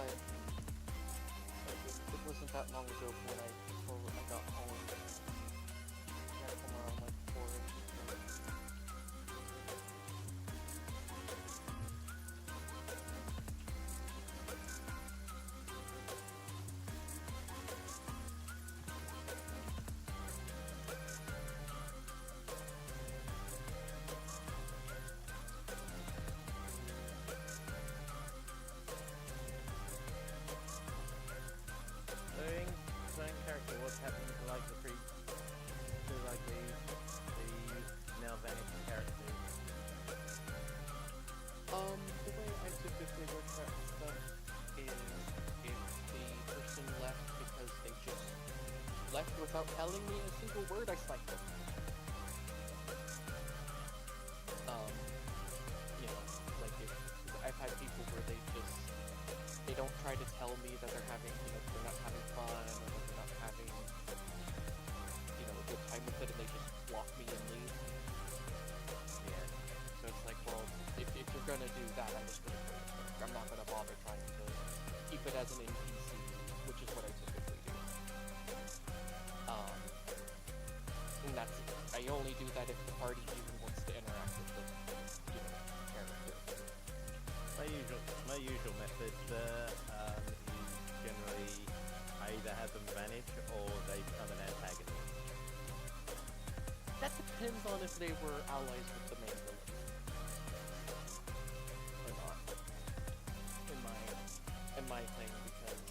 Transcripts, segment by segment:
but it wasn't that long ago before I got home. I got home around like 4-ish. Playing character, what's happening to like the now vanished characters? The way I typically work that stuff is if the person left because they just left without telling me a single word, I cycle. Like if I've had people where they don't try to tell me that they're having, they're not having fun or that they're not having, a good time with it, and they just block me and leave. Yeah. So it's like, well, if you're gonna do that, I'm just gonna quit it. I'm not gonna bother trying to keep it as an NPC, which is what I typically do. And that's it. I only do that if the party even wants to interact with the, character. My usual method is generally I either have them vanish or they become an antagonist. That depends on if they were allies with the main villain. Or not. In my thing, because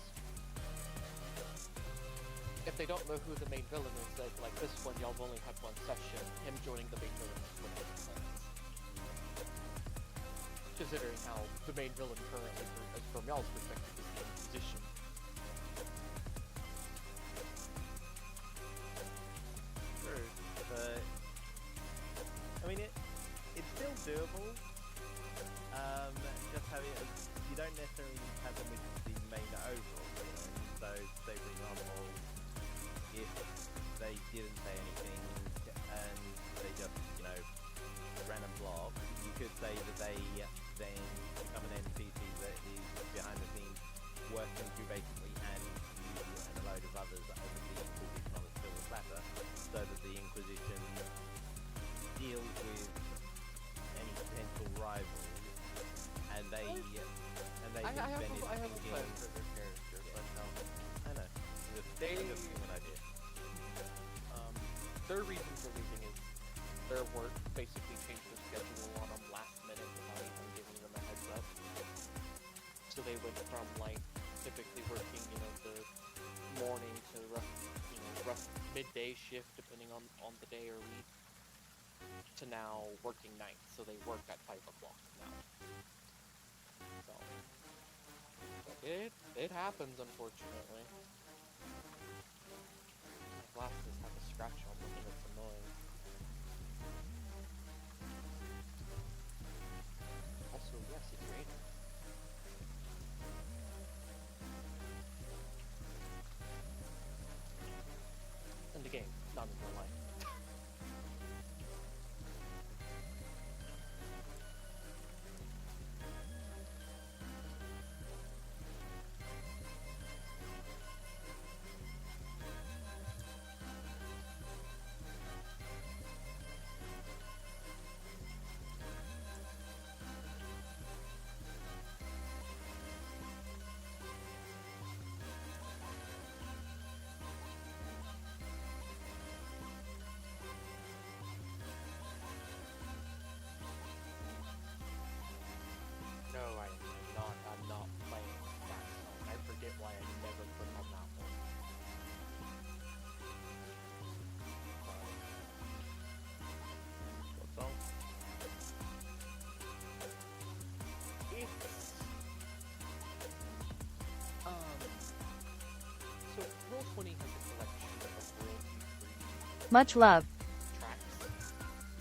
if they don't know who the main villain is, like this one, y'all have only had one session, him joining the main villain would make sense. Considering how the main villain currently, from y'all's perspective, is the Inquisition. True, but I mean it's still doable. Just having you don't necessarily have them with the main overall villain. So say for example, if they didn't say anything and they just random blob, you could say that they then become an NPC that is behind the scenes working to basically hand you and a load of others over the Inquisition on a silver platter, so that the Inquisition deals with any potential rivals, and they I have then a plan for their character, but I know. Just an idea. Their reason for leaving is their work basically changed their schedule on them last minute without even giving them a heads up. So they went from typically working, the morning to rough midday shift depending on the day or week, to now working nights. So they work at 5 o'clock now. So it happens, unfortunately. Glasses have a scratch on them and it's annoying. Also, yes, it's raining. In the game, not in real life. No, I'm not playing that song. I forget why I never put on that one. What song? It's so Roll20 has a collection of royalty-free Much love. tracks,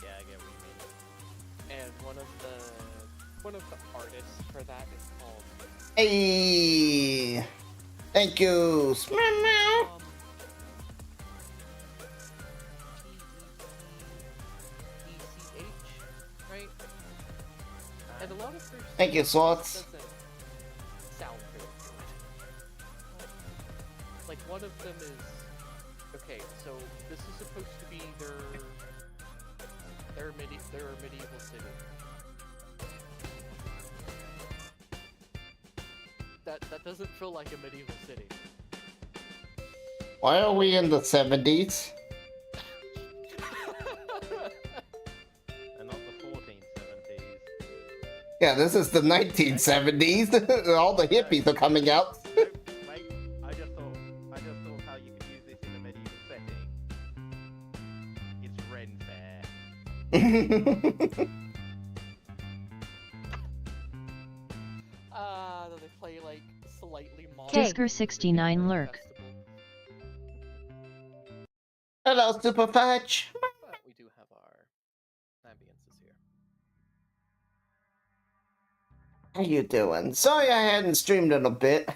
Yeah, I get what you mean. and one of the artists for that is called Hey, thank you. TETECH, right? And a lot of their Thank you, stuff Swords. doesn't sound very good. like one of them is okay. So this is supposed to be their medieval city. That doesn't feel like a medieval city. Why are we in the 70s? And not the 1470s. Yeah, this is the 1970s. All the hippies are coming out. No, wait. I just thought how you could use this in a medieval setting. It's Ren Fair. They play like slightly modern. Disker69 lurk. Hello, Super Fudge. But we do have our ambiences here. How you doing? Sorry I hadn't streamed in a bit.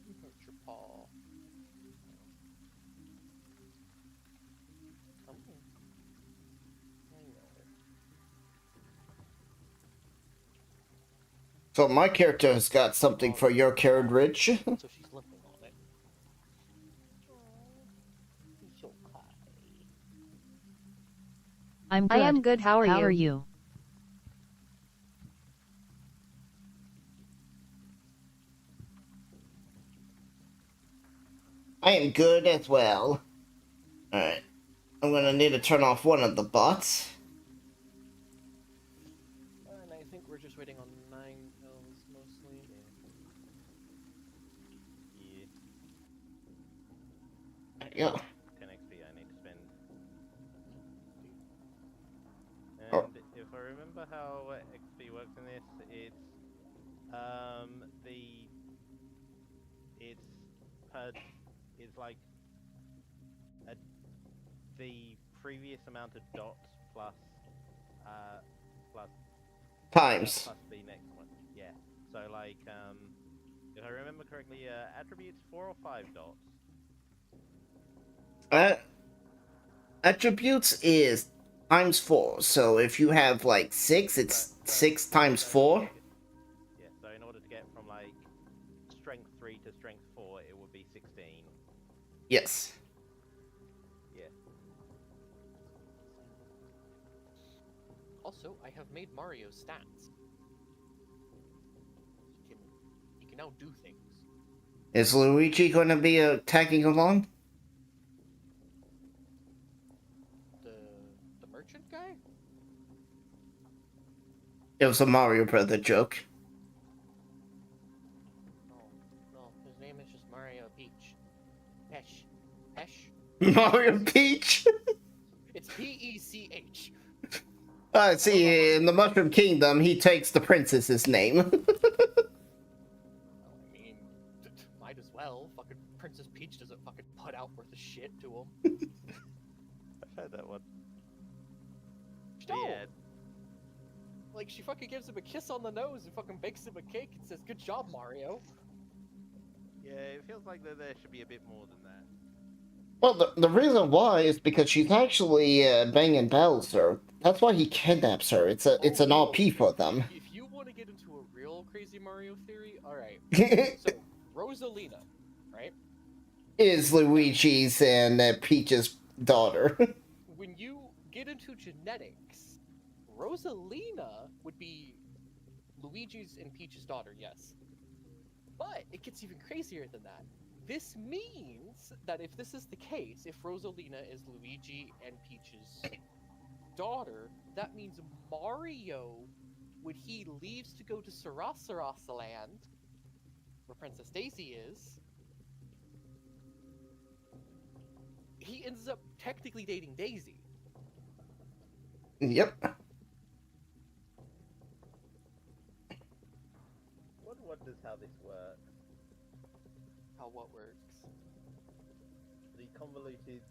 You hurt your paw. Come here. I know it. So my character has got something for your carriage. So she's limping on it. He's so kind. I'm good. I am good. How are you? How are you? I am good as well. Alright. I'm gonna need to turn off one of the bots. And I think we're just waiting on 9 pills mostly. Yeah. There you go. 10 XP I need to spend. And Oh. if I remember how XP works in this, it's it's like the previous amount of dots plus Times. plus the next one. Yeah. So like if I remember correctly, attributes 4 or 5 dots. Attributes is times 4. So if you have like 6, it's 6 times 4. Yeah, so in order to get from like strength 3 to strength 4, it would be 16. Yes. Yeah. Also, I have made Mario's stats. He can now do things. Is Luigi going to be tagging along? The merchant guy? It was a Mario Brother joke. No, his name is just Mario Peach. Pesh. Mario Peach? It's P-E-C-H. See, in the Mushroom Kingdom, he takes the princess's name. I mean, might as well. Fucking Princess Peach doesn't fucking put out worth of shit to him. I've heard that one. No. Yeah. Like, she fucking gives him a kiss on the nose and fucking bakes him a cake and says, "Good job, Mario." Yeah, it feels like that there should be a bit more than that. Well, the reason why is because she's actually banging Bowser. That's why he kidnaps her. It's an RP for them. If you want to get into a real crazy Mario theory, alright. So, Rosalina, right? Is Luigi's and Peach's daughter. When you get into genetics, Rosalina would be Luigi's and Peach's daughter, yes. But it gets even crazier than that. This means that if this is the case, if Rosalina is Luigi and Peach's daughter, that means Mario, when he leaves to go to Sarasa Land, where Princess Daisy is, he ends up technically dating Daisy. Yep. One wonders how this works. How what works? The convoluted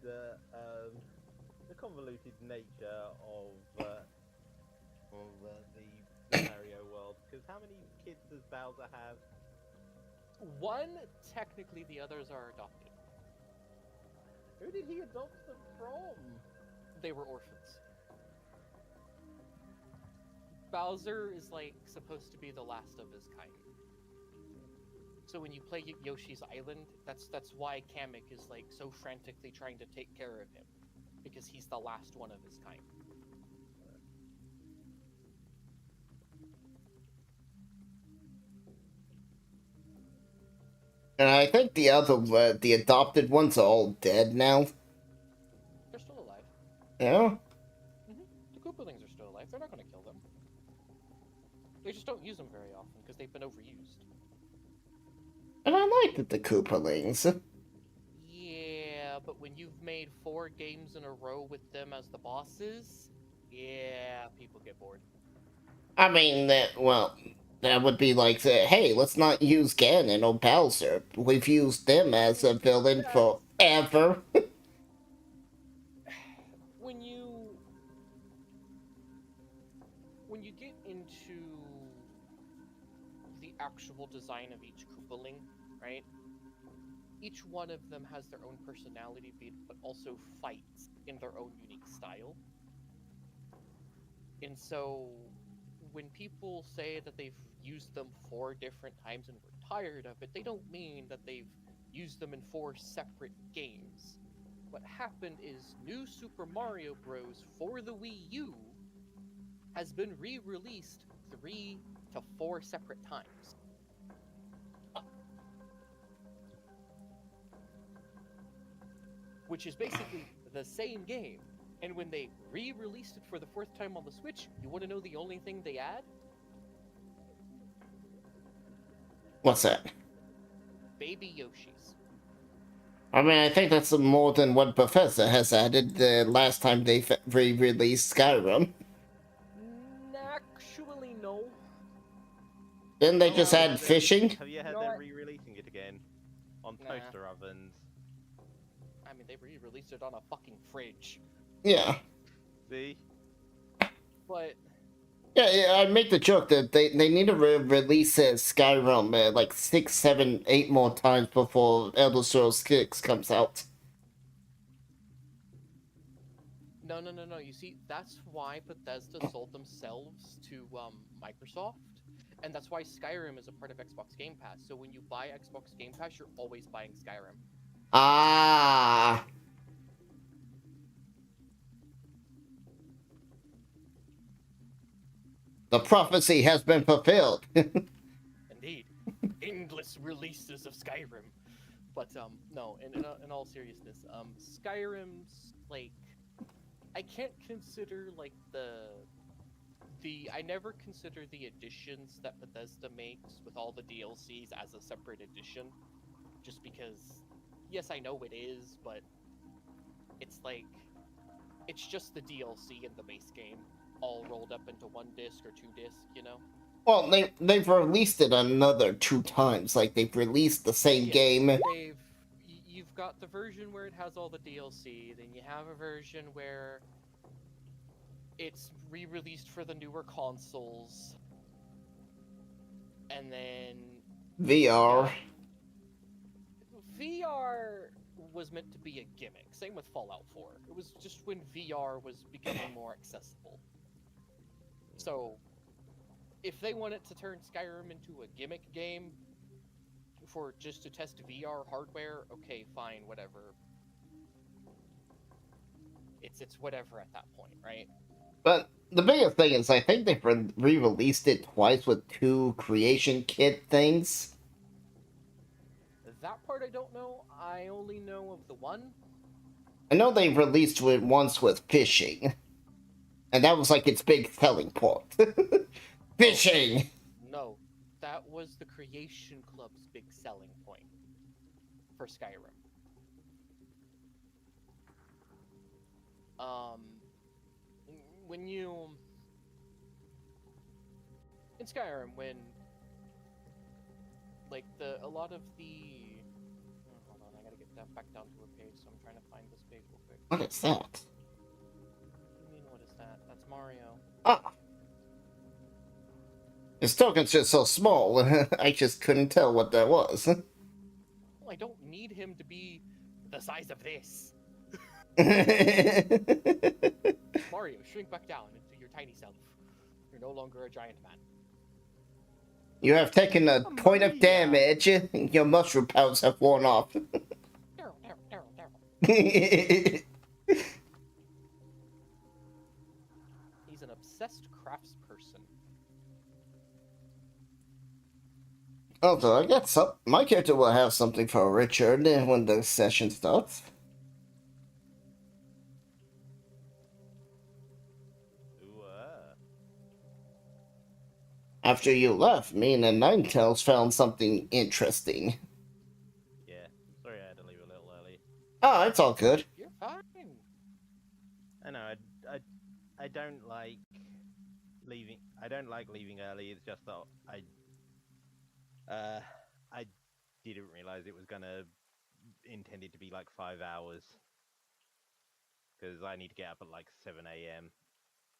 nature of the Mario world. Because how many kids does Bowser have? One, technically the others are adopted. Who did he adopt them from? They were orphans. Bowser is like supposed to be the last of his kind. So when you play Yoshi's Island, that's why Kamek is like so frantically trying to take care of him, because he's the last one of his kind. And I think the other, the adopted ones are all dead now. They're still alive. Yeah? The Koopalings are still alive. They're not going to kill them. They just don't use them very often because they've been overused. And I liked the Koopalings. Yeah, but when you've made 4 games in a row with them as the bosses, yeah, people get bored. I mean, that would be like, hey, let's not use Ganon or Bowser. We've used them as a villain forever. When you get into the actual design of each Koopaling, right? Each one of them has their own personality, but also fights in their own unique style. And so, when people say that they've used them 4 different times and were tired of it, they don't mean that they've used them in 4 separate games. What happened is New Super Mario Bros. For the Wii U has been re-released 3 to 4 separate times. Which is basically the same game. And when they re-released it for the 4th time on the Switch, you want to know the only thing they add? What's that? Baby Yoshis. I mean, I think that's more than what Bethesda has added the last time they re-released Skyrim. Actually, no. Didn't they just add fishing? Have you heard they're re-releasing it again? On toaster ovens. I mean, they re-released it on a fucking fridge. Yeah. See? But... Yeah, I make the joke that they need to release Skyrim like 6, 7, 8 more times before Elder Scrolls 6 comes out. No. You see, that's why Bethesda sold themselves to Microsoft, and that's why Skyrim is a part of Xbox Game Pass. So when you buy Xbox Game Pass, you're always buying Skyrim. Ah. The prophecy has been fulfilled. Indeed. Endless releases of Skyrim. But, no, in all seriousness, Skyrim's, like, I can't consider, like, I never consider the editions that Bethesda makes with all the DLCs as a separate edition. Just because, yes, I know it is, but it's like, it's just the DLC in the base game, all rolled up into 1 disc or 2 disc, you know? Well, they've released it another 2 times. Like, they've released the same game. You've got the version where it has all the DLC, then you have a version where it's re-released for the newer consoles, and then... VR. VR was meant to be a gimmick. Same with Fallout 4. It was just when VR was becoming more accessible. So, if they wanted to turn Skyrim into a gimmick game for just to test VR hardware, okay, fine, whatever. It's whatever at that point, right? But the biggest thing is, I think they've re-released it twice with 2 creation kit things. That part I don't know. I only know of the one. I know they've released it once with fishing. And that was like its big selling point. Fishing! No, that was the Creation Club's big selling point for Skyrim. When you... In Skyrim, when... Like, a lot of the... Hold on, I gotta get that back down to a page, so I'm trying to find this page real quick. What is that? What do you mean, what is that? That's Mario. Ah! His token's just so small, I just couldn't tell what that was. Well, I don't need him to be the size of this. Mario, shrink back down into your tiny self. You're no longer a giant man. You have taken a Mamma point of mia! damage. Your mushroom powers have worn off. Daryl, Daryl, Daryl, Daryl. He's an obsessed craftsperson. Although I got some, my character will have something for Richard when the session starts. Ooh, After you left, me and the Ninetales found something interesting. yeah. Sorry I had to leave a little early. Oh, it's all good. You're fine. I know, I don't like leaving. I don't like leaving early. It's just that I didn't realize it was gonna intended to be like 5 hours because I need to get up at like 7 a.m.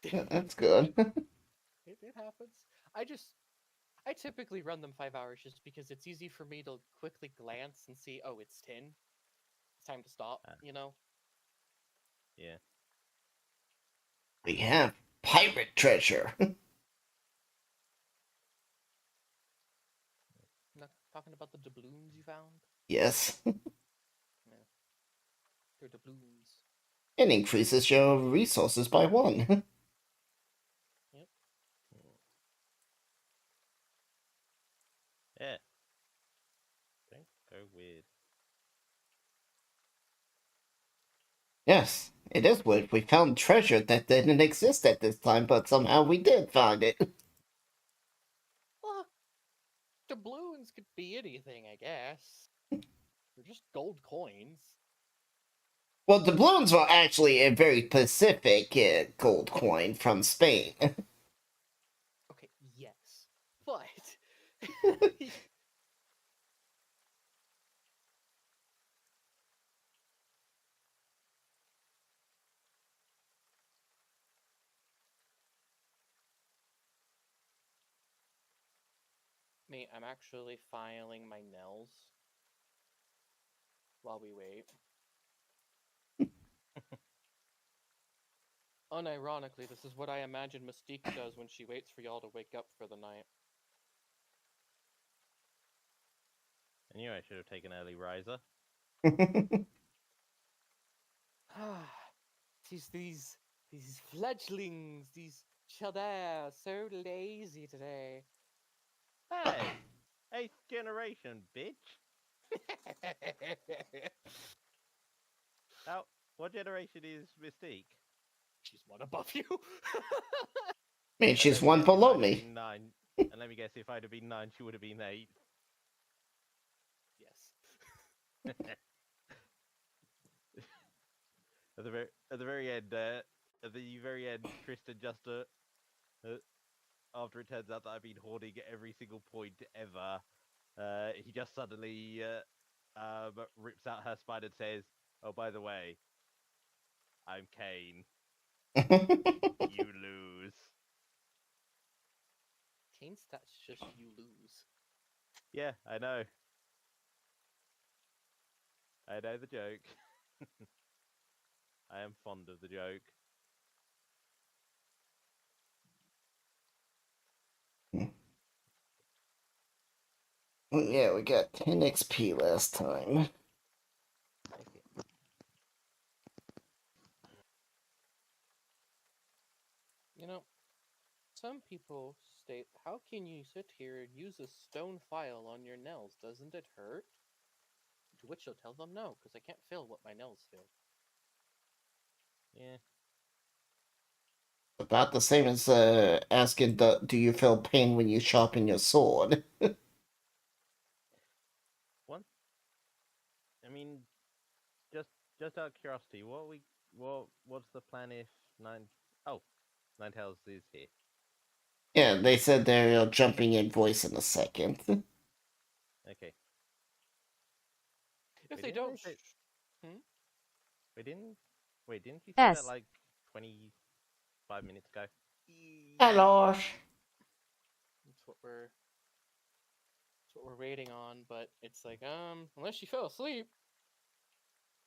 Yeah, that's good. It happens. I typically run them 5 hours just because it's easy for me to quickly glance and see, oh, it's 10. It's time to stop, you know? Yeah. We have pirate treasure. Not talking about the doubloons you found? Yes. Yeah. They're doubloons. It increases your resources by 1. Yep. Yeah. Don't go weird. Yes, it is weird. We found treasure that didn't exist at this time, but somehow we did find it. Well, doubloons could be anything, I guess. They're just gold coins. Well, doubloons were actually a very specific gold coin from Spain. Okay, yes. But me, I'm actually filing my nails while we wait. Unironically, this is what I imagine Mystique does when she waits for y'all to wake up for the night. I knew I should have taken early riser. these fledglings, these children, so lazy today. Hey, 8th generation, bitch. Now, what generation is Mystique? She's one above you. I mean, And she's let me one guess, if below I'd have me. been 9, and let me guess, if I'd have been 9, she would have been 8. Yes. At the very end, Tristan just after it turns out that I've been hoarding every single point ever, he just suddenly rips out her spine and says, "Oh, by the way, I'm Kane. You lose." Kane's stats just you lose. Yeah, I know. I know the joke. I am fond of the joke. Yeah, we got 10 XP last time. You know, some people state, how can you sit here and use a stone file on your nails? Doesn't it hurt? To which you'll tell them no, because I can't feel what my nails feel. Yeah. About the same as asking, do you feel pain when you sharpen your sword? One. I mean, just out of curiosity, what's the plan if Ninetales is here? Yeah, they said they're jumping in voice in a second. Okay. If Wait, they didn't don't, say- hmm? didn't you say Yes. that like 25 minutes ago? Hello. That's what we're waiting on. But it's like, unless she fell asleep.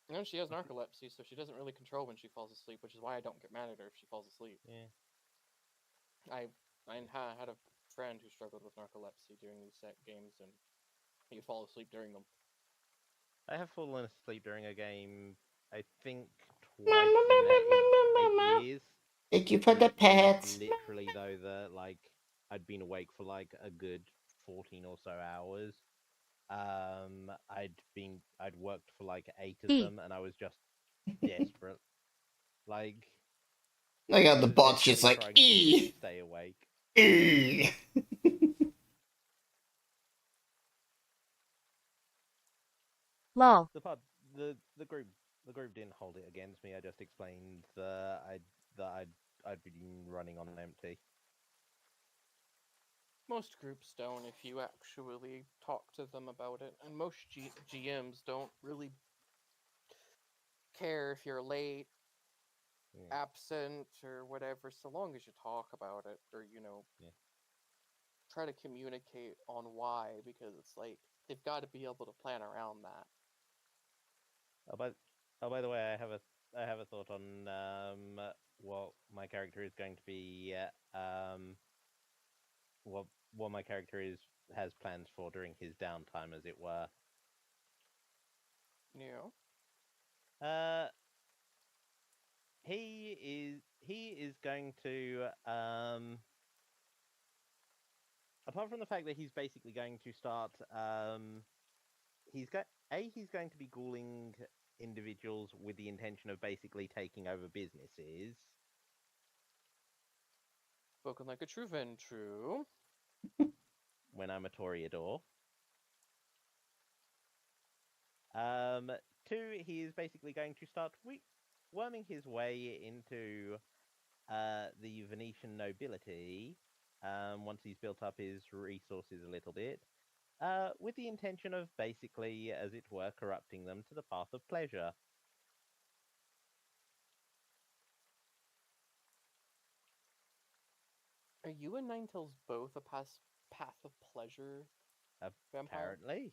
You know, she has narcolepsy, so she doesn't really control when she falls asleep, which is why I don't get mad at her if she falls asleep. Yeah. I had a friend who struggled with narcolepsy during these set games, and he'd fall asleep during them. I have fallen asleep during a game, I think, twice in eight years. Thank you for And the it was pets. literally though that like I'd been awake for like a good 14 or so hours. I'd worked for like 8 of them, and I was just desperate. Like I got I the was bot's just desperately like, trying to ee, stay awake. ee. Lol. The group didn't hold it against me. I just explained that I'd been running on empty. Most groups don't if you actually talk to them about it, and most GMs don't really care if you're late, Yeah. absent, or whatever, so long as you talk about it, or Yeah. try to communicate on why, because it's like they've got to be able to plan around that. Oh, by the way, I have a thought on what my character is going to be. What what my character has plans for during his downtime, as it were. You Uh, he is going to apart from the fact that he's basically going to start he's going to be ghouling individuals with the intention of basically taking over businesses. spoken like a true Ventru. When I'm a Toreador. Two, he is basically going to start worming his way into the Venetian nobility once he's built up his resources a little bit, with the intention of basically, as it were, corrupting them to the path of pleasure. Are you and Ninetales both a path of pleasure vampire? Apparently.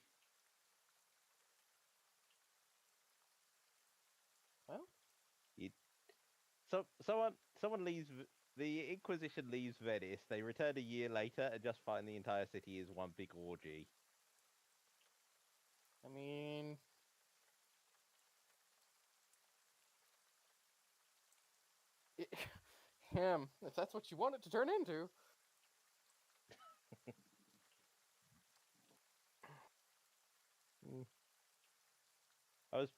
Well, You, someone leaves. The Inquisition leaves Venice. They return a year later and just find the entire city is one big orgy. I mean, it, him. If that's what you want it to turn into. Mm. I was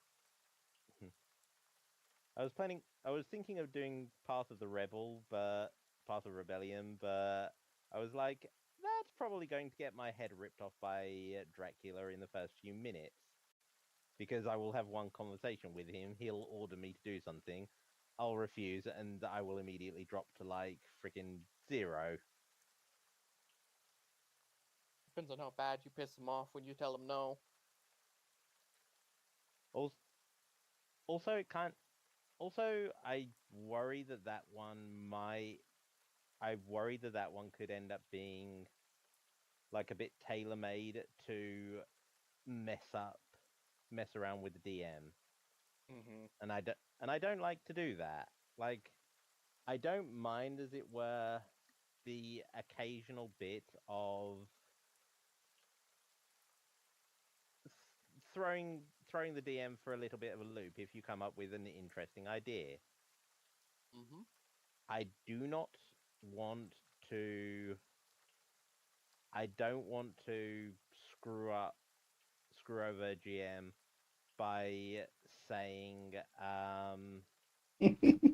I was thinking of doing Path of the Rebel, but Path of Rebellion, but I was like, that's probably going to get my head ripped off by Dracula in the first few minutes. Because I will have one conversation with him, he'll order me to do something, I'll refuse, and I will immediately drop to like freaking 0. Depends on how bad you piss him off when you tell him no. Also, it can't. Also, I worry that that one might. I worry that that one could end up being like a bit tailor made to mess around with the DM, Mm-hmm. and I don't like to do that. Like, I don't mind, as it were, the occasional bit of throwing the DM for a little bit of a loop if you come up with an interesting idea. Mm-hmm. I do not want to. I don't want to screw over GM by saying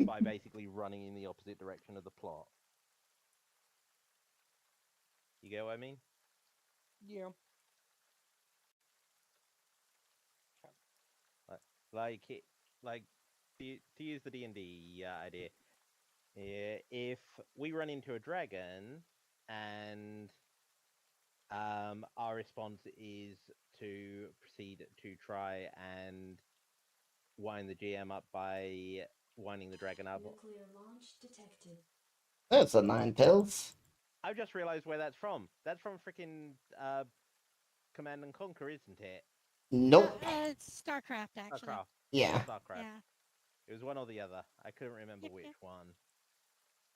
by basically running in the opposite direction of the plot. You get what I mean? Yeah. Like, like it, like to use the D&D idea. If we run into a dragon and our response is to proceed to try and wind the GM up by winding the dragon up. Nuclear launch detected. That's a Ninetales. I've just realized where that's from. That's from freaking Command and Conquer, isn't it? Nope. It's StarCraft, actually. Starcraft. Yeah. Starcraft. Yeah. It was one or the other. I couldn't remember Yep, which yep. one.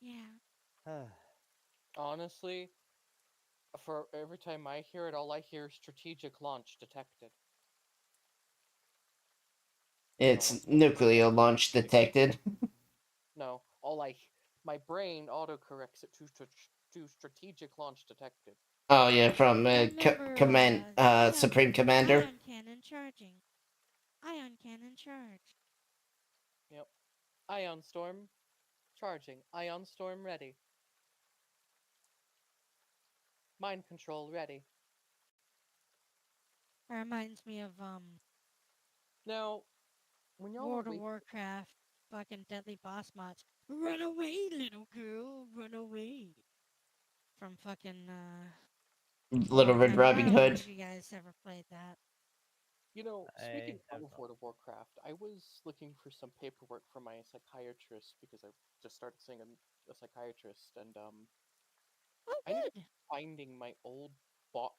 Yeah. Honestly, for every time I hear it, all I hear is strategic launch detected. I don't know It's what's going on. nuclear launch detected. No, my brain autocorrects it to strategic launch detected. Oh yeah, from I remember command Supreme Commander. ion cannon charging. Ion cannon charge. Yep. Ion storm charging. Ion storm ready. Mind control ready. That reminds me of Now, when y'all World of awake, Warcraft fucking deadly boss mods. Run away, little girl, run away. From fucking Little Red Warcraft. I Riding don't know Hood. if you guys ever played that. speaking I have of not. World of Warcraft, I was looking for some paperwork for my psychiatrist because I just started seeing a psychiatrist, and Oh, I ended up good. finding my old box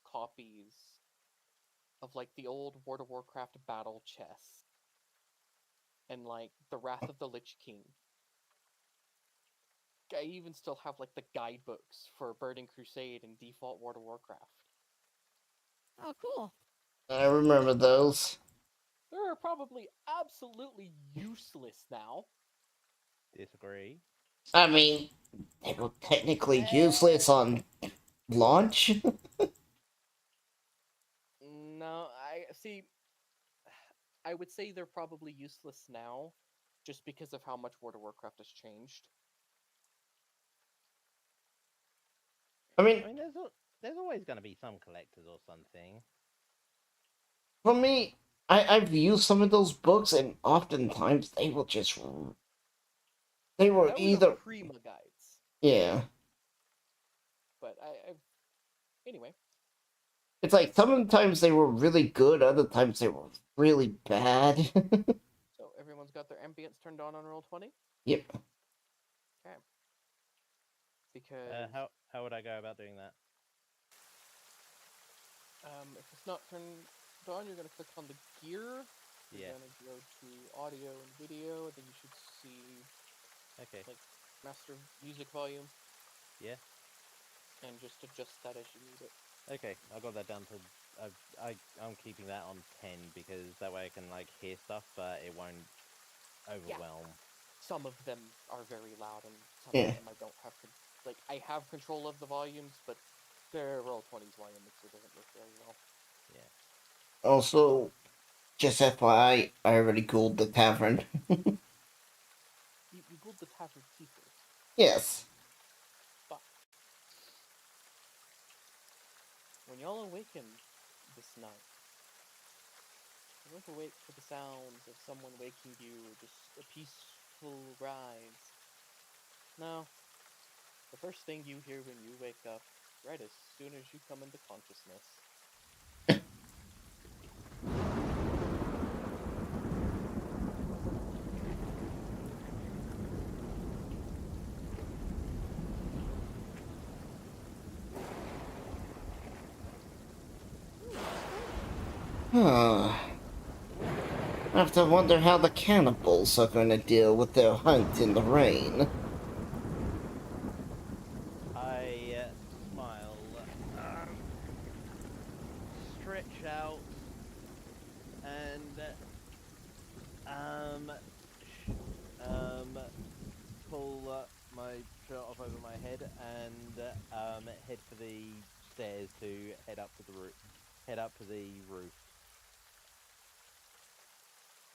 copies of like the old World of Warcraft battle chess and like the Wrath of the Lich King. I even still have like the guidebooks for Burning Crusade and default World of Warcraft. Oh, cool. I remember those. They're probably absolutely useless now. Disagree. I mean, they were technically useless on launch. No, I see. I would say they're probably useless now, just because of how much World of Warcraft has changed. I mean, I mean, there's always going to be some collectors or something. for me, I've used some of those books, and oftentimes they were Those are either Prima guides, yeah. but I've anyway. It's like sometimes they were really good, other times they were really bad. So everyone's got their ambience turned on Roll20. Yep. Okay, because How would I go about doing that? if it's not turned on, you're gonna click on the gear. You're Yeah. gonna go to audio and video, and then you should see Okay. like master music volume, Yeah. and just adjust that as you need it. Okay. I got that down to. I'm keeping that on 10 because that way I can like hear stuff, but it won't overwhelm. Some of them are very loud, and some Yeah. of them I don't have I have control of the volumes, but their Roll20's volume mixer doesn't work very well. Yeah. Also, just FYI, I already Googled the tavern. You googled the Tavern Keepers, Yes. but when y'all awaken this night, don't awake to the sounds of someone waking you or just a peaceful rise. No, the first thing you hear when you wake up, right as soon as you come into consciousness, Huh. I have to wonder how the cannibals are going to deal with their hunt in the rain. I smile, stretch out, and pull my shirt off over my head and head for the stairs to head up to the roof. Head up to the roof.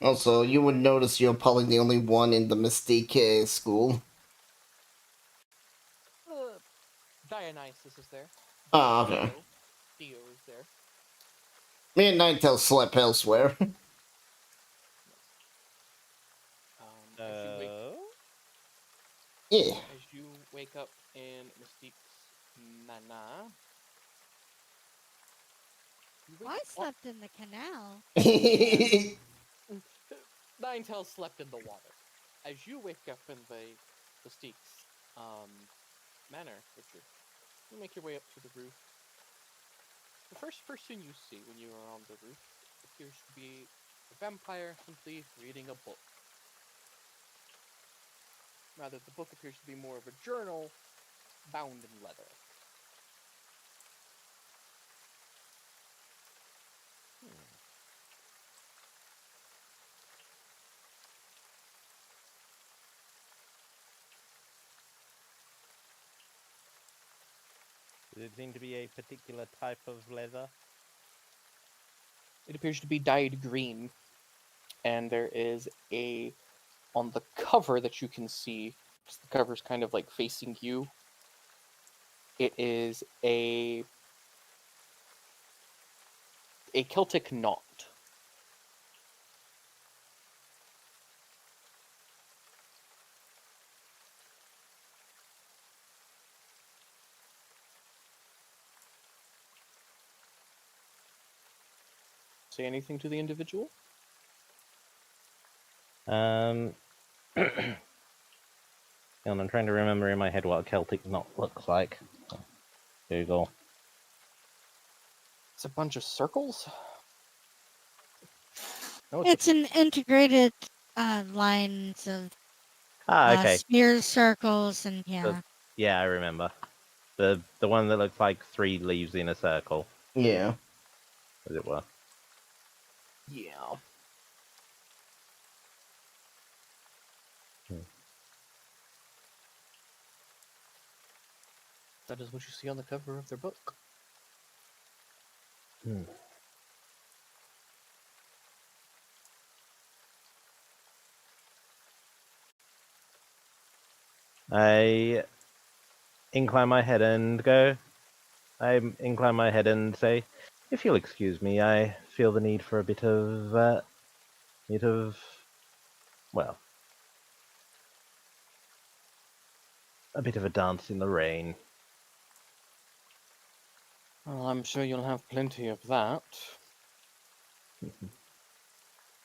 Also, you would notice you're probably the only one in the Mystique school. Dionysus is there. Oh, okay. Theo is there. Me and Ninetales slept elsewhere. So Yeah. As you wake up in Mystique's mana, you wake I up. slept in the canal. Ninetales slept in the water. As you wake up in the Mystique's manor, Richard, you make your way up to the roof. The first person you see when you are on the roof appears to be a vampire simply reading a book. Rather, the book appears to be more of a journal bound in leather. Does it seem to be a particular type of leather? It appears to be dyed green, and there is a on the cover that you can see. The cover's kind of like facing you. It is a Celtic knot. Say anything to the individual? Hang on, I'm trying to remember in my head what a Celtic knot looks like. Google. It's a bunch of circles. No, It's an integrated lines of Okay. spears, circles, and yeah. Yeah, I remember. The one that looks like 3 leaves in a circle, Yeah. as it were. Yeah. That is what you see on the cover of their book. I incline my head and go. I incline my head and say, "If you'll excuse me, I feel the need for a bit of, well, a bit of a dance in the rain." Well, I'm sure you'll have plenty of that.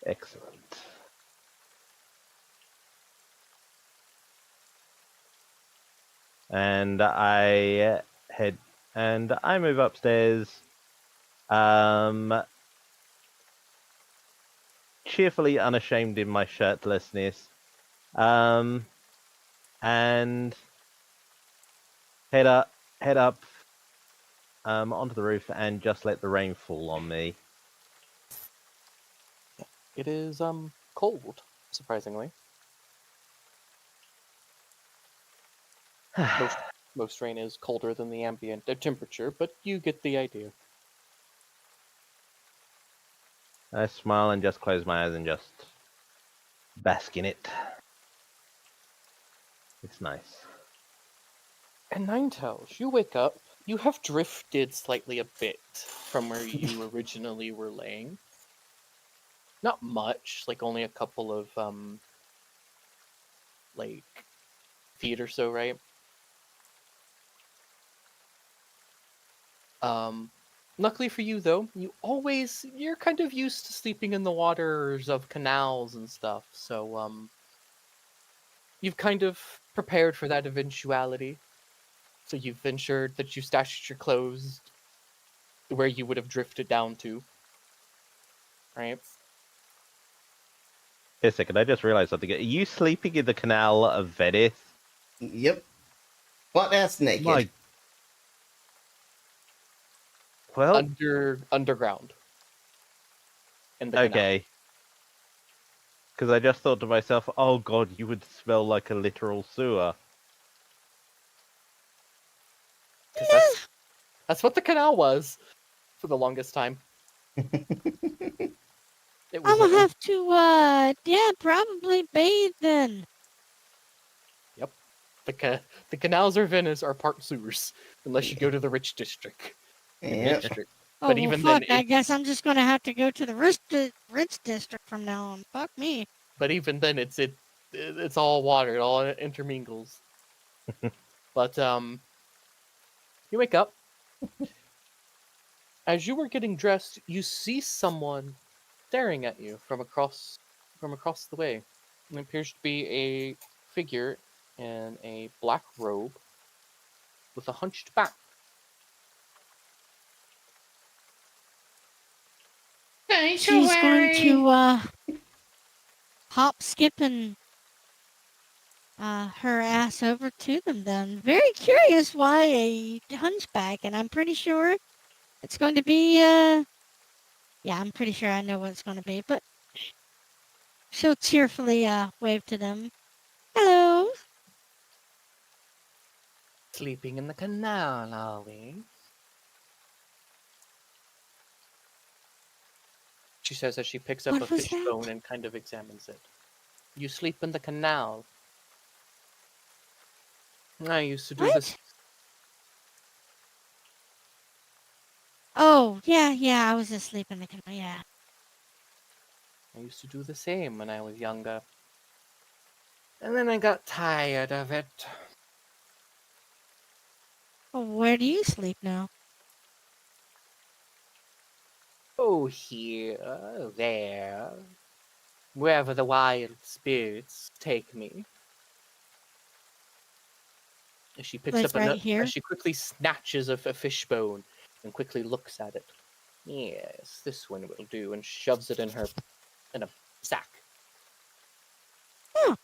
Excellent. And I move upstairs, cheerfully unashamed in my shirtlessness, and head up, onto the roof and just let the rain fall on me. It is cold, surprisingly. Most rain is colder than the ambient temperature, but you get the idea. I smile and just close my eyes and just bask in it. It's nice. And Ninetales, you wake up. You have drifted slightly a bit from where you originally were laying. Not much, like only a couple of like feet or so, right? Luckily for you though, you're kind of used to sleeping in the waters of canals and stuff, so you've kind of prepared for that eventuality. So you've ensured that you stashed your clothes where you would have drifted down to. Right? Wait a second, I just realized something. Are you sleeping in the canal of Venice? Yep. Butt ass naked. My... Well, Underground. In the canal. okay. Because I just thought to myself, oh god, you would smell like a literal sewer. 'Cause that's what the canal was for the longest time. It was I'm gonna have to, yeah, probably bathe then. Yep. The canals of Venice are part sewers, unless you go to the rich district. Yep. Oh, But well, even fuck, then, I guess I'm just gonna have to go to the rich district from now on. Fuck me. but even then, it's all water. It all intermingles. But you wake up. As you were getting dressed, you see someone staring at you from across the way. It appears to be a figure in a black robe with a hunched back. She's going to hop, skip, and her ass over to them then. Very curious why a hunchback, and I'm pretty sure it's going to be, yeah, I'm pretty sure I know what it's going to be, but she'll cheerfully, wave to them. Hello. Sleeping in the canal, are we? She says as she picks up a What was fish that? bone and kind of examines it. You sleep in the canal. I used to do this. What? Oh, yeah, I was asleep in the canal, yeah. I used to do the same when I was younger. And then I got tired of it. Well, where do you sleep now? Oh, here, there, wherever the wild spirits take me. As she picks Lives up right here. as she quickly snatches a fish bone and quickly looks at it. Yes, this one will do, and shoves it in a sack. Oh,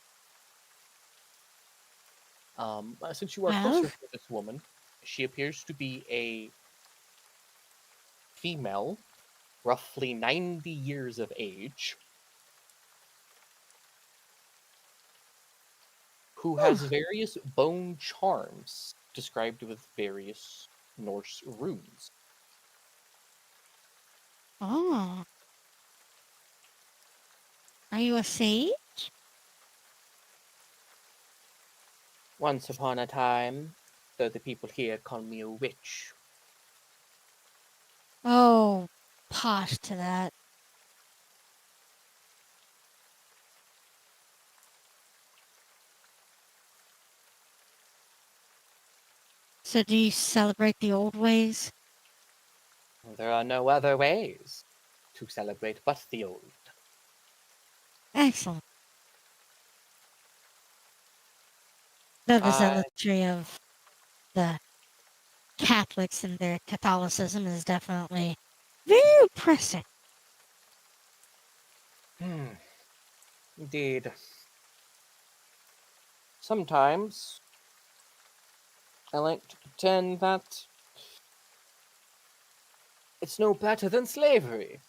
Since you are well, closer to this woman, she appears to be a female, roughly 90 years of age, who has various bone charms described with various Norse runes. oh. Are you a sage? Once upon a time, though the people here call me a witch. Oh, posh to that. So do you celebrate the old ways? There are no other ways to celebrate but the old. Excellent. Though the I zealotry of the Catholics and their Catholicism is definitely very oppressive. Indeed. Sometimes I like to pretend that it's no better than slavery.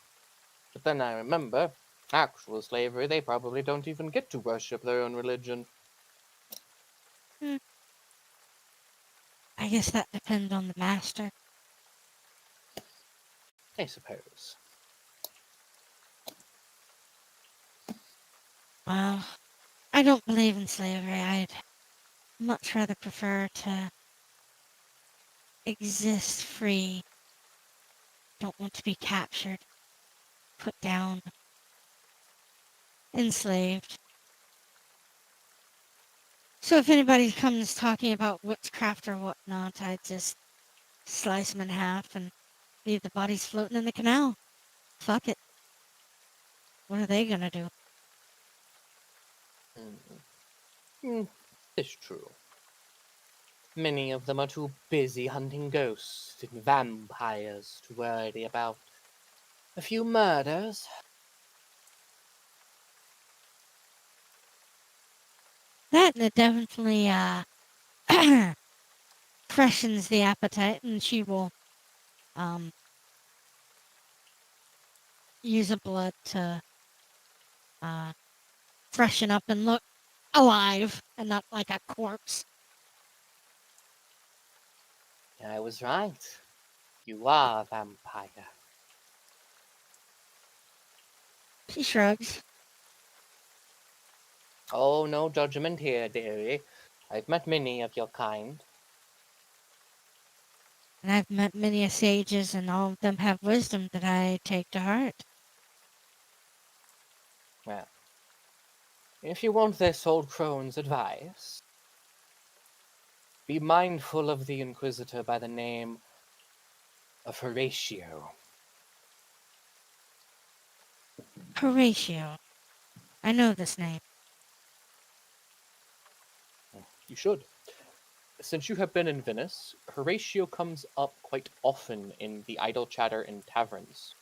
But then I remember, actual slavery, they probably don't even get to worship their own religion. I guess that depends on the master. I suppose. Well, I don't believe in slavery. I'd much rather prefer to exist free. Don't want to be captured, put down, enslaved. So if anybody comes talking about witchcraft or whatnot, I'd just slice them in half and leave the bodies floating in the canal. Fuck it. What are they gonna do? It's true. Many of them are too busy hunting ghosts and vampires to worry about a few murders. That and it definitely freshens the appetite, and she will um use a blood to uh freshen up and look alive and not like a corpse. I was right. You are a vampire. She shrugs. Oh, no judgment here, dearie. I've met many of your kind. And I've met many a sages, and all of them have wisdom that I take to heart. Well, if you want this old crone's advice, be mindful of the Inquisitor by the name of Horatio. Horatio. I know this name. You should. Since you have been in Venice, Horatio comes up quite often in the idle chatter in taverns,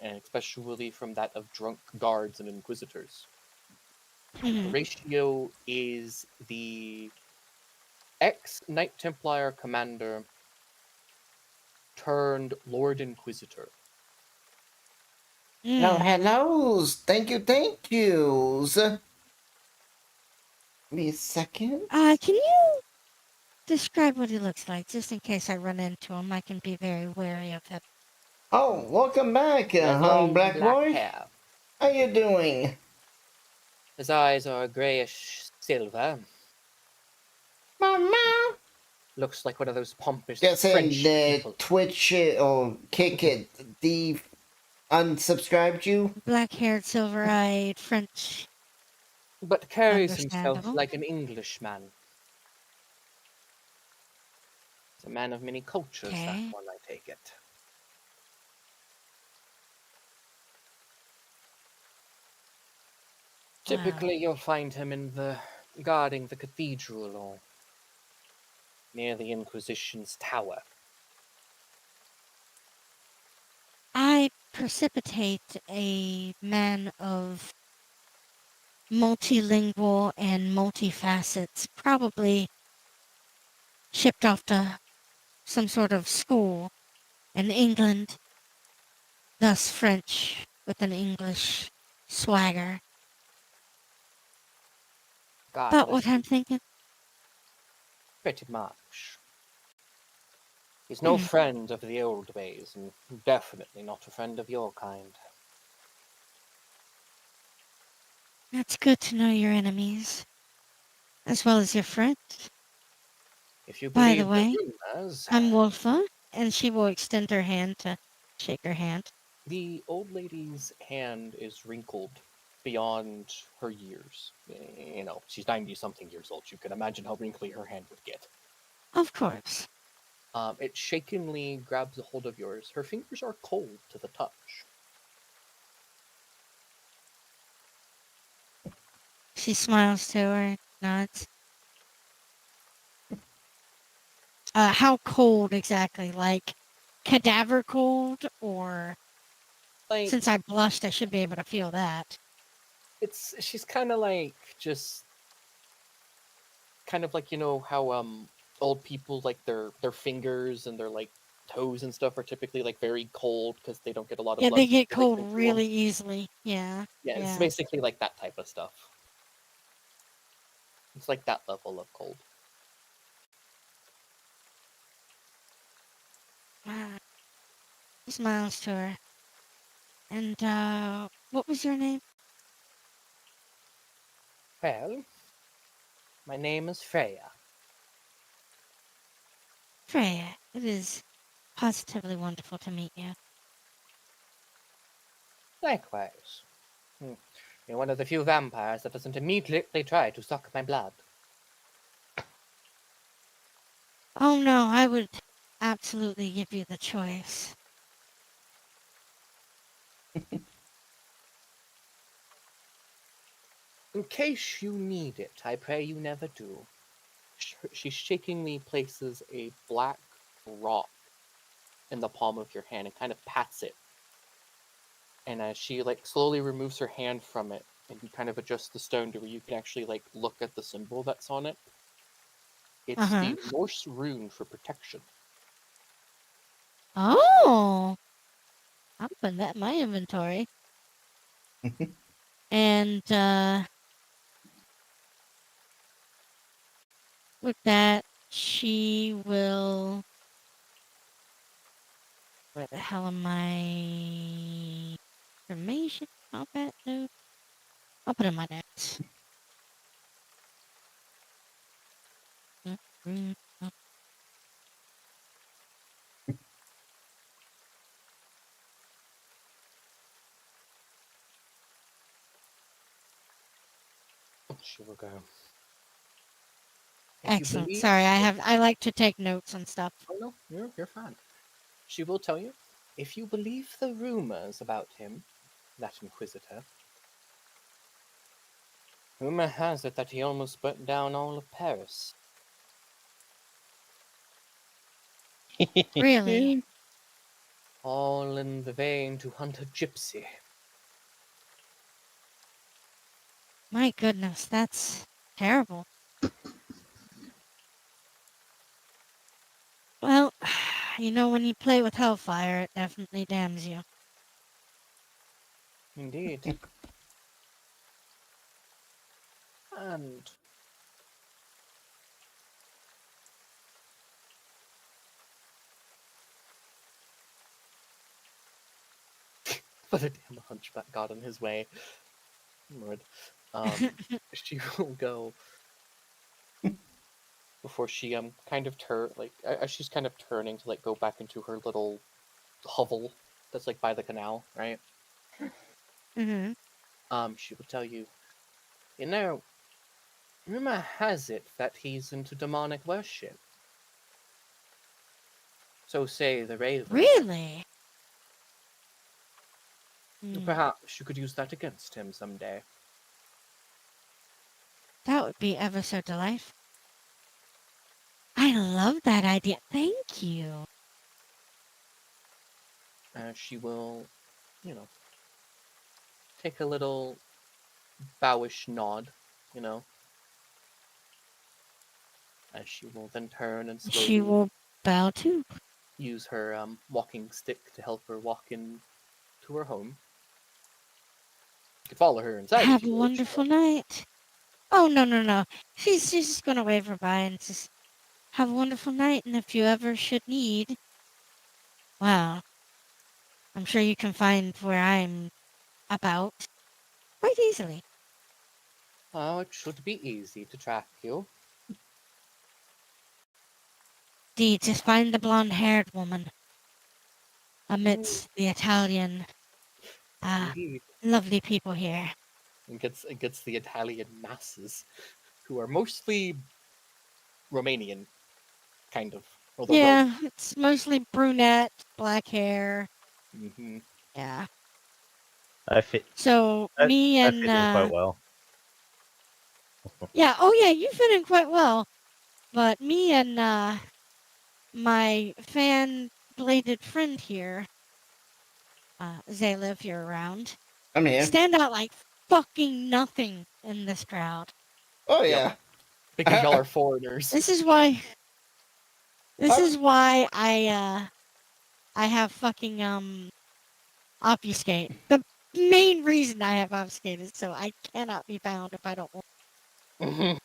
and especially from that of drunk guards and inquisitors. Mhm. Horatio is the ex-Knight Templar commander turned Lord Inquisitor. Oh, Mm. hellos. Thank yous. Give me a second. Can you describe what he looks like, just in case I run into him? I can be very wary of him. Oh, welcome back, He has Hung long Black black Boy. hair. How you doing? His eyes are grayish silver. Mama. Looks like one of those pompous Guessing French the people. Twitch or Kick it unsubscribed you. Black-haired, silver-eyed, French. But carries himself Understandable. like an Englishman. He's a man of many cultures, that Okay. one, I take it. Typically, you'll find him in guarding the cathedral or near the Inquisition's tower. I precipitate a man of multilingual and multifacets, probably shipped off to some sort of school in England, thus French with an English swagger. God, About what I'm thinking? pretty much. He's no Hmm. friend of the old ways, and definitely not a friend of your kind. That's good to know your enemies, as well as your friends. If you By the believe way, the rumors, I'm Wolfa, and she will extend her hand to shake her hand. the old lady's hand is wrinkled beyond her years. You know, she's 90-something years old. You can imagine how wrinkly her hand would get. Of course. It shakenly grabs a hold of yours. Her fingers are cold to the touch. She smiles to her, nods. How cold exactly? Like cadaver cold, or Like, since I blushed, I should be able to feel that. she's kind of like just kind of like, you know how old people, like their fingers and their like toes and stuff are typically like very cold because they don't get a lot of Yeah, blood they get cold circulating through them. really easily. Yeah, Yeah, it's yeah. basically like that type of stuff. It's like that level of cold. He smiles to her. And, what was your name? Well, my name is Freya. Freya. It is positively wonderful to meet you. Likewise. You're one of the few vampires that doesn't immediately try to suck my blood. Oh no, I would absolutely give you the choice. In case you need it, I pray you never do. She shakingly places a black rock in the palm of your hand and kind of pats it. And as she like slowly removes her hand from it, and you kind of adjust the stone to where you can actually like look at the symbol that's on it, it's Uh-huh. the Norse rune for protection. Oh! I'll put that in my inventory. And, with that, she will... Where the hell am my information? Combat note? I'll put in my notes. Mm, She will go. If you Excellent. believe, Sorry, I like to take notes on stuff. oh no, you're fine. She will tell you, if you believe the rumors about him, that Inquisitor, rumor has it that he almost burnt down all of Paris. Really? All in the vein to hunt a gypsy. My goodness, that's terrible. Well, you know, when you play with hellfire, it definitely damns you. Indeed. And but a damn hunchback got in his way. Lord. She will go before she kind of as she's kind of turning to like go back into her little hovel that's like by the canal, right? Mm-hmm. She will tell you, you know, rumor has it that he's into demonic worship. So say the Raven. Really? Hmm. Perhaps you could use that against him someday. That would be ever so delightful. I love that idea. Thank you. She will, take a little bowish nod, you know, as she will then turn and slowly She will bow too. use her walking stick to help her walk in to her home. You could follow her inside Have if a you wish. wonderful night. Oh, no. She's just gonna wave her by and just have a wonderful night. And if you ever should need, well, I'm sure you can find where I'm about quite easily. Oh, it should be easy to track you. Dee, just find the blonde-haired woman amidst the Italian, Indeed. lovely people here. It gets the Italian masses, who are mostly Romanian, kind of. Although Yeah, it's mostly brunette, black hair. Mm-hmm. Yeah. I fit. So I, me I fit in and quite well. yeah, oh yeah, you fit in quite well. But me and my fan-bladed friend here, Zayla, if you're around, I'm here. stand out like fucking nothing in this crowd. Oh Yep. yeah. Because y'all are foreigners. This is why. This is why I have fucking obfuscate. The main reason I have obfuscate is so I cannot be found if I don't want.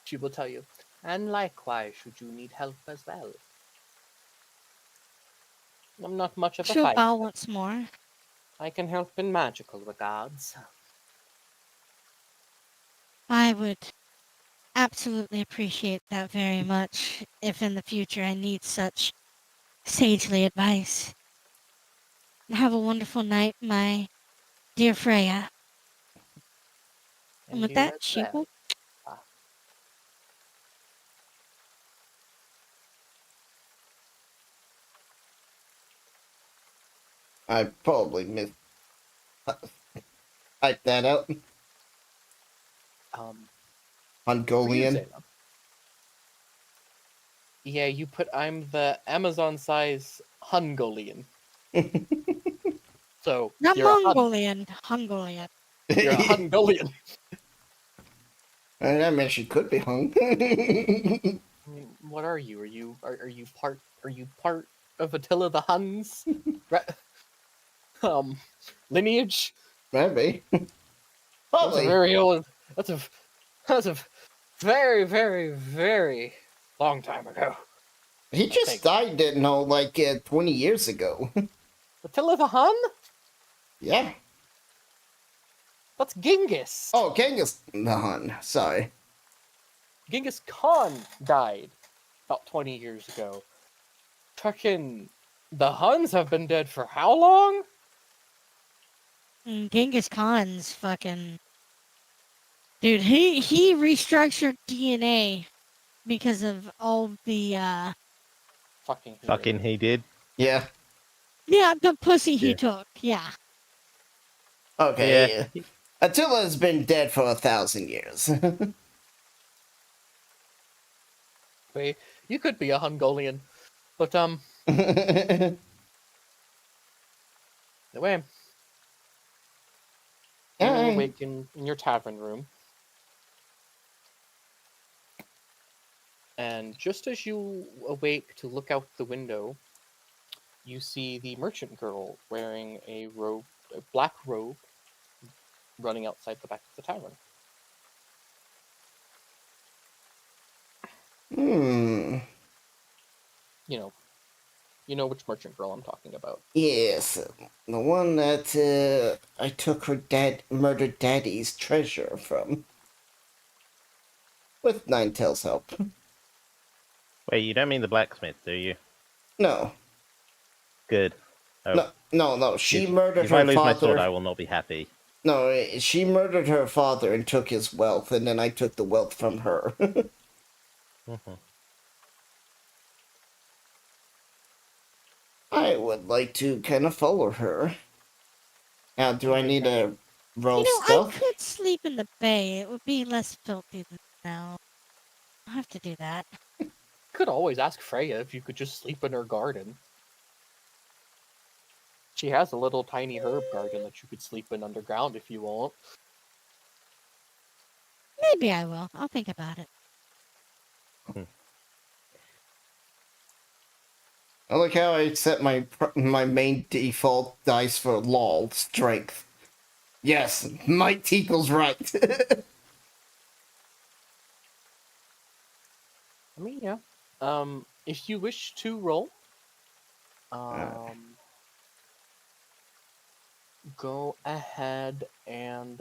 She will tell you. And likewise, should you need help as well. I'm not much of a She'll fighter. bow once more. I can help in magical regards. I would absolutely appreciate that very much if in the future I need such sagely advice. Have a wonderful night, my dear Freya. And with you that, as she well. will. I probably missed. Type that out. For you, Mongolian. Zayla. Yeah, you put I'm the Amazon-size Hungolian. So Not you're Mongolian, Hungolian. you're a Hungolian. That means she could be hung. I mean, what are you? Are you part of Attila the Huns? Lineage? Maybe. That's a Probably. very old. That's a very, very, very long time ago. He just died, didn't know, like 20 years ago. Attila the Hun? Yeah. That's Genghis. Oh, Genghis the Hun. Sorry. Genghis Khan died about 20 years ago. Fucking the Huns have been dead for how long? Genghis Khan's fucking dude. He restructured DNA because of all the Fucking he did. Yeah. the pussy he Yeah. took. Yeah. Okay. Yeah. Attila's been dead for 1,000 years. Wait, you could be a Hungolian, but Yeah, Hi. awake in your tavern room. And just as you awake to look out the window, you see the merchant girl wearing a black robe, running outside the back of the tavern. Hmm. You know which merchant girl I'm talking about. Yes, the one that I took her murdered daddy's treasure from. With Ninetales' help. Wait, you don't mean the blacksmith, do you? No. Good. Oh, No. She murdered if I her lose my sword, father. I will not be happy. No, she murdered her father and took his wealth, and then I took the wealth from her. Mhm. I would like to kind of follow her. Now, do I Okay, need got it. a roll I stealth? could sleep in the bay. It would be less filthy than now. I'll have to do that. Could always ask Freya if you could just sleep in her garden. She has a little tiny herb garden that you could sleep in underground if you want. Maybe I will. I'll think about it. I like how I set my main default dice for lol strength. Yes, Mike equals right. I mean, yeah. If you wish to roll, Alright. go ahead and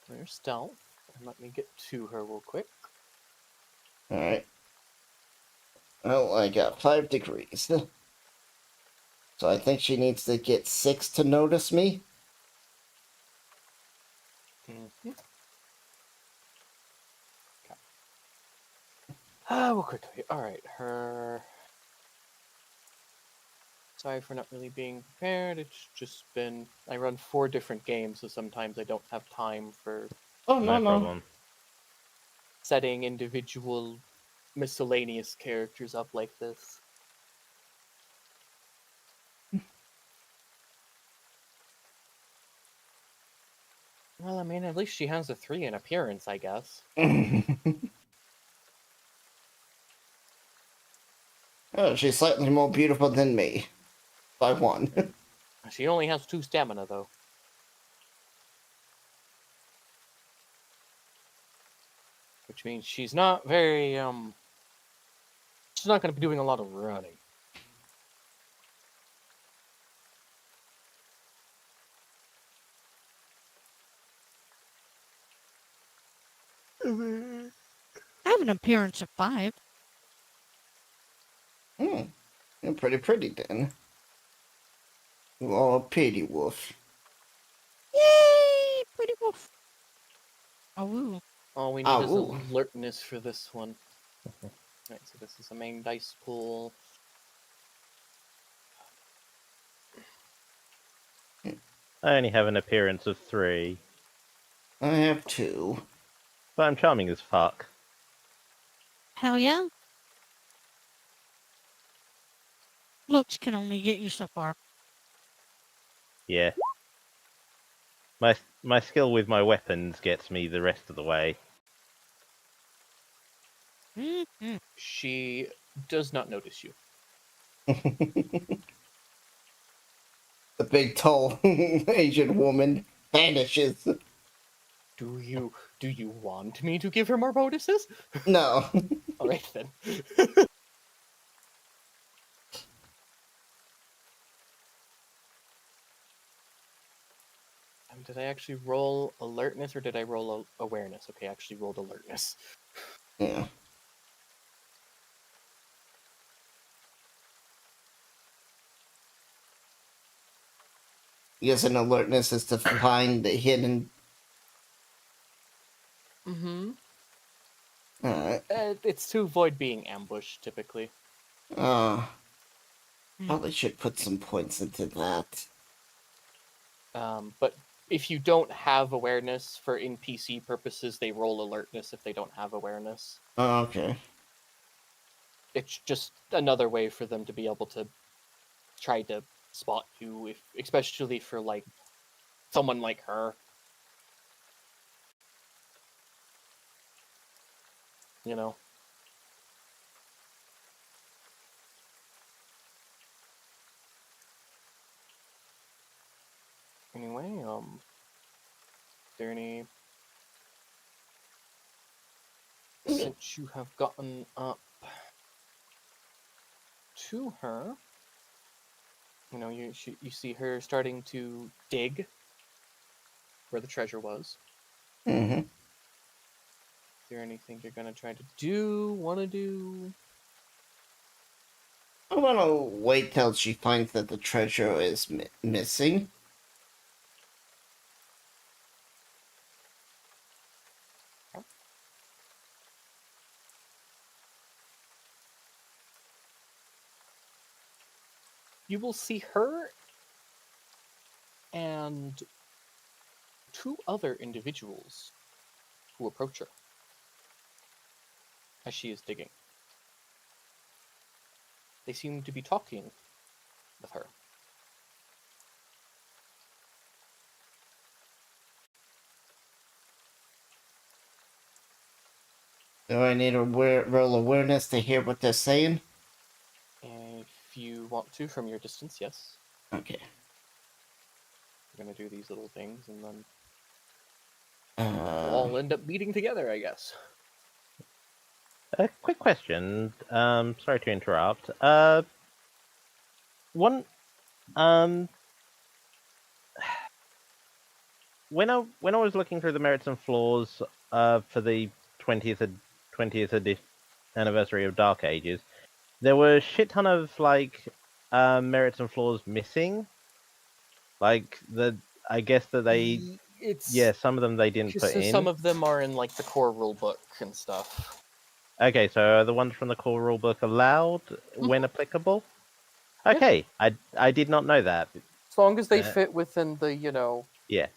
there's stealth. And let me get to her real quick. Alright. Well, I got 5 degrees. So I think she needs to get 6 to notice me. Mm-hmm. Okay. We'll quickly. Alright, her. Sorry for not really being prepared. It's just been. I run 4 different games, so sometimes I don't have time for Oh, No no. problem. setting individual miscellaneous characters up like this. Well, I mean, at least she has a 3 in appearance, I guess. Oh, she's slightly more beautiful than me. By 1. She only has 2 stamina, though. Which means she's not very, she's not going to be doing a lot of running. I have an appearance of 5. You're pretty then. You are a pretty wolf. Yay! Pretty wolf. Oh, All we need is Ooh. alertness for this one. Alright, so this is the main dice pool. I only have an appearance of 3, I have 2. but I'm charming as fuck. hell yeah. Looks can only get you so far. Yeah. My skill with my weapons gets me the rest of the way. Mm-hmm. She does not notice you. The big, tall Asian woman vanishes. Do you want me to give her more bonuses? No. Alright then. Did I actually roll alertness or did I roll awareness? Okay, I actually rolled alertness. Yeah. Yes, an alertness is to find the hidden. Mm-hmm. Alright. It's to avoid being ambushed, typically. Probably should put some points into that. But if you don't have awareness for NPC purposes, they roll alertness if they don't have awareness. Okay. It's just another way for them to be able to try to spot you, if especially for like someone like her. You know. Anyway, is there any, since you have gotten up to her, you know, you see her starting to dig where the treasure was. Mm-hmm. Is there anything you're gonna try to do? Want to do? I want to wait till she finds that the treasure is missing. You will see her and two other individuals who approach her as she is digging. They seem to be talking with her. Do I need to roll awareness to hear what they're saying? If you want to, from your distance, yes. Okay. We're gonna do these little things, and then we'll all end up meeting together, I guess. A quick question. Sorry to interrupt. One. When I was looking through the merits and flaws for the 20th anniversary of Dark Ages, there were a shit ton of like merits and flaws missing. Like I guess that they, some of them they didn't put in. Some of them are in like the core rulebook and stuff. Okay, so are the ones from the core rulebook allowed when applicable? Okay, I did not know that. As long as they fit within the, you know. Yeah.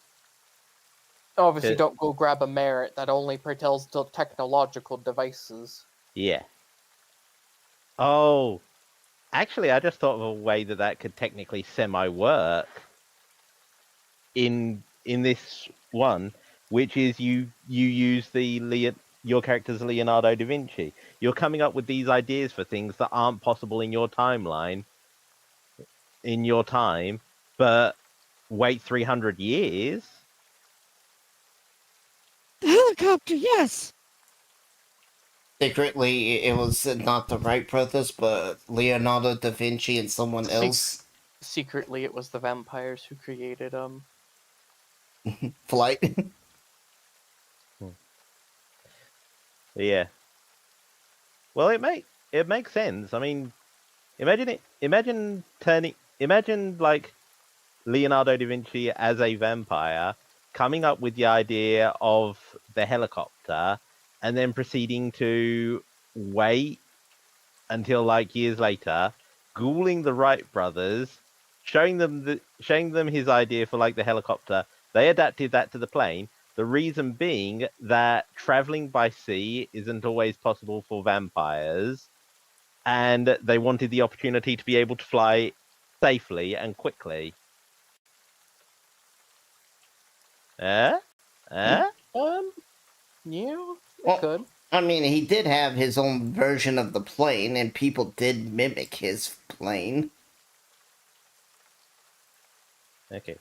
Obviously, don't go grab a merit that only pertains to technological devices. Yeah. Oh, actually, I just thought of a way that could technically semi-work in this one, which is you use your character's Leonardo da Vinci. You're coming up with these ideas for things that aren't possible in your timeline, in your time, but wait 300 years. The helicopter, yes. Secretly, it was not the Wright brothers, but Leonardo da Vinci and someone else. Secretly, it was the vampires who created Flight. Yeah. Well, it makes sense. I mean, imagine like Leonardo da Vinci as a vampire coming up with the idea of the helicopter and then proceeding to wait until like years later, ghouling the Wright brothers, showing them his idea for like the helicopter. They adapted that to the plane. The reason being that traveling by sea isn't always possible for vampires, and they wanted the opportunity to be able to fly safely and quickly. Yeah, could. I mean, he did have his own version of the plane, and people did mimic his plane. Okay.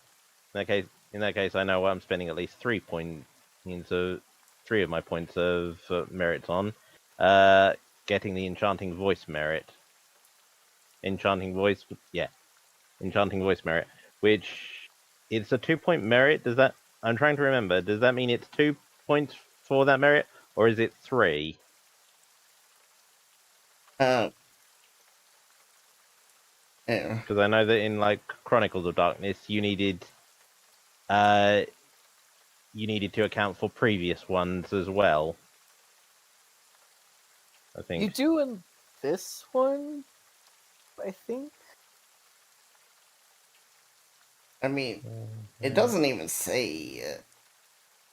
In that case, I know I'm spending at least 3 of my points of merits on getting the enchanting voice merit. Enchanting voice merit, which it's a 2-point merit. Does that? I'm trying to remember. Does that mean it's 2 points for that merit, or is it 3? Yeah. Because I know that in like Chronicles of Darkness, you needed to account for previous ones as well. I think you do in this one. I think. I mean, it doesn't even say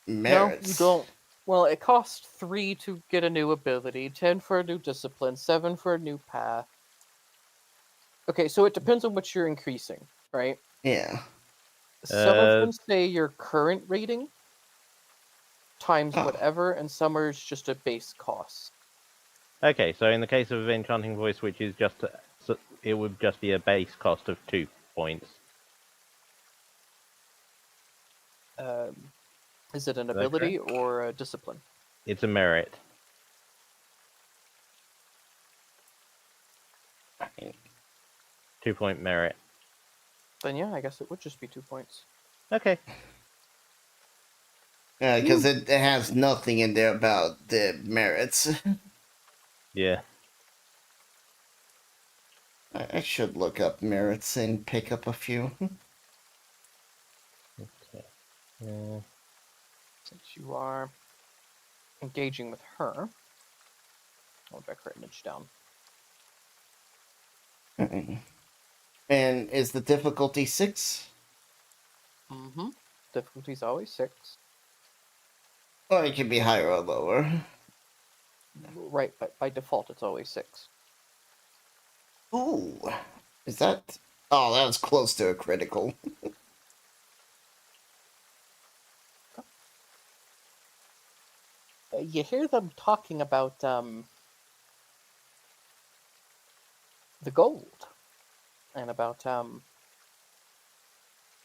merits. No, you don't. Well, it costs 3 to get a new ability, 10 for a new discipline, 7 for a new path. Okay, so it depends on what you're increasing, right? Yeah. Some of them say your current rating times Oh. whatever, and some are just a base cost. Okay, so in the case of Enchanting Voice, which is just it would just be a base cost of 2 points. Is it an that ability or a discipline? It's a merit. Okay. 2-point merit. Then yeah, I guess it would just be 2 points. Okay. Because it has nothing in there about the merits. Yeah. I should look up merits and pick up a few. Okay. Since you are engaging with her, I'll back her image down. And is the difficulty 6? Mm-hmm. Difficulty's always 6. Or it can be higher or lower. Right, by default it's always 6. Ooh. Is that... Oh, that was close to a critical. You hear them talking about the gold and about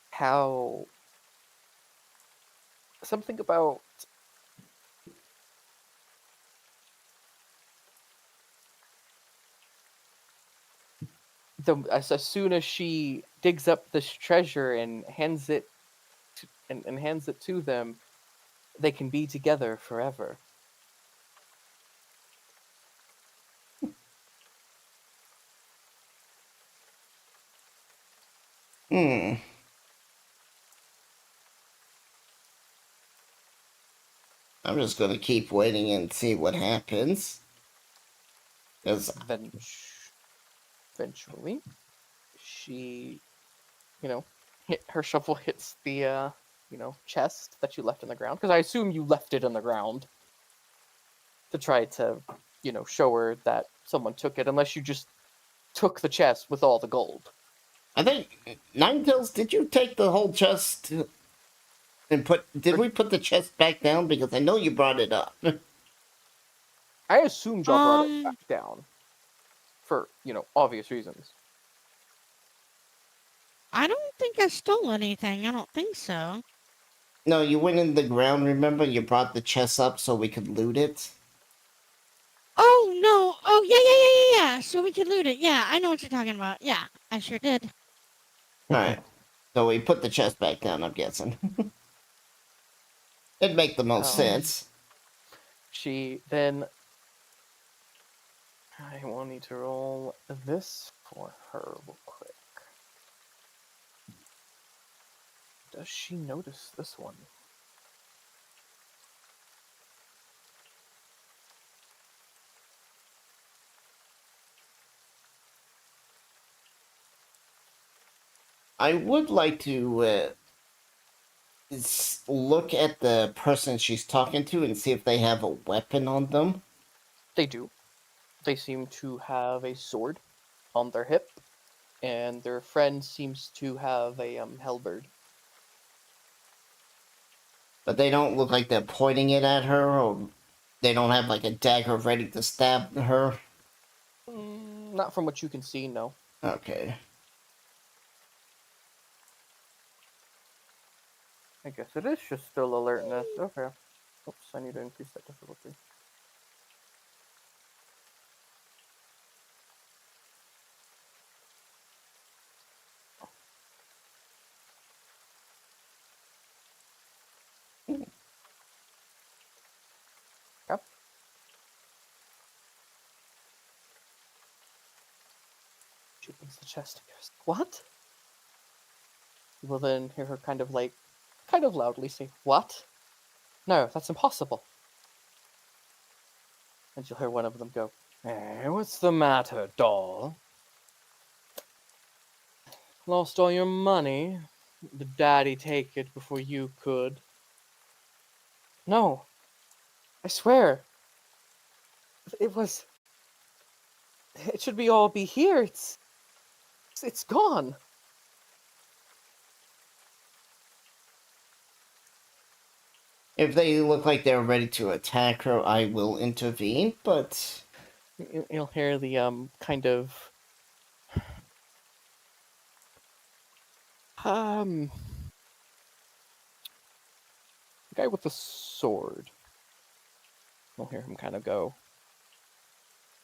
how something about as soon as she digs up this treasure and hands it and hands it to them, they can be together forever. Hmm. I'm just gonna keep waiting and see what happens. Because Eventually, she, her shovel hits the, chest that you left on the ground. Because I assume you left it on the ground to try to, show her that someone took it, unless you just took the chest with all the gold. I think Ninetales, did you take the whole chest and did we put the chest back down? Because I know you brought it up. I assumed y'all brought it back down for, obvious reasons. I don't think I stole anything. I don't think so. No, you went in the ground, remember? You brought the chest up so we could loot it. Oh, no. Oh, yeah. So we could loot it. Yeah, I know what you're talking about. Yeah, I sure did. Alright. So we put the chest back down, I'm guessing. It'd make the most sense. She then... I will need to roll this for her real quick. Does she notice this one? I would like to look at the person she's talking to and see if they have a weapon on them. They do. They seem to have a sword on their hip, and their friend seems to have a halberd. But they don't look like they're pointing it at her, or they don't have like a dagger ready to stab her. Not from what you can see, no. Okay. I guess it is just still alertness. Okay. Oops, I need to increase that difficulty. Yep. She opens the chest and goes, "What?" You will then hear her kind of loudly say, "What? No, that's impossible." And you'll hear one of them go, "What's the matter, doll? Lost all your money? Did Daddy take it before you could?" "No, I swear. It should all be here. It's gone. If they look like they're ready to attack her, I will intervene, but... You'll hear the kind of the guy with the sword. You'll hear him kind of go.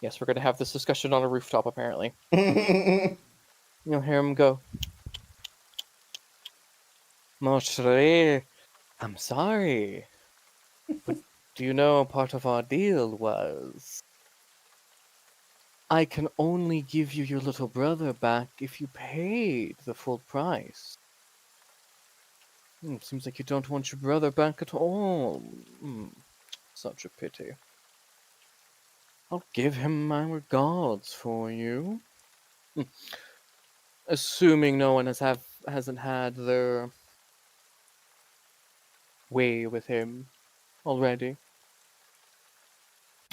Yes, we're gonna have this discussion on a rooftop. Apparently, you'll hear him go. Moshre, I'm sorry, but do you know part of our deal was I can only give you your little brother back if you paid the full price. Seems like you don't want your brother back at all. Such a pity. I'll give him my regards for you. Assuming no one hasn't had their way with him already.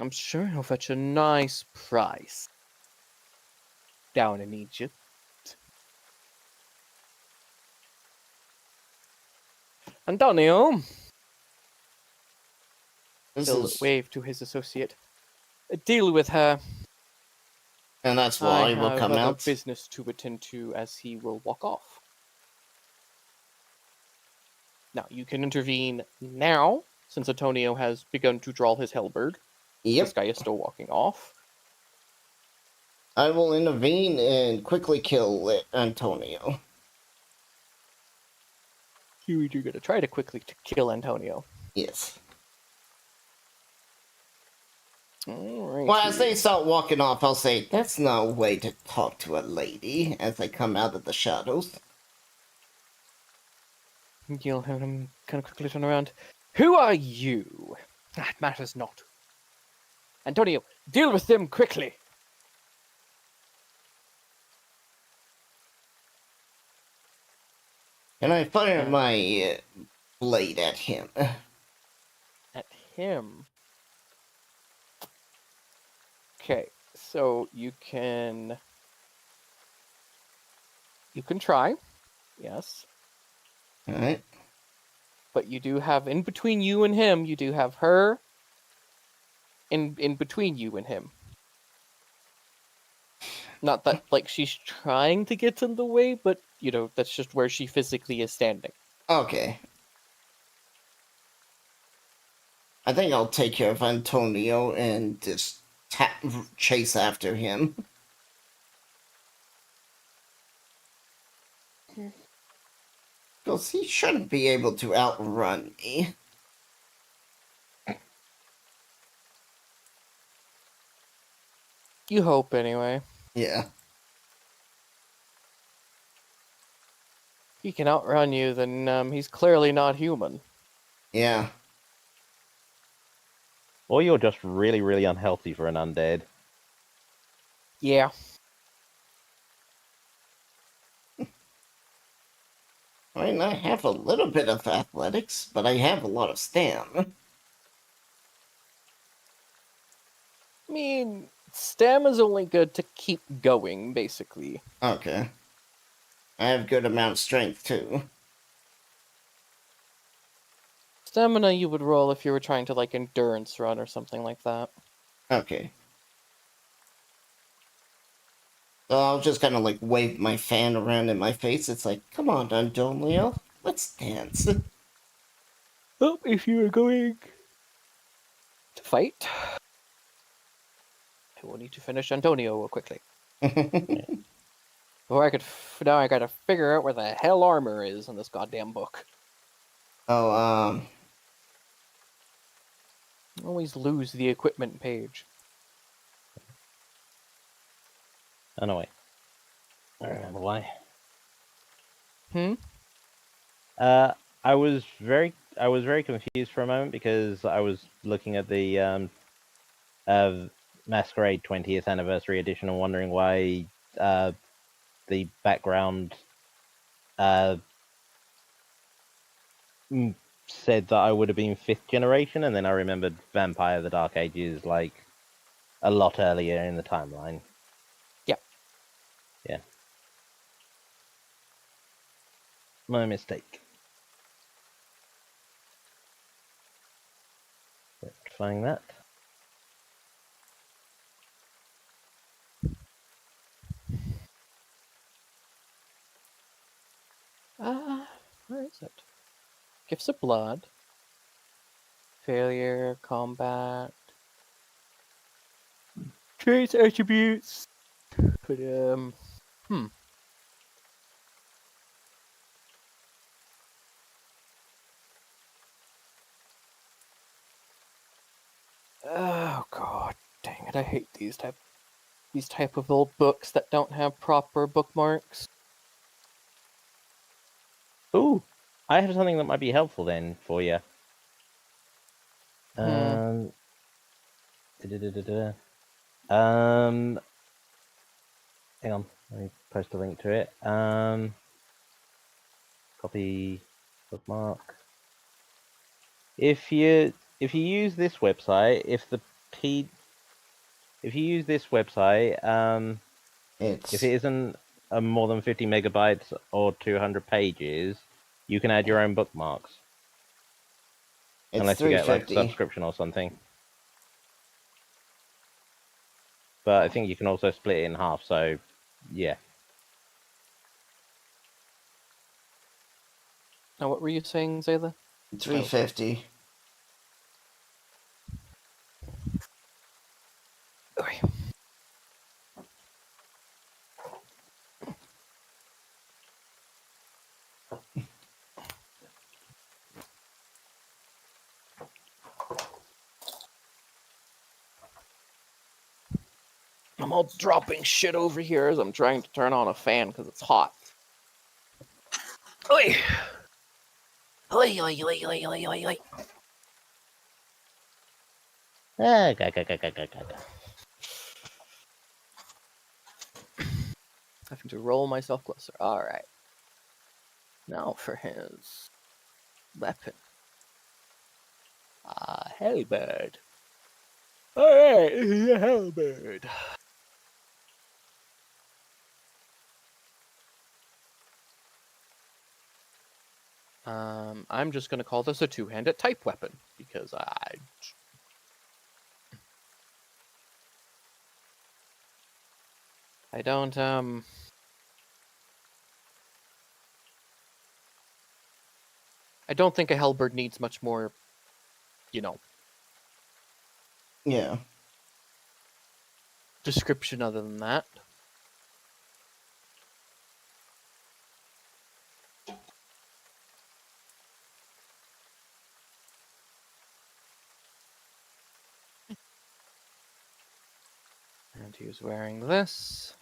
I'm sure he'll fetch a nice price down in Egypt. Antonio, he'll wave to his associate. Deal with her. And that's I why we'll have come other out. business to attend to as he will walk off. Now, you can intervene now, since Antonio has begun to draw his halberd. Yep. This guy is still walking off. I will intervene and quickly kill Antonio. You're going to try to quickly kill Antonio. Yes. Alrighty. Well, as they start walking off, I'll say, that's no way to talk to a lady, as I come out of the shadows. You'll have him kind of quickly turn around. Who are you? That matters not. Antonio, deal with them quickly. Can I fire my blade at him? At him? Okay, so you can try, yes. Alright. But you do have, in between you and him, you do have her in between you and him. Not that, like, she's trying to get in the way, but, you know, that's just where she physically is standing. Okay. I think I'll take care of Antonio and just chase after him. Because he shouldn't be able to outrun me. You hope, anyway. Yeah. If he can outrun you, then he's clearly not human. Yeah. Or you're just really, really unhealthy for an undead. Yeah. I mean, I have a little bit of athletics, but I have a lot of stamina. I mean, stamina's only good to keep going, basically. Okay. I have good amount of strength, too. Stamina you would roll if you were trying to, like, endurance run or something like that. Okay. So I'll just kind of, like, wave my fan around in my face. It's like, come on, Antonio, let's dance. Well, if you are going to fight, I will need to finish Antonio quickly. Before I could, now I gotta figure out where the hell armor is in this goddamn book. Oh, I always lose the equipment page. Oh no, wait. I remember why. I was very confused for a moment because I was looking at the Masquerade 20th Anniversary Edition and wondering why the background said that I would have been 5th generation, and then I remembered Vampire: The Dark Ages like a lot earlier in the timeline. Yeah. Yeah. My mistake. Rectifying that. Where is it? Gifts of blood. Failure, combat. Traits, attributes. But Oh god, dang it! I hate these type of old books that don't have proper bookmarks. Ooh, I have something that might be helpful then for you. Um, hang on, let me post a link to it. Copy bookmark. If you use this website, if you use this website, if it isn't more than 50 megabytes or 200 pages, you can add your own bookmarks. It's Unless you get like 350. subscription or something. But I think you can also split it in half, so yeah. Now, what were you saying, Zayla? 350. Okay. I'm all dropping shit over here as I'm trying to turn on a fan because it's hot. Oi! Oi, oi, oi, oi, oi, oi, oi. Having to roll myself closer. Alright. Now for his weapon. Halberd. Alright, this is a halberd. I'm just gonna call this a two-handed type weapon because I don't I don't think a halberd needs much more, Yeah. description other than that. And he was wearing this.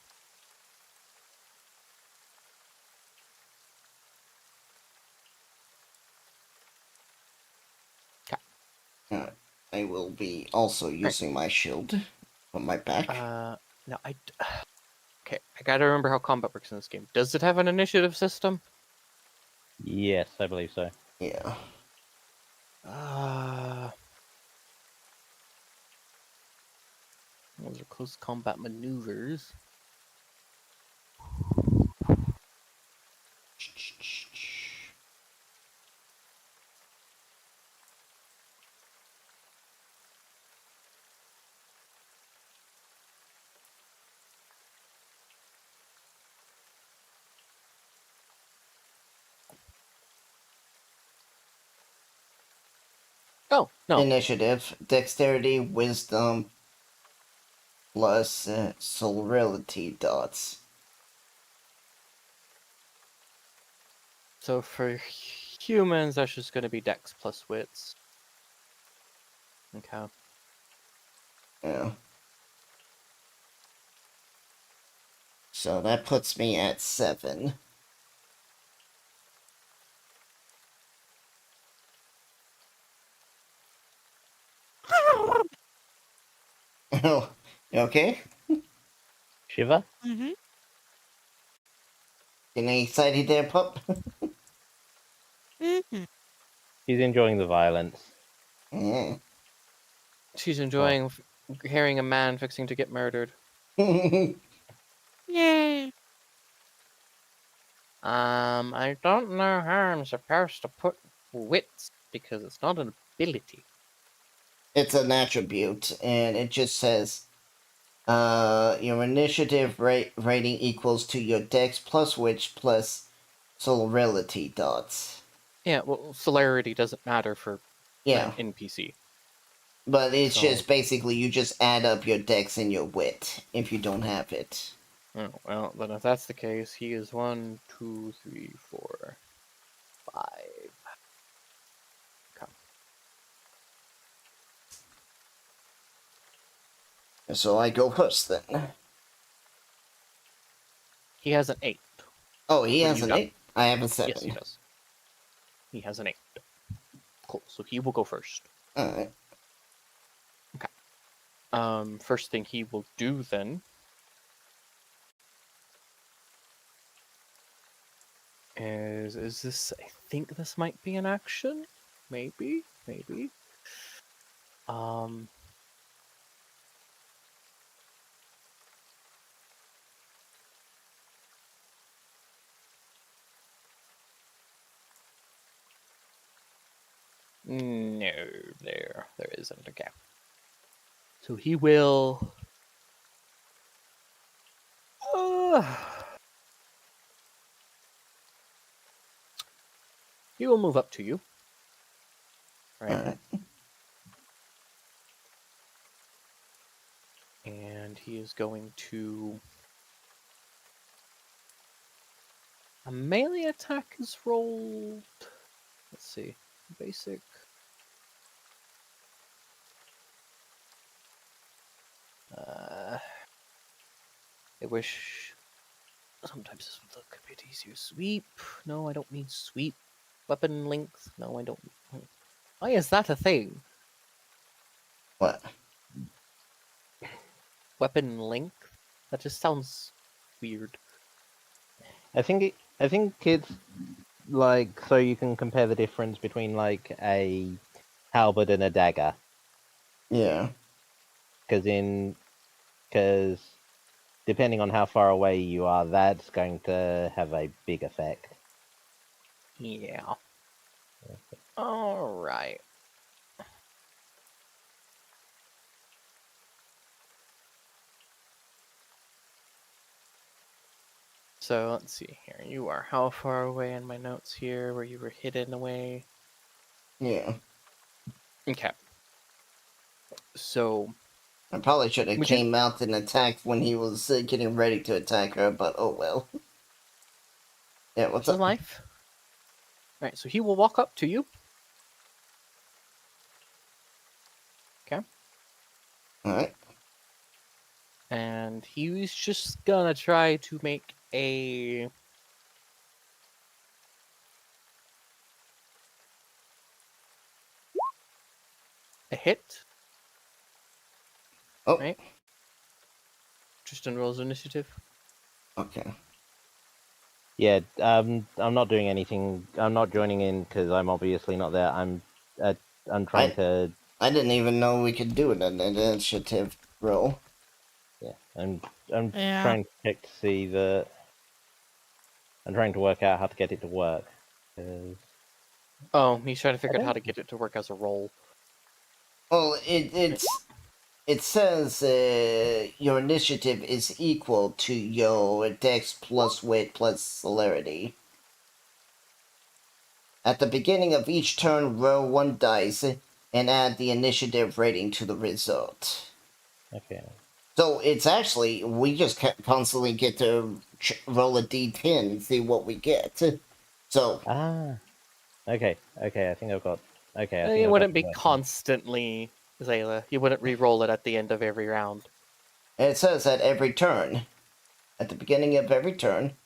I will be also using my shield on my back. No, okay, I gotta remember how combat works in this game. Does it have an initiative system? Yes, I believe so. Yeah. Those are close combat maneuvers. Oh, no. Initiative, dexterity, wisdom, plus celerity dots. So for humans, that's just gonna be dex plus wits. Okay. Yeah. So that puts me at 7. Oh, you okay? Shiva? Mm-hmm. Getting excited there, pup? Mm-hmm. He's enjoying the violence. Yeah. She's enjoying hearing a man fixing to get murdered. Yay. I don't know how I'm supposed to put wits because it's not an ability. It's an attribute, and it just says your initiative rating equals to your dex plus witch plus celerity dots. Yeah, well, celerity doesn't matter for Yeah, an NPC. but it's So- just basically you just add up your dex and your wit if you don't have it. Oh, well, then if that's the case, he is 1, 2, 3, 4, 5. So I go first then. He has an 8. Oh, he What has do you an got? 8. I have a Yes, he 7. does. He has an 8. Cool. So he will go first. Alright. First thing he will do then is this? I think this might be an action. Maybe. No, there isn't. Okay. So he will. He will move up to you. Right. Alright. And he is going to. A melee attack is rolled. Let's see. Basic. I wish sometimes this would look a bit easier. Sweep? No, I don't need sweep. Weapon length? No, I don't. Why is that a thing? What? Weapon length? That just sounds weird. I think it's like so you can compare the difference between like a halberd and a dagger. Yeah. Because depending on how far away you are, that's going to have a big effect. Yeah. Alright. So let's see here. You are how far away in my notes here where you were hidden away? Yeah. Okay. So I probably should have Would you- came out and attacked when he was getting ready to attack her, but oh well. Yeah, what's This is up? life. Alright, so he will walk up to you. Okay. Alright. And he's just gonna try to make a hit. Oh. Right? Tristan rolls initiative. Okay. Yeah, I'm not doing anything. I'm not joining in because I'm obviously not there. I'm trying to. I didn't even know we could do it an initiative roll. Yeah, I'm Yeah. trying to check to see the. I'm trying to work out how to get it to work. 'Cause Oh, he's trying to figure out how to don't- get it to work as a roll. Well, it says your initiative is equal to your dex plus wit plus celerity. At the beginning of each turn, roll 1 dice and add the initiative rating to the result. Okay. So it's actually, we just constantly get to roll a d10 and see what we get. So, Ah. Okay. I think I've got. Okay. I think It I've got wouldn't the be working. constantly, Zayla. You wouldn't re-roll it at the end of every round. it says at every turn. At the beginning of every turn.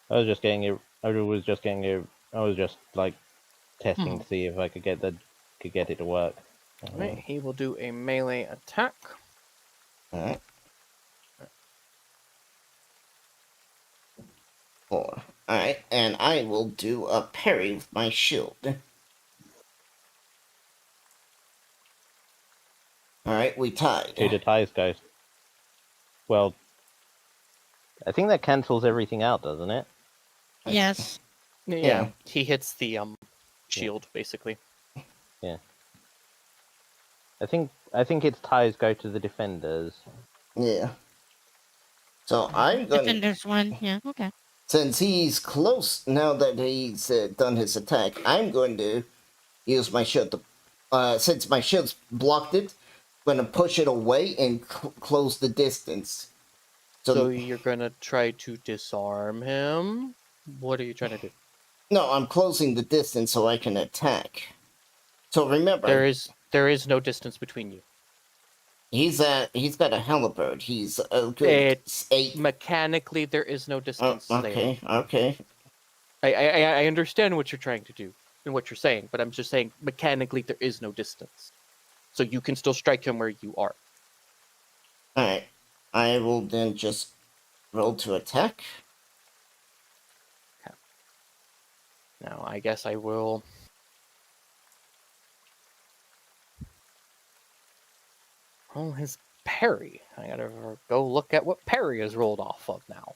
I was just getting it. I was just like testing to see if I could get it to work. Alright, he will do a melee attack. Alright. 4. Alright, and I will do a parry with my shield. Alright, we Who tied. the ties go? Well, I think that cancels everything out, doesn't it? Yes. Yeah, he hits the shield basically. I think its ties go to the defenders. Yeah. So I'm gonna, Defenders win. Yeah. Okay. since he's close, now that he's done his attack, I'm going to use my shield to, since my shield's blocked it, I'm gonna push it away and close the distance. So you're gonna try to disarm him? What are you trying to do? No, I'm closing the distance so I can attack. So remember, There is no distance between you. he's got a halberd. He's a good 8. Mechanically, there is no distance. Okay, okay. I understand what you're trying to do and what you're saying, but I'm just saying mechanically there is no distance, so you can still strike him where you are. All right. I will then just roll to attack. Okay. Now I guess I will. Roll his parry. I gotta go look at what parry is rolled off of now.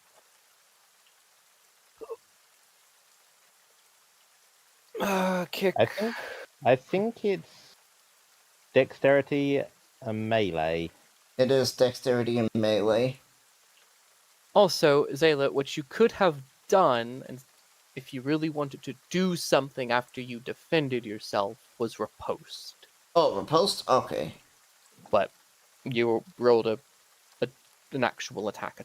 Kick. I think it's dexterity and melee. It is dexterity and melee. Also, Zayla, what you could have done, and if you really wanted to do something after you defended yourself, was riposte. Oh, riposte? Okay. But you rolled an actual attack.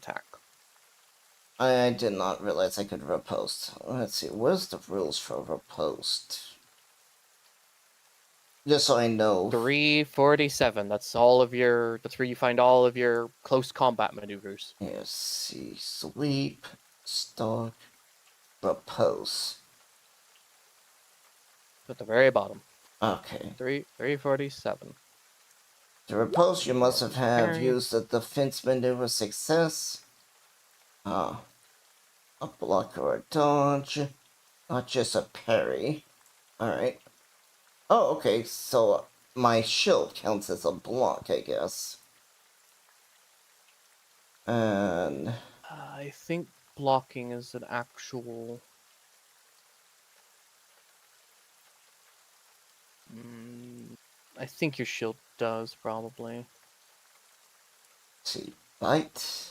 I did not realize I could riposte. Let's see, where's the rules for riposte? Just so I know. 347. That's all of your. That's where you find all of your close combat maneuvers. Let's see, sweep, stalk, riposte. At the very bottom. Okay. 347. To riposte, you must have Parry. used a defense maneuver success. A block or a dodge. Not just a parry. Alright. Oh, okay, so my shield counts as a block, I guess. And I think blocking is an actual. I think your shield does probably. let's see, bite,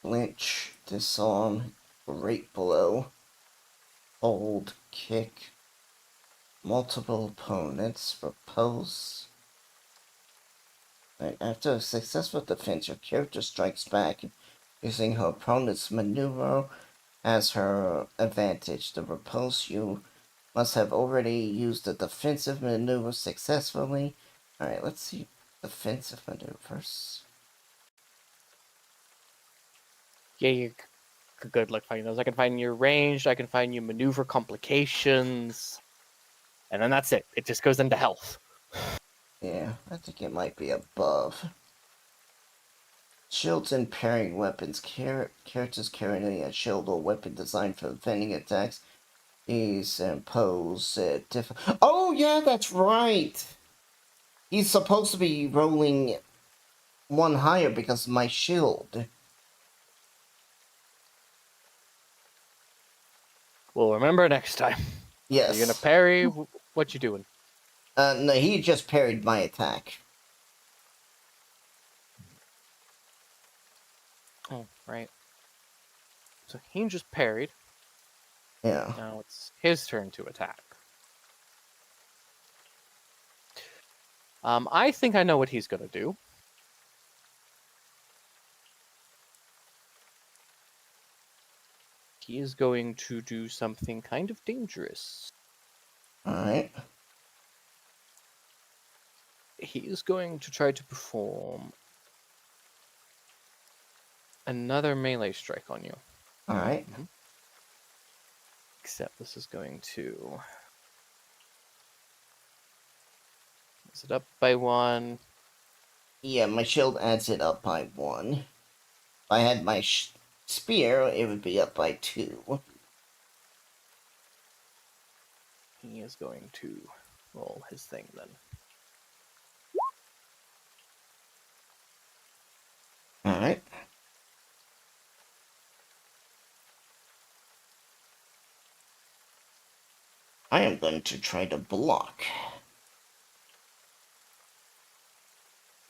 flinch, disarm, great blow, hold, kick, multiple opponents, repose. Right, after a successful defense, your character strikes back using her opponent's maneuver as her advantage. To repulse, you must have already used the defensive maneuver successfully. Alright, let's see defensive maneuvers. Yeah, you're good luck finding those. I can find your ranged, I can find you maneuver complications, and then that's it. It just goes into health. Yeah, I think it might be above. Shields and parrying weapons. Characters carrying a shield or weapon designed for defending attacks. These impose Oh, yeah, that's right! He's supposed to be rolling one higher because of my shield. Well, remember next time. Yes. You're gonna parry. What you doing? No, he just parried my attack. Oh, right. So he just parried. Yeah. Now it's his turn to attack. I think I know what he's gonna do. He is going to do something kind of dangerous. Alright. He is going to try to perform another melee strike on you. Alright. Except this is going to... Is it up by 1? Yeah, my shield adds it up by 1. If I had my spear, it would be up by 2. He is going to roll his thing then. Alright. I am going to try to block.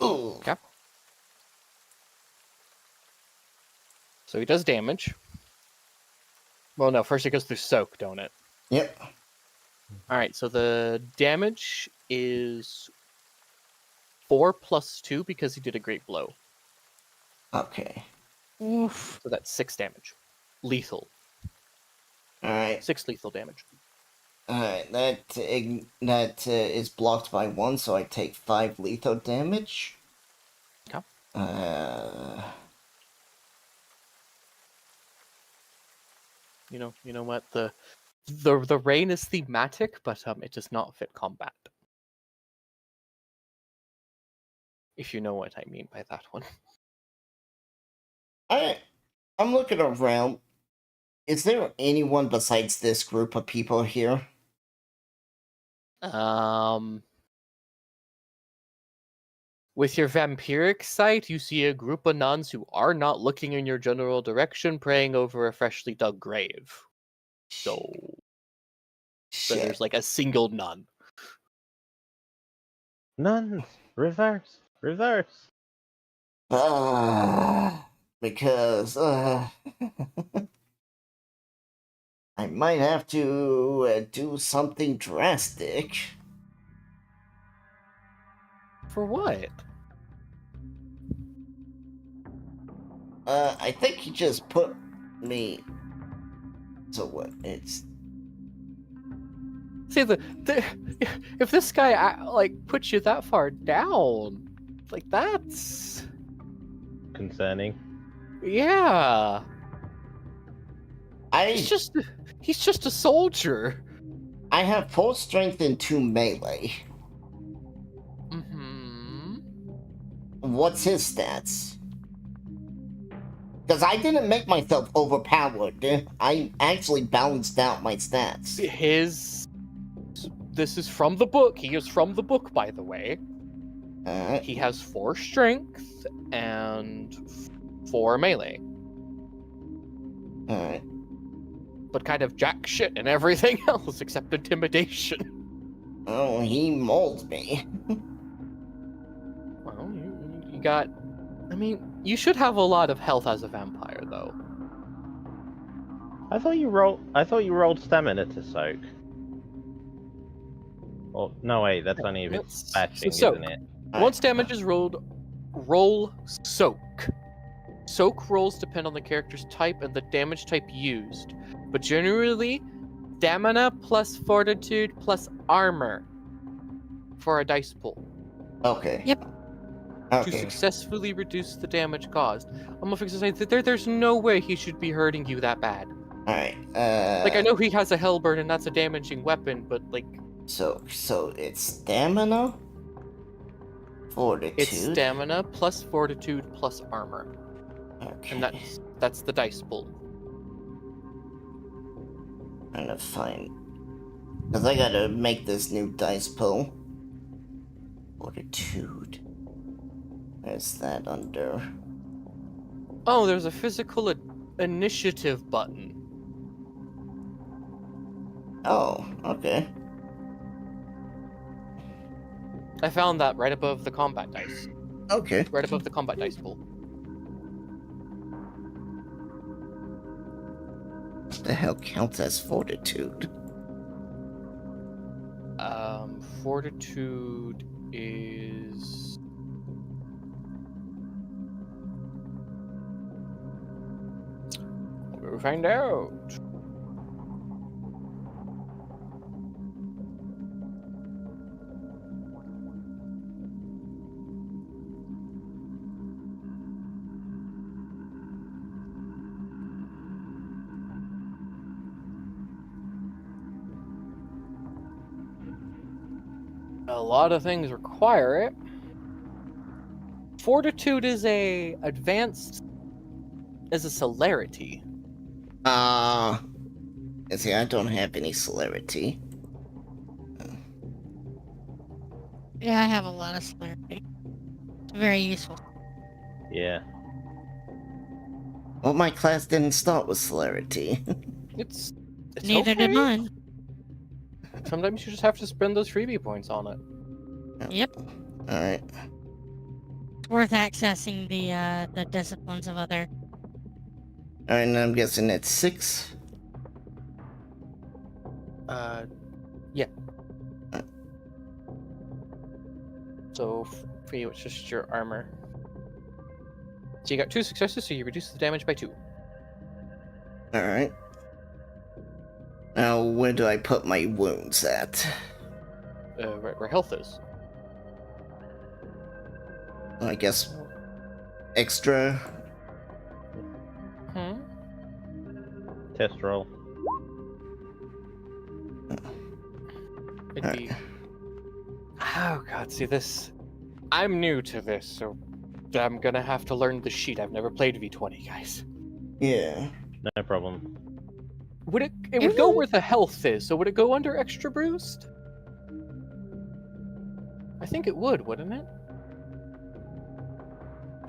Ooh. Okay. So he does damage. Well, no, first it goes through soak, don't it? Yep. Alright, so the damage is 4 plus 2 because he did a great blow. Okay. Oof. So that's 6 damage. Lethal. Alright. 6 lethal damage. Alright, that is blocked by 1, so I take 5 lethal damage. Okay. You know what? The rain is thematic, but it does not fit combat. If you know what I mean by that one. I'm looking around. Is there anyone besides this group of people here? With your vampiric sight, you see a group of nuns who are not looking in your general direction, praying over a freshly dug grave. So Shit. there's like a single nun. Nuns! Reverse! Reverse! Because, I might have to do something drastic. For what? I think he just put me. So what? It's. See, if this guy like puts you that far down, like that's Concerning. yeah. I He's just a soldier. I have full strength and 2 melee. Mm-hmm. What's his stats? Because I didn't make myself overpowered. I actually balanced out my stats. This is from the book. He is from the book, by the way. Alright. He has 4 strength and 4 melee, Alright. but kind of jack shit and everything else except intimidation. Oh, he mauled me. Well, you got. I mean, you should have a lot of health as a vampire, though. I thought you rolled stamina to soak. Oh no, wait, that's only if it's bashing, soak. isn't it? Once damage is rolled, roll soak. Soak rolls depend on the character's type and the damage type used, but generally, stamina plus fortitude plus armor for a dice pool. Okay. Yep. To Okay. successfully reduce the damage caused. I'm gonna fix this. There's no way he should be hurting you that bad. Alright. Like, I know he has a hellburn and that's a damaging weapon, but like. So it's stamina? Fortitude? It's stamina plus fortitude plus armor. Okay. And that's the dice pool. Trying to find. Because I gotta make this new dice pool. Fortitude. Where's that under? Oh, there's a physical initiative button. Oh, okay. I found that right above the combat dice. Okay. Right above the combat dice pool. What the hell counts as fortitude? Fortitude is. We'll find out. A lot of things require it. Fortitude is a celerity. See, I don't have any celerity. Yeah, I have a lot of celerity. It's very useful. Yeah. Well, my class didn't start with celerity. It's Neither okay. did mine. Sometimes you just have to spend those freebie points on it. Yep. Alright. It's worth accessing the disciplines of other. Alright, and I'm guessing it's 6. Yeah. So for you, it's just your armor. So you got 2 successes, so you reduce the damage by 2. Alright. Now, where do I put my wounds at? Right where health is. I guess extra. Hmm. Test roll. It'd be. Oh god, see this. I'm new to this, so I'm gonna have to learn the sheet. I've never played V20, guys. Yeah. No problem. Would it would go where the health is, so would it go under extra bruised? I think it would, wouldn't it?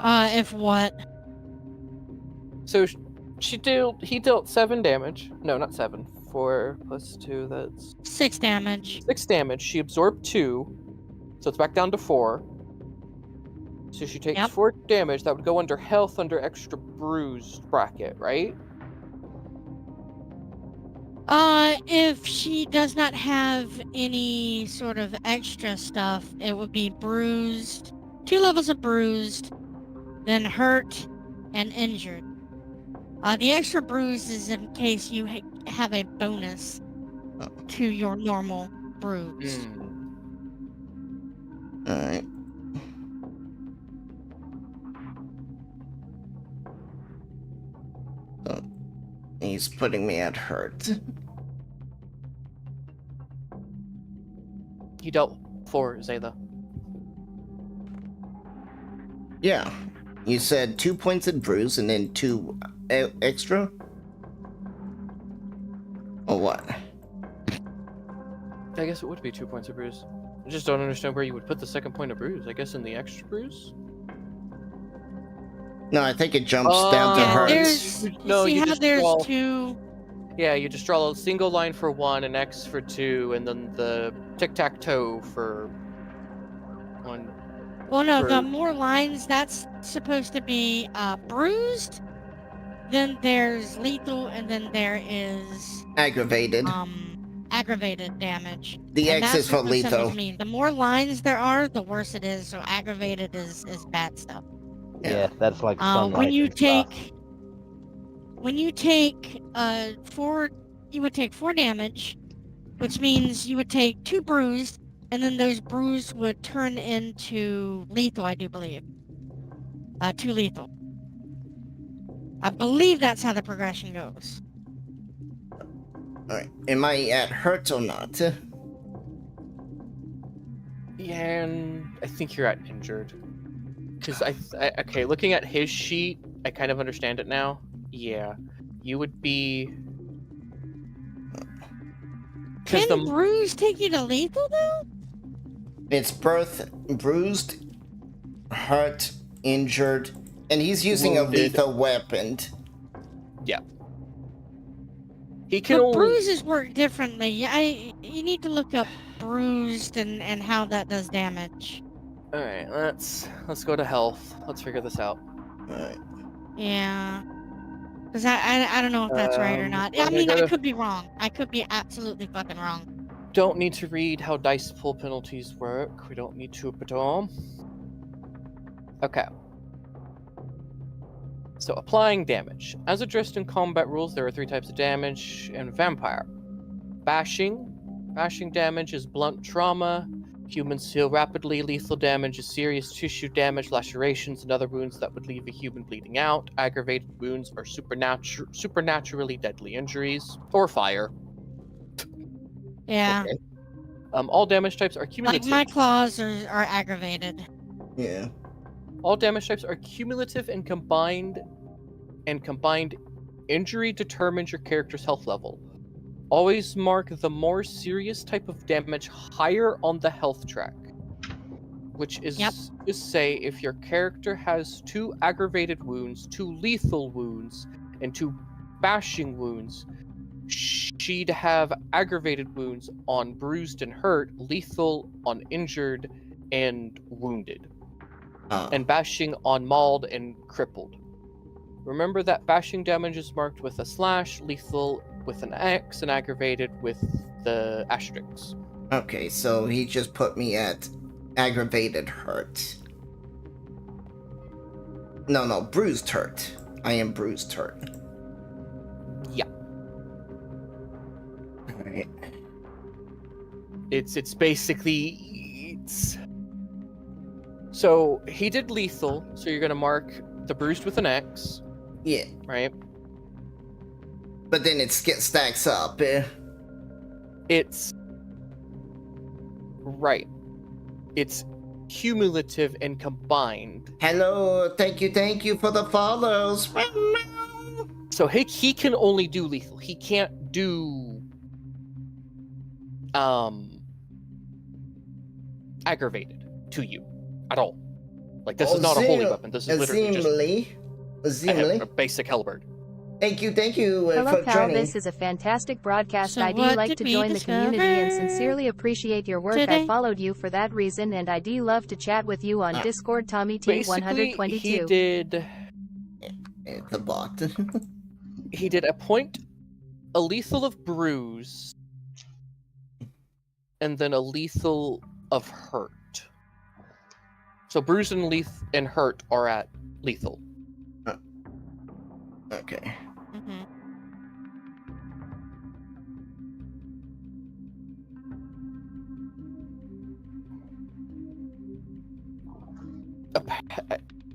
If what? So he dealt 7 damage. No, not 7. 4 plus 2, that's 6 damage. 6 damage. She absorbed 2, so it's back down to 4. So she takes 4 damage. That would go under health under extra bruised bracket, right? If she does not have any sort of extra stuff, it would be bruised. 2 levels of bruised, then hurt, and injured. The extra bruise is in case you have a bonus to your normal bruise. Alright. So, he's putting me at hurt. He dealt 4, Zayla. Yeah. You said 2 points in bruise and then 2 extra? Or what? I guess it would be 2 points of bruise. I just don't understand where you would put the second point of bruise. I guess in the extra bruise? No, I think it jumps down to hurt. No, see you how just there's draw. 2. Yeah, you just draw a single line for 1, an X for 2, and then the tic-tac-toe for 1. Well, no, the more lines, that's supposed to be bruised. Then there's lethal, and then there is Aggravated. aggravated damage. The And X that's is for what those symbols lethal. mean. The more lines there are, the worse it is. So aggravated is bad stuff. Yeah, that's like sunlight When you and stuff. take 4, you would take 4 damage, which means you would take 2 bruised, and then those bruised would turn into lethal, I do believe. 2 lethal. I believe that's how the progression goes. Alright. Am I at hurt or not? Yeah, and I think you're at injured. Because okay, looking at his sheet, I kind of understand it now. Yeah, you would be. Can bruise take you to lethal though? It's bruised, hurt, injured, and he's using Wounded. a lethal weapon. Yeah. He can But only. bruises work differently. You need to look up bruised and how that does damage. All right, let's go to health. Let's figure this out. Alright. Yeah. Because I don't know if that's right or not. I mean, I could be wrong. I could be absolutely fucking wrong. Don't need to read how dice pull penalties work. We don't need to at all. Okay. So applying damage. As addressed in combat rules, there are 3 types of damage in Vampire. Bashing. Bashing damage is blunt trauma. Humans heal rapidly. Lethal damage is serious tissue damage, lacerations, and other wounds that would leave a human bleeding out. Aggravated wounds are supernaturally deadly injuries. Or fire. Yeah. Okay. All damage types are Like cumulative. my claws are aggravated. Yeah. All damage types are cumulative and combined injury determines your character's health level. Always mark the more serious type of damage higher on the health track. which is Yep. to say if your character has 2 aggravated wounds, 2 lethal wounds, and 2 bashing wounds, she'd have aggravated wounds on bruised and hurt, lethal on injured and wounded, and bashing on mauled and crippled. Remember that bashing damage is marked with a slash, lethal with an X, and aggravated with the asterisk. Okay, so he just put me at aggravated hurt. No, bruised hurt. I am bruised hurt. Yeah. Alright. It's basically so he did lethal, so you're gonna mark the bruised with an X. Yeah. Right? But then it stacks up. It's right. It's cumulative and combined. Hello, thank you for the follows. So he can only do lethal. He can't do aggravated to you at all. Like this is not a holy weapon. This is literally just a basic halberd. Thank you Hello, for Cal. joining. This is a fantastic broadcast. So I do what like did to we join the community and discover sincerely appreciate your work. today? I followed you for that reason, and I do love to chat with you on Discord. Tommy T Basically, 122. he did The bot. he did a lethal of bruise, and then a lethal of hurt. So bruise and hurt are at lethal. Okay. Mhm.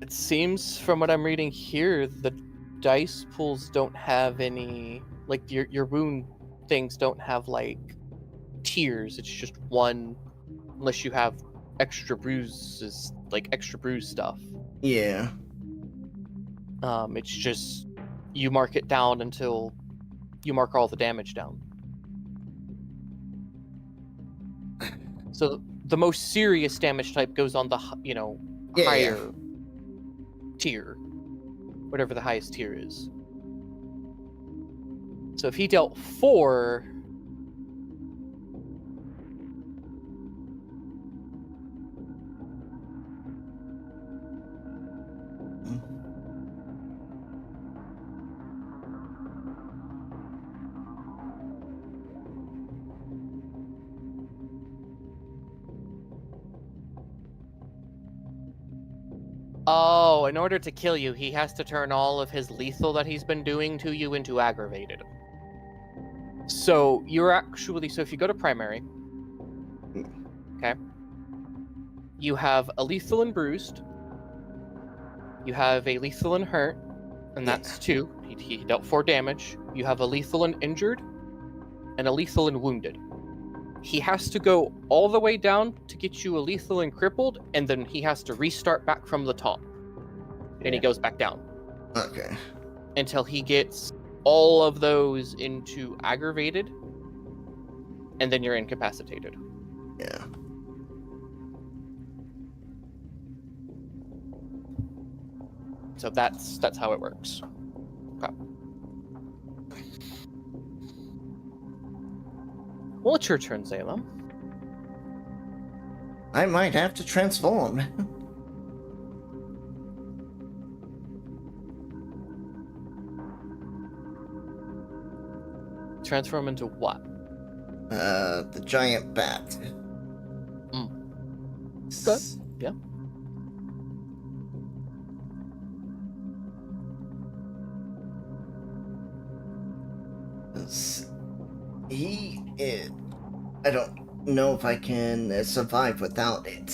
It seems from what I'm reading here, the dice pools don't have any, like your wound things don't have like tiers. It's just one, unless you have extra bruises, like extra bruise stuff. Yeah. It's just you mark it down until you mark all the damage down. So the most serious damage type goes on the higher tier, whatever the highest tier is. So if he dealt 4, oh, in order to kill you, he has to turn all of his lethal that he's been doing to you into aggravated. So you're actually, so if you go to primary, okay, you have a lethal and bruised, you have a lethal and hurt, and that's 2. He dealt 4 damage. You have a lethal and injured, and a lethal and wounded. He has to go all the way down to get you a lethal and crippled, and then he has to restart back from the top. And he goes back down. Okay. Until he gets all of those into aggravated, and then you're incapacitated. Yeah. So that's how it works. Okay. Well, it's your turn, Salem. I might have to transform. Transform into what? The giant bat. Good. Yeah. He is... I don't know if I can survive without it.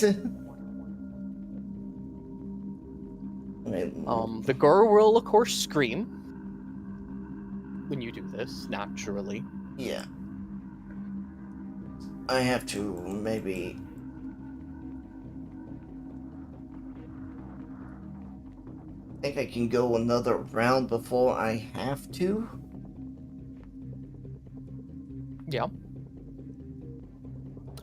The girl will, of course, scream when you do this, naturally. Yeah. I have to maybe... I think I can go another round before I have to. Yeah.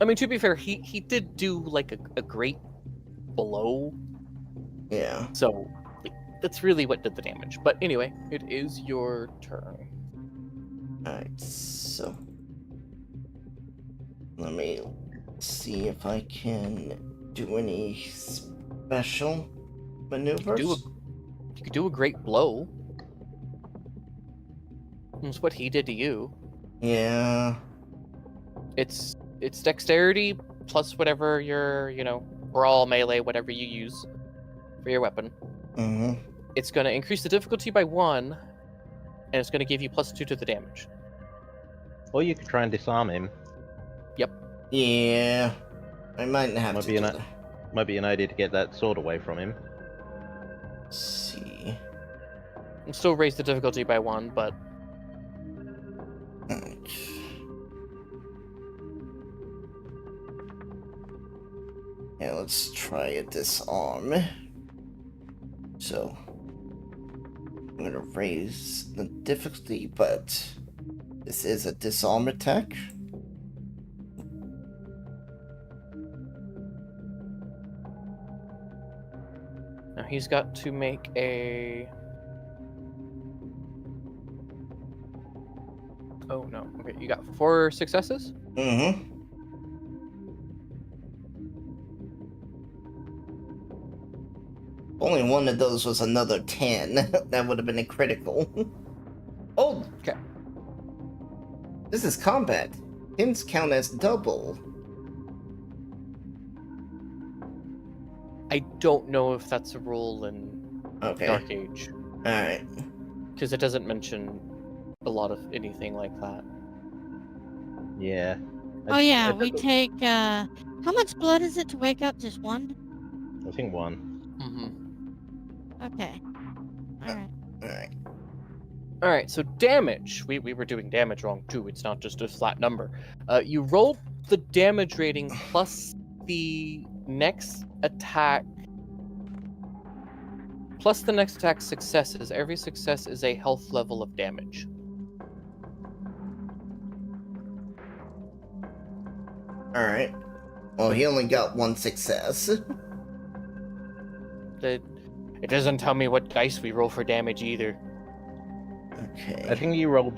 I mean, to be fair, he did do like a great below. Yeah. So that's really what did the damage. But anyway, it is your turn. Alright, so let me see if I can do any special maneuvers. You could do a great blow. That's what he did to you. Yeah. It's dexterity plus whatever your, brawl, melee, whatever you use for your weapon. Mm-hmm. It's going to increase the difficulty by 1, and it's going to give you +2 to the damage. Or you could try and disarm him. Yeah. I might have to do that. Might be an idea to get that sword away from him. Let's see. And still raise the difficulty by 1, but Alright. Yeah, let's try a disarm. So, I'm gonna raise the difficulty, but this is a disarm attack. now he's got to make a... Oh, no. Okay, you got 4 successes? Mm-hmm. Only one of those was another 10. That would have been a critical. Oh! Okay. This is combat. 10s count as double. I don't know if that's a rule in Okay. Dark Age, Alright. because it doesn't mention a lot of anything like that. Yeah. Oh yeah, we take, how much blood is it to wake up? Just 1? I think 1. Mm-hmm. Okay. Alright. Alright. Alright, so damage. We were doing damage wrong too. It's not just a flat number. You roll the damage rating plus the next attack. Plus the next attack successes. Every success is a health level of damage. Alright. Well, he only got 1 success. It doesn't tell me what dice we roll for damage either. Okay. I think you roll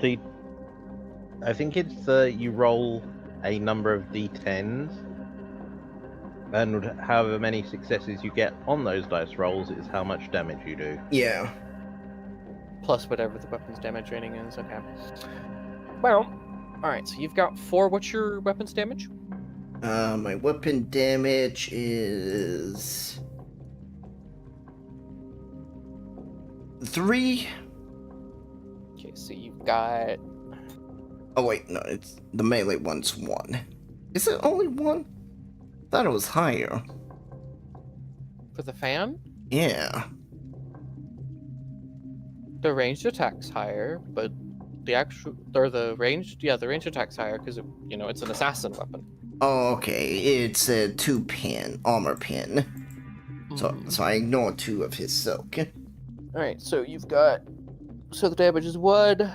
I think it's you roll a number of d10s, and however many successes you get on those dice rolls is how much damage you do. Yeah. Plus whatever the weapon's damage rating is. Okay. Well, alright, so you've got 4. What's your weapon's damage? My weapon damage is 3. Okay, so you've got... Oh wait, no, it's the melee one's 1. Is it only 1? I thought it was higher. For the fan? Yeah. The ranged attack's higher, but the actual... Or the ranged... Yeah, the ranged attack's higher, because, it's an assassin weapon. Oh, okay. It's a 2-pin, armor pin. So I ignore 2 of his soak. Alright, so you've got... So the damage is 1.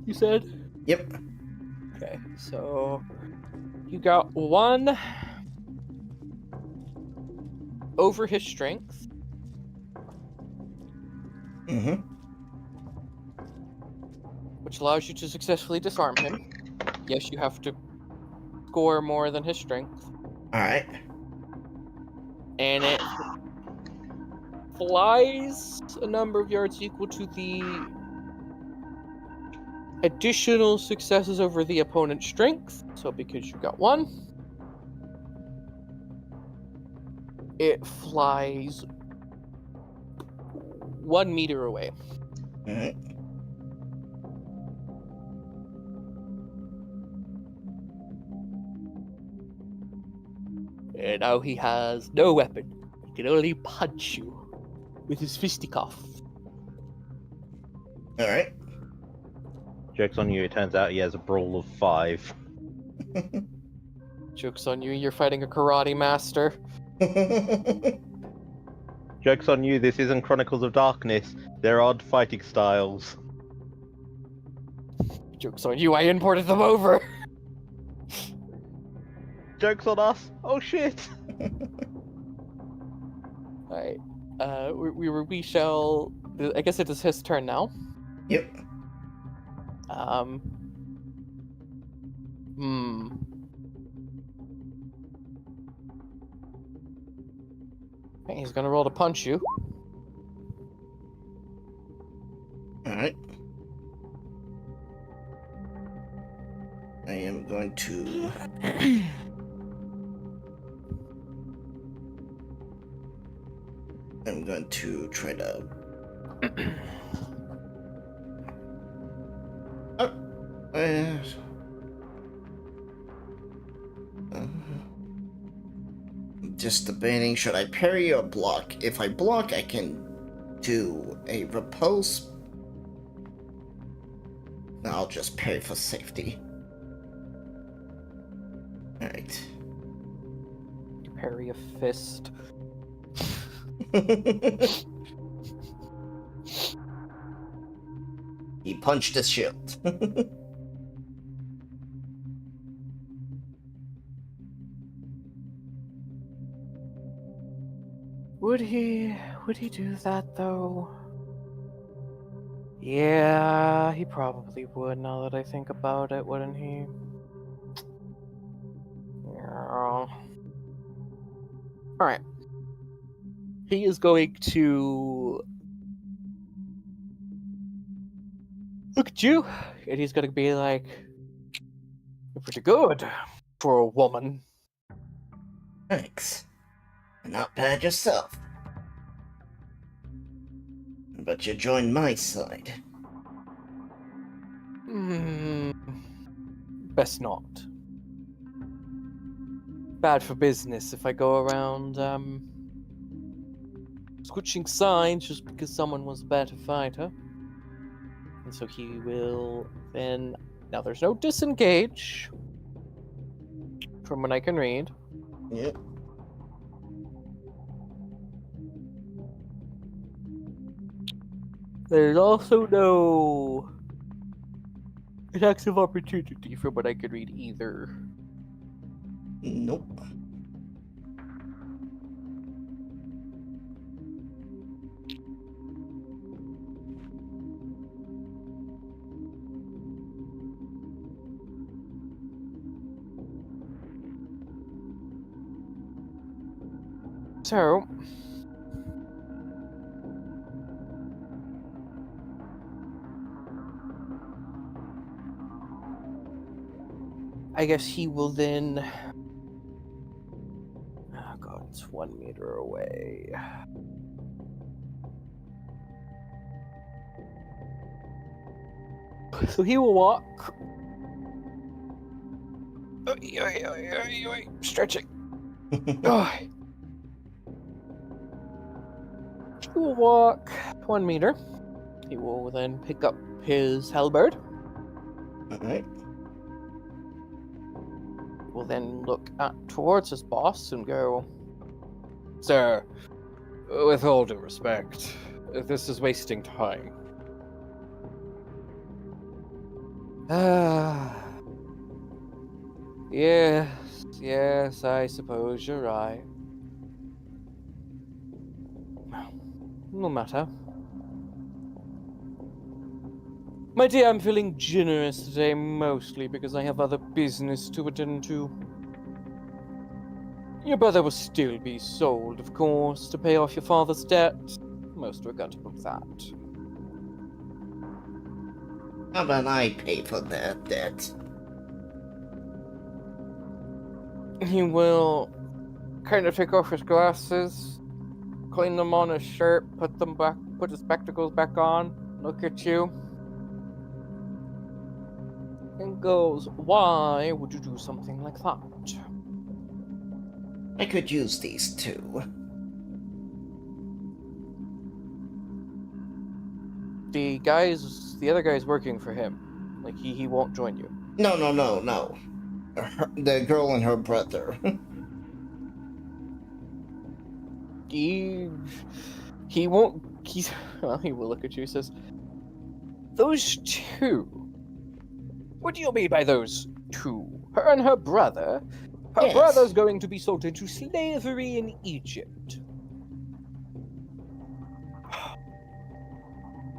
You said? Yep. Okay, so... You got 1... over his strength. Mm-hmm. Which allows you to successfully disarm him. Yes, you have to score more than his strength. Alright. And it flies a number of yards equal to the additional successes over the opponent's strength. So because you got 1, it flies 1 meter away. Alright. And now he has no weapon. He can only punch you with his fisticuff. Alright. Joke's on you, it turns out he has a brawl of 5. Joke's on you, you're fighting a karate master. Joke's on you, this isn't Chronicles of Darkness. They're odd fighting styles. Joke's on you, I imported them over. Joke's on us! Oh shit! we shall. I guess it is his turn now. Yep. Hmm. Okay, he's gonna roll to punch you. Alright. I am going to... I'm going to try to... Just debating, should I parry or block? If I block, I can do a repulse. No, I'll just parry for safety. Alright. You parry a fist. He punched his shield. Would he do that though? Yeah, he probably would now that I think about it, wouldn't he? Yeah. Alright. He is going to look at you, and he's gonna be like, "You're pretty good for a woman." Thanks. Not bad yourself. But you joined my side. Best not. Bad for business if I go around switching sides just because someone was a better fighter. And so he will then... Now there's no disengage from what I can read. Yep. There's also no attacks of opportunity from what I could read either. Nope. So... I guess he will then... Oh god, it's 1 meter away. So he will walk... Stretching. Oh. He will walk 1 meter. He will then pick up his halberd. Alright. Will then look towards his boss and go, "Sir, with all due respect, this is wasting time." Yes, I suppose you're right. No matter. My dear, I'm feeling generous today, mostly because I have other business to attend to. Your brother will still be sold, of course, to pay off your father's debt. Most regrettable of that. How about I pay for that debt? He will kind of take off his glasses, clean them on his shirt, put them back, put his spectacles back on, look at you, and goes, "Why would you do something like that?" I could use these too. The other guy's working for him. Like, he won't join you. No. The girl and her brother. He won't, well, he will look at you and says, "Those two? What do you mean by those two? Her and her brother? Her Yes. brother's going to be sold into slavery in Egypt."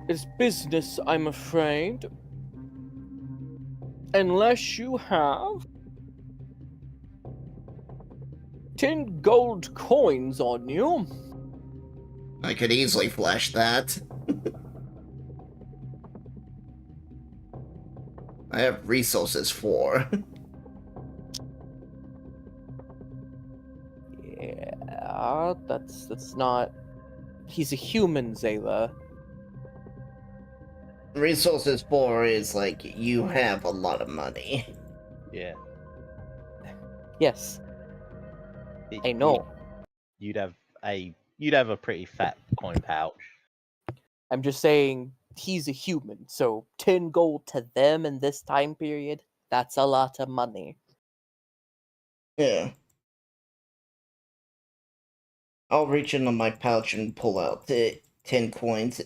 is business, I'm afraid. Unless you have 10 gold coins on you. I could easily flash that. I have resources for. Yeah, that's not... He's a human, Zayla. Resources for is like, you have a lot of money. Yeah. Yes, It- I know. You'd have a pretty fat coin pouch. I'm just saying he's a human, so 10 gold to them in this time period, that's a lot of money. Yeah. I'll reach into my pouch and pull out the 10 coins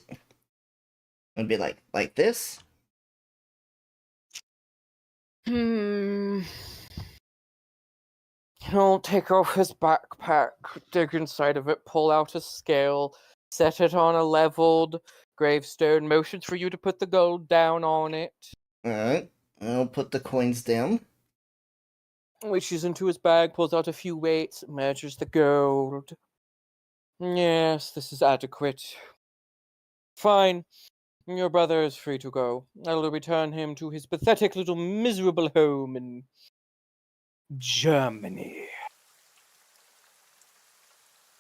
and be like this? He'll take off his backpack, dig inside of it, pull out a scale, set it on a leveled gravestone, motions for you to put the gold down on it. Alright. I'll put the coins down. Reaches into his bag, pulls out a few weights, measures the gold. Yes, this is adequate. Fine. Your brother is free to go. I will return him to his pathetic little miserable home in Germany.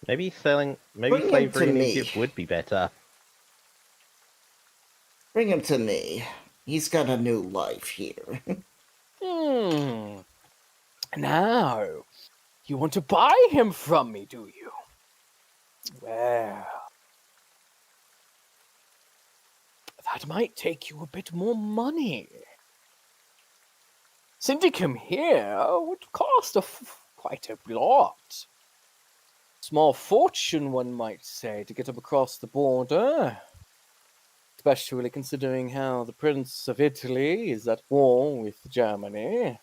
Maybe Bring him slavery to in me. Egypt would be better. Bring him to me. He's got a new life here. Now, you want to buy him from me, do you? Well, that might take you a bit more money. Sending him here would cost quite a lot. Small fortune, one might say, to get him across the border. Especially considering how the Prince of Italy is at war with Germany.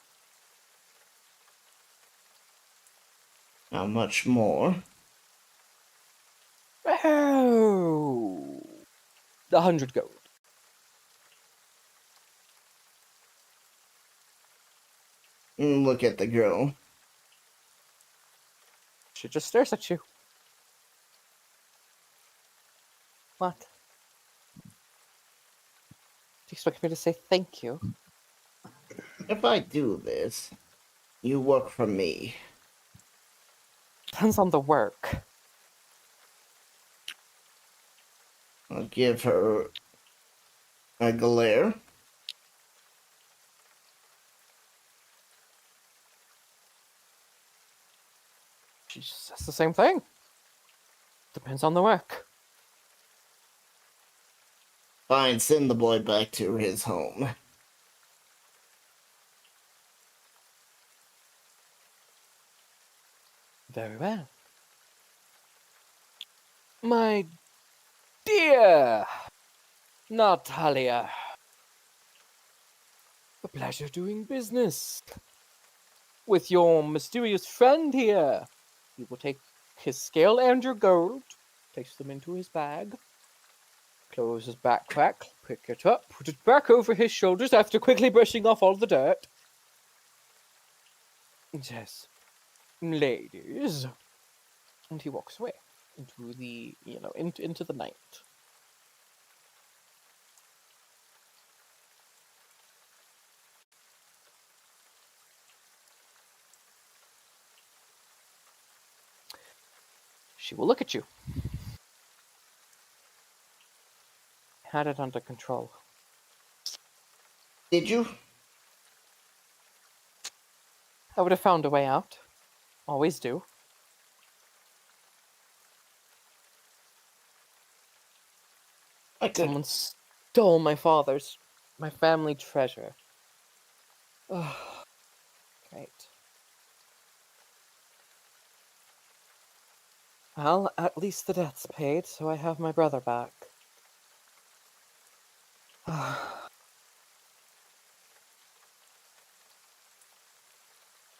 How much more? Oh, 100 gold. Look at the girl. She just stares at you. What? Do you expect me to say thank you? If I do this, you work for me. Depends on the work. I'll give her a glare. She says the same thing. Depends on the work. Fine, send the boy back to his home. Very well. My dear Natalia, a pleasure doing business with your mysterious friend here. He will take his scale and your gold, place them into his bag, close his backpack, pick it up, put it back over his shoulders after quickly brushing off all the dirt. He says, ladies, and he walks away into the, into the night. She will look at you. Had it under control. Did you? I would have found a way out. Always do. I could. Someone stole my family treasure. Oh, great. Well, at least the debt's paid, so I have my brother back.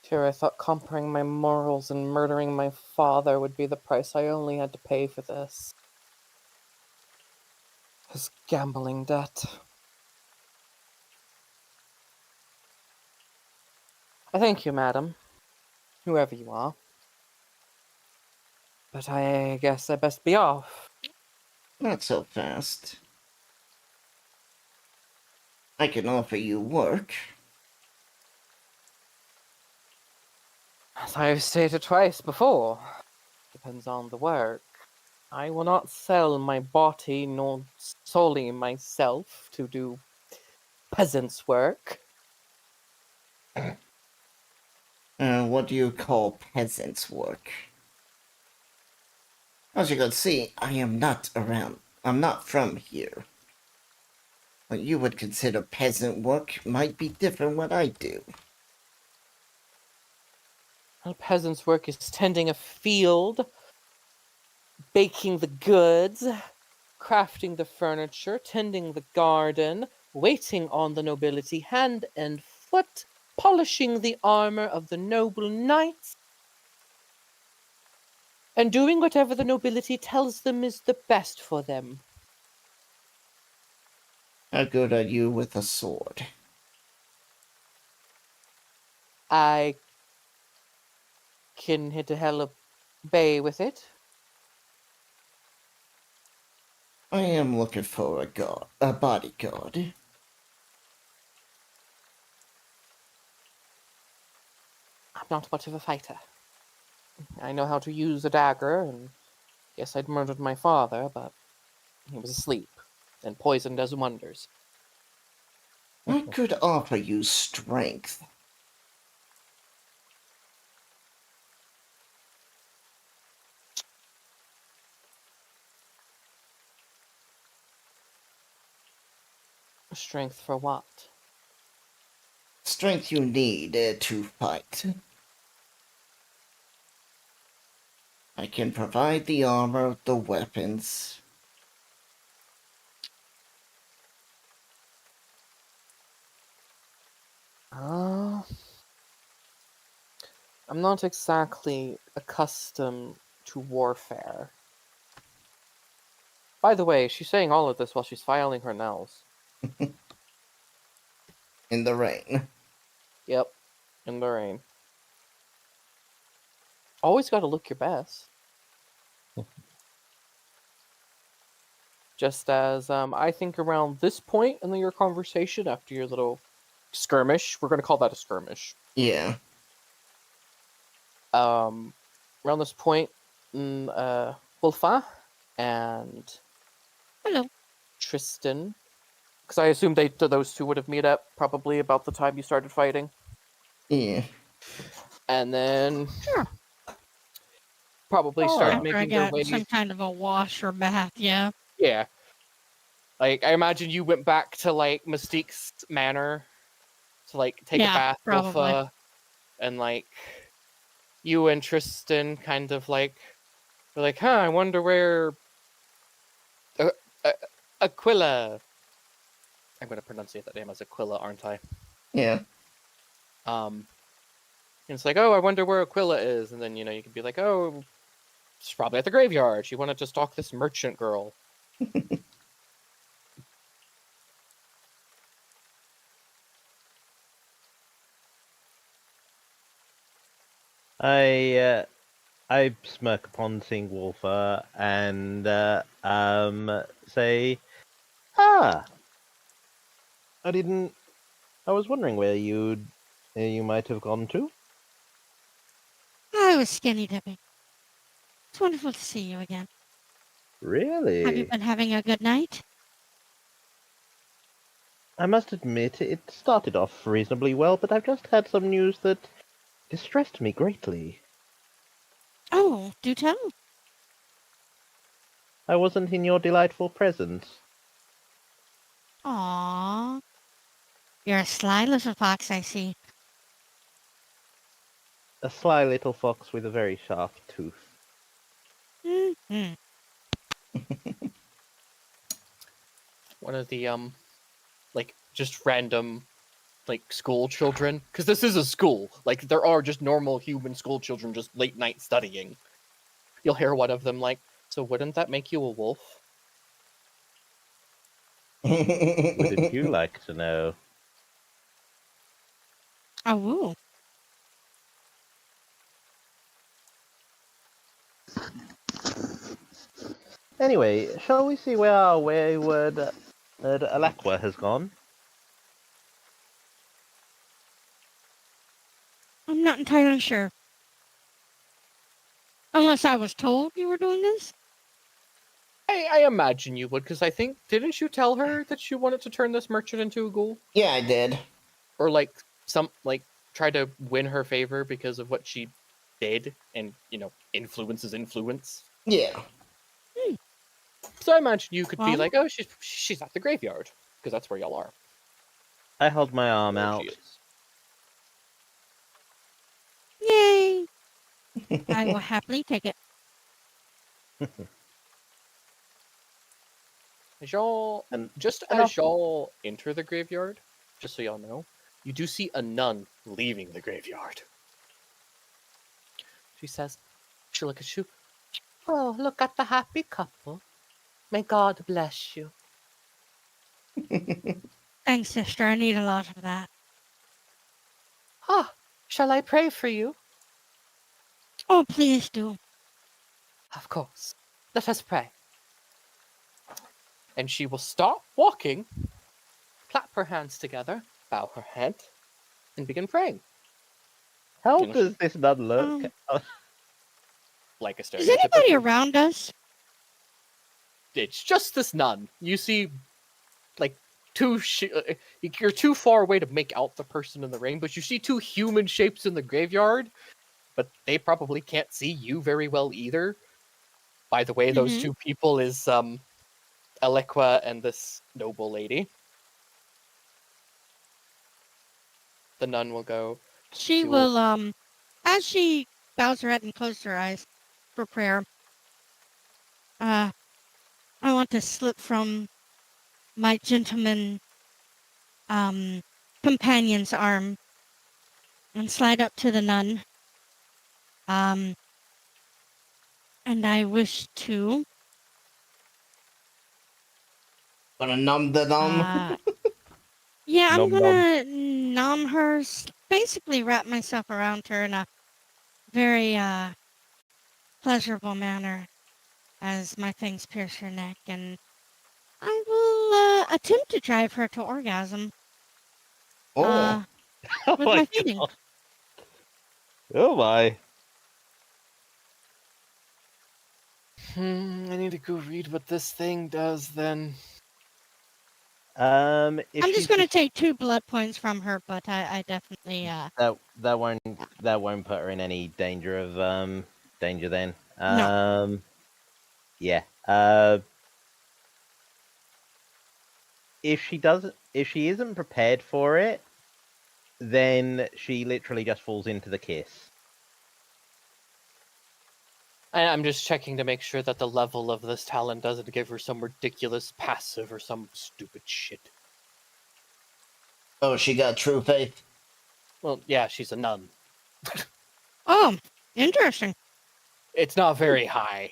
Sure, I thought comparing my morals and murdering my father would be the price I only had to pay for this. His gambling debt. I thank you, madam, whoever you are. But I guess I best be off. Not so fast. I can offer you work. As I've stated twice before, depends on the work. I will not sell my body nor solely myself to do peasant's work. What do you call peasant's work? As you can see, I am not around. I'm not from here. What you would consider peasant work might be different what I do. A peasant's work is tending a field, baking the goods, crafting the furniture, tending the garden, waiting on the nobility hand and foot, polishing the armor of the noble knights, and doing whatever the nobility tells them is the best for them. How good are you with a sword? I can hit a hell of bay with it. I am looking for a bodyguard. I'm not much of a fighter. I know how to use a dagger, and yes, I'd murdered my father, but he was asleep and poison does wonders. I could offer you strength. Strength for what? Strength you need to fight. I can provide the armor, the weapons. I'm not exactly accustomed to warfare. By the way, she's saying all of this while she's filing her nails. In the rain. Yep, in the rain. Always gotta look your best. Just as I think around this point in your conversation, after your little skirmish, we're gonna call that a skirmish. Yeah. Around this point, Wolfa and Hello. Tristan, because I assume those two would have met up probably about the time you started fighting. Yeah. And then Sure. probably start After I making their got way. some kind of a wash or bath, yeah. Yeah. Like, I imagine you went back to, like, Mystique's manor to, like, take a Yeah, bath, probably. Wolfa, and, like, you and Tristan kind of, like, were like, I wonder where Aquila... I'm going to pronunciate that name as Aquila, aren't I? Yeah. And it's like, I wonder where Aquila is, and then, you can be like, she's probably at the graveyard. She wanted to stalk this merchant girl. I smirk upon seeing Wolfer and say, I was wondering where you might have gone to. I was skinny dipping. It's wonderful to see you again. Really? Have you been having a good night? I must admit, it started off reasonably well, but I've just had some news that distressed me greatly. Oh, do tell. I wasn't in your delightful presence. Aww. You're a sly little fox, I see. A sly little fox with a very sharp tooth. Mm-hmm. One of the, like, just random, like, school children. Because this is a school. Like, there are just normal human school children just late night studying. You'll hear one of them like, so wouldn't that make you a wolf? Wouldn't you like to know? Oh, woo. Anyway, shall we see where our wayward Alakwa has gone? I'm not entirely sure. Unless I was told you were doing this? I imagine you would, because I think, didn't you tell her that you wanted to turn this merchant into a ghoul? Yeah, I did. Or try to win her favor because of what she did, and influence is influence. Yeah. So I imagine you could be Well- like, oh, she's at the graveyard, because that's where y'all are. I hold my arm There out. she is. Yay! I will happily take it. As y'all, And as y'all enter the graveyard, just so y'all know, you do see a nun leaving the graveyard. She says, she look at you. Oh, look at the happy couple. May God bless you. Thanks, sister. I need a lot of that. Ah, shall I pray for you? Oh, please do. Of course. Let us pray. And she will stop walking, clap her hands together, bow her head, and begin praying. how Finish. does this nun look? Like a Is anybody stereotypical. around us? It's just this nun. You see, like, you're too far away to make out the person in the ring, but you see two human shapes in the graveyard, but they probably can't see you very well either. By the way, those Mhm. two people is Eloqua and this noble lady. The nun will go, She She will- will, as she bows her head and closes her eyes for prayer, I want to slip from my gentleman, companion's arm and slide up to the nun. And I wish to, Gonna numb the numb. yeah, I'm Nom nom. gonna nom her, basically wrap myself around her in a very, pleasurable manner as my fangs pierce her neck, and I will, attempt to drive her to orgasm, Oh. Oh with my feeding. God. Oh my. I need to go read what this thing does then. If I'm she's just gonna take 2 blood points from her, but I definitely, that won't put her in any danger of danger then. No. Yeah. If she isn't prepared for it, then she literally just falls into the kiss. I'm just checking to make sure that the level of this talent doesn't give her some ridiculous passive or some stupid shit. Oh, she got true faith. Well, yeah, she's a nun. Oh, interesting. It's not very high.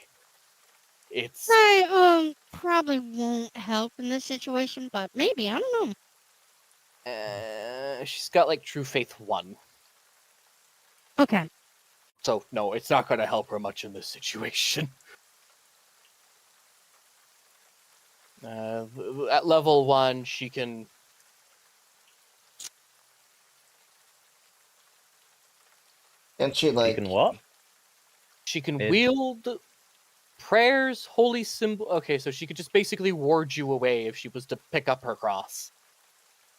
It's I, probably won't help in this situation, but maybe, I don't know. she's got like true faith 1. Okay. So no, it's not going to help her much in this situation. At level 1, she can. And she You like can what? She can It- wield prayers, holy symbol. Okay, so she could just basically ward you away if she was to pick up her cross.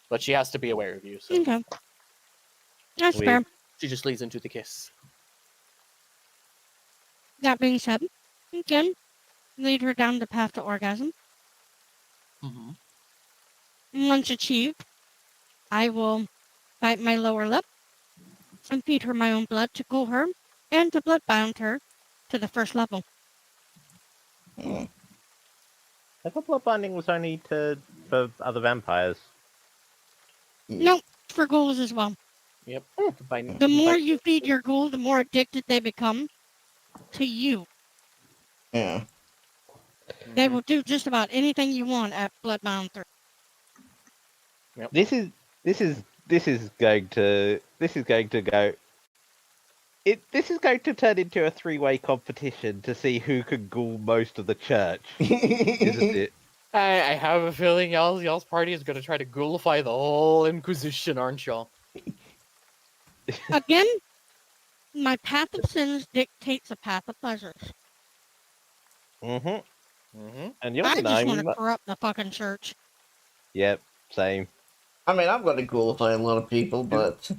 But she has to be aware of you, so Okay. That's We- fair. she just leads into the kiss. That being said, you can lead her down the path to orgasm. Mm-hmm. Once achieved, I will bite my lower lip and feed her my own blood to cool her and to bloodbound her to the first level. mm, I thought blood binding was only for other vampires. Nope, for ghouls as well. Yep. The more you feed your ghoul, the more addicted they become to you. yeah. They will do just about anything you want at Bloodbound 3. Yep. This is going to go. This is going to turn into a three-way competition to see who can ghoul most of the church, isn't it? I have a feeling y'all's party is gonna try to ghoulify the whole Inquisition, aren't y'all? Again, my path of sins dictates a path of pleasures. Mm-hmm. Mm-hmm. And you're I the just name. want to corrupt the fucking church. Yep, same. I mean, I'm going to ghoulify a lot of people, but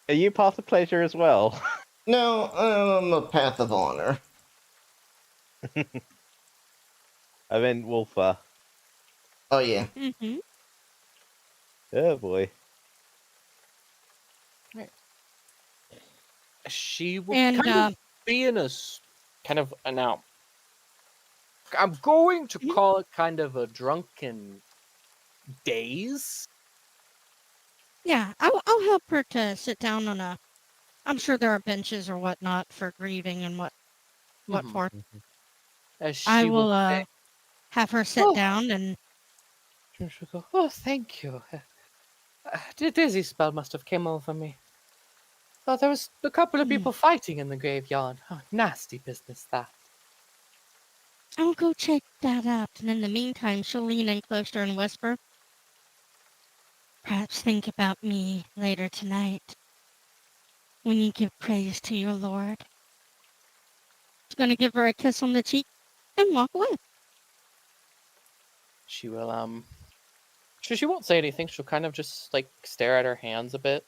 Are you path of pleasure as well? no, I'm a path of honor. I meant Wolfer. Oh yeah. Mm-hmm. Oh boy. She will And kind of be in a kind of now. I'm going to Mhm. call it kind of a drunken daze. yeah, I'll help her to sit down on a. I'm sure there are benches or whatnot for grieving and what Mhm. for. As I she will will say, have her sit "Oh." down and She'll go, "Oh, thank you. The dizzy spell must have came over me. Thought there was a couple of people fighting in the graveyard. Oh, nasty business that." I'll go check that out. And in the meantime, she'll lean in closer and whisper, "Perhaps think about me later tonight when you give praise to your Lord." She's gonna give her a kiss on the cheek and walk away. She will she won't say anything. She'll kind of just like stare at her hands a bit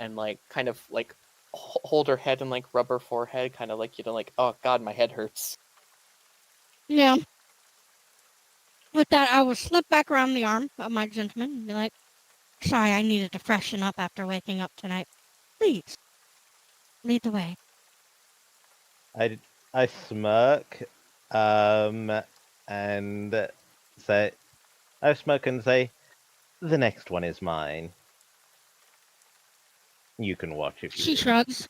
and like kind of like hold her head and like rub her forehead, kind of like, you know, like, oh god, my head hurts. Yeah. With that, I will slip back around the arm of my gentleman and be like, "Sorry, I needed to freshen up after waking up tonight. Please, lead the way." I smirk, and say, I smirk and say, the next one is mine. You can watch if you She wish. shrugs.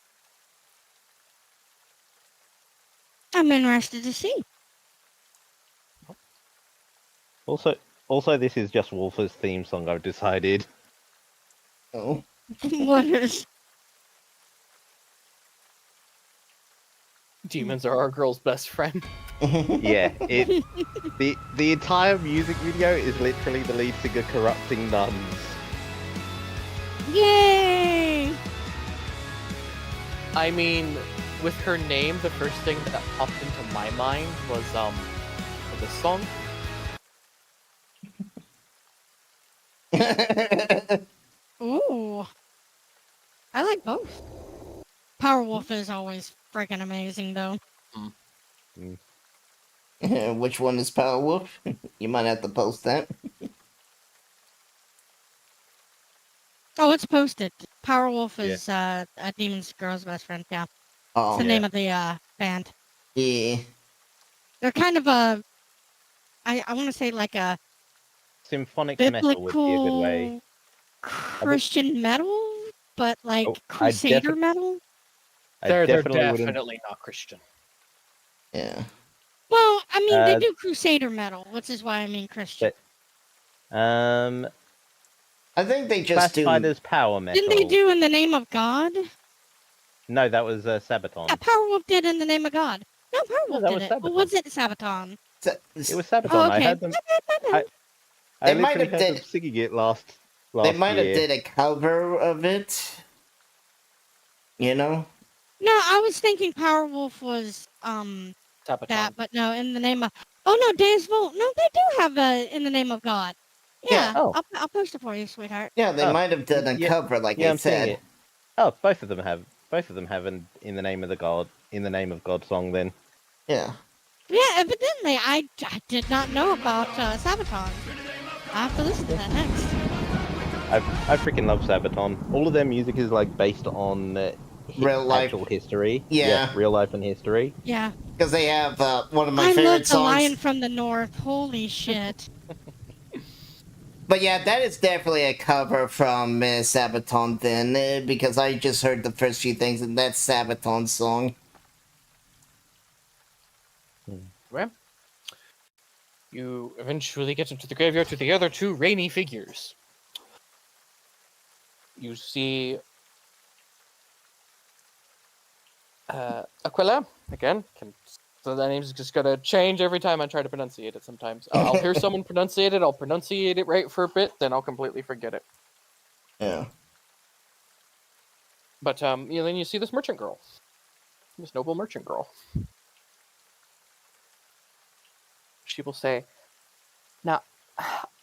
"I'm interested to see." Also, this is just Wolfer's theme song. I've decided. Oh. What is? Demons are our girl's best friend. Yeah, the entire music video is literally the lead singer corrupting nuns. Yay! I mean, with her name, the first thing that popped into my mind was this song. Ooh. I like both. Powerwolf is always freaking amazing, though. Which one is Powerwolf? You might have to post that. Oh, it's posted. Powerwolf is a demon's girl's best friend. Yeah, it's Oh, the name of the band. yeah. They're kind of a, I want to say like a Symphonic metal would be a good way. biblical Christian metal, but like Oh, Crusader metal. They're definitely wouldn't. definitely not Christian. Yeah. Well, I mean, they do Crusader metal, which is why I mean Christian. But, I think they just classified do. as power metal. Didn't they do In the Name of God? No, that was Sabaton. Yeah, Powerwolf did In the Name of God. No, Powerwolf that did was it. Or Sabaton. was it Sabaton? It was Sabaton. Oh, okay. I heard them. They I might literally have heard did- them singing it last They might year. have did a cover of it. You know? No, I was thinking Powerwolf was Sabaton. that, but no, In the Name of. Oh no, Days Volt. No, they do have In the Name of God. Yeah, Oh. I'll post it for you, sweetheart. Yeah, they Oh, might have done a yeah, cover, like yeah, I I'm seeing said. it. Oh, both of them have. Both of them have in the name of the God, in the name of God song. Then. Yeah. Yeah, evidently, I did not know about Sabaton. I have to listen to that next. I freaking love Sabaton. All of their music is like based on Real life. actual history. Yeah. real life and history. Yeah. Because they have one of my I favorite love The Lion songs. from the North. Holy shit. But yeah, that is definitely a cover from Sabaton then, because I just heard the first few things, and that's Sabaton's song. Right? You eventually get into the graveyard to the other two rainy figures. You see Aquila, again. So that name's just gonna change every time I try to pronunciate it sometimes. I'll hear someone pronunciate it, I'll pronunciate it right for a bit, then I'll completely forget it. Yeah. But then you see this merchant girl. This noble merchant girl. She will say, "Now,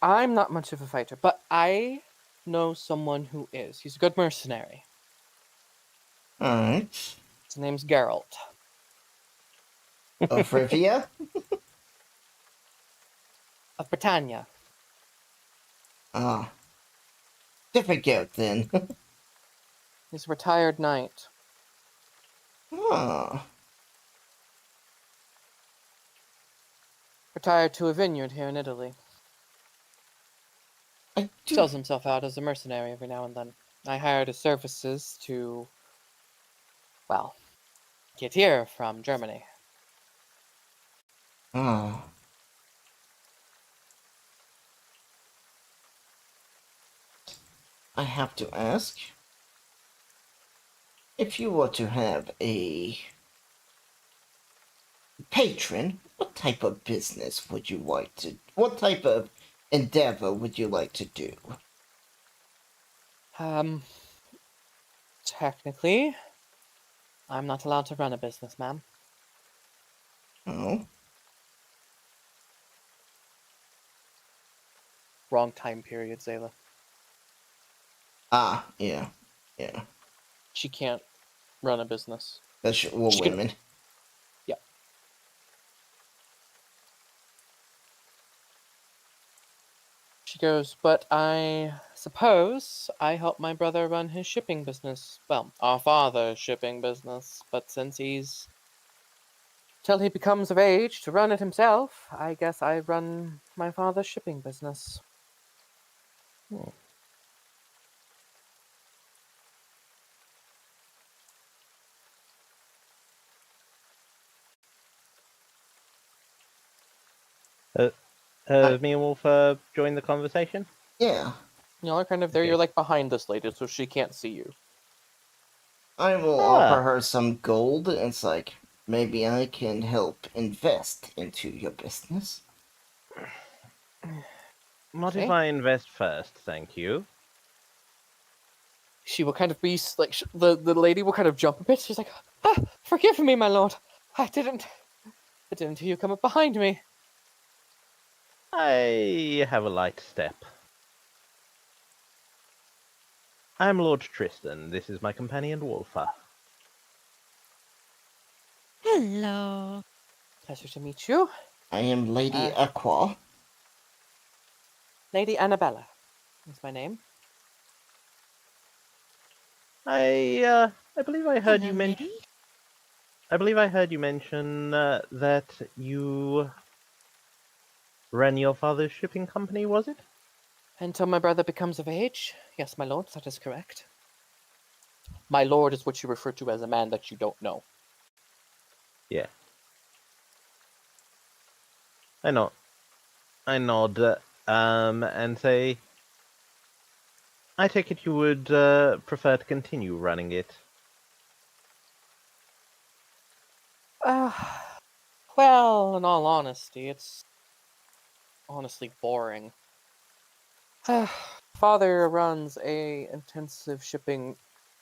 I'm not much of a fighter, but I know someone who is. He's a good mercenary. Alright. His name's Geralt. Of Rivia? Of Britannia. Ah. Different goat then. He's a retired knight. Ah. Retired to a vineyard here in Italy. I do. Sells himself out as a mercenary every now and then. I hired his services to, well, get here from Germany. Ah. I have to ask. If you were to have a patron, what type of business would you like to... What type of endeavor would you like to do? Technically, I'm not allowed to run a business, ma'am. Oh. Wrong time period, Zayla. Ah, yeah. Yeah. She can't run a business. That's well, She can- women. Yeah. She goes, but I suppose I help my brother run his shipping business. Well, our father's shipping business. But since he's... till he becomes of age to run it himself, I guess I run my father's shipping business. Has me and Wolf joined the conversation? Yeah. Y'all are kind of there. Okay. You're like behind this lady, so she can't see you. I will Ah. offer her some gold. It's like, maybe I can help invest into your business. What Okay. if I invest first, thank you? She will kind of be like the lady will kind of jump a bit. She's like, "Ah, forgive me, my lord. I didn't hear you come up behind me." I have a light step. I'm Lord Tristan. This is my companion Wolfer. Hello. Pleasure to meet you, I am Lady Aqua. Lady Annabella. Is my name. I believe I heard you Hello, mention. lady. I believe I heard you mention that you ran your father's shipping company. Was it? Until my brother becomes of age. Yes, my lord, that is correct. My lord is what you refer to as a man that you don't know. Yeah. I know. I nod. And say, I take it you would prefer to continue running it. Well, in all honesty, it's honestly boring. Father runs a intensive shipping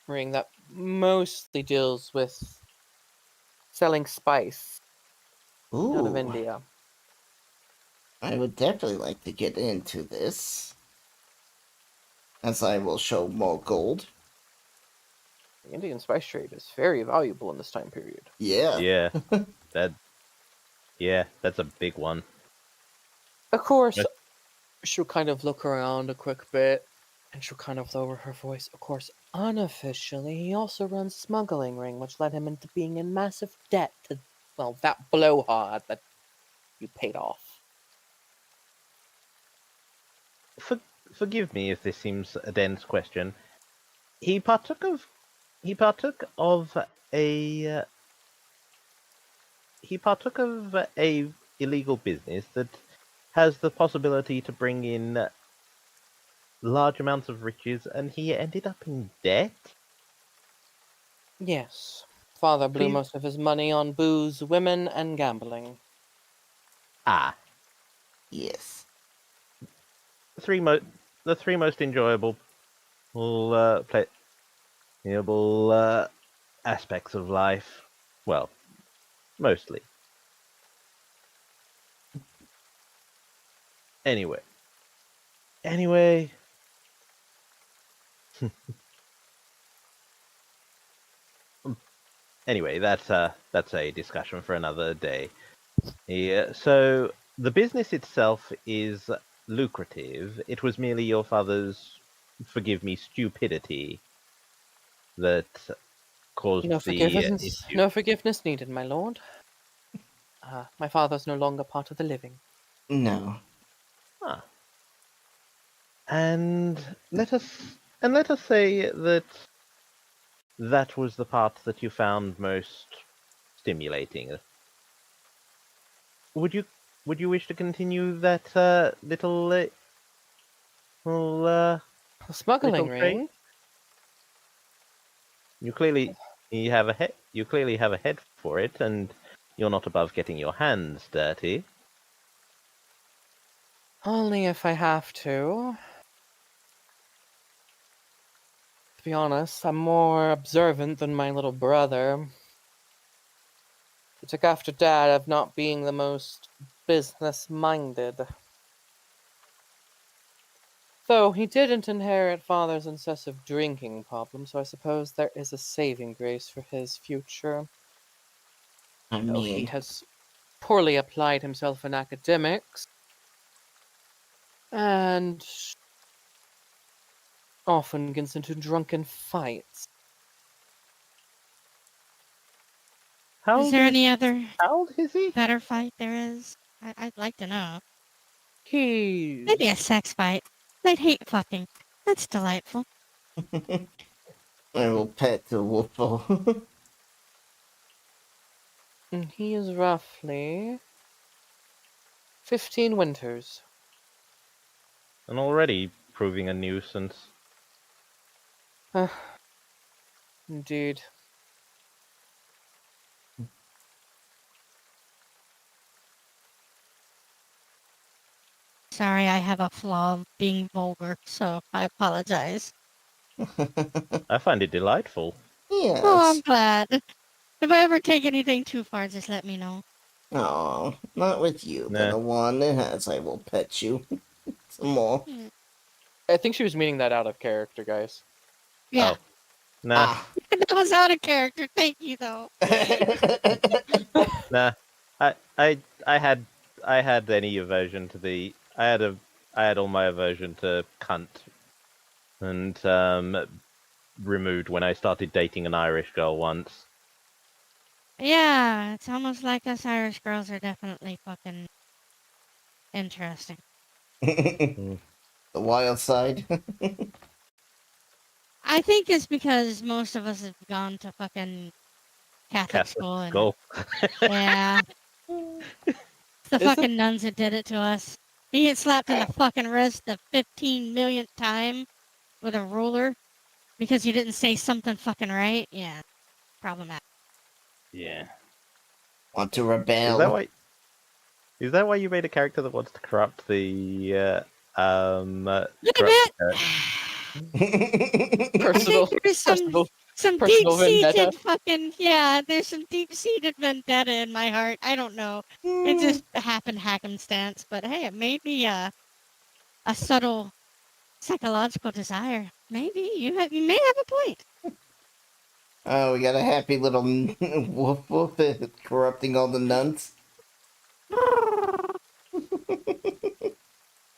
ring that mostly deals with selling spice out of Ooh. India. I would definitely like to get into this. As I will show more gold. The Indian spice trade is very valuable in this time period. Yeah. Yeah. That's a big one. Of course, Yes. she'll kind of look around a quick bit, and she'll kind of lower her voice. Of course, unofficially, he also runs a smuggling ring, which led him into being in massive debt to, well, that blowhard that you paid off. Forgive me if this seems a dense question. He partook of a he partook of a illegal business that has the possibility to bring in large amounts of riches, and he ended up in debt? Yes. Father blew Please- most of his money on booze, women, and gambling. Ah, Yes. the three most enjoyable playable aspects of life. Well, mostly. Anyway. Anyway, that's a discussion for another day. Yeah, so the business itself is lucrative. It was merely your father's, forgive me, stupidity that caused the issue. No forgiveness needed, my lord. My father's no longer part of the living. No. Ah. And let us say that that was the part that you found most stimulating. Would you wish to continue that little A smuggling little trade? ring? You clearly you clearly have a head for it, and you're not above getting your hands dirty. Only if I have to. To be honest, I'm more observant than my little brother. He took after Dad of not being the most business-minded. Though he didn't inherit Father's incessive drinking problem, so I suppose there is a saving grace for his future. I Though he mean, has poorly applied himself in academics, and often gets into drunken fights. How Is old there is any other how old is he? better fight there is? I'd like to know. Maybe a He's sex fight. I'd hate fucking. That's delightful. I will pet the wolf. he is roughly 15 winters. And already proving a nuisance. Indeed. Sorry, I have a flaw of being vulgar, so I apologize. I find it delightful. Oh, I'm Yes. glad. If I ever take anything too far, just let me know. Oh, not with you, Nah. little one. As I will pet you some more. I think she was meaning that out of character, guys. Yeah, Oh. Nah. Ah. that was out of character. Thank you, though. Nah. I had any aversion to the I had all my aversion to cunt and removed when I started dating an Irish girl once. Yeah, it's almost like us Irish girls are definitely fucking interesting. The wild side. I think it's because most of us have gone to fucking Catholic school and Skull. yeah, it's the Is it- fucking nuns that did it to us. You get slapped in the fucking wrist the 15 millionth time with a ruler because you didn't say something fucking right. Yeah, problematic. Yeah. Want to Is rebel. that why? Is that why you made a character that wants to corrupt the Look corrupt at the it. I personal, think there's personal, some personal vendetta. deep-seated fucking yeah. There's some deep-seated vendetta in my heart. I don't know. It just happened happenstance, but hey, it may be a subtle psychological desire. Maybe you may have a point. Oh, we got a happy little woof woof corrupting all the nuns.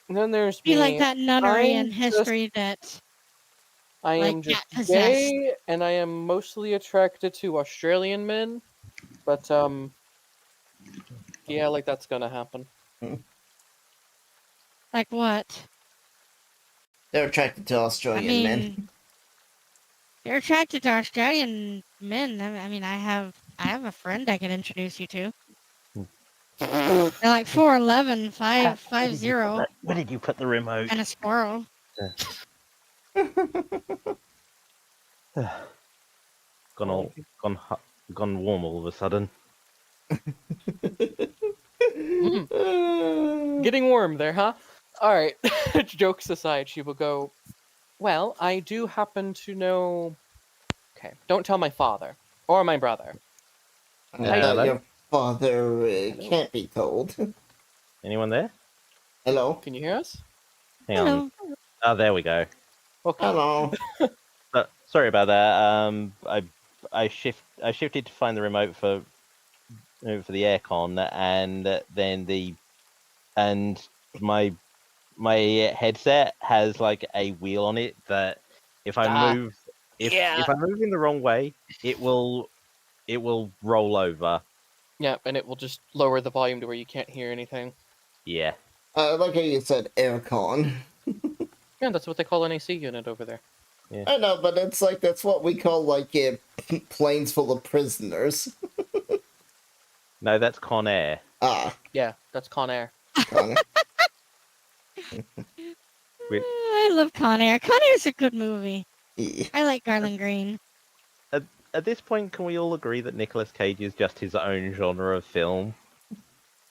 And then there's Be me. like that nunnery in I'm history that I like am just got possessed. gay, and I am mostly attracted to Australian men. But yeah, like that's gonna happen. Like what? They're attracted to I Australian mean, men. you're attracted to Australian men. I mean, I have a friend I can introduce you to. They're like 4'11", 5'0", Where did you put the remote? and a squirrel. Gone warm all of a sudden. Getting warm there, huh? Alright. Jokes aside, she will go, well, I do happen to know... Okay, don't tell my father. Or my brother. Hello? Your father Hello? can't be told. Anyone there? Hello? Can you hear us? Hang on. Hello. Oh, there we go. Okay. Hello? Sorry about that. I shifted to find the remote for the aircon, and then my headset has like a wheel on it that if I move if I move in the wrong way, it will roll over. Yeah, and it will just lower the volume to where you can't hear anything. Yeah. Like how you said aircon. Yeah, that's what they call an AC unit over there. I know, but it's like that's what we call like planes full of prisoners. No, that's Con Air. Ah, Yeah, that's Con Air. Con. I love Con Air. Con Air's a good movie. Yeah. I like Garland Green. At this point, can we all agree that Nicolas Cage is just his own genre of film?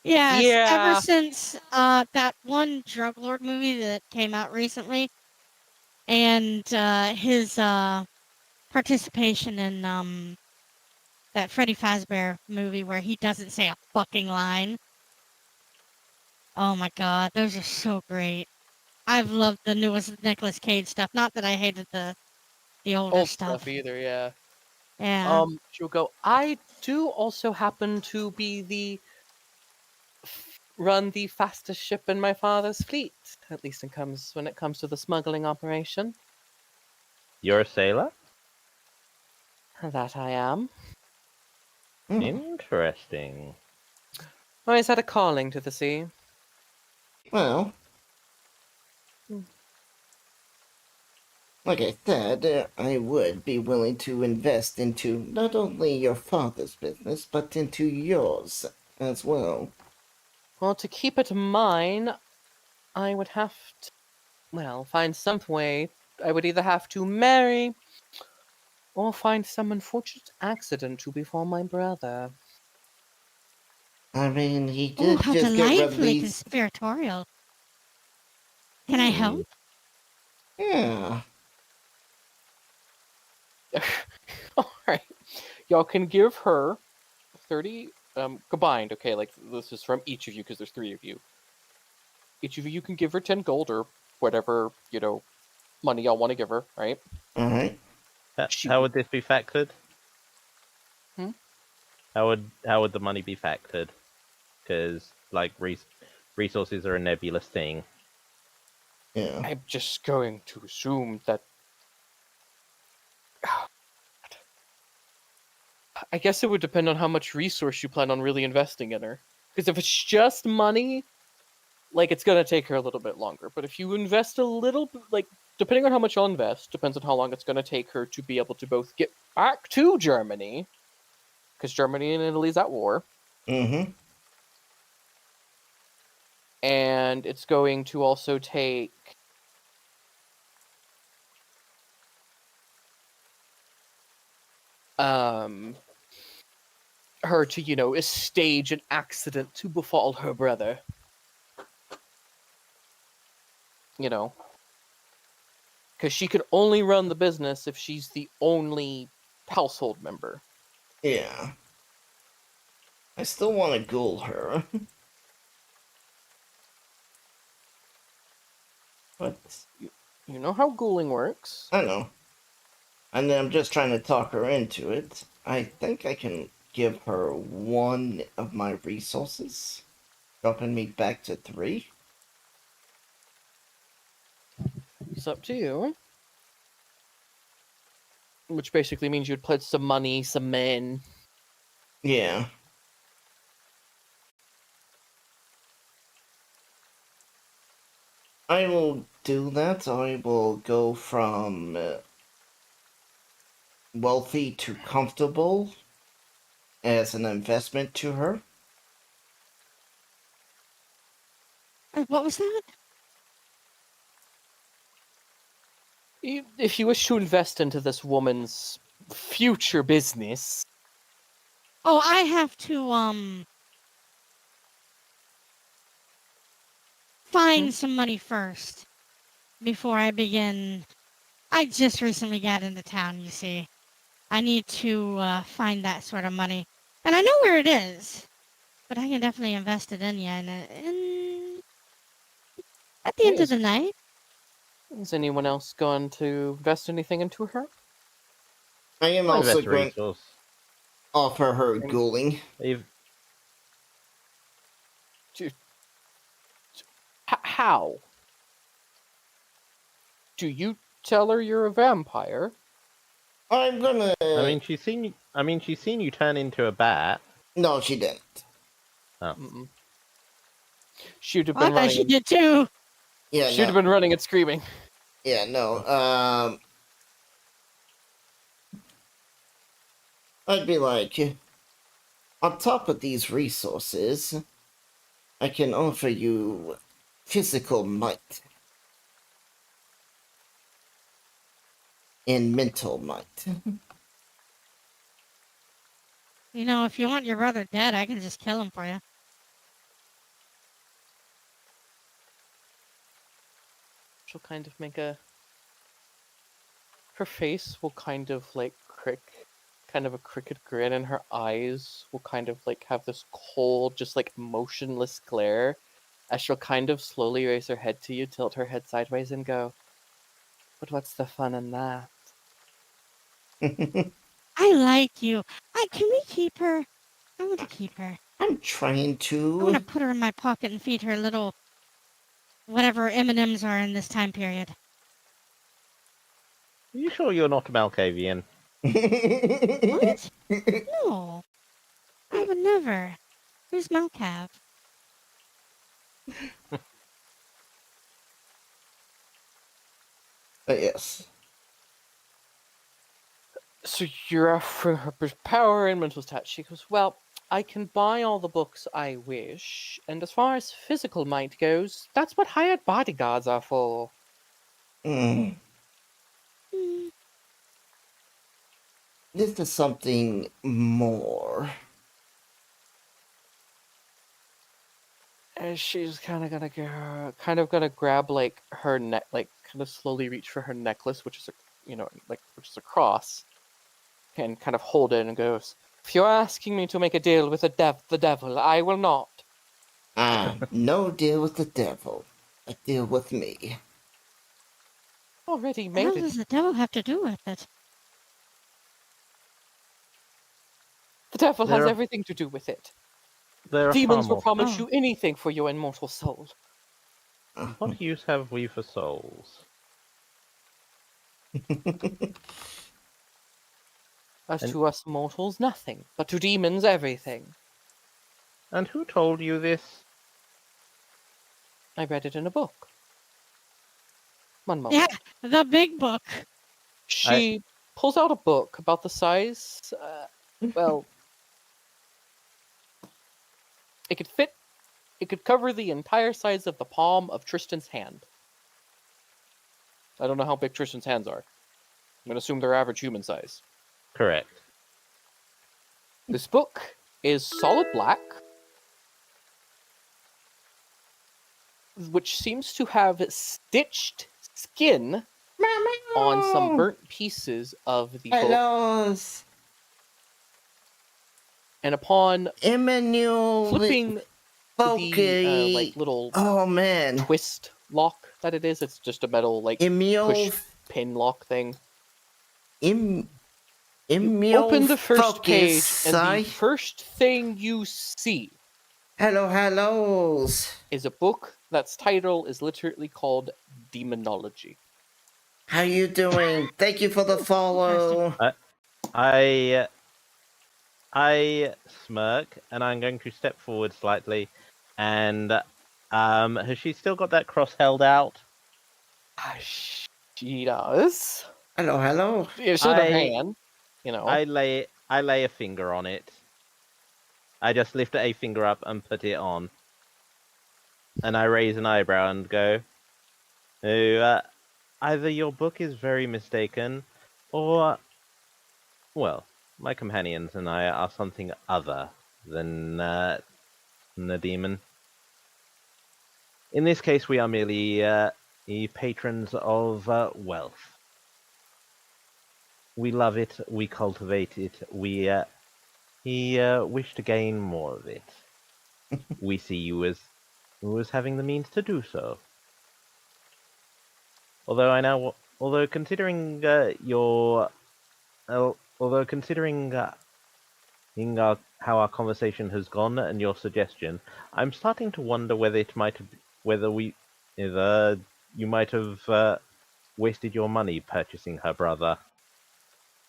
Yes, Yeah. ever since that one drug lord movie that came out recently, and his participation in that Freddy Fazbear movie where he doesn't say a fucking line. Oh my god, those are so great. I've loved the newest Nicolas Cage stuff. Not that I hated the older Old stuff. stuff either, yeah. Yeah. She'll go, I do also happen to be run the fastest ship in my father's fleet, at least when it comes to the smuggling operation. You're a sailor? That I am. Interesting. Always had a calling to the sea. Well, like I said, I would be willing to invest into not only your father's business, but into yours as well. Well, to keep it mine, I would have to, find some way. I would either have to marry or find some unfortunate accident to befall my brother. I mean, he Oh, did how just get delightfully released. conspiratorial. Can I help? Yeah. Alright. Y'all can give her 30 combined, okay, like this is from each of you because there's 3 of you. Each of you can give her 10 gold or whatever, money y'all want to give her, right? Alright. How would this be factored? Hmm? How would the money be factored? Because like resources are a nebulous thing. Yeah. I'm just going to assume that. I guess it would depend on how much resource you plan on really investing in her. Because if it's just money, like it's gonna take her a little bit longer. But if you invest a little, like depending on how much you'll invest, depends on how long it's gonna take her to be able to both get back to Germany, because Germany and Italy's at war, Mm-hmm. and it's going to also take her to stage an accident to befall her brother. Because she can only run the business if she's the only household member. Yeah. I still want to ghoul her. But You know how ghouling works. I know. And then I'm just trying to talk her into it. I think I can give her 1 of my resources, dropping me back to 3. It's up to you. Which basically means you'd pledge some money, some men. Yeah. I will do that. I will go from wealthy to comfortable as an investment to her. What was that? If you wish to invest into this woman's future business, Oh, I have to find some money first before I begin. I just recently got into town, you see. I need to find that sort of money. And I know where it is, but I can definitely invest it in you. And at the end of is, the night, is anyone else going to invest anything into her? I am I'll also invest a going to resource. offer her And- ghouling. If How? Do you tell her you're a vampire? I'm gonna. she's seen you turn into a bat. No, she didn't. Mm-mm. She'd have I been thought running. she did too. Yeah, She'd no. have been running and screaming. Yeah, no. I'd be like, on top of these resources, I can offer you physical might and mental might. You know, if you want your brother dead, I can just kill him for you. She'll kind of make a. Her face will kind of like kind of a crooked grin, and her eyes will kind of like have this cold, just like motionless glare, as she'll kind of slowly raise her head to you, tilt her head sideways, and go, "But what's the fun in that?" I like you. Can we keep her? I want to keep her. I'm trying I want to to. put her in my pocket and feed her little whatever M&Ms are in this time period. Are you sure you're not a Malkavian? What? No, I would never. Who's Malcav? Yes. So you're offering her power and mental stats. She goes, "Well, I can buy all the books I wish, and as far as physical might goes, that's what hired bodyguards are for." Mm. Hmm. This is something more. And she's kind of gonna grab like her neck, like kind of slowly reach for her necklace, which is which is a cross, and kind of hold it and goes, "If you're asking me to make a deal with the devil, I will not." No deal with the devil. A deal with me. Already What made does it. the devil have to do with it? The devil has There are- everything to do with it. There are far Demons will more. promise Oh. you anything for your immortal soul. What use have we for souls? As And- to us mortals, nothing, but to demons, everything. And who told you this? I read it in a book. One moment. Yeah, the big book. She pulls out a book about the size. Well, it could fit. It could cover the entire size of the palm of Tristan's hand. I don't know how big Tristan's hands are. I'm gonna assume they're average human size. Correct. This book is solid black, which seems to have stitched skin on some burnt pieces of the book. Hello, And upon Emmanuel. flipping the Folky. little Oh man, twist lock that it is, it's just a metal Emil. push pin lock thing. Emil. Open the first page, and I... the first thing you see Hellos. is a book that's title is literally called Demonology. How you doing? Thank you for the follow. I smirk, and I'm going to step forward slightly. And has she still got that cross held out? She does. Hello. It's in her hand, you know. I lay a finger on it. I just lift a finger up and put it on. and I raise an eyebrow and go, either your book is very mistaken, or, well, my companions and I are something other than the demon. In this case, we are merely the patrons of wealth. We love it, we cultivate it, we wish to gain more of it. We see you as having the means to do so. Although considering although considering how our conversation has gone and your suggestion, I'm starting to wonder whether you might have wasted your money purchasing her brother.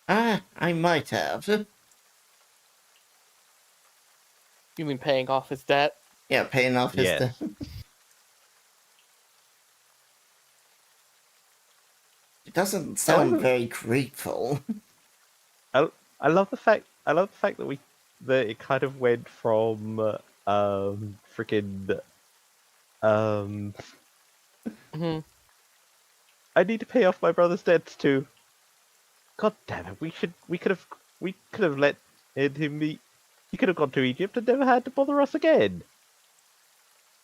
I might have. You mean paying off his debt? Yeah, paying off his Yes. debt. It doesn't sound However- very grateful. I love the fact that it kind of went from freaking Hmm. I need to pay off my brother's debts too. God damn it! We could have let him be. He could have gone to Egypt and never had to bother us again.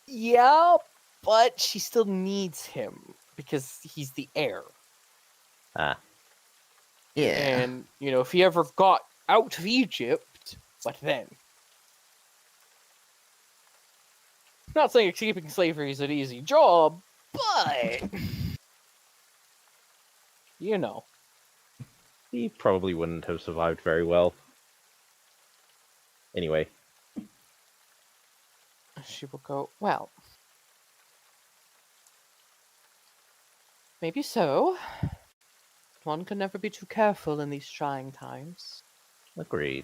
Yeah, but she still needs him because he's the heir. Ah, Yeah. And, if he ever got out of Egypt, what then? Not saying escaping slavery is an easy job, but... he probably wouldn't have survived very well. Anyway, She will go, well... Maybe so. One can never be too careful in these trying times. agreed.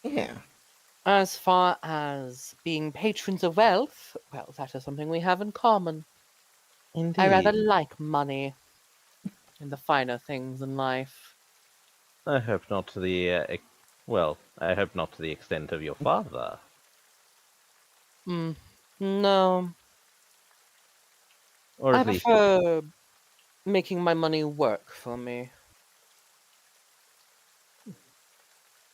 Yeah. As far as being patrons of wealth, well, that is something we have in common. Indeed. I rather like money and the finer things in life. I hope not to the I hope not to the extent of your father. No. Or I at least prefer making my money work for me.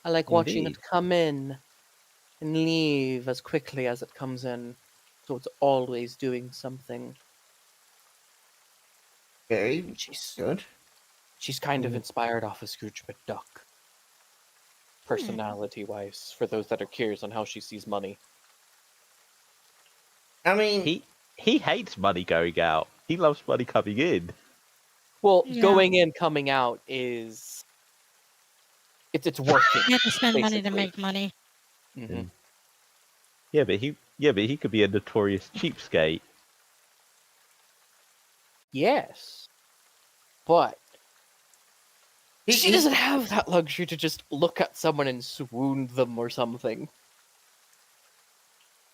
I like watching Indeed. it come in and leave as quickly as it comes in. So it's always doing something. Very She's good. kind of inspired off of Scrooge McDuck. Personality-wise, for those that are curious on how she sees money. I mean, he hates money going out. He loves money coming in. Well, Yeah. going in, coming out is... It's working. You have to spend money to basically. make money. Mm-hmm. Yeah, but he could be a notorious cheapskate. Yes. But she he- doesn't have that luxury to just look at someone and swoon them or something.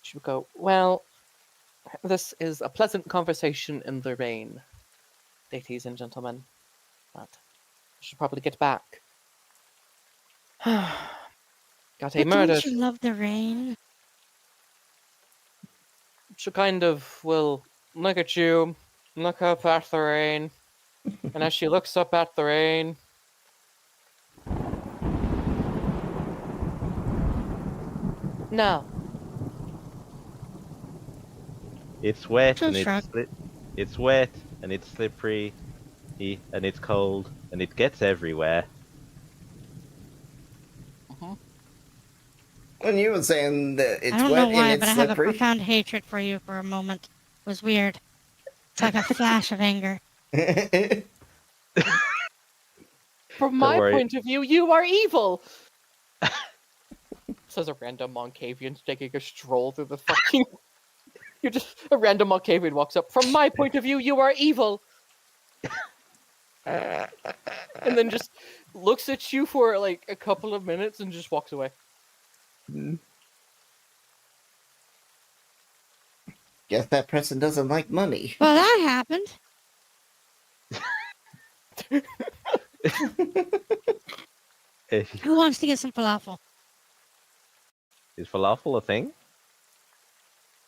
She would go, well, this is a pleasant conversation in the rain, ladies and gentlemen. But I should probably get back. Got a But murder. don't you love the rain? She kind of will look at you, look up at the rain, and as she looks up at the rain, no. It's wet She'll and shrug. it's wet and it's slippery, and it's cold and it gets everywhere. when you were saying that it's I don't wet know why, and but I it's have a slippery. profound hatred for you for a moment. It was weird. It's like a flash of anger. From my worry. point of view, you are evil! Says a random Moncavian taking a stroll through the fucking... A random Moncavian walks up. From my point of view, you are evil! And then just looks at you for like a couple of minutes and just walks away. Guess that person doesn't like money. Well, that happened. Who wants to get some falafel? Is falafel a thing?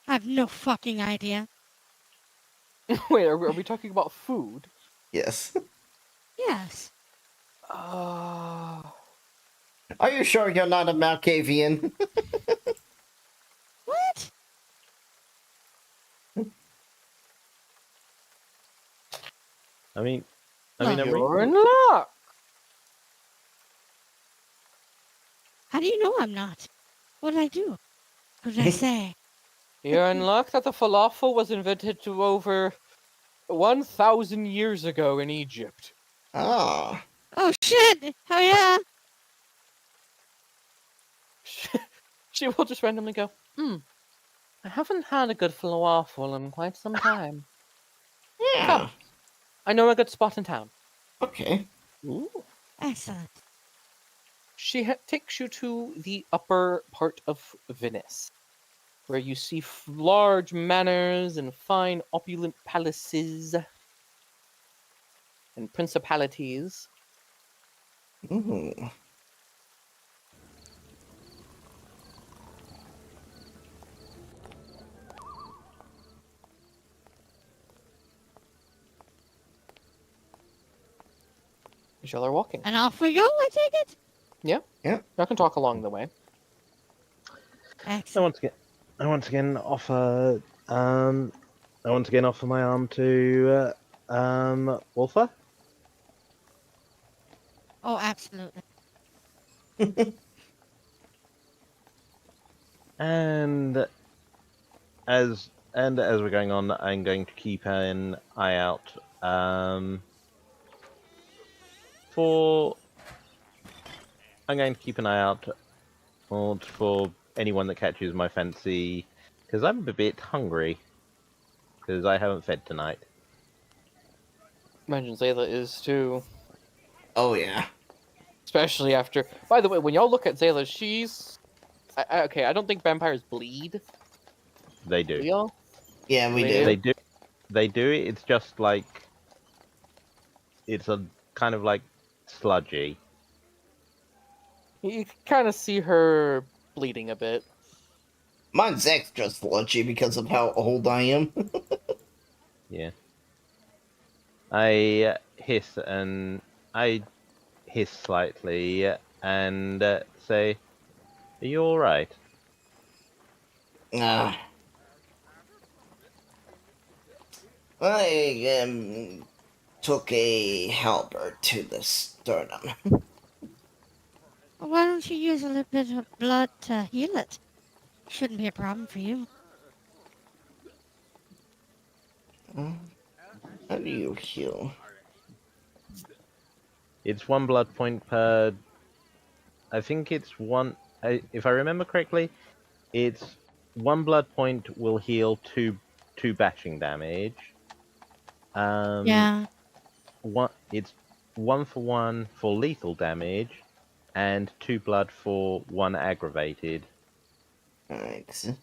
I have no fucking idea. Wait, are we talking about food? Yes. Yes. Uh, Are you sure you're not a Malkavian? What? I mean, Look, I'm you're in reading. luck. how do you know I'm not? What did I do? What did I say? You're in luck that the falafel was invented to over 1,000 years ago in Egypt. Ah. Oh shit! Oh yeah! She will just randomly go, I haven't had a good falafel in quite some time. Yeah. Come, I know a good spot in town. Okay. Ooh. Excellent. She takes you to the upper part of Venice, where you see large manors and fine opulent palaces and principalities. Ooh. As y'all are walking. And off we go, I take it? Yeah? Yeah. Y'all can talk along the way. Excellent. I once again offer my arm to Wolfer. Oh, absolutely. And as we're going on, I'm going to keep an eye out for for anyone that catches my fancy, because I'm a bit hungry, because I haven't fed tonight. Imagine Zayla is too. Oh yeah. Especially after. By the way, when y'all look at Zayla, she's. Okay, I don't think vampires bleed. They do. Do y'all? Yeah, we They do. They do. They do. It's just like it's a kind of like sludgy. You kind of see her bleeding a bit. Mine's extra sludgy because of how old I am. Yeah. I hiss slightly and say, "Are you all right?" Ah. I took a halberd to the sternum. Well, why don't you use a little bit of blood to heal it? Shouldn't be a problem for you. How do you heal? It's 1 blood point per. I think it's one. If I remember correctly, it's 1 blood point will heal two bashing damage. Yeah. It's 1 for 1 for lethal damage, and 2 blood for 1 aggravated. Alright.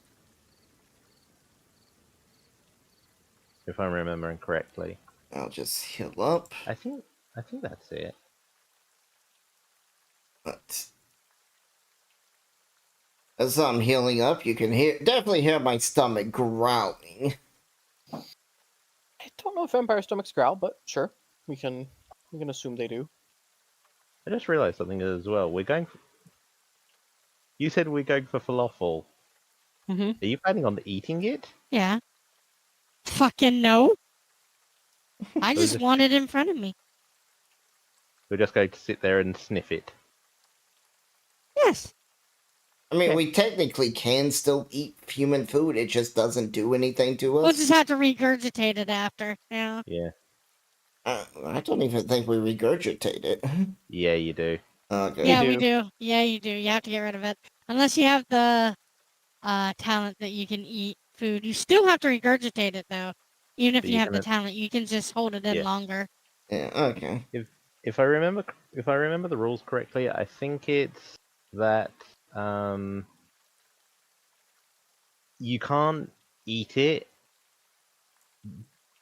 If I'm remembering correctly, I'll just heal up. I think that's it. But as I'm healing up, you can definitely hear my stomach growling. I don't know if vampire stomachs growl, but sure, we can assume they do. I just realized something as well. You said we're going for falafel. Mm-hmm. Are you planning on eating it? Yeah. Fucking no. I just just- want it in front of me. We're just going to sit there and sniff it. Yes. I mean, Okay. we technically can still eat human food, it just doesn't do anything to us. We'll just have to regurgitate it after. Yeah. Yeah. I don't even think we regurgitate it. Yeah, you do. Okay. Yeah, do. we do. Yeah, you do. You have to get rid of it. Unless you have the talent that you can eat food. You still have to regurgitate it, though. Even if But you you have the can- talent, you can just hold it in Yeah. longer. Yeah, okay. If I remember the rules correctly, I think it's that you can't eat it.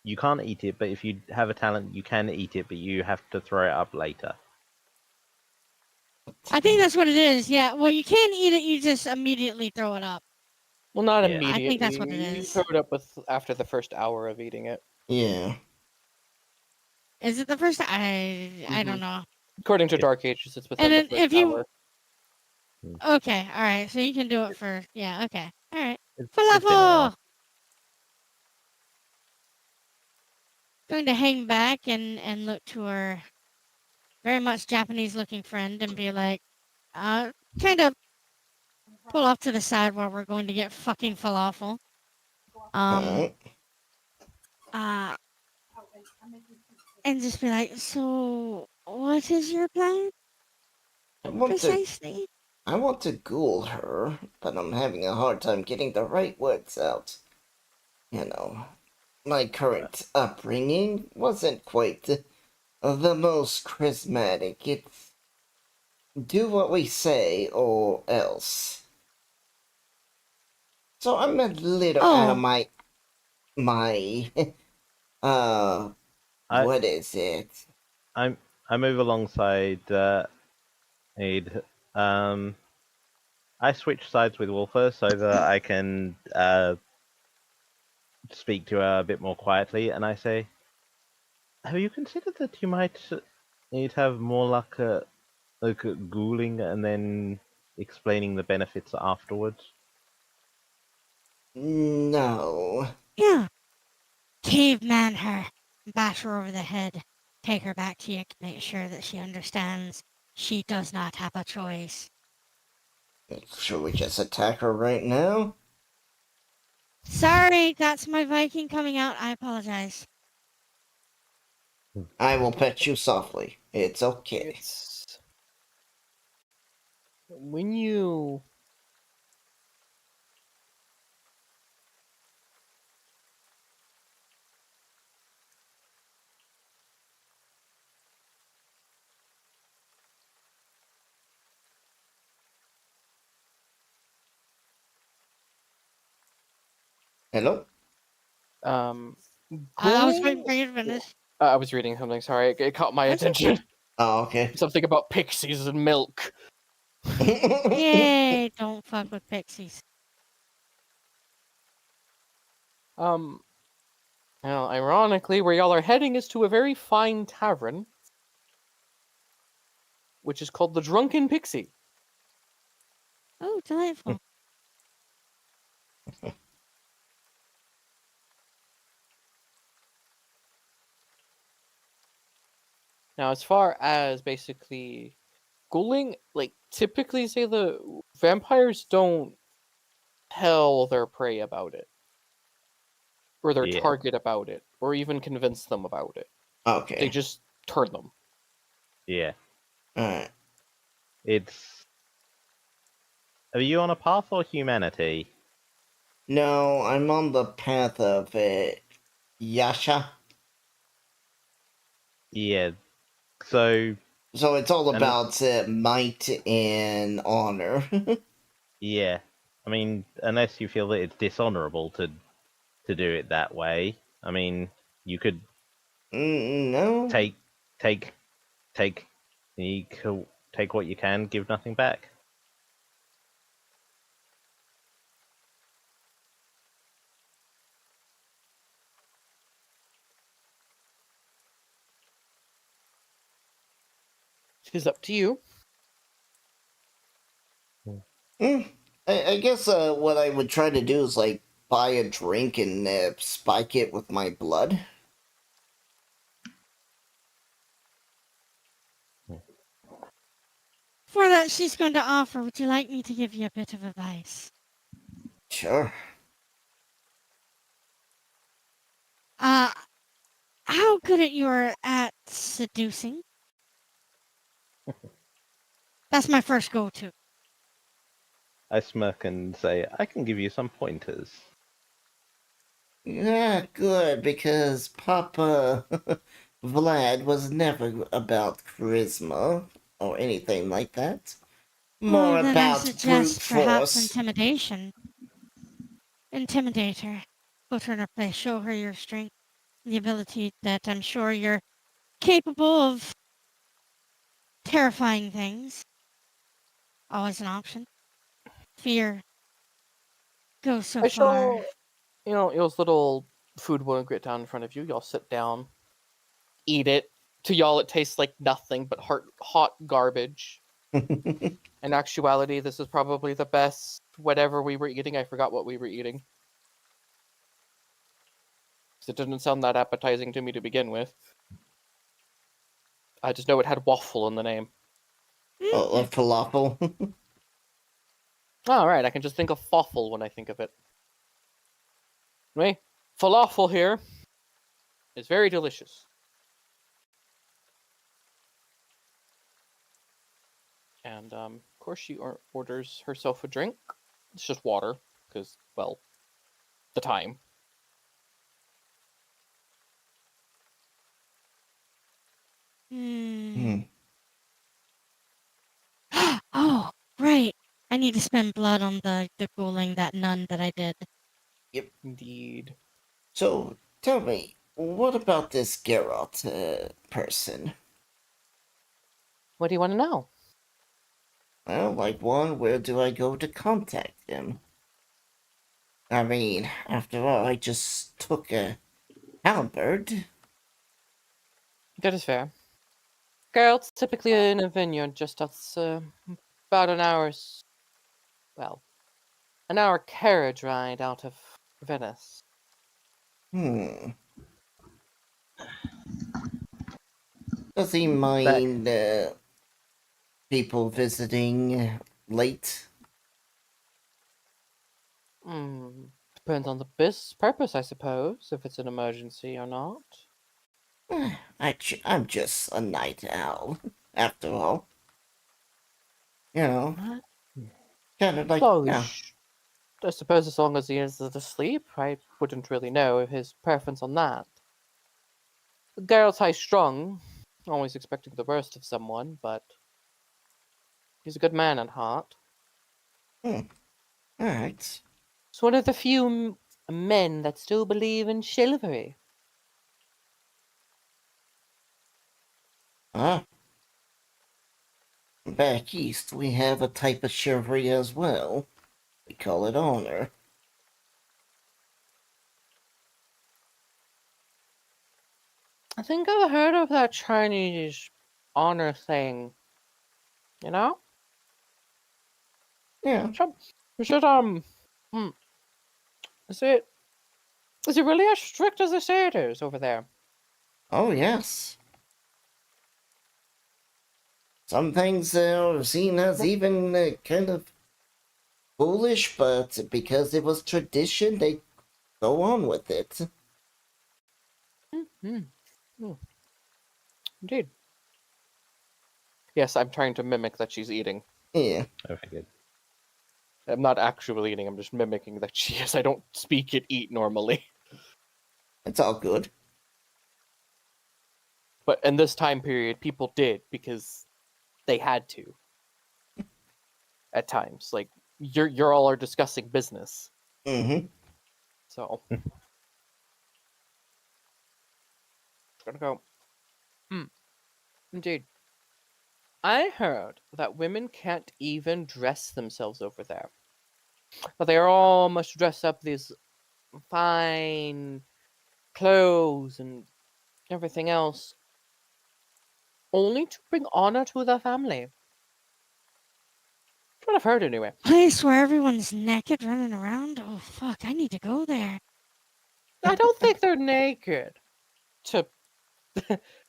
You can't eat it, but if you have a talent, you can eat it, but you have to throw it up later. I think that's what it is. Yeah. Well, you can't eat it. You just immediately throw it up. Well, not Yeah. immediately. I think that's what it You is. throw it up with after the first hour of eating it. Yeah. Is it the first? I Mhm. don't know. According to Yeah. Dark Ages, it's within And the then first if you hour. okay, all right, so you can do it for yeah, okay, all right. It's been a while. Falafel. Going to hang back and look to her very much Japanese looking friend and be like, kind of pull off to the side while we're going to get fucking falafel. Alright. Uh, and just be like, so what is your plan I want to precisely? I want to ghoul her, but I'm having a hard time getting the right words out. You know, my current upbringing wasn't quite the most charismatic. It's do what we say or else. So I'm a little out of Oh, my I what is it? I move alongside Aid. I switch sides with Wolfer so that I can speak to her a bit more quietly, and I say, "Have you considered that you might need to have more luck like ghouling and then explaining the benefits afterwards?" No. yeah. Caveman her. Bash her over the head. Take her back to you. Make sure that she understands she does not have a choice. Should we just attack her right now? Sorry, that's my Viking coming out. I apologize. I will pet you softly. It's okay. It's when you Hello? I was waiting ghouling. for you to finish. I was reading something. Sorry, it caught my That's attention. Oh, okay. Something about pixies and milk. Yay, don't fuck with pixies. Well, ironically, where y'all are heading is to a very fine tavern, which is called the Drunken Pixie. Oh, delightful. Now, as far as basically ghouling, like typically say the vampires don't tell their prey about it, or their Yeah. target about it, or even convince them about it. They Okay. just turn them. Yeah. Alright. It's. Are you on a path or humanity? No, I'm on the path of Yasha. Yeah. So So it's all and about might and honor. yeah. I mean, unless you feel that it's dishonorable to do it that way. I mean, you could No. take take take you could take what you can, give nothing back. It is up to you. Mm, I guess what I would try to do is like buy a drink and spike it with my blood. For that, she's going to offer, would you like me to give you a bit of advice? Sure. Uh, how good you are at seducing? That's my first go-to. I smirk and say, I can give you some pointers. Yeah, good, because Papa Vlad was never about charisma or anything like that. Well, More then I about brute suggest perhaps force. intimidation. Intimidate her. Put her in her place. Show her your strength. The ability that I'm sure you're capable of terrifying things. Always an option. Fear. go so I far. show, y'all's little food won't get down in front of you. Y'all sit down, eat it. To y'all, it tastes like nothing but hot garbage. In actuality, this is probably the best whatever we were eating. I forgot what we were eating. It didn't sound that appetizing to me to begin with. I just know it had waffle in the name. Oh, falafel. All right, I can just think of waffle when I think of it. Anyway, falafel here is very delicious. And of course, she orders herself a drink. It's just water, because, well, the time. Hmm. Oh, right. I need to spend blood on the ghouling that nun that I did. Indeed. So, tell me, what about this Geralt person? What do you want to know? Well, like one, where do I go to contact him? I mean, after all, I just took a halberd. That is fair. Geralt's typically in a vineyard just about an hour carriage ride out of Venice. Hmm. Does he But mind people visiting late? Depends on the purpose, I suppose, if it's an emergency or not. I'm just a night owl, after all. You know, kind of like, Well, yeah. I suppose as long as he is asleep, I wouldn't really know his preference on that. Geralt's high-strung, always expecting the worst of someone, but he's a good man at heart. Alright. He's one of the few men that still believe in chivalry. Ah. Back east, we have a type of chivalry as well. We call it honor. I think I've heard of that Chinese honor thing. You know? Yeah. Should is it really as strict as they say it is over there? Oh, yes. Some things are seen as even kind of foolish, but because it was tradition, they go on with it. Indeed. Yes, I'm trying to mimic that she's eating. Yeah, okay, good. I'm not actually eating, I'm just mimicking that she is. I don't speak and eat normally. it's all good. But in this time period, people did because they had to. At times. Like, you're all are discussing business. Mm-hmm. So gonna go. Indeed. I heard that women can't even dress themselves over there. But they all must dress up these fine clothes and everything else, only to bring honor to the family. That's what I've heard anyway. Place where everyone's naked running around? Oh, fuck, I need to go there. I don't think they're naked. To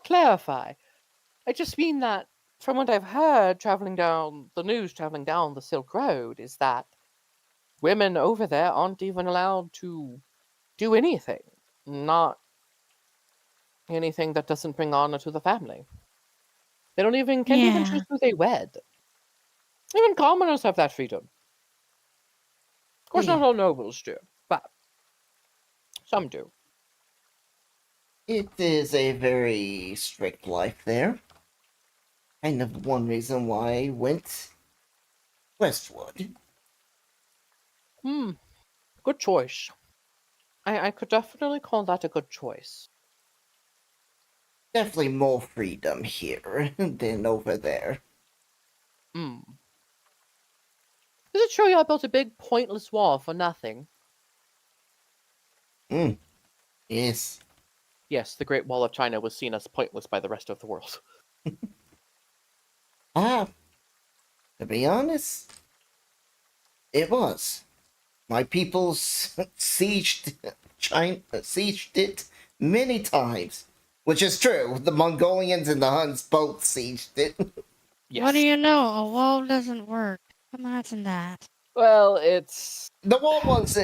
clarify, I just mean that from what I've heard traveling down the Silk Road, is that women over there aren't even allowed to do anything. Not anything that doesn't bring honor to the family. They can't even choose Yeah. who they wed. Even commoners have that freedom. Of course, not all nobles do, but some do. It is a very strict life there. Kind of one reason why I went westward. Good choice. I could definitely call that a good choice. Definitely more freedom here than over there. Does it show you I built a big pointless wall for nothing? Yes. Yes, the Great Wall of China was seen as pointless by the rest of the world. Ah, to be honest, it was. My people sieged sieged it many times, which is true. The Mongolians and the Huns both sieged it. Yes. What do you know? A wall doesn't work. Imagine that. Well, it's The wall was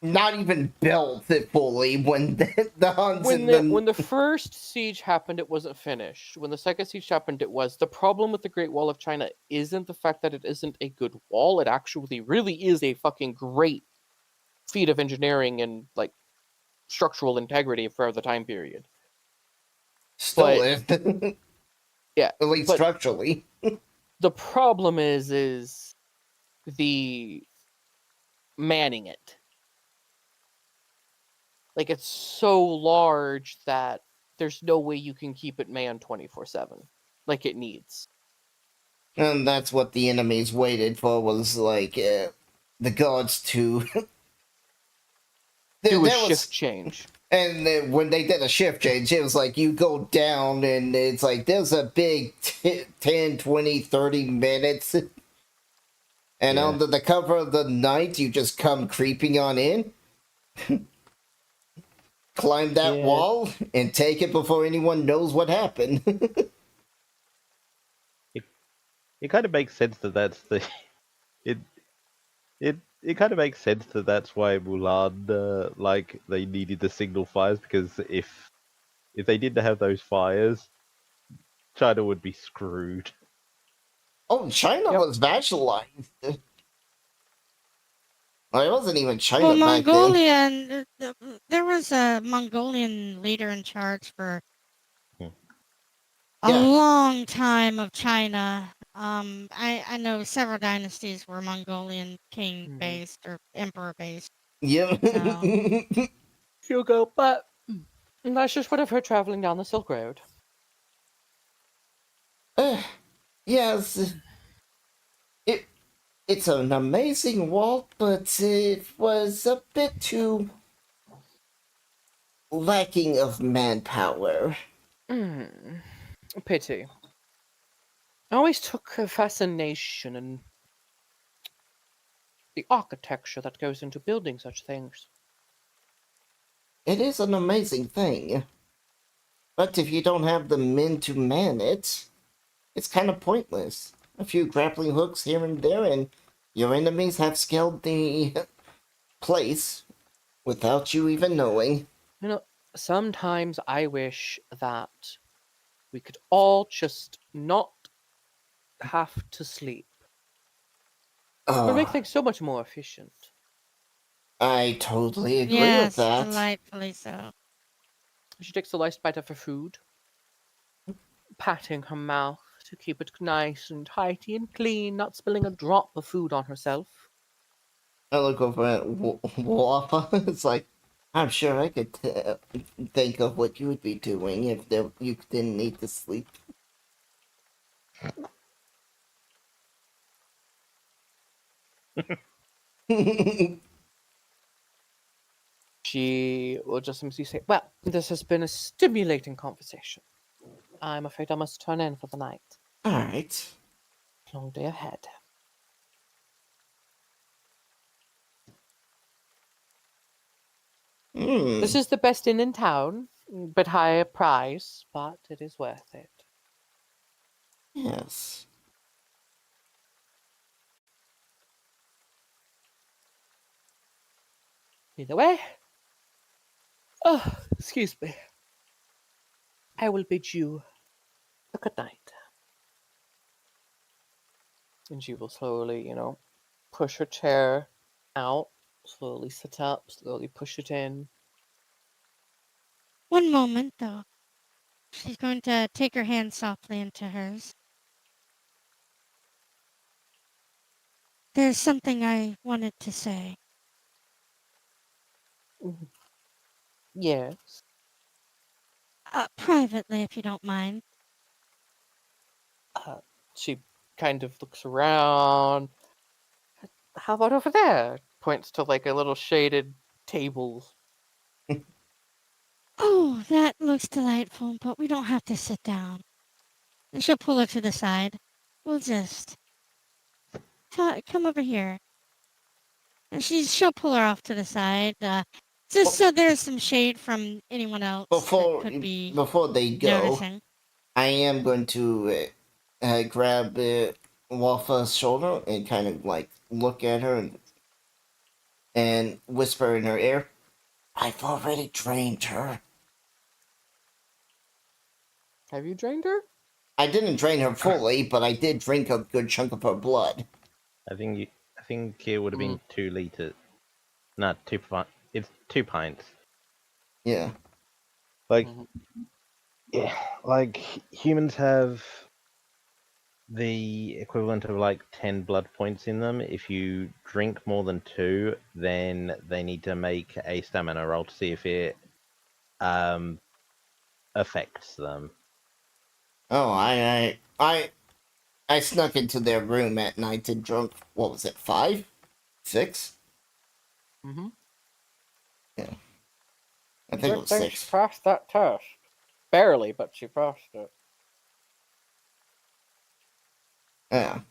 not even built fully when the Huns when and the first siege happened, it wasn't finished. When the second siege happened, it was. The problem with the Great Wall of China isn't the fact that it isn't a good wall. It actually really is a fucking great feat of engineering and like structural integrity for the time period. still But is. yeah, At least but structurally. the problem is the manning it. Like it's so large that there's no way you can keep it manned 24/7 like it needs. And that's what the enemies waited for, was like the gods to Do a there shift was, change. and when they did a shift change, it was like you go down and it's like there's a big 10, 20, 30 minutes, and Yeah. under the cover of the night you just come creeping on in, climb that Yeah. wall and take it before anyone knows what happened. It kind of makes sense that that's the it it kind of makes sense that that's why Mulan like they needed the signal fires, because if they didn't have those fires, China would be screwed. Oh, China Yep. was nationalized. Well, it wasn't even China Well, back then. Mongolian. There was a Mongolian leader in charge for Hmm. a Yeah. long time of China. I know several dynasties were Mongolian king based or emperor based. Yeah. So Hugo, but that's just what I've heard traveling down the Silk Road. Yes, it it's an amazing wall, but it was a bit too lacking of manpower. Pity. I always took a fascination in the architecture that goes into building such things. It is an amazing thing, but if you don't have the men to man it, it's kind of pointless. A few grappling hooks here and there, and your enemies have scaled the place without you even knowing. You know, sometimes I wish that we could all just not have to sleep. It would make Oh, things so much more efficient. I totally agree with yes, that. delightfully so. She takes a nice bite of her food, patting her mouth to keep it nice and tidy and clean, not spilling a drop of food on herself. I look over at Wappa. It's like, I'm sure I could think of what you would be doing if you didn't need to sleep. She will just simply say, "Well, this has been a stimulating conversation. I'm afraid I must turn in for the night. Alright. Long day ahead." This is the best inn in town, bit higher price, but it is worth it. Yes. Either way, oh, excuse me. I will bid you a good night. And she will slowly, push her chair out, slowly sit up, slowly push it in. One moment, though. She's going to take her hand softly into hers. There's something I wanted to say. Yes. Privately, if you don't mind. She kind of looks around. How about over there? Points to like a little shaded table. Oh, that looks delightful, but we don't have to sit down. And she'll pull her to the side. We'll just come over here. And she'll pull her off to the side, just so there's some shade from anyone else that could be before they go, noticing. I am going to grab Wafa's shoulder and kind of like look at her and whisper in her ear, "I've already drained her." Have you drained her? I didn't drain her fully, but I did drink a good chunk of her blood. I think it would have been 2 liters. Not 2 pints. It's 2 pints. Yeah. Like, Mhm. yeah, like humans have the equivalent of like 10 blood points in them. If you drink more than 2, then they need to make a stamina roll to see if it affects them. Oh, I snuck into their room at night and drunk. What was it? 5, 6? Mm-hmm. Yeah. I think it was She 6. passed that test. Barely, but she passed it. Yeah.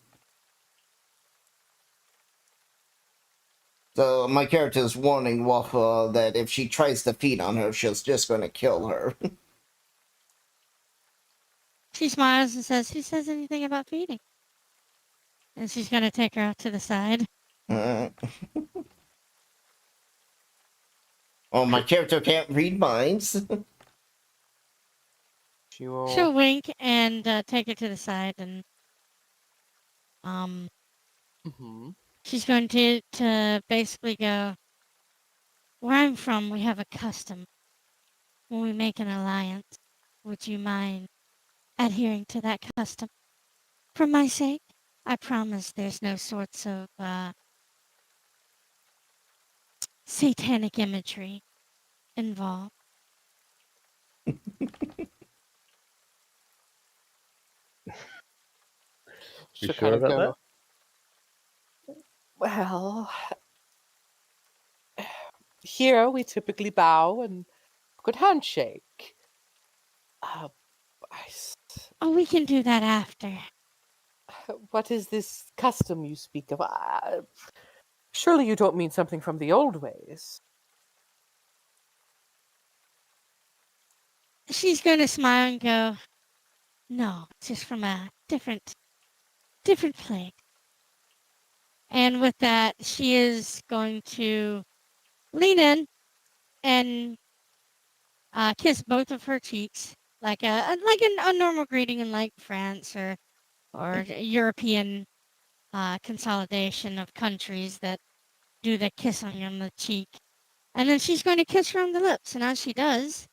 So my character is warning Wafa that if she tries to feed on her, she's just going to kill her. She smiles and says, "Who says anything about feeding?" And she's gonna take her out to the side. Well, my character can't read minds. She'll wink and take her to the side, and Mm-hmm. she's going to basically go, "Where I'm from, we have a custom. When we make an alliance, would you mind adhering to that custom? For my sake, I promise there's no sorts of satanic imagery involved." You sure about that? Well, here we typically bow and good handshake. Oh, we can do that after. What is this custom you speak of? Surely you don't mean something from the old ways. She's going to smile and go, "No, it's just from a different place." And with that, she is going to lean in and kiss both of her cheeks, like a normal greeting in like France or European consolidation of countries that do the kissing on the cheek. And then she's going to kiss her on the lips, and as she does,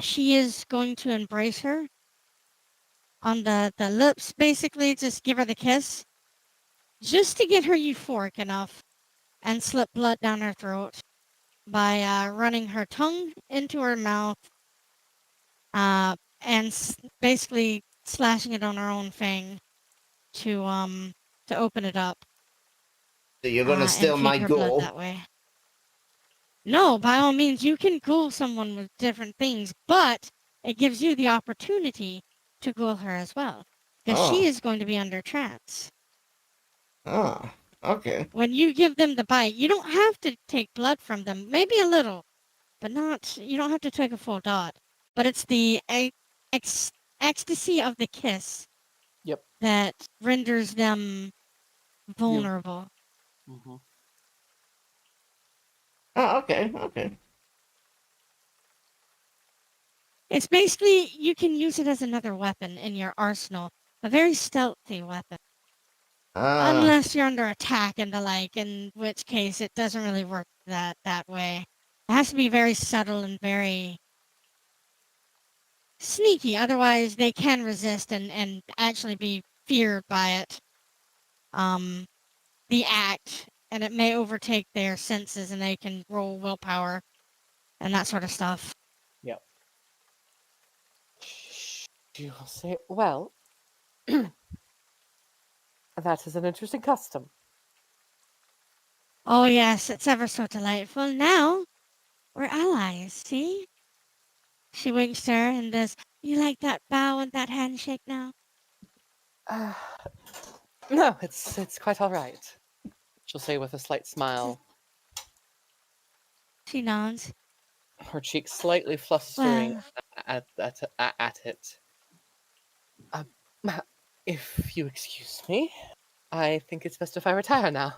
she is going to embrace her on the lips, basically just give her the kiss, just to get her euphoric enough and slip blood down her throat by running her tongue into her mouth and basically slashing it on her own fang to open it up So you're going to and steal feed my her blood ghoul. that way. No, by all means, you can ghoul someone with different things, but it gives you the opportunity to ghoul her as well, because she is going to be under trance. Oh, okay. When you give them the bite, you don't have to take blood from them. Maybe a little, but not. You don't have to take a full dot. But it's the ecstasy of the kiss. Yep. That renders them vulnerable. Mm-hmm. Oh, okay. It's basically, you can use it as another weapon in your arsenal. A very stealthy weapon. Unless you're under attack and the like, in which case it doesn't really work that way. It has to be very subtle and very sneaky. Otherwise, they can resist and actually be feared by it. The act, and it may overtake their senses, and they can roll willpower and that sort of stuff. Yep. You'll say, well, That is an interesting custom. Oh, yes, it's ever so delightful. Now, we're allies, see? She winks to her and does, you like that bow and that handshake now? No, it's quite all right. She'll say with a slight smile, She nods. her cheeks slightly flustering Well, at it. If you excuse me, I think it's best if I retire now.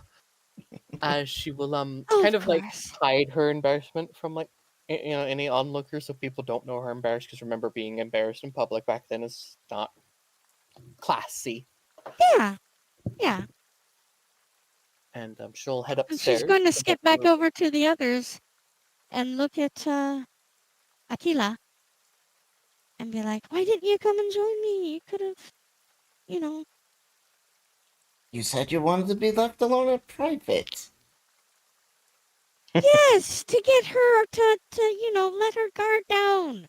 As she will oh, kind of of like course. hide her embarrassment from like any onlookers, so people don't know her embarrassed. Because remember, being embarrassed in public back then is not classy. Yeah, yeah. And she'll head And she's upstairs. going to To head skip to back her- over to the others and look at Akila and be like, why didn't you come and join me? You could have, you know. You said you wanted to be left alone in private. Yes, to get her to, let her guard down.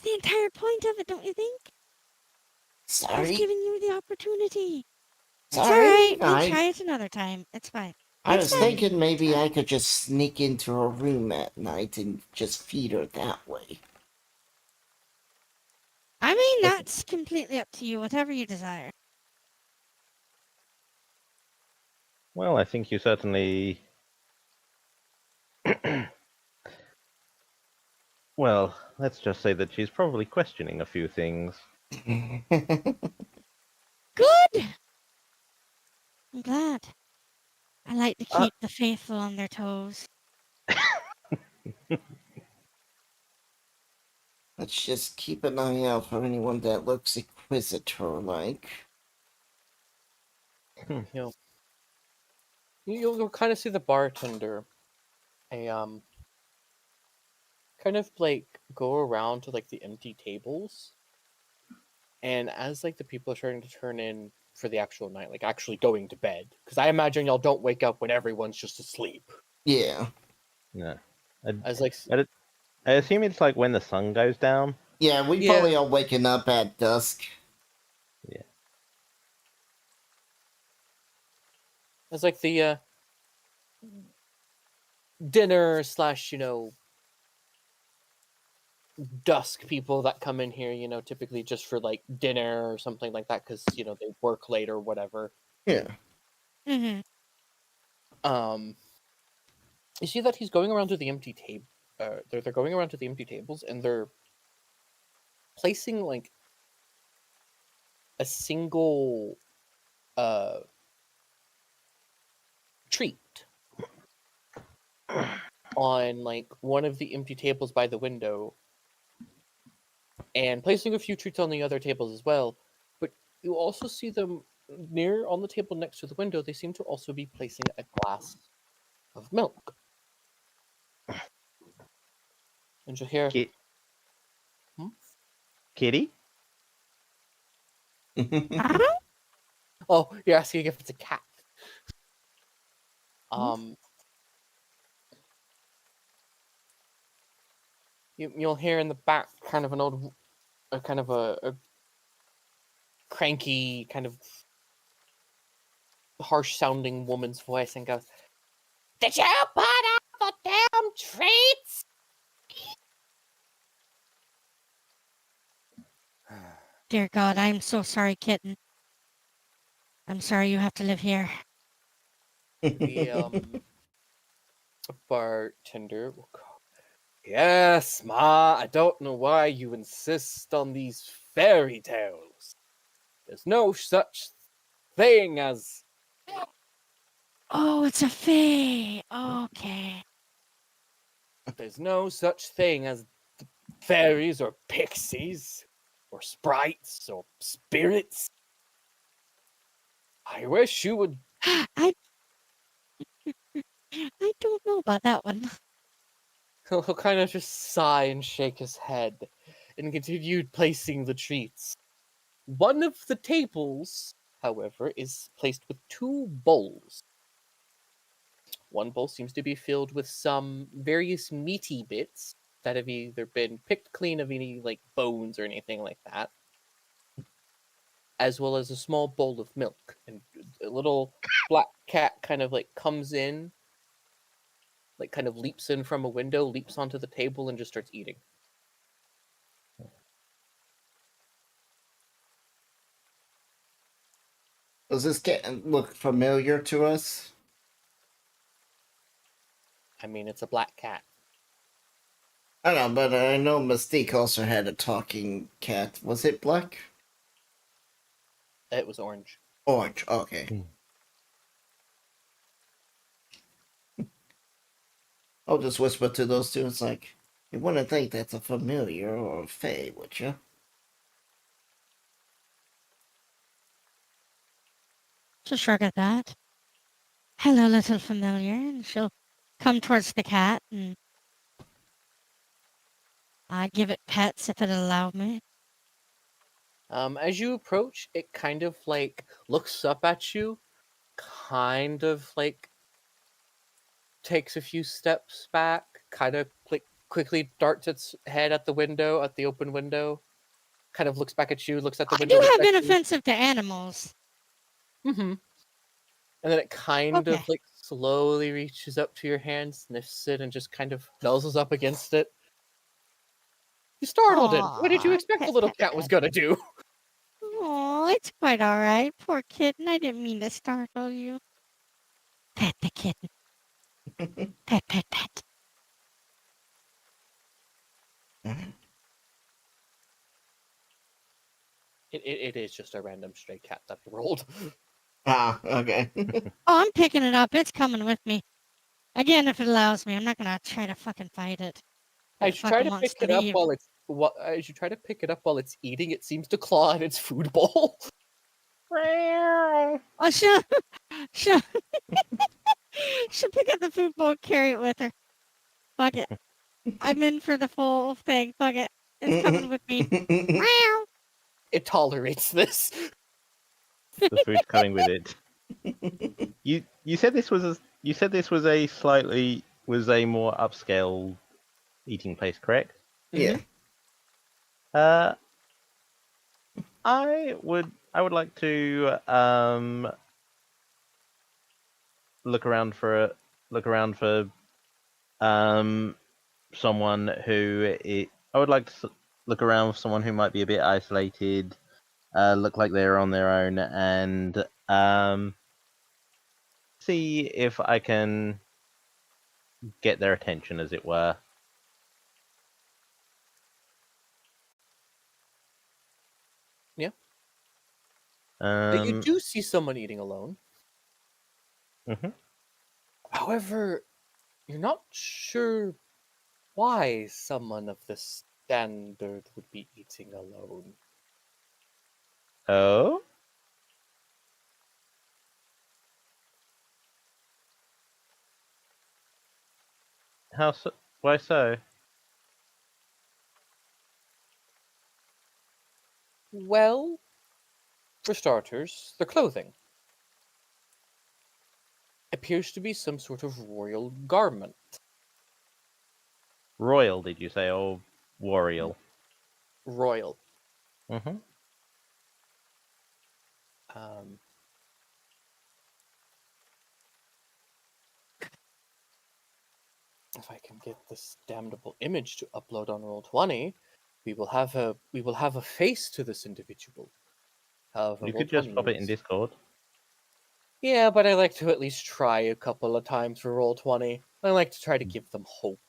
The entire point of it, don't you think? I was Sorry? giving you the opportunity. It's Sorry? alright. We'll try it another time. It's fine. I It's was fine. thinking maybe I could just sneak into her room at night and just feed her that way. I mean, that's completely up to you, whatever you desire. Well, I think you certainly. Well, let's just say that she's probably questioning a few things. Good! I'm glad. I like to Uh, keep the faithful on their toes. Let's just keep an eye out for anyone that looks inquisitor-like. You'll kind of see the bartender, kind of like go around to like the empty tables, and as like the people are starting to turn in for the actual night, like actually going to bed, because I imagine y'all don't wake up when everyone's just asleep. Yeah. No. As like I assume it's like when the sun goes down. Yeah, we Yeah. probably are waking up at dusk. Yeah. as like the dinner slash dusk people that come in here, typically just for like dinner or something like that, because they work late or whatever. Yeah. Mm-hmm. You see that he's going around to the empty table. They're going around to the empty tables, and they're placing like a single treat on like one of the empty tables by the window, and placing a few treats on the other tables as well. But you also see them near on the table next to the window. They seem to also be placing a glass of milk. And you'll hear, Kitty? oh, you're asking if it's a cat. You'll hear in the back kind of a cranky, kind of harsh-sounding woman's voice, and goes, "Did you put out the damn treats?" Dear God, I'm so sorry, kitten. I'm sorry you have to live here. The bartender will go, "Yes, Ma, I don't know why you insist on these fairy tales. There's no such thing as..." Oh, it's a fae. Okay. "There's no such thing as fairies or pixies or sprites or spirits. I wish you would..." I don't know about that one. He'll kind of just sigh and shake his head and continued placing the treats. One of the tables, however, is placed with two bowls. One bowl seems to be filled with some various meaty bits that have either been picked clean of any like bones or anything like that. as well as a small bowl of milk. And a little black cat kind of like comes in, like kind of leaps in from a window, leaps onto the table, and just starts eating. Does this cat look familiar to us? I mean, it's a black cat. I don't know, but I know Mystique also had a talking cat. Was it black? It was orange. Orange, okay. I'll just whisper to those two. It's like, you wouldn't think that's a familiar or a fae, would you? She'll shrug at that. Hello, little familiar. And she'll come towards the cat and give it pets if it'll allow me. As you approach, it kind of like looks up at you, kind of like takes a few steps back, kind of quickly darts its head at the window, at the open window, kind of looks back at you, looks at the I window. do looks have back at you. inoffensive to animals. Mm-hmm. And then it kind Okay. of like slowly reaches up to your hand, sniffs it, and just kind of nuzzles up against it. You startled it. What did you Aw, expect the pet, little pet, cat was pet. gonna do? Oh, it's quite all right. Poor kitten. I didn't mean to startle you. Pet the kitten. Pet, pet, pet. It is just a random stray cat that I rolled. Ah, okay. Oh, I'm picking it up. It's coming with me. Again, if it allows me. I'm not gonna try to fucking fight it. If As you try fucking to wants pick to it up leave. while it's as you try to pick it up while it's eating, it seems to claw at its food bowl. Oh, she'll, she'll, she'll pick up the food bowl and carry it with her. Fuck it. I'm in for the full thing. Fuck it. It's coming with me. Meow. It tolerates this. The food's coming with it. You said this was a more upscale eating place, correct? Yeah. I would like to look around for someone I would like to look around for someone who might be a bit isolated, look like they're on their own, and see if I can get their attention, as it were. Yeah. Um, You do see someone eating alone. Mhm. However, you're not sure why someone of this standard would be eating alone. Oh? How so? Why so? Well, for starters, the clothing appears to be some sort of royal garment. Royal, did you say, or Warrior? Royal. Mm-hmm. If I can get this damnable image to upload on Roll20, we will have a face to this individual. However, You could just Roll20 pop it in is- Discord. Yeah, but I like to at least try a couple of times for Roll20. I like to try to give them hope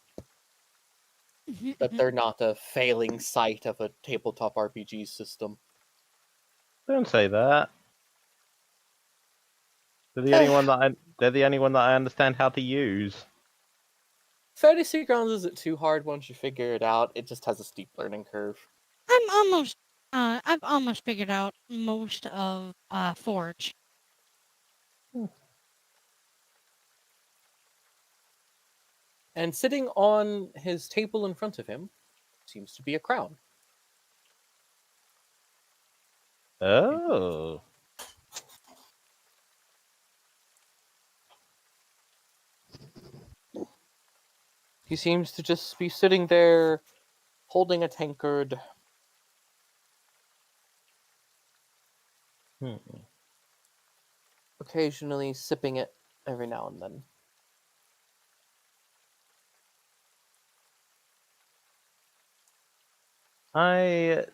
that they're not a failing site of a tabletop RPG system. Don't say that. They're the only one that I understand how to use. Fantasy Grounds isn't too hard once you figure it out. It just has a steep learning curve. I've almost figured out most of Forge. And sitting on his table in front of him seems to be a crown. Oh. He seems to just be sitting there holding a tankard. Hmm. Occasionally sipping it every now and then. I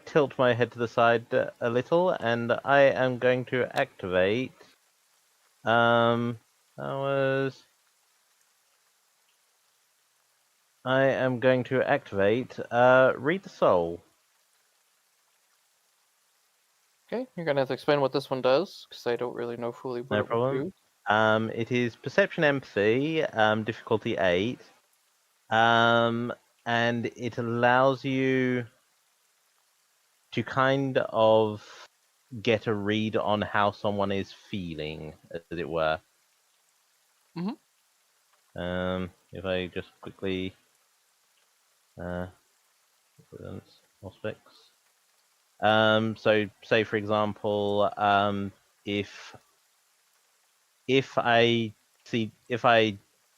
tilt my head to the side a little, and I am going to activate. I am going to activate. Read the soul. Okay, you're gonna have to explain what this one does, because I don't really know fully what No it would problem. do. It is perception empathy, difficulty 8. And it allows you to kind of get a read on how someone is feeling, as it were. Mhm. If I just quickly presents aspects. So say for example, if if I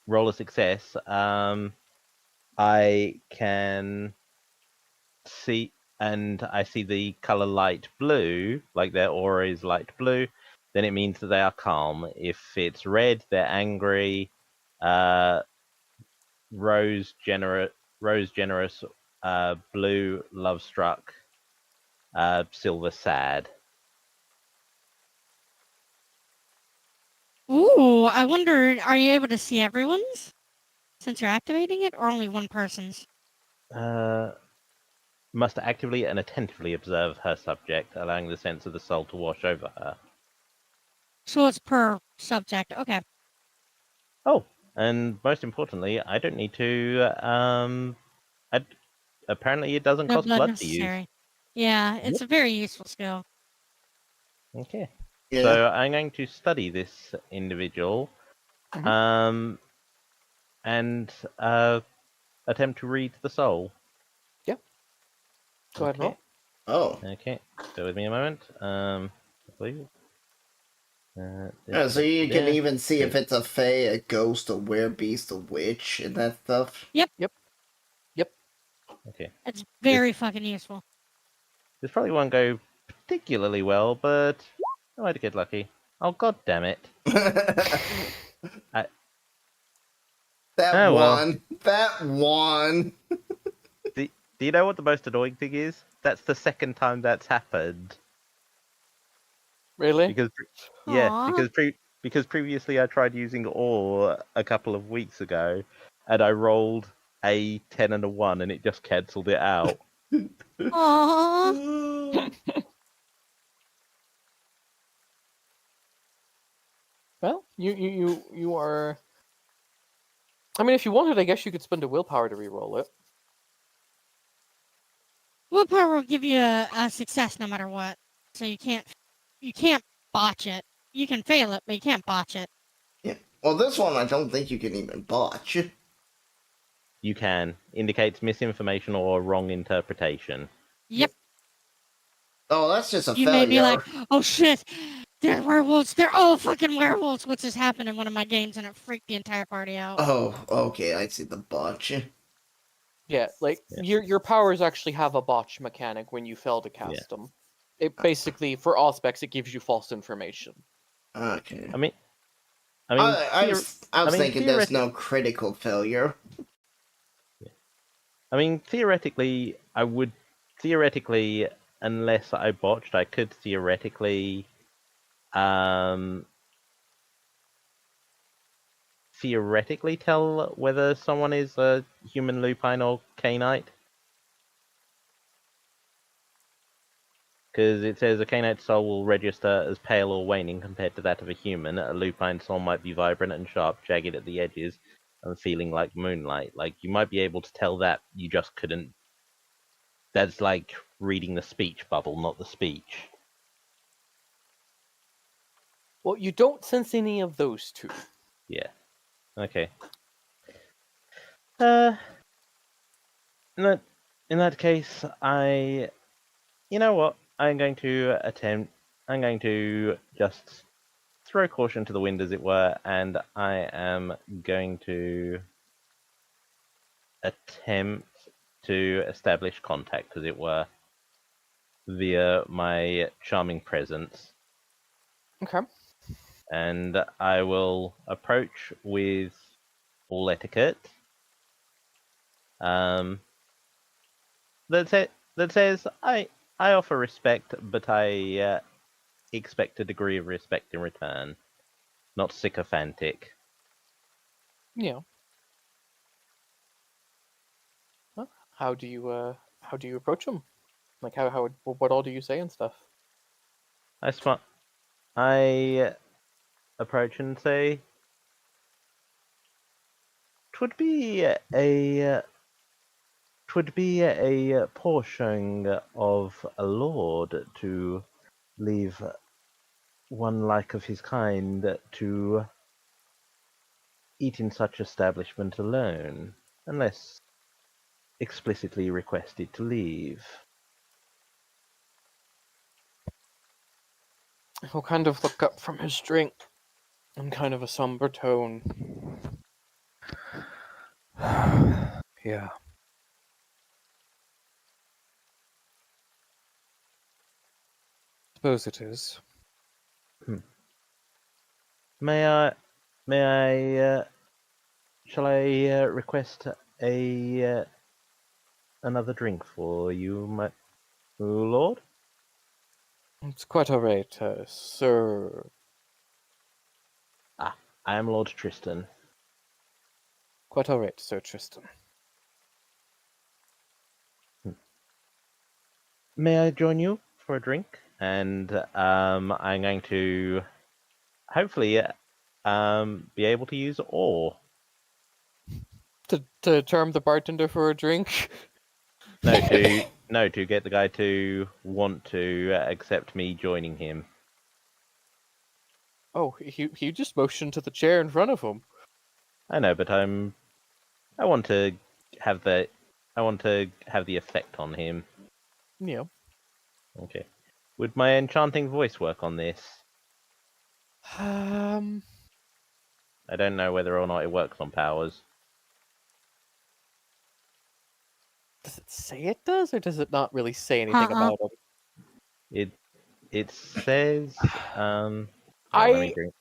roll a success, I can see, and I see the color light blue, like their aura is light blue, then it means that they are calm. If it's red, they're angry. Rose generous, blue love struck, silver sad. Ooh, I wonder, are you able to see everyone's since you're activating it, or only one person's? Must actively and attentively observe her subject, allowing the sense of the soul to wash over her. So it's per subject. Okay. Oh, and most importantly, I don't need to. Apparently, it doesn't No cost blood blood to use. necessary. Yeah, it's Yep. a very useful skill. Okay. Yeah. So I'm going to study this individual, Mhm. and attempt to read the soul. Go ahead and roll. Okay. Oh. Okay. Bear with me a moment. I believe. So you can even see if Okay. it's a fae, a ghost, a werebeast, a witch, and that stuff. Yep. Okay. It's This very fucking useful. this probably won't go particularly well, but I might get lucky. Oh god damn it! I, That oh well. one. That one. Do you know what the most annoying thing is? That's the second time that's happened. Really? Because yeah, Aww. because previously I tried using ore a couple of weeks ago, and I rolled a 10 and a 1, and it just cancelled it out. Aww. Well, you are. I mean, if you wanted, I guess you could spend a willpower to re-roll it. Willpower will give you a success no matter what. So you can't botch it. You can fail it, but you can't botch it. Yeah. Well, this one I don't think you can even botch. You can indicates misinformation or wrong interpretation. Yep. Oh, that's just a You may be like, failure. oh shit, they're werewolves. They're all fucking werewolves. What's just happened in one of my games, and it freaked the entire party out. Oh, okay, I see the botch. Yeah, like Yeah. your powers actually have a botch mechanic when you fail to Yeah. cast them. It basically, for all specs, it gives you false information. Okay. I mean, I was thinking there's theoretic. no critical failure. I mean, theoretically, unless I botched, I could um, theoretically tell whether someone is a human lupine or canite. Because it says a canite soul will register as pale or waning compared to that of a human. A lupine soul might be vibrant and sharp, jagged at the edges, and feeling like moonlight. Like, you might be able to tell that, you just couldn't. That's like reading the speech bubble, not the speech. Well, you don't sense any of those two. Yeah. Okay. In that case, you know what? I'm going to just throw caution to the wind, as it were, and I am going to attempt to establish contact, as it were. via my charming presence, Okay. and I will approach with all etiquette. That says I offer respect, but I expect a degree of respect in return, not sycophantic. Yeah. Well, how do you approach him? Like what all do you say and stuff? I approach and say, "'Twould be a 'twould be a poor showing of a lord to leave one like of his kind to eat in such establishment alone, unless explicitly requested to leave." He'll kind of look up from his drink in kind of a somber tone. Yeah. Suppose it is. Hmm. May I, may I, shall I request another drink for you, my lord? It's quite alright, sir. Ah, I am Lord Tristan. Quite alright, Sir Tristan. May I join you for a drink? And I'm going to hopefully be able to use ore. To charm the bartender for a drink? No, to get the guy to want to accept me joining him. Oh, he just motioned to the chair in front of him. I know, but I want to have the effect on him. Yeah. Okay. Would my enchanting voice work on this? Um, I don't know whether or not it works on powers. does it say it does, or does it not really say anything Uh-uh. about it? It says here, let me I drink.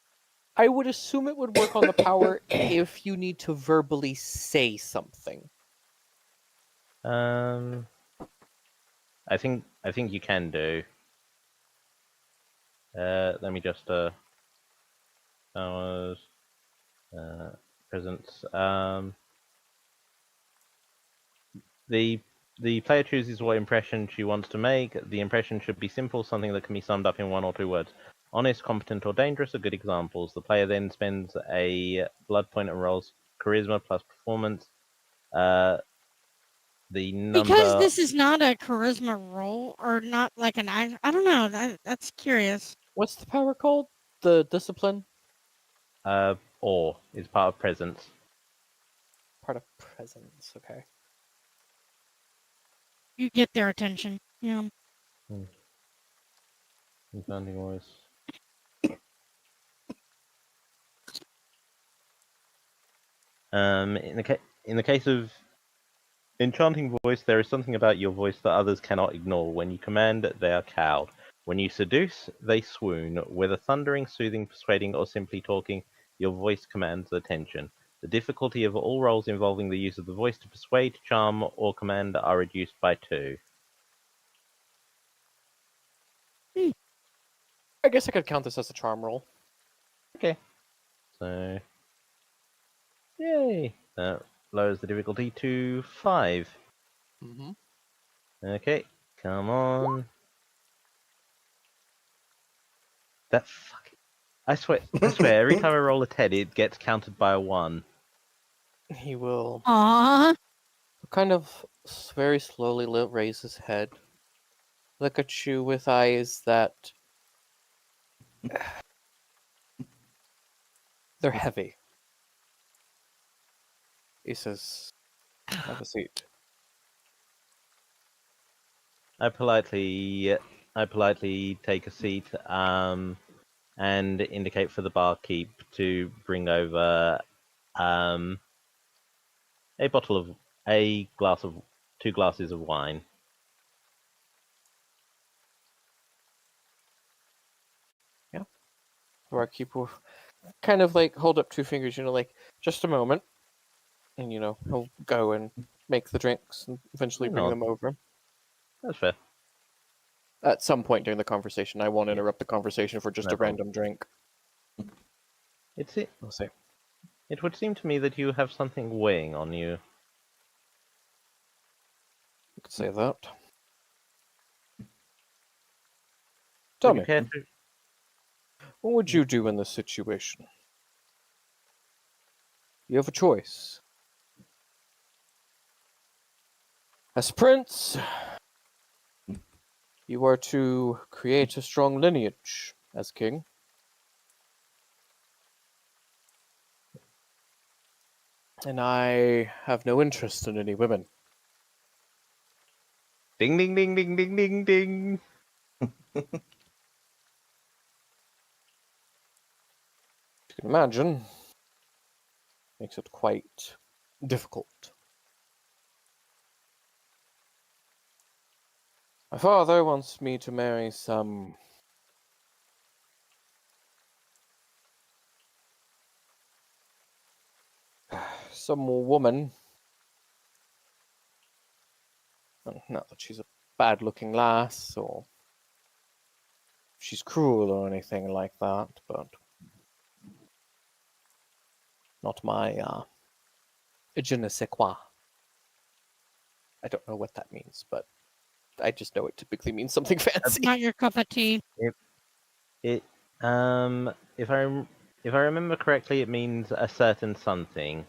I would assume it would work on the power if you need to verbally say something. I think you can do. Let me just powers presence. The player chooses what impression she wants to make. The impression should be simple, something that can be summed up in one or two words. Honest, competent, or dangerous are good examples. The player then spends a blood point and rolls charisma plus performance. The Because number this is not a charisma roll, or not like an I don't know. That's curious. What's the power called? The discipline? or is part of presence. Part of presence, okay. You get their attention. Yeah. Enchanting voice. In the case of enchanting voice, there is something about your voice that others cannot ignore. When you command, they are cowed. When you seduce, they swoon. Whether thundering, soothing, persuading, or simply talking, your voice commands attention. The difficulty of all roles involving the use of the voice to persuade, charm, or command are reduced by 2. I guess I could count this as a charm roll. Okay. So, yay! That lowers the difficulty to 5. Mm-hmm. Okay, come on. That fucking... I swear, every time I roll a 10, it gets counted by a 1. He will Aww. kind of very slowly raise his head, look at you with eyes that they're heavy. He says, "Have a seat." I politely take a seat, and indicate for the barkeep to bring over, um, a bottle of, a glass of, 2 glasses of wine. The barkeep will kind of like hold up two fingers, like, just a moment. And, he'll go and make the drinks and eventually I bring know. them over. That's fair. At some point during the conversation, I won't Yeah. interrupt the conversation for just No a problem. random drink. We'll see. It would seem to me that you have something weighing on you. You could say that. Tell Would you me, care to? what would you do in this situation? You have a choice. As prince, you are to create a strong lineage as king. And I have no interest in any women. Ding ding ding ding ding ding ding. You can imagine, makes it quite difficult. My father wants me to marry some woman. Not that she's a bad-looking lass, or she's cruel or anything like that, but not my je ne sais quoi. I don't know what that means, but I just know it typically means something fancy. Not your cup of tea. It if I remember correctly, it means a certain something.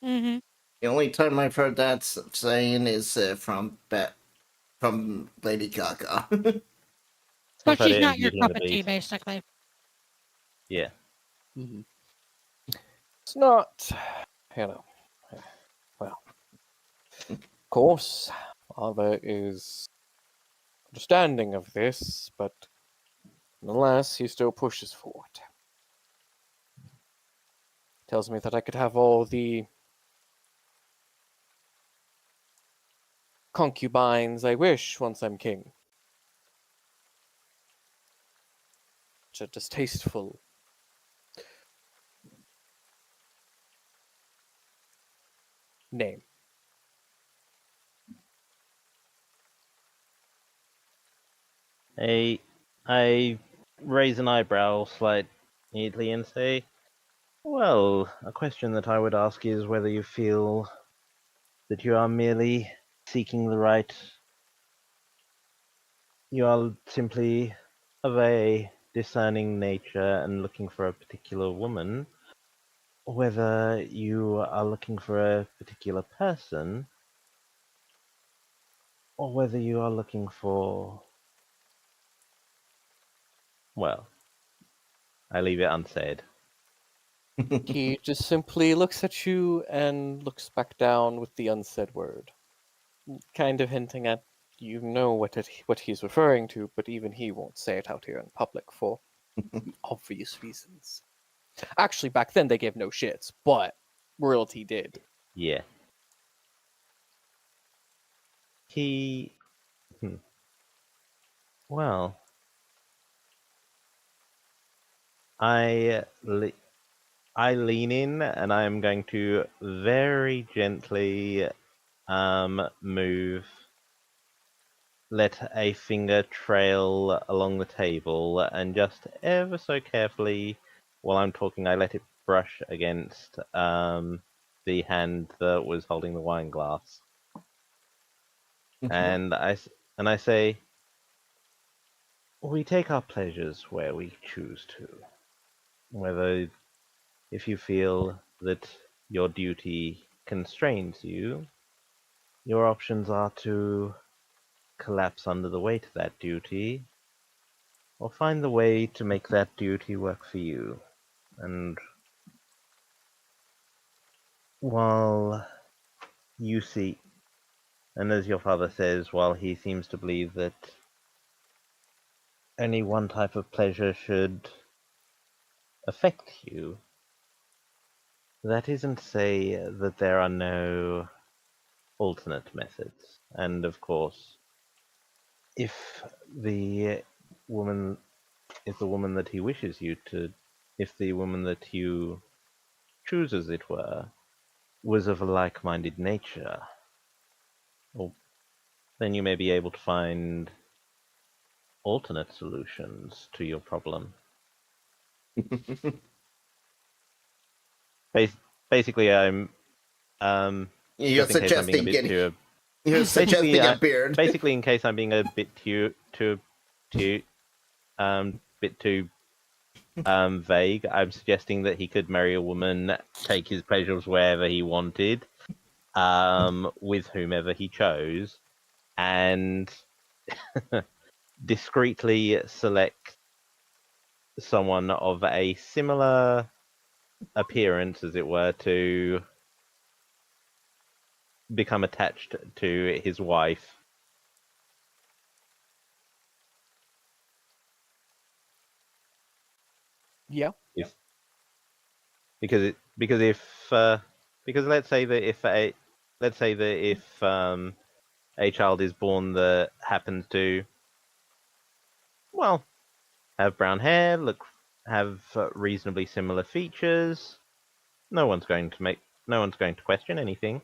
Mm-hmm. The only time I've heard that saying is from Lady Gaga. So I've heard she's it in not your Beauty and cup the of tea, Beast. basically. Yeah. Mm-hmm. It's not, well, of course, father is understanding of this, but nonetheless, he still pushes for it. Tells me that I could have all the concubines I wish once I'm king. Such a distasteful name. I raise an eyebrow slightly and say, well, a question that I would ask is whether you feel that you are merely seeking the right. You are simply of a discerning nature and looking for a particular woman, whether you are looking for a particular person, or whether you are looking for. Well, I leave it unsaid. He just simply looks at you and looks back down with the unsaid word, kind of hinting at what he's referring to, but even he won't say it out here in public for obvious reasons. Actually, back then they gave no shits, but royalty did. Yeah. He. Well, I lean in and I am going to very gently move, let a finger trail along the table, and just ever so carefully, while I'm talking, I let it brush against the hand that was holding the wine glass, and I say, we take our pleasures where we choose to. Whether if you feel that your duty constrains you, your options are to collapse under the weight of that duty, or find the way to make that duty work for you. And while you see, and as your father says, while he seems to believe that only one type of pleasure should affect you, that isn't to say that there are no alternate methods. And of course, if the woman if the woman that he wishes you to, if the woman that you choose, as it were, was of a like-minded nature, well, then you may be able to find alternate solutions to your problem. Basically, I'm You're just in case I'm being a suggesting bit getting. too. You're suggesting a beard. Basically, in case I'm being a bit too vague, I'm suggesting that he could marry a woman, take his pleasures wherever he wanted, with whomever he chose, and discreetly select someone of a similar appearance, as it were, to become attached to his wife. Yeah. If, because if because let's say that if a child is born that happens to, well, have brown hair, have reasonably similar features, no one's going to question anything.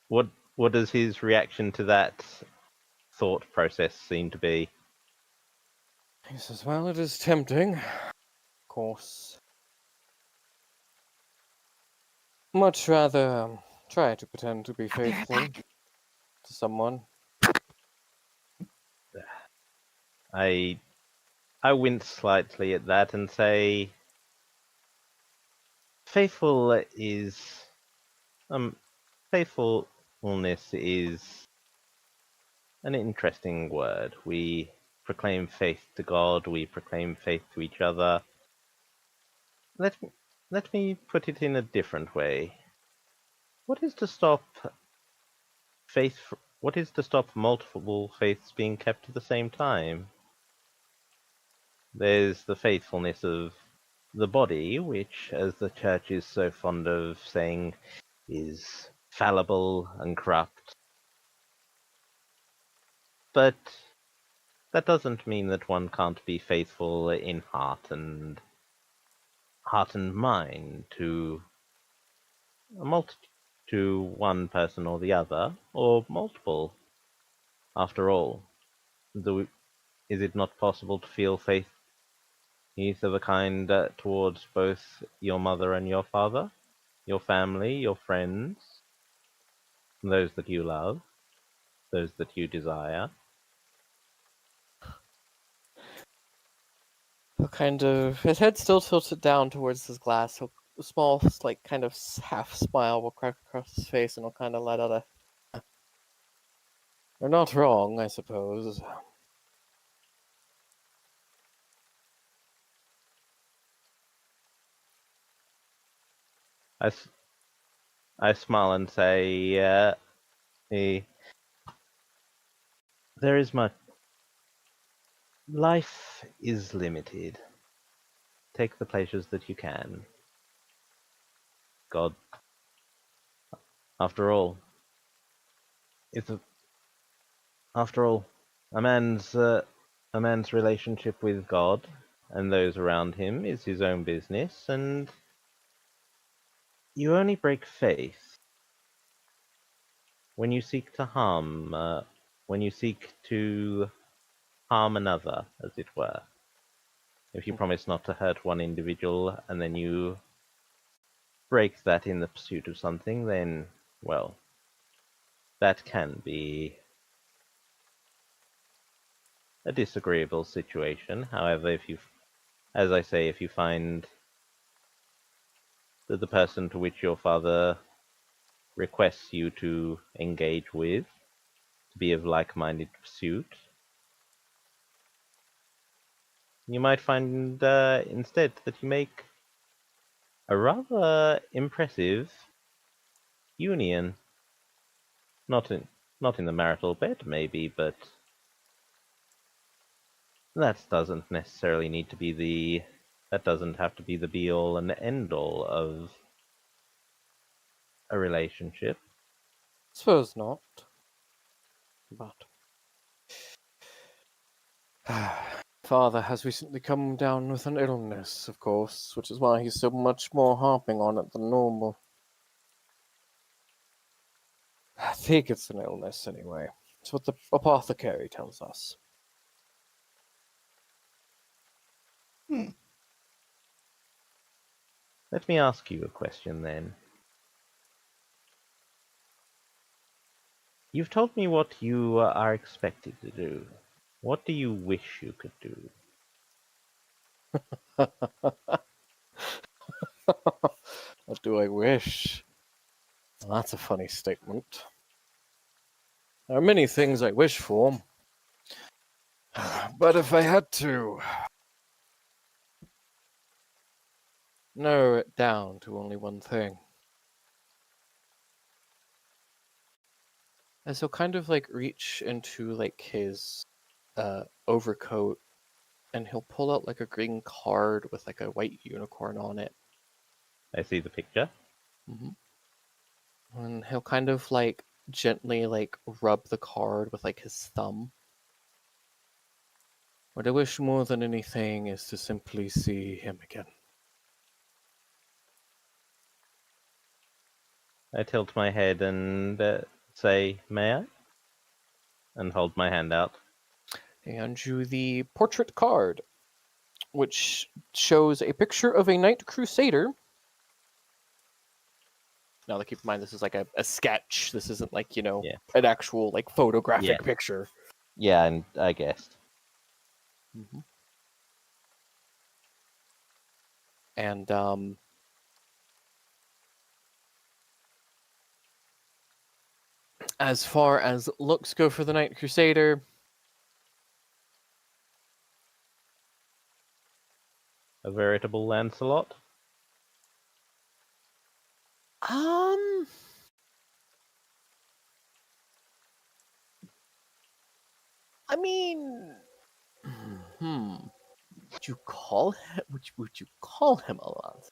What what does his reaction to that thought process seem to be? He says, well, it is tempting. Of course. Much rather try to pretend to be I'll be right faithful back. to someone. I wince slightly at that and say, faithful is faithfulness is an interesting word. We proclaim faith to God, we proclaim faith to each other. Let me put it in a different way. What is to stop what is to stop multiple faiths being kept at the same time? There's the faithfulness of the body, which, as the church is so fond of saying, is fallible and corrupt. But that doesn't mean that one can't be faithful in heart and mind to to one person or the other, or multiple. After all, is it not possible to feel faith of a kind towards both your mother and your father, your family, your friends, those that you love, those that you desire? He'll kind of, his head still tilted down towards his glass. He'll, a small, like, kind of half smile will crack across his face, and he'll kind of let out a. They're not wrong, I suppose. I smile and say, there is much. Life is limited. Take the pleasures that you can. God, after all, if after all, a man's relationship with God and those around him is his own business, and you only break faith when you seek to when you seek to harm another, as it were. If you promise not to hurt one individual and then you break that in the pursuit of something, then, well, that can be a disagreeable situation. However, as I say, if you find that the person to which your father requests you to engage with to be of like-minded pursuit, you might find instead that you make a rather impressive union. Not in the marital bed, maybe, but that doesn't necessarily need to be that doesn't have to be the be all and end all of a relationship. Suppose not. But father has recently come down with an illness, of course, which is why he's so much more harping on it than normal. I think it's an illness, anyway. It's what the apothecary tells us. Let me ask you a question then. You've told me what you are expected to do. What do you wish you could do? What do I wish? Well, that's a funny statement. There are many things I wish for. But if I had to narrow it down to only one thing, and so kind of like reach into like his overcoat, and he'll pull out like a green card with like a white unicorn on it. I see the picture. And he'll kind of like gently like rub the card with like his thumb. What I wish more than anything is to simply see him again. I tilt my head and say, may I? And hold my hand out. And you the portrait card, which shows a picture of a knight crusader. Now, keep in mind, this is like a sketch. This isn't like, an actual like photographic picture. Yeah, and I guessed. And as far as looks go for the Knight Crusader, A veritable Lancelot? I mean, would you call him? Would you call him a lot?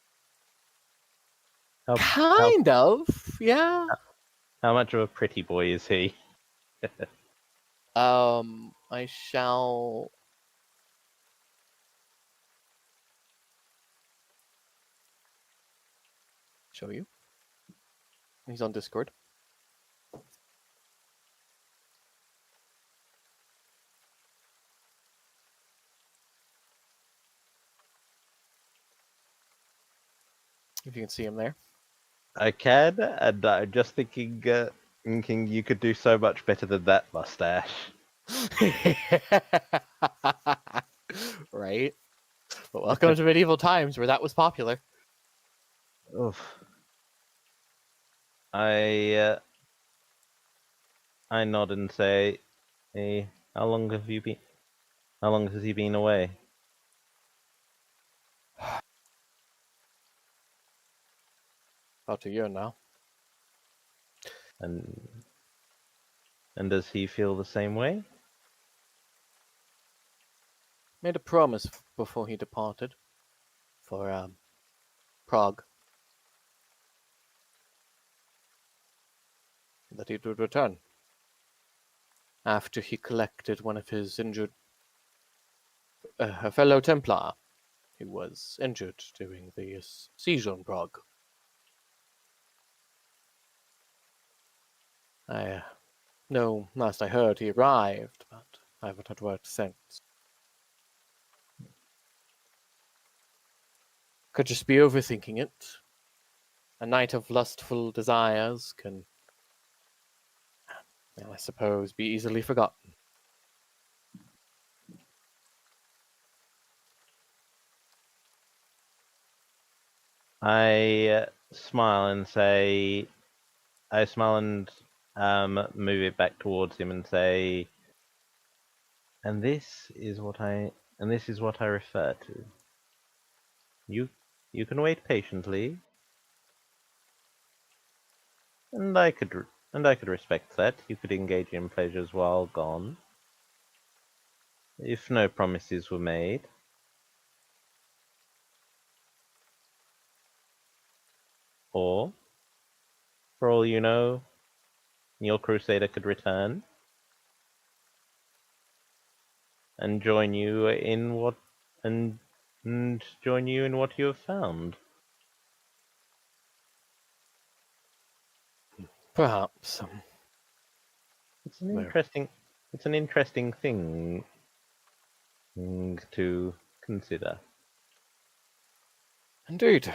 Kind of, yeah. How much of a pretty boy is he? I shall show you. He's on Discord. If you can see him there. I can, and I'm just thinking you could do so much better than that mustache. Right? But welcome to medieval times where that was popular. Oof. I nod and say, "Hey, how long have you been? How long has he been away?" About a year now. And does he feel the same way? Made a promise before he departed for Prague that he would return after he collected one of his injured a fellow Templar who was injured during the siege on Prague. I know last I heard he arrived, but I haven't had word since. Could just be overthinking it. A night of lustful desires can, well, I suppose, be easily forgotten. I smile and say, move it back towards him and say, and this is what I refer to. You can wait patiently, and I could respect that. You could engage in pleasures while gone, if no promises were made. Or For all you know, your crusader could return and join you in what and join you in what you have found. Perhaps. It's an Well. interesting thing to consider. Indeed.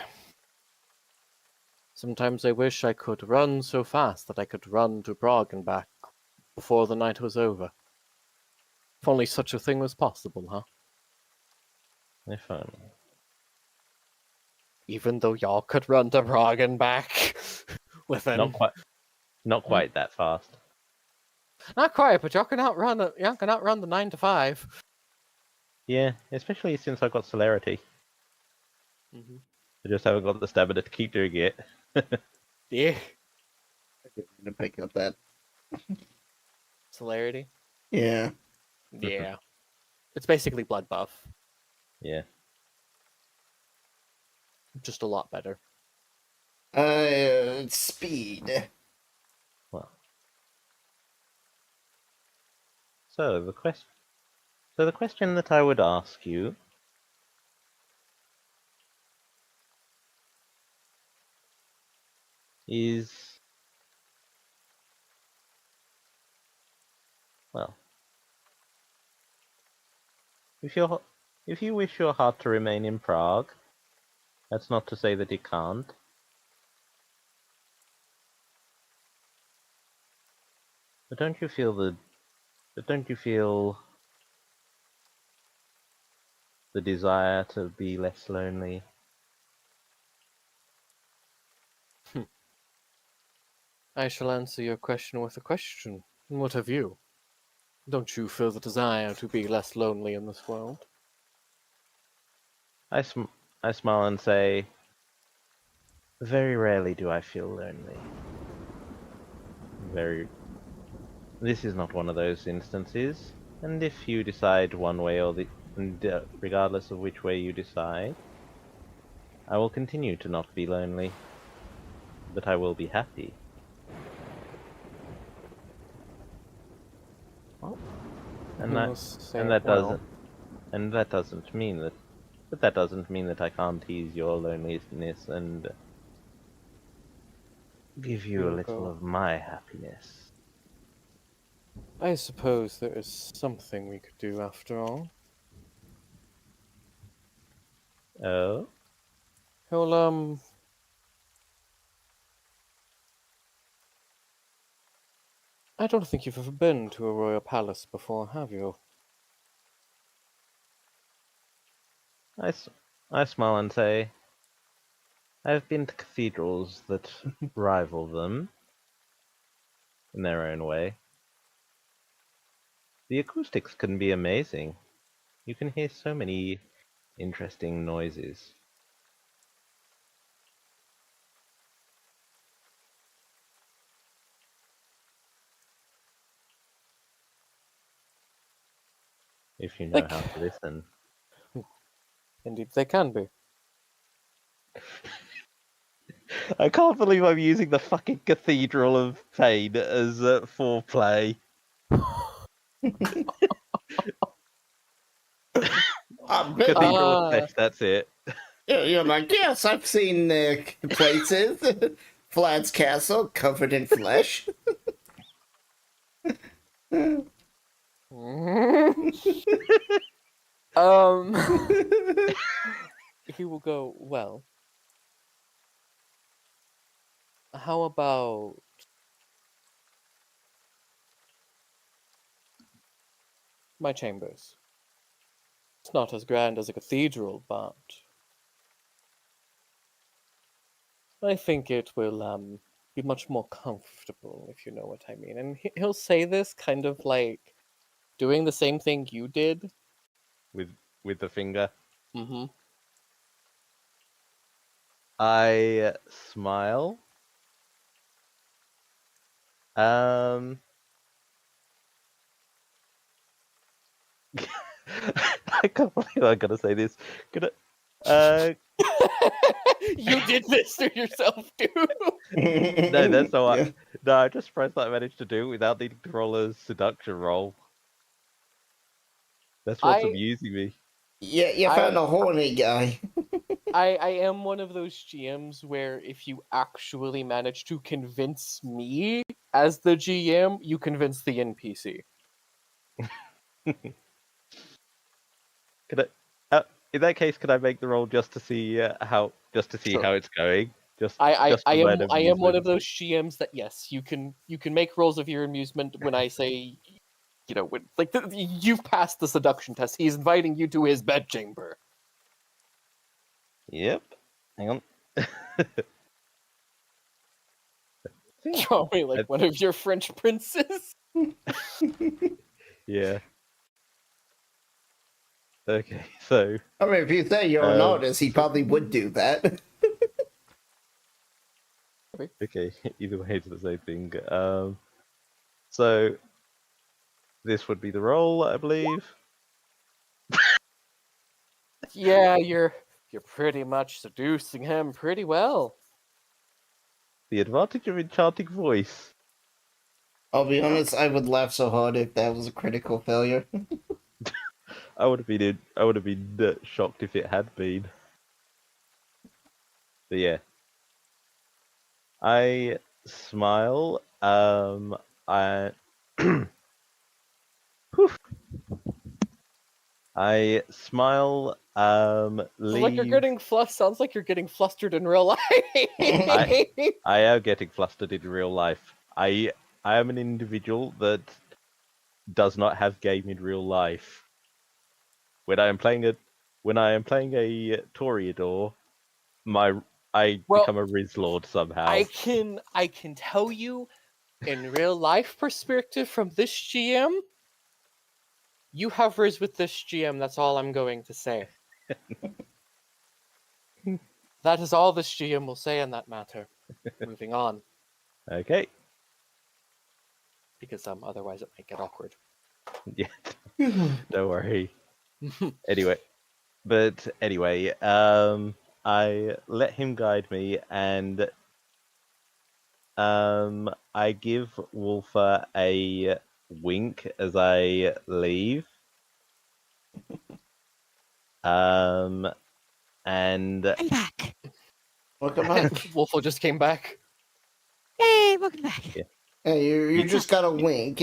Sometimes I wish I could run so fast that I could run to Prague and back before the night was over. If only such a thing was possible, huh? If only. Even though y'all could run to Prague and back within. Not quite that fast. Not quite, but y'all can outrun it. Y'all can outrun the 9 to 5. Yeah, especially since I've got celerity. Mm-hmm. I just haven't got the stamina to keep doing it. Yeah. I didn't even pick up that. Celerity? Yeah. Yeah. It's basically blood buff. Yeah. Just a lot better. Speed. Well. So the question that I would ask you is, well, if you wish your heart to remain in Prague, that's not to say that it can't. But don't you feel the desire to be less lonely? I shall answer your question with a question. What of you? Don't you feel the desire to be less lonely in this world? I smile and say, very rarely do I feel lonely. This is not one of those instances, and if you decide one way or regardless of which way you decide, I will continue to not be lonely, but I will be happy. And that doesn't mean that I can't ease your loneliness and give you a little of my happiness. I suppose there is something we could do after all. Oh? Well, I don't think you've ever been to a royal palace before, have you? I smile and say, I've been to cathedrals that rival them in their own way. The acoustics can be amazing. You can hear so many interesting noises. If you know how to listen. Indeed, they can be. I can't believe I'm using the fucking Cathedral of Pain as foreplay. Cathedral of Flesh, that's it. You're like, yes, I've seen places. Vlad's castle covered in flesh. He will go, well, how about my chambers? It's not as grand as a cathedral, but I think it will be much more comfortable, if you know what I mean. And he'll say this kind of like doing the same thing you did. With the finger. Mm-hmm. I smile. I can't believe I'm gonna say this. You did this to yourself, dude. No, that's all Yeah. I. No, I'm just surprised that I managed to do it without needing to roll a seduction roll. That's what's I amusing me. Yeah, you found a horny guy. I am one of those GMs where if you actually manage to convince me as the GM, you convince the NPC. Could in that case, could I make the roll just to see how Sure. how it's going? Just I for my own am one of amusement. those GMs that yes, you can make rolls of your amusement when I say, you know, when, like you've passed the seduction test. He's inviting you to his bedchamber. Yep. Hang on. Probably like one of your French princes. Yeah. Okay, so I mean, if you say you're an artist, he probably would do that. okay, either way it's the same thing. So this would be the roll, I believe. Yeah, you're pretty much seducing him pretty well. The advantage of enchanting voice. I'll be honest, I would laugh so hard if that was a critical failure. I would have been shocked if it had been. But yeah. I smile. I I smile. Sounds like you're getting flustered in real life. I am getting flustered in real life. I am an individual that does not have game in real life. When I am playing a Toreador, I Well, become a Riz Lord somehow. I can tell you, in real life perspective from this GM, you have Riz with this GM. That's all I'm going to say. That is all this GM will say in that matter. Moving on, Okay. because otherwise it might get awkward. Yeah. Don't worry. Anyway, I let him guide me, and I give Wolfer a wink as I leave. And I'm back. Welcome back. Wolfo just came back. Hey, welcome back. Yeah. Hey, you just got a wink.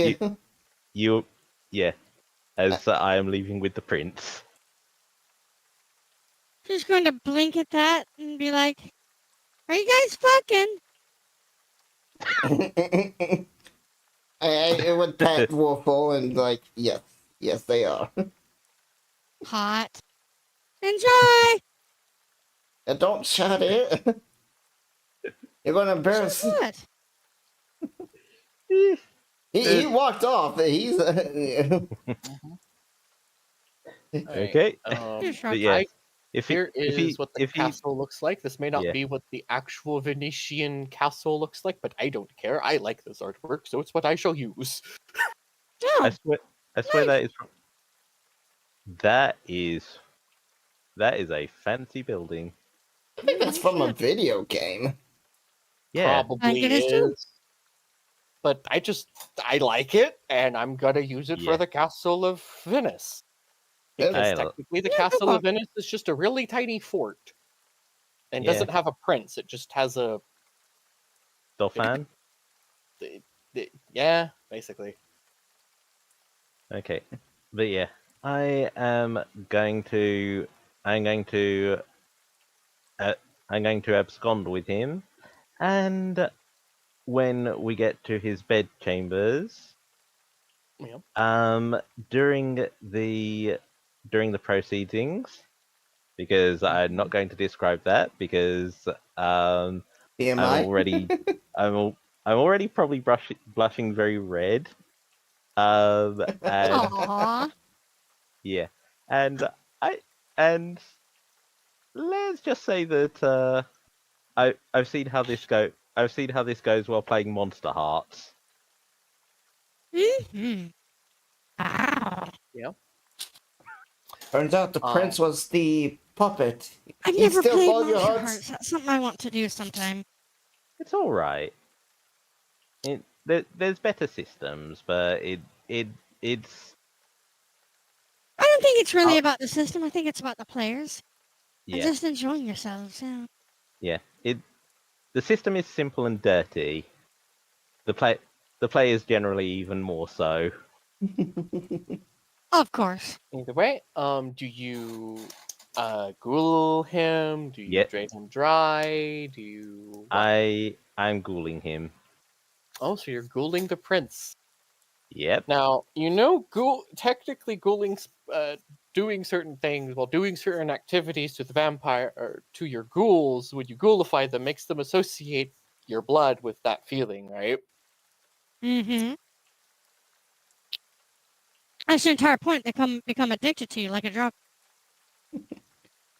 as I am leaving with the prince. Just going to blink at that and be like, "Are you guys fucking?" I would pat Wolfo and like, yes, they are. Hot. Enjoy. And don't shut it. You're gonna embarrass. What? He walked off. He's. Okay. But yeah, Here is what the if he castle looks like. This may not Yeah. be what the actual Venetian castle looks like, but I don't care. I like this artwork, so it's what I shall use. I swear that is a fancy building. I think that's from a video game. Yeah. Probably it is too. is. But I like it, and I'm gonna use it Yeah. for the Castle of Venice. Because technically the Castle of Venice is just a really tiny fort. And Yeah. doesn't have a prince, it just has a... Dauphin? Yeah, basically. Okay. But yeah, I'm going to abscond with him, and when we get to his bed chambers, Yeah. during the proceedings, because I'm not going to describe that because I'm already probably blushing very red. And Aww. yeah, and let's just say that I've seen how this goes while playing Monster Hearts. Mm-hmm. Wow. Yeah. Turns out the prince was the puppet. I've He'd never still played follow your Monster hearts. Hearts. That's something I want to do sometime. It's all right. There's better systems, but it's I don't think it's really Oh. about the system. I think it's about the players and yeah just enjoying yourselves. Yeah. the system is simple and dirty. The play is generally even more so. Of course. Either way, do you ghoul him? Do you Yep. drain him dry? Do you what? I'm ghouling him. Oh, so you're ghouling the prince. Yep. Now, technically ghouling's doing certain things while doing certain activities to the vampire or to your ghouls when you ghoulify them makes them associate your blood with that feeling, right? Mm-hmm. That's the entire point. They become addicted to you like a drug.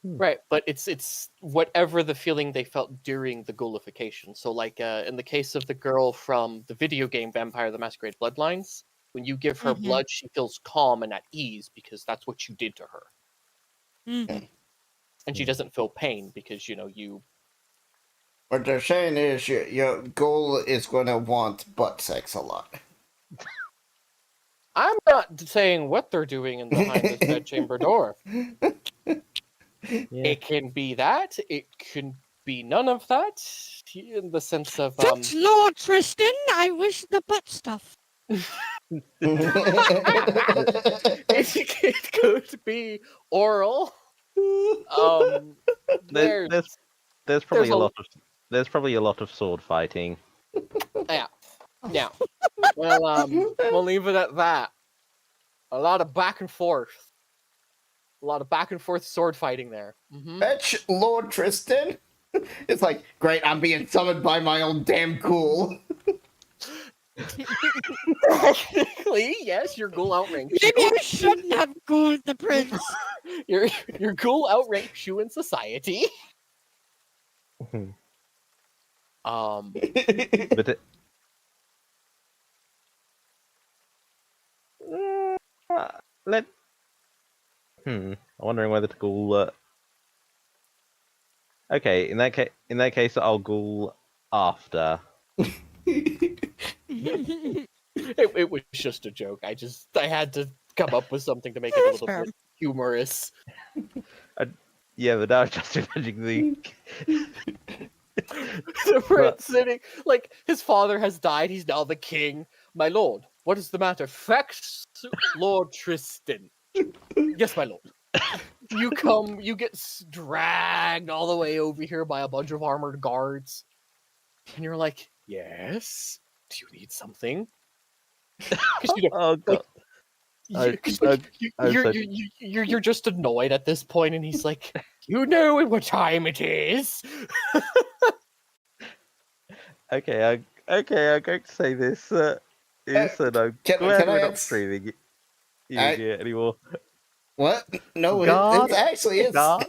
Right, but it's whatever the feeling they felt during the ghoulification. So, like in the case of the girl from the video game Vampire: The Masquerade Bloodlines, when you give her Mhm. blood, she feels calm and at ease because that's what you did to her, Mm. and she doesn't feel pain because you. What they're saying is your goal is going to want butt sex a lot. I'm not saying what they're doing in behind this bedchamber door. Yeah. It can be that. It can be none of that. In the sense of That's Lord Tristan. I wish the butt stuff. it could be oral. There's probably there's there's probably a lot of sword fighting. Yeah. Well, we'll leave it at that. A lot of back and forth. A lot of back and forth sword fighting there. Mm-hmm. Fetch Lord Tristan. It's like, great, I'm being summoned by my own damn ghoul. Technically, yes, your ghoul outranks Maybe you. I shouldn't have ghouled the prince. Your ghoul outranks you in society. But I'm wondering whether to ghoul. Okay, in that case, I'll ghoul after. It was just a joke. I had to come up with something to make it a little bit humorous. Yeah, but now I'm just imagining The prince sitting like his father has died. He's now the king. My lord, what is the matter? Fetch Lord Tristan. Yes, my lord. You get dragged all the way over here by a bunch of armored guards, and you're like, yes. Do you need something? Oh god. You're just annoyed at this point, and he's like, you know what time it is. Okay, I'm going to say this. I'm Can glad I we're not ask- streaming it anymore. What? No, God, it actually is. God.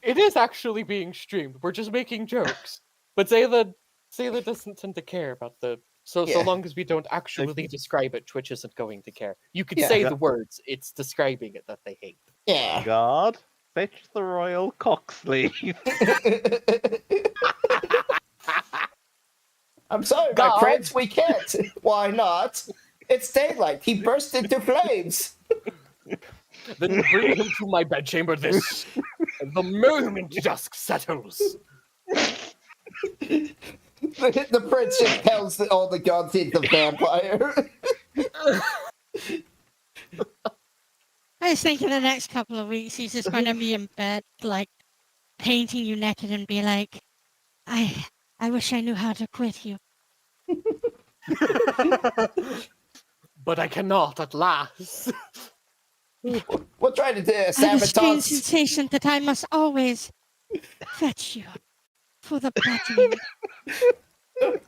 It is actually being streamed. We're just making jokes. But Zayla doesn't tend to care about the. So long as we don't actually describe it, Twitch isn't going to care. You can say the words. It's describing it that they hate. Yeah. God, fetch the royal cock sleeve. I'm sorry, God. my prince, we can't. Why not? It's daylight. He burst into flames. Then bring him to my bedchamber the moment dusk settles. The prince just tells all the gods he's a vampire. I was thinking the next couple of weeks he's just going to be in bed, like, painting you naked and be like, I wish I knew how to quit you. But I cannot at last. We'll try to do a I have a strange sabotage. sensation that I must always fetch you for the petting.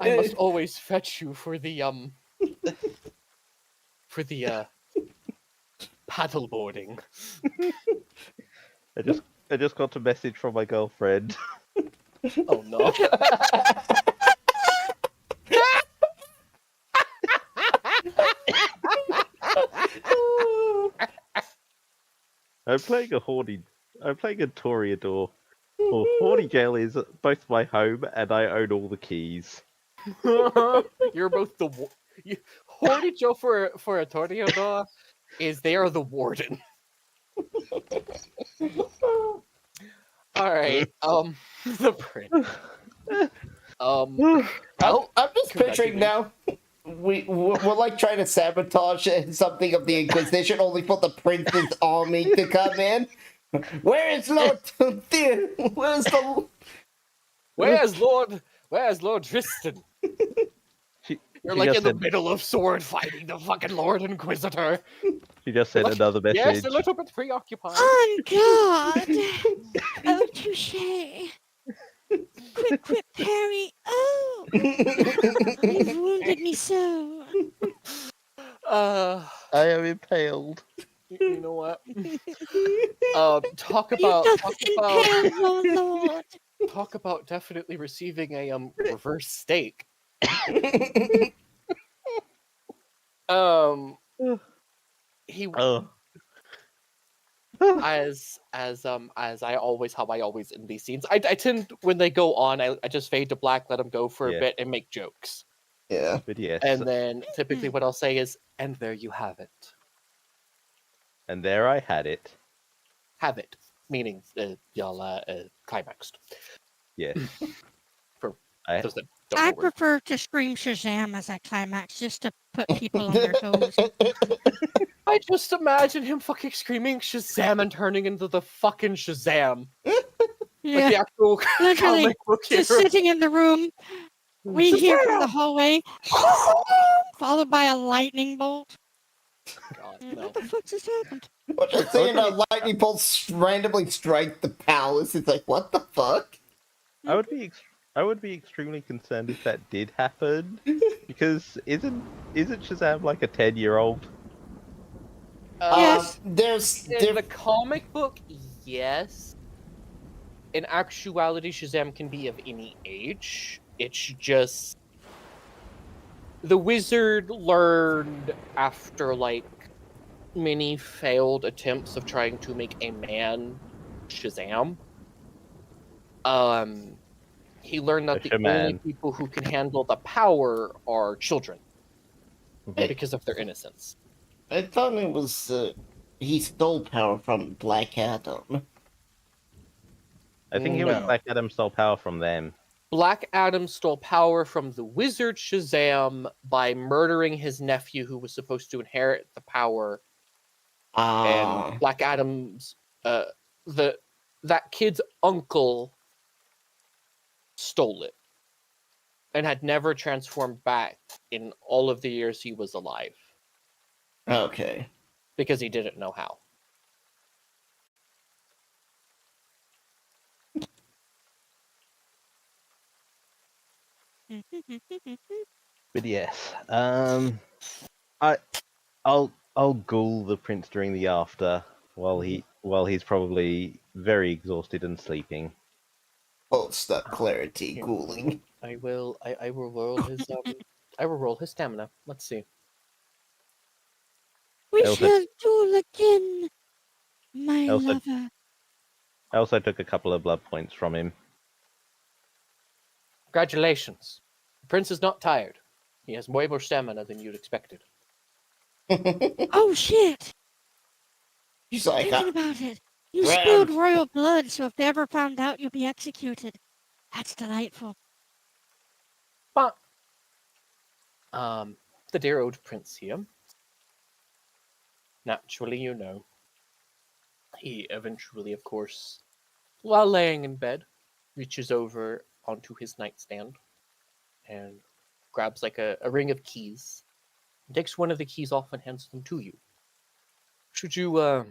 I must always fetch you for the paddleboarding. I just got a message from my girlfriend. Oh no. I'm playing a horny I'm playing a Toreador. Well, Horny Jail is both my home and I own all the keys. You're both the Horny Joe for a Toreador is they are the warden. All right. The prince. I'm Well, just picturing now. We're like trying to sabotage something of the Inquisition, only for the Prince's army to come in. Where is Lord Thea? Where's the? Where's Lord Tristan? You're She like just in the said- middle of sword fighting the fucking Lord Inquisitor. She just sent Like, another message. Yes, a little bit preoccupied. On God! Oh, touche! Quick, Harry! Oh! You've wounded me so! Uh, I am impaled. you know what? Talk You about doth impale, oh Lord! talk about definitely receiving a reverse stake. He Oh. as I always how I always in these scenes. I tend when they go on, I just fade to black, let them go for Yeah. a bit, and make jokes. Yeah. But yes. And then typically what I'll say is, and there you have it. And there I had it. Have it, meaning y'all climaxed. Yes. For I- those that don't I know where- prefer to scream Shazam as a climax just to put people on their toes. I just imagine him fucking screaming Shazam and turning into the fucking Shazam. Like Yeah, the actual literally, comic book just hero. sitting in the room. We hear from the Shazam! hallway, followed by a lightning bolt. God, no. What the fuck just happened? We're just seeing a lightning bolt randomly strike the palace. It's like, what the fuck? I would be extremely concerned if that did happen, because isn't Shazam like a 10-year-old? Yes. There's In the comic book, yes. In actuality, Shazam can be of any age. It's just the wizard learned after like many failed attempts of trying to make a man Shazam. He learned that A the only shaman. people who can handle the power are children Hey. because of their innocence. I thought it was he stole power from Black Adam. I think it was No. Black Adam stole power from them. Black Adam stole power from the wizard Shazam by murdering his nephew who was supposed to inherit the power. And Black Adam's that kid's uncle stole it and had never transformed back in all of the years he was alive Okay. because he didn't know how. But yes, I'll ghoul the prince during the after while he's probably very exhausted and sleeping. Post that clarity, ghouling. I will roll his I will roll his stamina. Let's see. We Elsa- shall duel again, my Elsa- lover. I also took a couple of blood points from him. Congratulations. The prince is not tired. He has way more stamina than you'd expected. Oh shit! He's like, Thinking about it. You Ram. spilled royal blood, so if they ever found out, you'll be executed. That's delightful. But the dear old prince here. Naturally, you know. He eventually, of course, while laying in bed, reaches over onto his nightstand and grabs like a ring of keys. Takes one of the keys off and hands them to you. Should you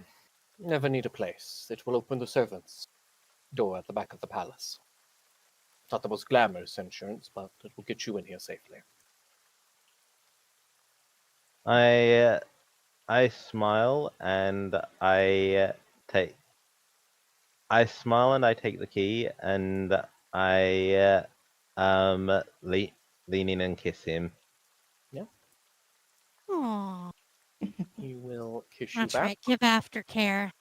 never need a place, it will open the servants' door at the back of the palace. Not the most glamorous entrance, but it will get you in here safely. I smile and I take the key and I lean in and kiss him. Aww. He will kiss you That's back. right. Give aftercare.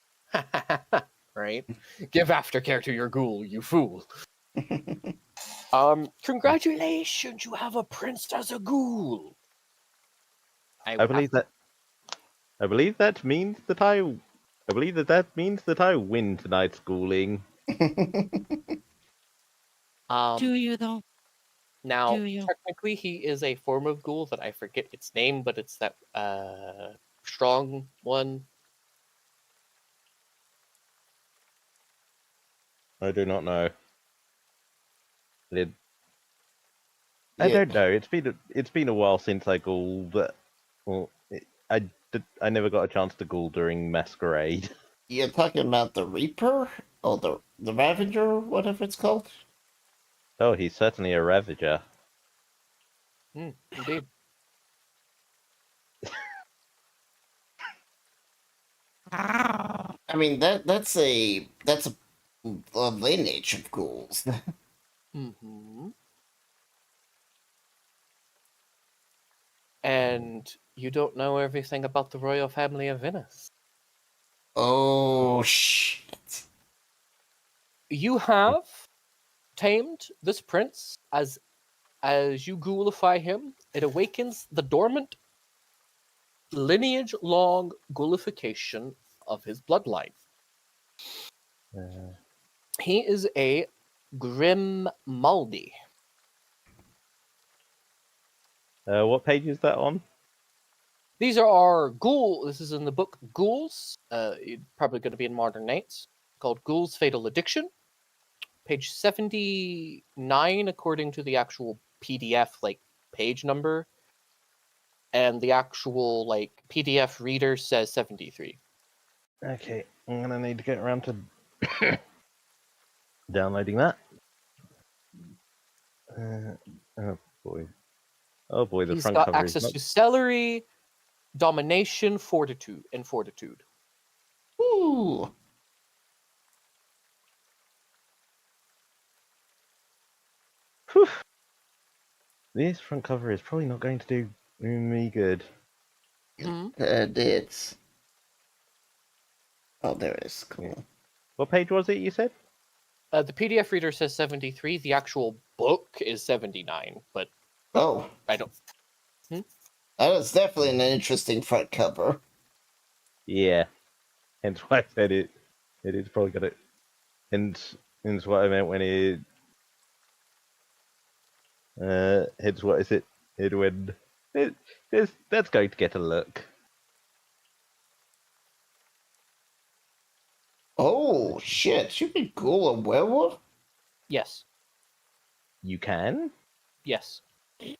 right? Give aftercare to your ghoul, you fool. Congratulations, you have a prince as a ghoul. I believe that. I believe that means that I means that I win tonight's schooling. Do you though? Now, Do you? technically, he is a form of ghoul that I forget its name, but it's that strong one. I do not know. I Yeah. don't know. It's been a while since I ghouled. Well, I never got a chance to ghoul during Masquerade. You're talking about the Reaper? Or the Ravager, whatever it's called? Oh, he's certainly a Ravager. Indeed. I mean that's a lineage of ghouls. Mm-hmm. And you don't know everything about the royal family of Venice. Oh shit. You have tamed this prince as you ghoulify him. It awakens the dormant lineage-long ghoulification of his bloodline. He is a Grimmaldi. What page is that on? These are our ghoul. This is in the book Ghouls. Probably going to be in Modern Knights. Called Ghouls' Fatal Addiction. Page 79, according to the actual PDF page number, and the actual PDF reader says 73. Okay, I'm gonna need to get around to downloading that. Oh boy. Oh boy, the He's front got cover access is to celery, domination, fortitude. Ooh. Whew. This front cover is probably not going to do me good. It's oh there it is. Cool. What page was it you said? The PDF reader says 73. The actual book is 79, but Oh. I don't. That is definitely an interesting front cover. Yeah. Hence why I said it. It is probably got it. And hence what I meant when it. Hence what I said. It when. That's going to get a look. Oh shit! You can ghoul a werewolf? Yes. You can? Yes.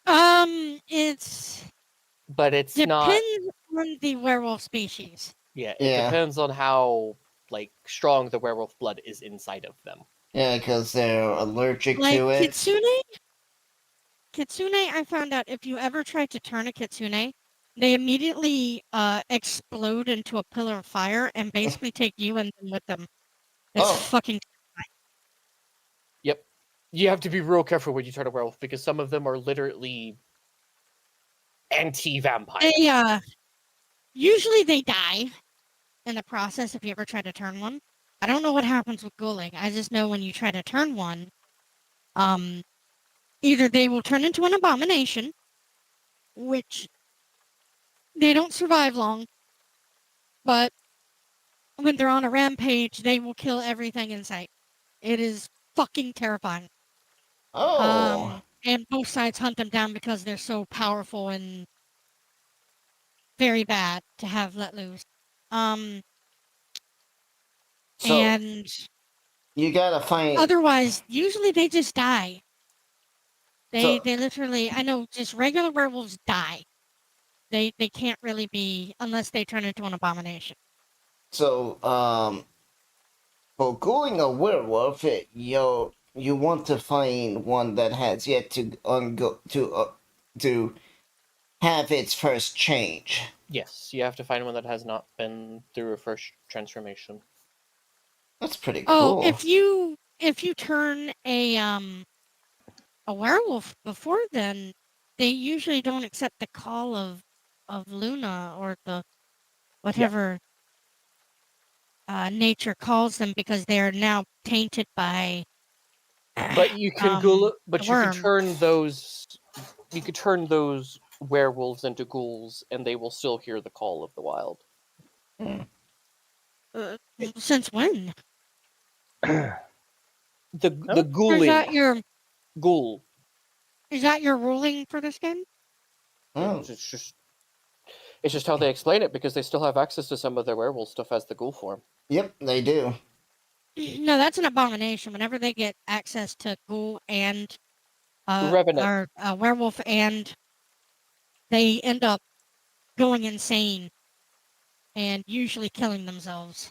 It's But it's not. depends on the werewolf species. Yeah, it Yeah. depends on how strong the werewolf blood is inside of them. Yeah, because they're allergic Like to it. Kitsune, I found out if you ever try to turn a kitsune, they immediately explode into a pillar of fire and basically take you and them with them. It's Oh. fucking. Yep. You have to be real careful when you turn a werewolf because some of them are literally anti-vampire. They usually they die in the process if you ever try to turn one. I don't know what happens with ghouling. I just know when you try to turn one, either they will turn into an abomination, which they don't survive long, but when they're on a rampage, they will kill everything in sight. It is fucking terrifying. Oh. And both sides hunt them down because they're so powerful and very bad to have let loose. So And you gotta find. otherwise, usually they just die. They So- literally, I know, just regular werewolves die. They can't really be unless they turn into an abomination. So for ghouling a werewolf, you want to find one that has yet to have its first change. Yes, you have to find one that has not been through a first transformation. That's pretty Oh, cool. if you turn a werewolf before then, they usually don't accept the call of Luna or the whatever. nature calls them because they are now tainted by But you can ghoul, but the you can worm. turn those. You could turn those werewolves into ghouls, and they will still hear the call of the wild. Since when? The Oh. the ghouling ghoul. Is that your ruling for this game? Oh, It's just how they explain it because they still have access to some of their werewolf stuff as the ghoul form. yep, they do. No, that's an abomination. Whenever they get access to ghoul and Revenant. or werewolf, and they end up going insane and usually killing themselves.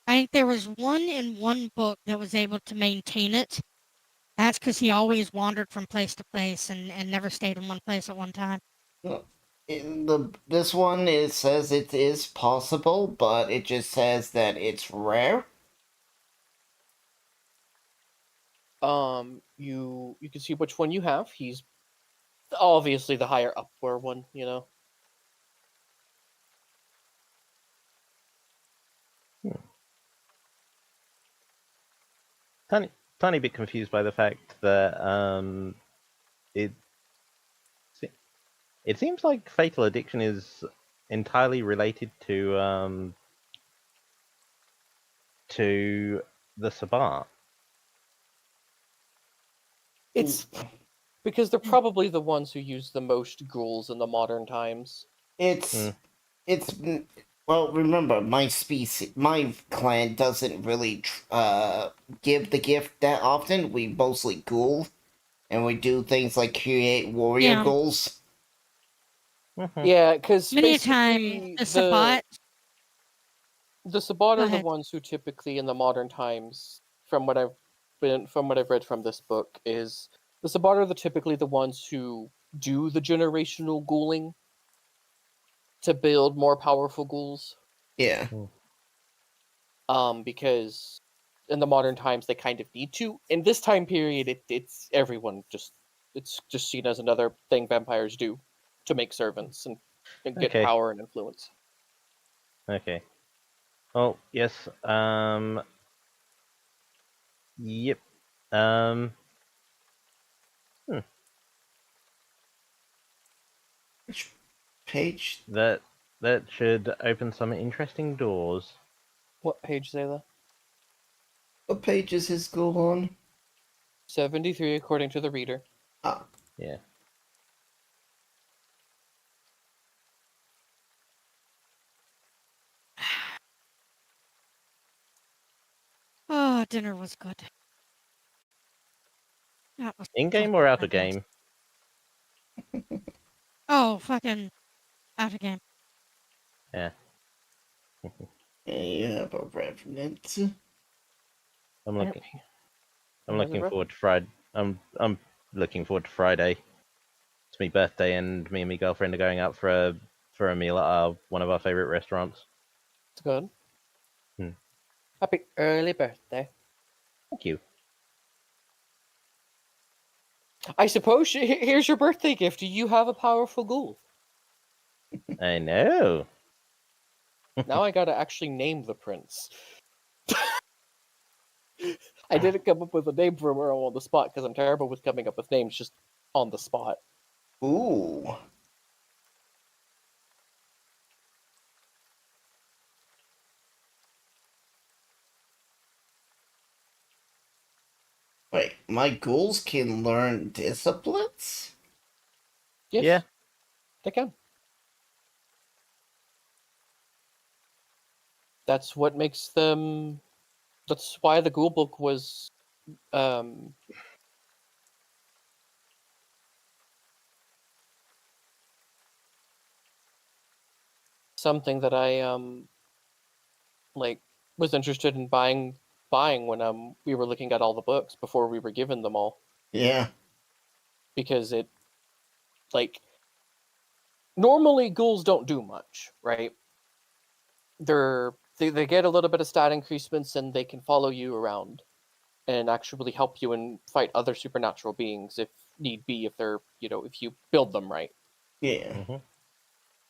I think there was one in one book that was able to maintain it. That's because he always wandered from place to place and never stayed in one place at one time. This one, it says it is possible, but it just says that it's rare. You can see which one you have. He's obviously the higher upward one, you know. Tiny bit confused by the fact that it it seems like fatal addiction is entirely related to the Sabbat. It's because they're probably the ones who use the most ghouls in the modern times. It's well. Remember, my clan doesn't really give the gift that often. We mostly ghoul, and we do things like create warrior Yeah. ghouls. Yeah, because Many a time, the Sabbat. The Sabbat Go are the ahead. ones who typically in the modern times, from what I've read from this book, is the Sabbat are typically the ones who do the generational ghouling to build more powerful ghouls. Yeah. Because in the modern times they kind of need to. In this time period, it's everyone it's just seen as another thing vampires do to make servants and get Okay. power and influence. Okay. Oh yes. Yep. Which page? That should open some interesting doors. What page, Zayla? What page is his ghoul on? 73, according to the reader. Ah. Yeah. Oh, dinner was good. That was In game fucking or out of fantastic. game? Oh, fucking out of game. Yeah. You have a revenant. I'm looking. I'm Another looking rep? forward to Friday. I'm looking forward to Friday. It's my birthday, and me and my girlfriend are going out for a meal at one of our favorite restaurants. It's good. Hmm. Happy early birthday. Thank you. I suppose here's your birthday gift. You have a powerful ghoul. I know. Now I gotta actually name the prince. I didn't come up with a name for him on the spot because I'm terrible with coming up with names just on the spot. Ooh. Wait, my ghouls can learn disciplines? Yes, Yeah. they can. That's what makes them. That's why the Ghoul Book was something that I like was interested in buying when we were looking at all the books before we were given them all, Yeah. because it like normally ghouls don't do much, right? They get a little bit of stat increasements and they can follow you around and actually help you and fight other supernatural beings if need be, if they're if you build them right. Yeah. Mm-hmm.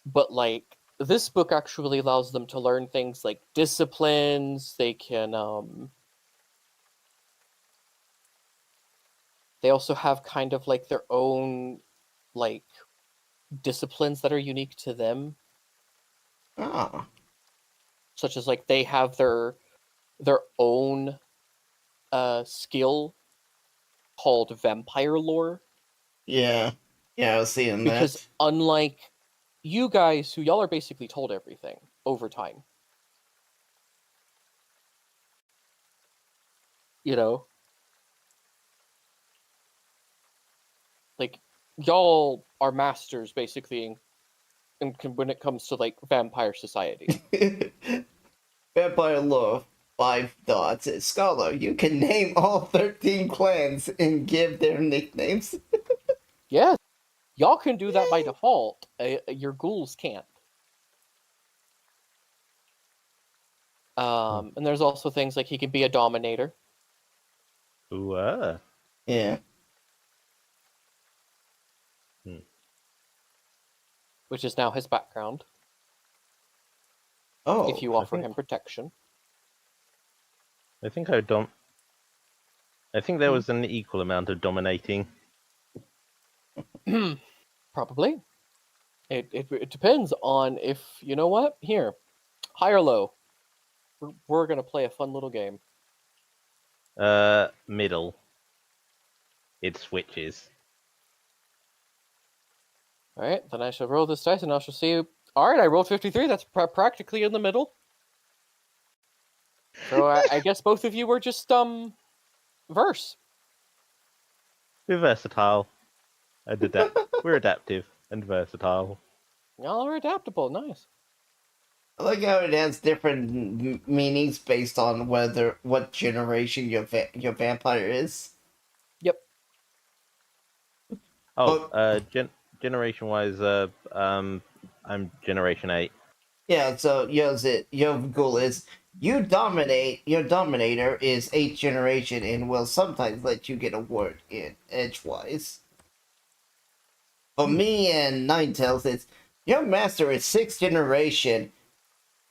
But like this book actually allows them to learn things like disciplines. They can they also have kind of like their own like disciplines that are unique to them, Oh, such as like they have their own skill called vampire lore, yeah. Yeah, I was seeing because that. unlike you guys, who y'all are basically told everything over time, you know, like y'all are masters basically when it comes to like vampire society. Vampire lore, 5 dots. Scholar, you can name all 13 clans and give their nicknames. Yes, y'all can do that by default. Your ghouls can't. And there's also things like he can be a dominator. Ooh, Yeah. Which is now his background. Oh. If you offer him protection. I think I think there was an equal amount of dominating. Probably. It depends on if, you know what? Here, high or low. We're going to play a fun little game. Middle. It switches. Alright, then I shall roll this dice and I shall see. Alright, I rolled 53. That's practically in the middle. So I guess both of you were just, verse. We're versatile. And we're adaptive and versatile. Y'all are adaptable. Nice. I like how it has different meanings based on what generation your vampire is. Yep. Oh, generation-wise, I'm Generation 8. Yeah, so your goal is you dominate. Your dominator is 8th generation and will sometimes let you get a word in edgewise. For me and Ninetales, it's your master is 6th generation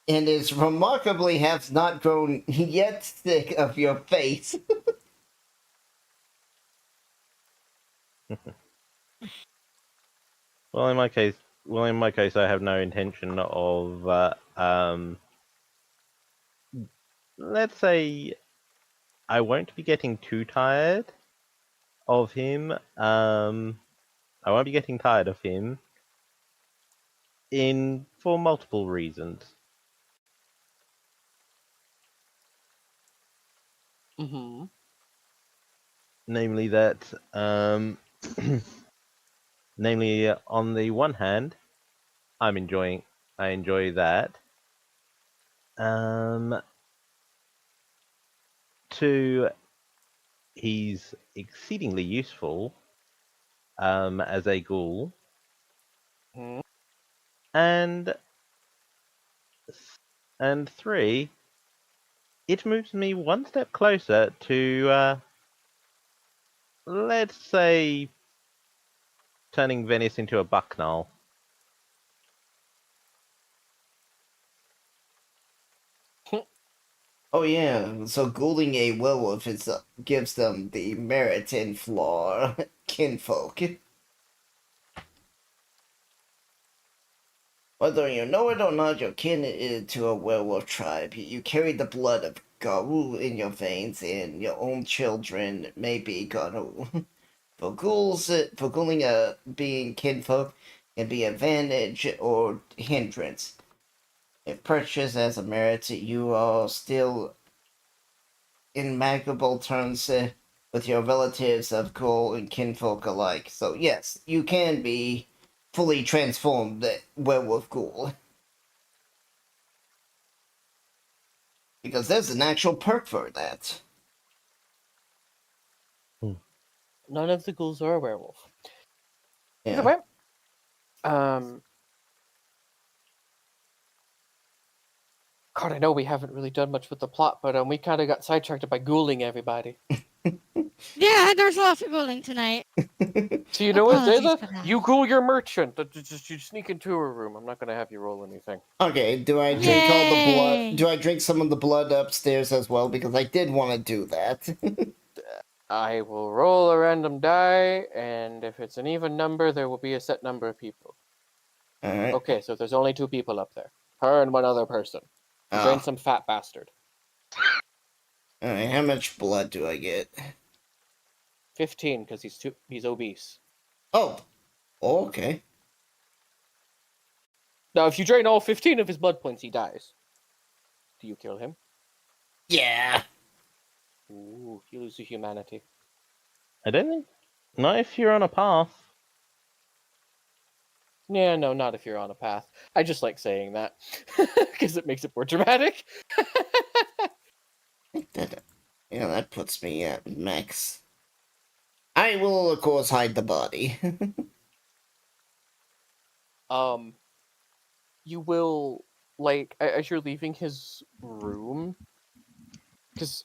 and is remarkably has not grown yet sick of your face. Well, in my case, I have no intention of, let's say, I won't be getting too tired of him. I won't be getting tired of him for multiple reasons. Mm-hmm. Namely that, namely on the one hand, I enjoy that. Two, he's exceedingly useful as a ghoul, Mm-hmm. and three, it moves me one step closer to let's say turning Venice into a Bucknell. Oh yeah, so ghouling a werewolf gives them the merit in flaw kinfolk. Whether you know it or not, you're kin to a werewolf tribe. You carry the blood of Garou in your veins, and your own children may be Garou. For ghouling being kinfolk can be advantage or hindrance. If purchased as a merit, you are still in amicable terms with your relatives of ghoul and kinfolk alike. So yes, you can be fully transformed werewolf ghoul. Because there's an actual perk for that. None of the ghouls are a werewolf. Yeah. Either way, God, I know we haven't really done much with the plot, but we kind of got sidetracked by ghouling everybody. Yeah, there's lots of bullying tonight. So you know what, Apologies Zayla? for that. You cool your merchant. You sneak into her room. I'm not gonna have you roll anything. Okay, do I drink all the blood? Yay! Do I drink some of the blood upstairs as well? Because I did want to do that. I will roll a random die, and if it's an even number, there will be a set number of people. Alright. Okay, so there's only 2 people up there. Her and one other person. You drain Oh. some fat bastard. Alright, how much blood do I get? 15, because he's obese. Oh. Okay. Now, if you drain all 15 of his blood points, he dies. Do you kill him? Yeah. Ooh, you lose your humanity. I don't think. Not if you're on a path. Yeah, no, not if you're on a path. I just like saying that because it makes it more dramatic. That puts me at max. I will, of course, hide the body. You will, like, as you're leaving his room, because,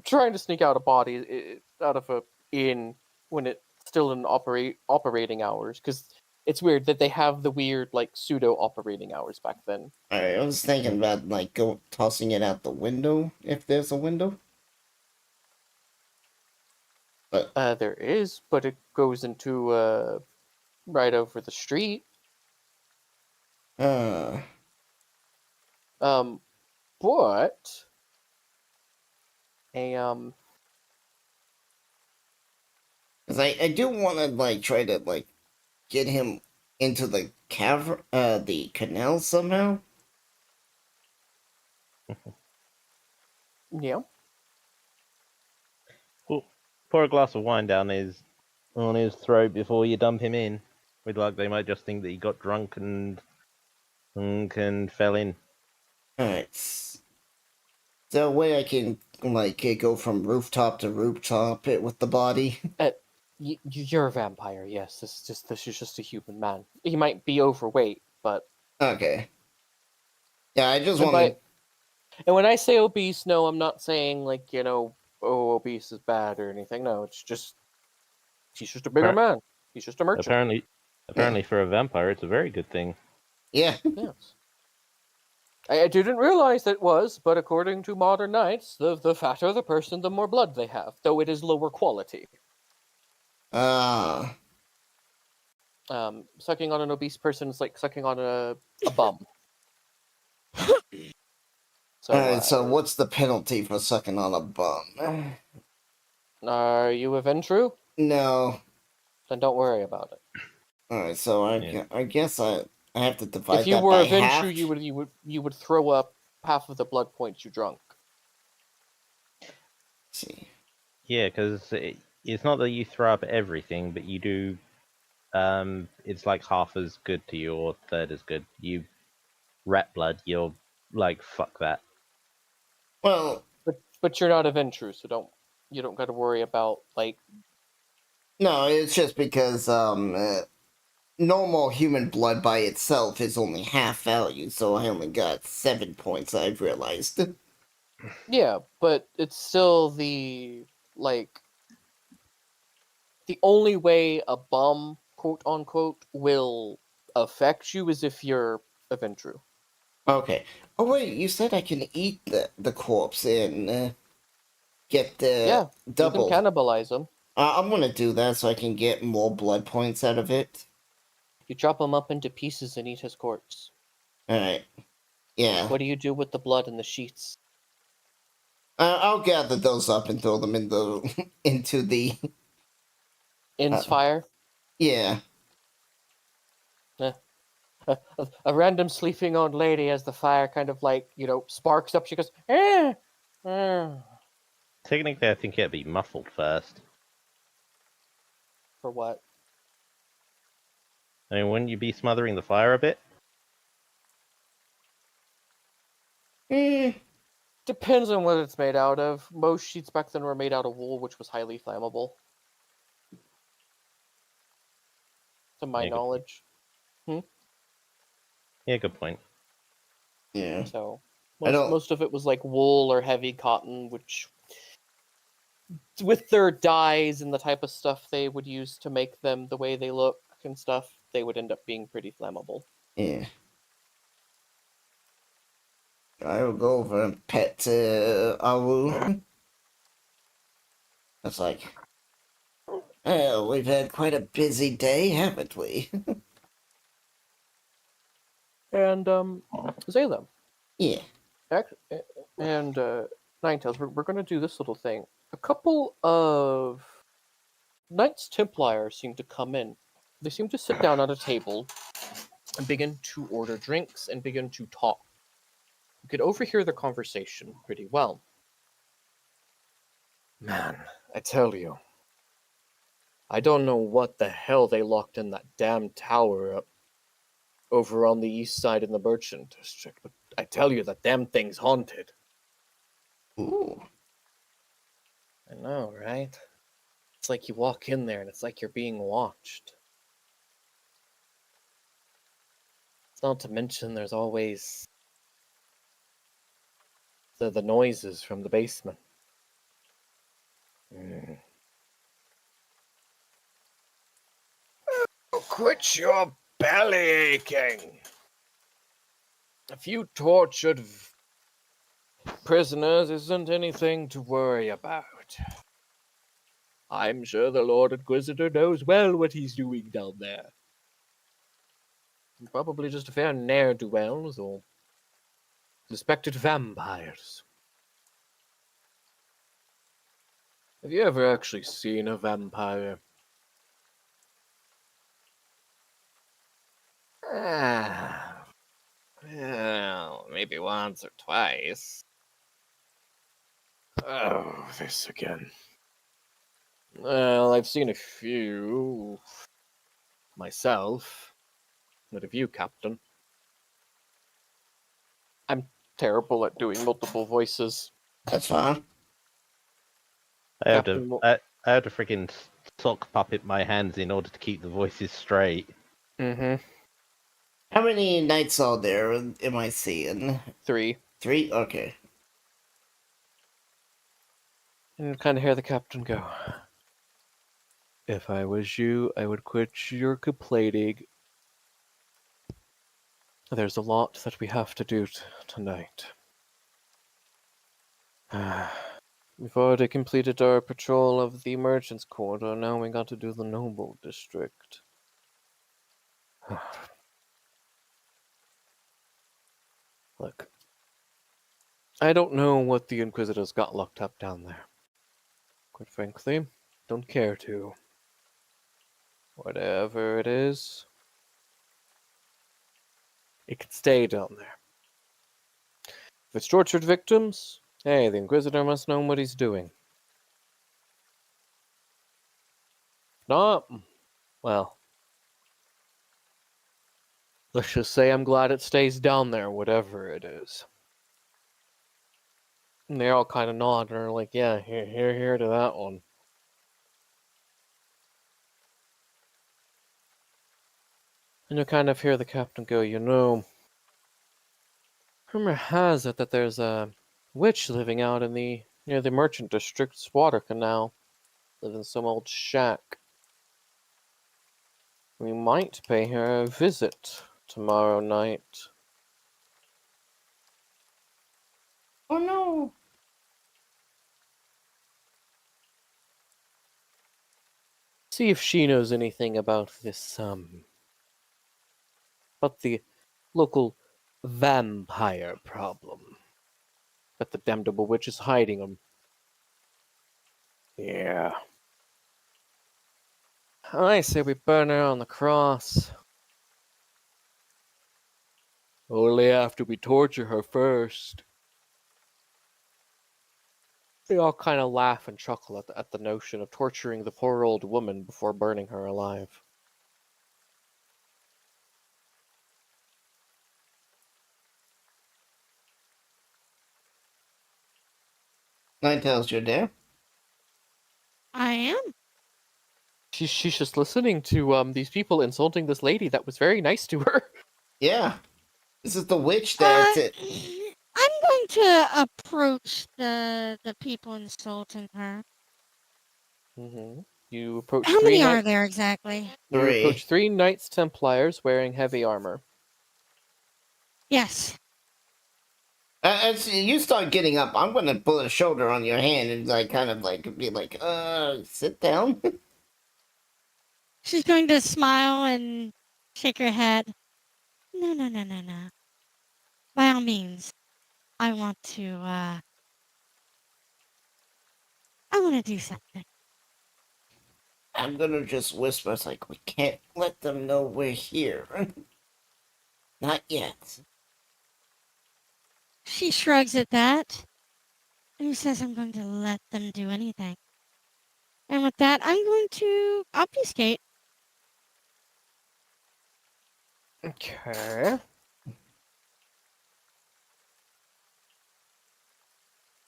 trying to sneak out a body out of a inn when it's still in operating hours, because it's weird that they have the weird, like, pseudo operating hours back then. Alright, I was thinking about, like, tossing it out the window, if there's a window. But There is, but it goes into, right over the street. uh, But because I do want to, like, try to, like, get him into the the canal somehow. yeah. Well, pour a glass of wine down on his throat before you dump him in. With luck, they might just think that he got drunk and fell in. Alright. So a way I can, like, go from rooftop to rooftop with the body. You're a vampire, yes. This is just a human man. He might be overweight, but Okay. Yeah, I just and want when I say obese, no, I'm not saying like oh, obese is bad or anything. No, it's just he's just a bigger man. He's just a merchant. Apparently, for a vampire, it's a very good thing. Yeah. Yes. I didn't realize that it was, but according to modern knights, the fatter the person, the more blood they have, though it is lower quality. Sucking on an obese person is like sucking on a bum. So, Alright, so what's the penalty for sucking on a bum? Are you a Ventru? No. Then don't worry about it. Alright, so I guess I have to divide If you that were by a Ventru, half. you would throw up half of the blood points you drunk. Let's see. Yeah, because it's not that you throw up everything, but you do. It's like half as good to you, or third as good. You rat blood, you're like, fuck that. Well, But you're not a Ventru, so you don't got to worry about like. no, it's just because normal human blood by itself is only half value, so I only got 7 points. I've realized. Yeah, but it's still the only way a bum, quote unquote, will affect you is if you're a Ventru. Okay. Oh wait, you said I can eat the corpse and get the double. You can cannibalize them. I'm gonna do that so I can get more blood points out of it. You chop him up into pieces and eat his corpse. Alright. Yeah. What do you do with the blood and the sheets? I'll gather those up and throw them in the into the Inn's fire? Yeah. A random sleeping old lady as the fire kind of like, sparks up. She goes, eh. Technically, I think it'd be muffled first. For what? I mean, wouldn't you be smothering the fire a bit? Depends on what it's made out of. Most sheets back then were made out of wool, which was highly flammable. To my knowledge. Yeah, good point. Yeah. So most of it was like wool or heavy cotton, which with their dyes and the type of stuff they would use to make them the way they look and stuff, they would end up being pretty flammable. Yeah. I will go over and pet Awu. It's like, well, we've had quite a busy day, haven't we? And Zayla, Yeah. and Ninetales, we're going to do this little thing. A couple of Knights Templar seem to come in. They seem to sit down at a table and begin to order drinks and begin to talk. You could overhear their conversation pretty well. Man, I tell you, I don't know what the hell they locked in that damn tower up over on the east side in the Merchant District, but I tell you, that damn thing's haunted. Ooh. I know, right? It's like you walk in there and it's like you're being watched. It's not to mention there's always the noises from the basement. Oh, quit your belly aching. A few tortured prisoners isn't anything to worry about. I'm sure the Lord Inquisitor knows well what he's doing down there. Probably just a fair ne'er-do-wells or suspected vampires. Have you ever actually seen a vampire? Well, maybe once or twice. Oh, this again. Well, I've seen a few myself. What have you, Captain? I'm terrible at doing multiple voices. That's fine. I have Captain to, I have to freaking sock puppet my hands in order to keep the voices straight. Mm-hmm. How many knights are there am I seeing? 3. 3? Okay. And kind of hear the captain go. If I was you, I would quit your complaining. There's a lot that we have to do tonight. We've already completed our patrol of the Merchants' Quarter, now we got to do the Noble District. Look, I don't know what the Inquisitors got locked up down there. Quite frankly, don't care to. Whatever it is, it can stay down there. If it's tortured victims, hey, the Inquisitor must know what he's doing. If not, well, let's just say I'm glad it stays down there, whatever it is. And they all kind of nod and are like, yeah, here to that one. And you kind of hear the captain go, you know, rumor has it that there's a witch living out in near the Merchant District's water canal. Live in some old shack. We might pay her a visit tomorrow night. Oh no. See if she knows anything about this, about the local vampire problem. That the damnable witch is hiding them. Yeah. I say we burn her on the cross. Only after we torture her first. They all kind of laugh and chuckle at the notion of torturing the poor old woman before burning her alive. Ninetales, you're there? I am. She's just listening to these people insulting this lady that was very nice to her. Yeah. This is the witch that... I'm going to approach the people insulting her. You approach How three many are knights. there exactly? You 3. approach 3 Knights Templars wearing heavy armor. Yes. As you start getting up, I'm gonna put a shoulder on your hand and like kind of like be like, sit down. She's going to smile and shake her head. No, no, no, no, no. By all means, I want to, I want to do something. I'm gonna just whisper, it's like, we can't let them know we're here. Not yet. She shrugs at that. And he says, I'm going to let them do anything. And with that, I'm going to obfuscate. Okay.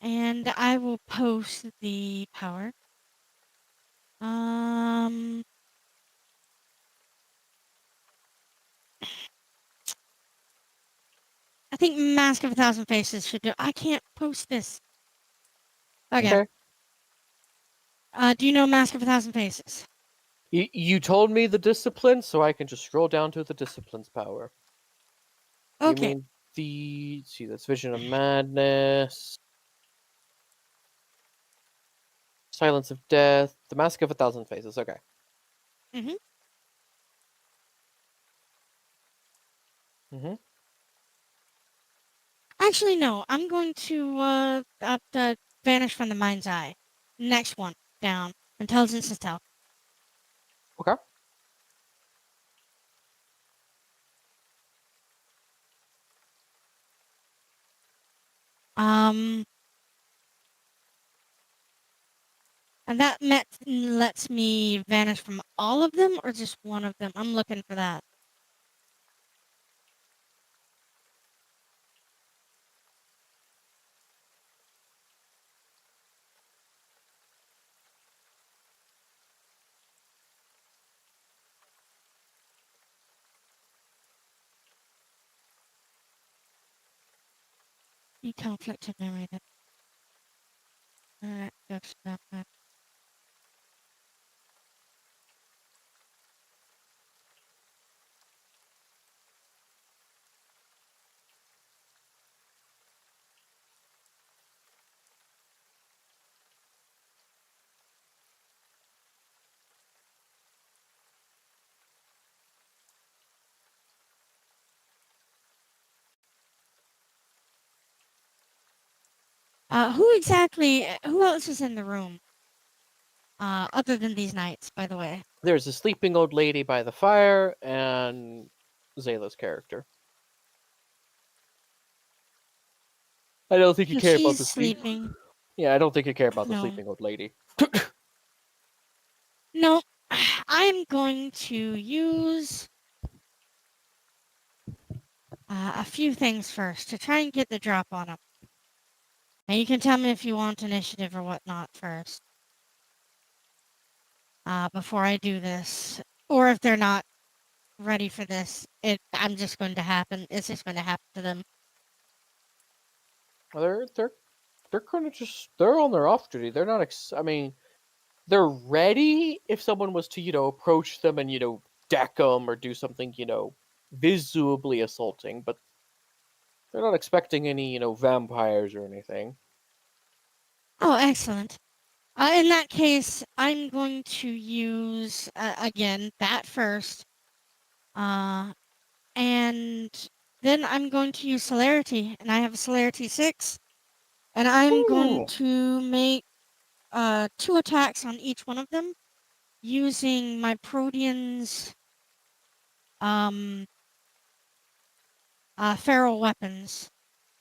And I will post the power. I think Mask of a Thousand Faces should do. I can't post this. Okay. Do you know Mask of a Thousand Faces? You told me the discipline, so I can just scroll down to the discipline's power. You Okay. mean see, that's Vision of Madness, Silence of Death, the Mask of a Thousand Faces. Okay. Mm-hmm. Mm-hmm. Actually, no. I'm going to vanish from the mind's eye. Next one down. Intelligence and stealth. Okay. And that lets me vanish from all of them or just one of them. I'm looking for that. You conflict of memory. Alright, that's that. Who else is in the room? Other than these knights, by the way. There's a sleeping old lady by the fire and Zayla's character. I don't think you So care about she's the sleeping. Yeah, I don't think you care about the No. sleeping old lady. No, I'm going to use a few things first to try and get the drop on them. Now you can tell me if you want initiative or whatnot first. Before I do this, or if they're not ready for this, I'm just going to happen. It's just going to happen to them. They're kind of just they're on their off duty. They're not. I mean, they're ready if someone was to approach them and deck them or do something visibly assaulting, but they're not expecting any vampires or anything. Oh, excellent. In that case, I'm going to use again that first. And then I'm going to use celerity, and I have a celerity 6, and I'm going Ooh. to make 2 attacks on each one of them using my Protean's feral weapons,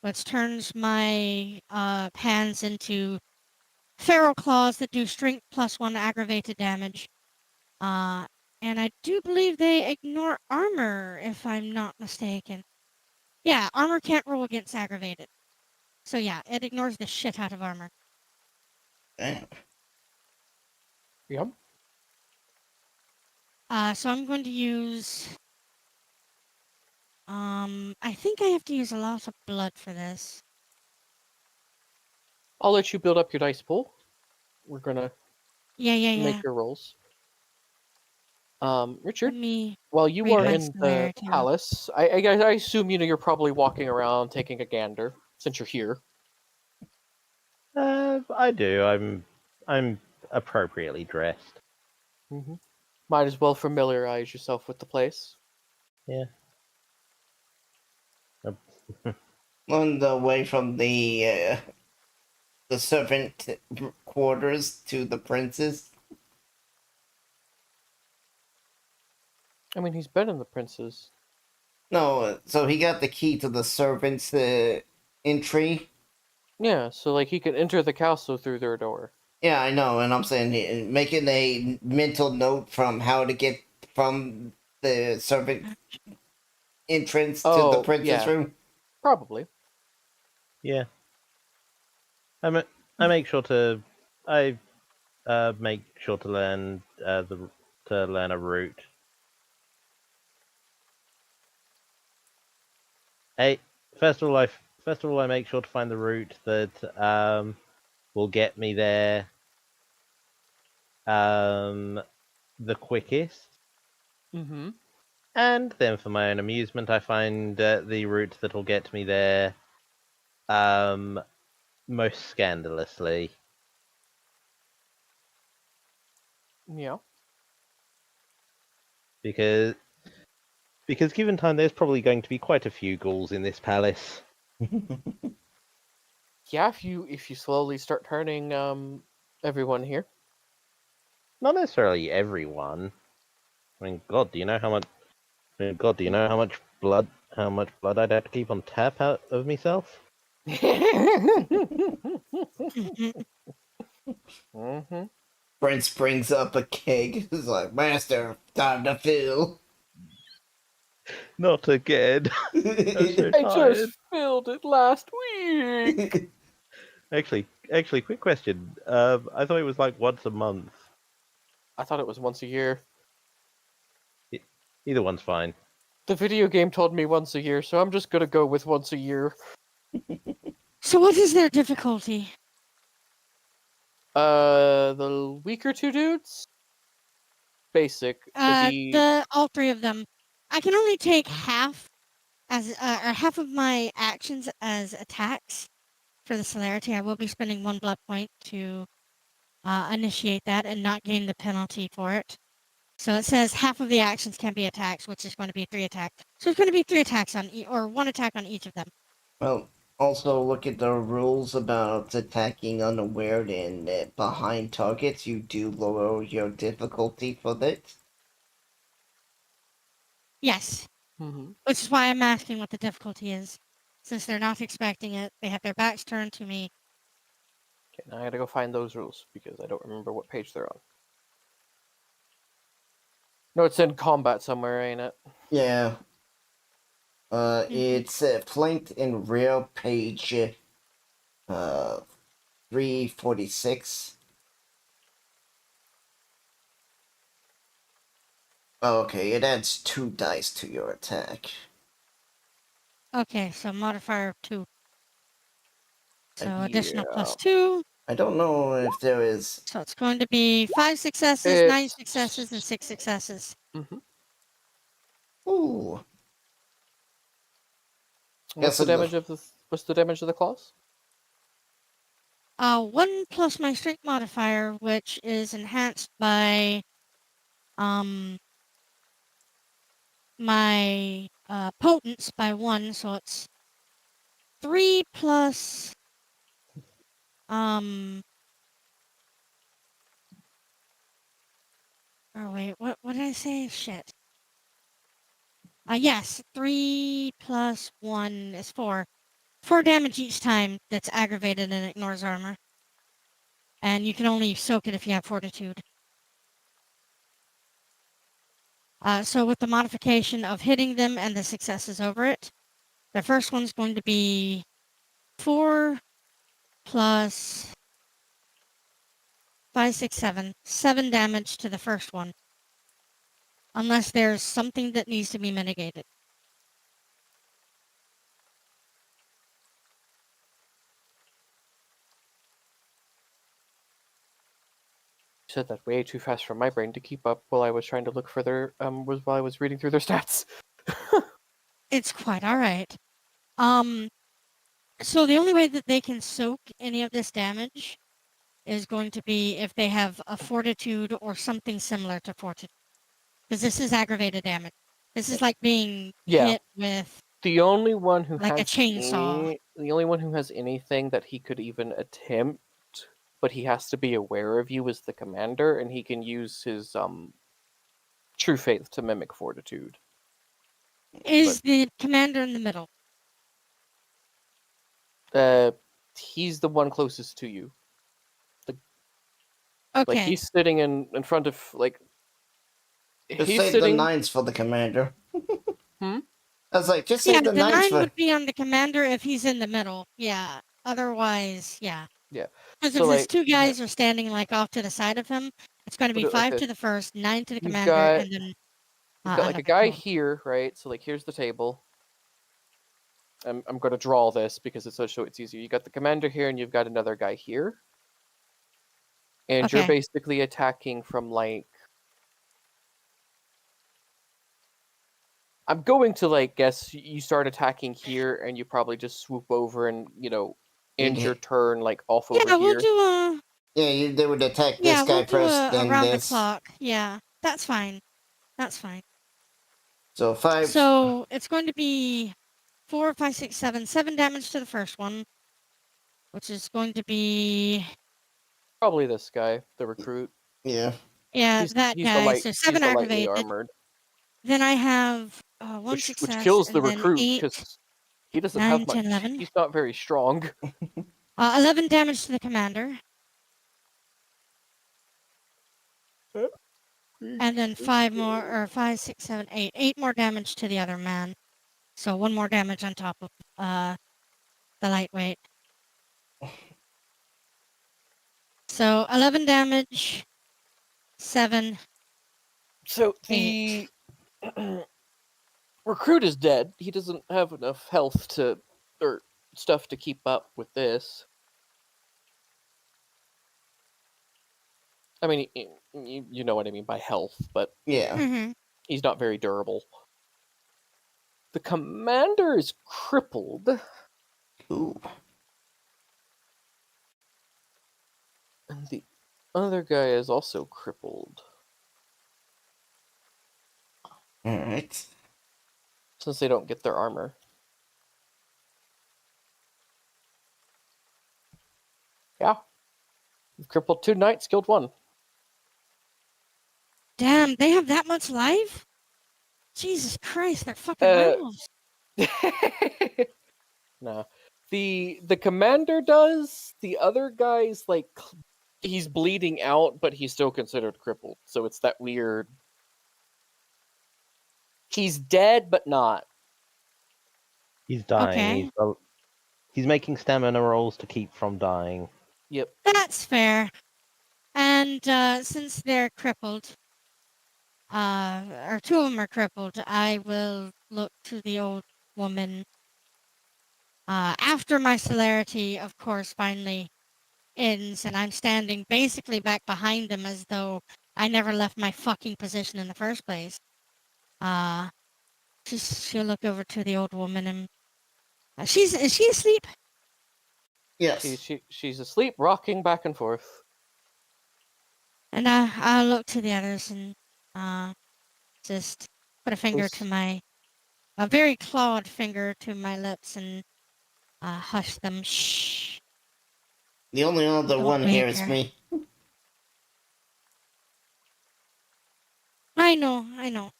which turns my hands into feral claws that do strength +1 aggravated damage. And I do believe they ignore armor, if I'm not mistaken. Yeah, armor can't roll against aggravated. So yeah, it ignores the shit out of armor. Damn. Yep. So I'm going to use... I think I have to use a lot of blood for this. I'll let you build up your dice pool. We're gonna Yeah. Make your rolls. Richard, Let me while you read are my in the celerity. palace, I assume you're probably walking around taking a gander since you're here. I do. I'm appropriately dressed. Mm-hmm. Might as well familiarize yourself with the place. Yeah. On the way from the servant quarters to the prince's. I mean, he's been in the prince's. No, so he got the key to the servant's entry. Yeah, so like he can enter the castle through their door. Yeah, I know, and I'm saying making a mental note from how to get from the servant entrance to the Oh, prince's yeah, room. probably. Yeah. I make sure to I make sure to learn to learn a route. Hey, first of all I make sure to find the route that will get me there the quickest. Mm-hmm. And then for my own amusement, I find the route that will get me there most scandalously. Yeah. Because given time, there's probably going to be quite a few ghouls in this palace. Yeah, if you slowly start turning everyone here. Not necessarily everyone. I mean, God, do you know how much? I mean, God, do you know how much blood I'd have to keep on tap out of myself? Mm-hmm. Prince brings up a keg. He's like, Master, time to fill. Not again. I'm so I tired. just filled it last week. Actually, quick question. I thought it was like once a month. I thought it was once a year. Either one's fine. The video game told me once a year, so I'm just gonna go with once a year. So what is their difficulty? The weaker two dudes? Basic. All three of them. I can only take half as or half of my actions as attacks for the celerity. I will be spending 1 blood point to initiate that and not gain the penalty for it. So it says half of the actions can be attacks, which is going to be 3 attacks. So it's going to be 3 attacks on or 1 attack on each of them. Well, also look at the rules about attacking unaware and behind targets. You do lower your difficulty for that. Yes, Mm-hmm. which is why I'm asking what the difficulty is. Since they're not expecting it, they have their backs turned to me. Okay, now I gotta go find those rules because I don't remember what page they're on. No, it's in combat somewhere, ain't it? Yeah. It's flanked in rear page 346. Okay, it adds 2 dice to your attack. Okay, so modifier 2. So additional Yeah. plus 2. I don't know if there is. So it's going to be 5 successes, 9 successes, and 6 successes. Mm-hmm. Ooh. What's the damage of the claws? 1 plus my strength modifier, which is enhanced by my potence by 1, so it's 3 plus oh wait, what did I say? Shit. Yes, 3 plus 1 is 4. 4 damage each time that's aggravated and ignores armor. And you can only soak it if you have fortitude. So with the modification of hitting them and the successes over it, the first one's going to be 4 plus 5, 6, 7. 7 damage to the first one. Unless there's something that needs to be mitigated. said that way too fast for my brain to keep up while I was trying to look for their while I was reading through their stats. It's quite all right. So the only way that they can soak any of this damage is going to be if they have a fortitude or something similar to fortitude, because this is aggravated damage. This is like being Yeah. hit with The only one who like a has chainsaw. the only one who has anything that he could even attempt, but he has to be aware of you, is the commander, and he can use his true faith to mimic fortitude. Is the commander in the middle? He's the one closest to you. Okay. Like he's sitting in front of like Just he's save the sitting. 9s for the commander. Hmm? I was like, just Yeah, save the the 9s 9 for. would be on the commander if he's in the middle. Yeah. Otherwise, yeah. Yeah. Because So if his like two guys are standing like off to the side of him, it's going to be put it like 5 this. to the first, 9 to the You've commander, got and then you've got like a another guy 12. here, right? So like here's the table. I'm going to draw this because it's so it's easier. You got the commander here, and you've got another guy here, and you're Okay. basically attacking from like. I'm going to like guess you start attacking here, and you probably just swoop over and end your turn like off over Yeah, we'll here. do a Yeah, they would attack this yeah, guy we'll do first, a then around the this. clock. Yeah, that's fine. That's fine. So 5. So it's going to be 4, 5, 6, 7, 7 damage to the first one, which is going to be Probably this guy, the recruit. Yeah. yeah He's that the guy. light. So He's 7 the lightly aggravated. armored, Then I have 1 which success kills the and then recruit 8, because he doesn't 9, have 10, much. 11. He's not very strong. 11 damage to the commander. And then 5 more, or 5, 6, 7, 8. 8 more damage to the other man. So 1 more damage on top of the lightweight. So 11 damage, 7. So 8. the recruit is dead. He doesn't have enough health or stuff to keep up with this. I mean, you know what I mean by health, but Yeah. Mm-hmm. he's not very durable. The commander is crippled. Ooh. And the other guy is also crippled. Alright. Since they don't get their armor. Yeah. You've crippled 2 knights, killed 1. Damn, they have that much life? Jesus Christ, they're fucking Uh, werewolves. No. The commander does. The other guy's like he's bleeding out, but he's still considered crippled. So it's that weird. He's dead, but not. He's dying. Okay. He's making stamina rolls to keep from dying. Yep. That's fair. And since they're crippled, or 2 of them are crippled, I will look to the old woman. After my celerity, of course, finally ends, and I'm standing basically back behind them as though I never left my fucking position in the first place. She'll look over to the old woman and is she asleep? Yes. She's asleep, rocking back and forth. And I'll look to the others and just put a finger Who's- to a very clawed finger to my lips and hush them. Shh. The only other Don't one here wake is her. me. I know.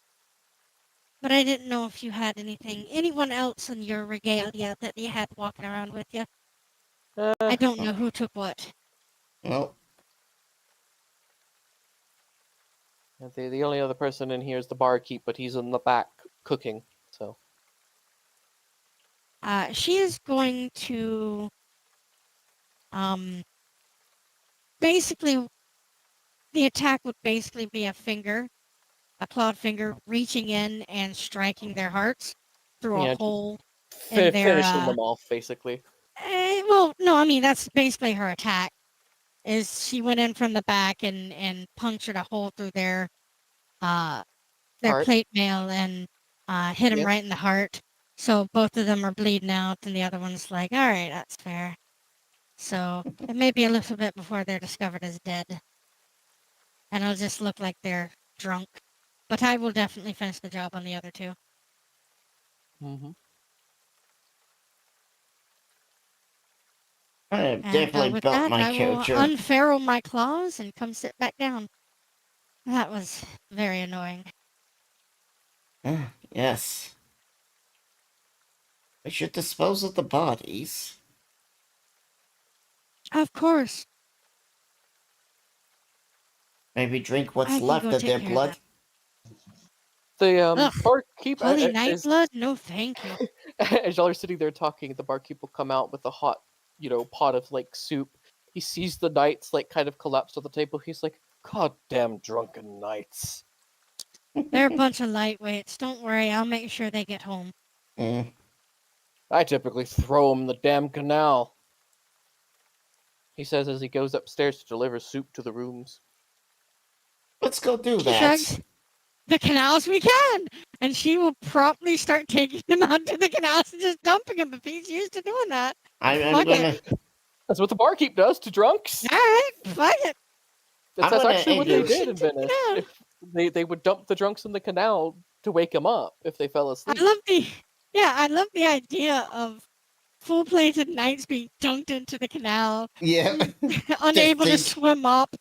But I didn't know if you had anyone else in your regalia that you had walking around with you. I don't know who took what. Well, The only other person in here is the barkeep, but he's in the back cooking. So She is going to basically the attack would basically be a clawed finger reaching in and striking their hearts through a hole in their finishing them off, basically. well, no, I mean that's basically her attack. is she went in from the back and punctured a hole through their Heart. plate mail and hit him Yes. right in the heart. So both of them are bleeding out, and the other one's like, "All right, that's fair." So it may be a little bit before they're discovered as dead, and it'll just look like they're drunk. But I will definitely finish the job on the other two. Mm-hmm. I have And definitely with built that, my I will character. unferrule my claws and come sit back down. That was very annoying. Yes. I should dispose of the bodies. Of course, Maybe drink what's I can left go of take their care of blood. that. The Ugh, barkeep, holy night as blood? No, thank you. as y'all are sitting there talking, the barkeep will come out with a hot, pot of like soup. He sees the knights like kind of collapsed on the table. He's like, "God damn drunken knights!" They're a bunch of lightweights. Don't worry, I'll make sure they get home. Mm. I typically throw 'em in the damn canal. He says as he goes upstairs to deliver soup to the rooms. Let's go do She that. shrugs. The canals we can! And she will promptly start taking them out to the canals and just dumping them if he's used to doing that. I'm Fuck gonna. it. That's what the barkeep does to drunks. Alright, fuck it. That's, I'm gonna actually what they introduce- did in Venice. Yeah. If they would dump the drunks in the canal to wake them up if they fell asleep. I love the idea of full-plated knights being dunked into the canal, Yeah. unable to think- swim up.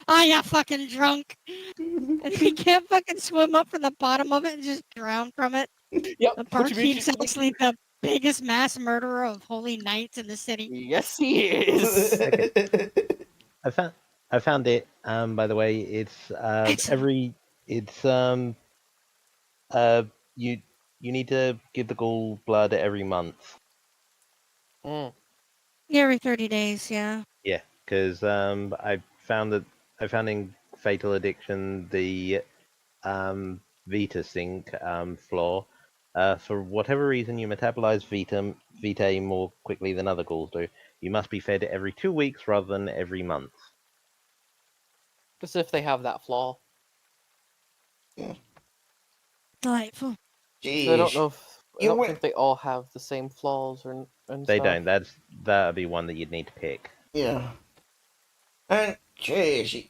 Ah, you fucking drunk. And we can't fucking swim up from the bottom of it and just drown from it. Yep. The which means barkeep's actually the biggest mass murderer of holy knights in the city. yes, he is. I found it. By the way, it's Excellent. you need to give the ghoul blood every month. Mm. Every 30 days, yeah. Yeah, because I found in Fatal Addiction the Vita Sync flaw. For whatever reason, you metabolize Vitae more quickly than other ghouls do. You must be fed every 2 weeks rather than every month. Just if they have that flaw. Delightful. Jeez. I don't know if I You don't went- think they all have the same flaws and They stuff. don't. That'd be one that you'd need to pick. Yeah. And jeez,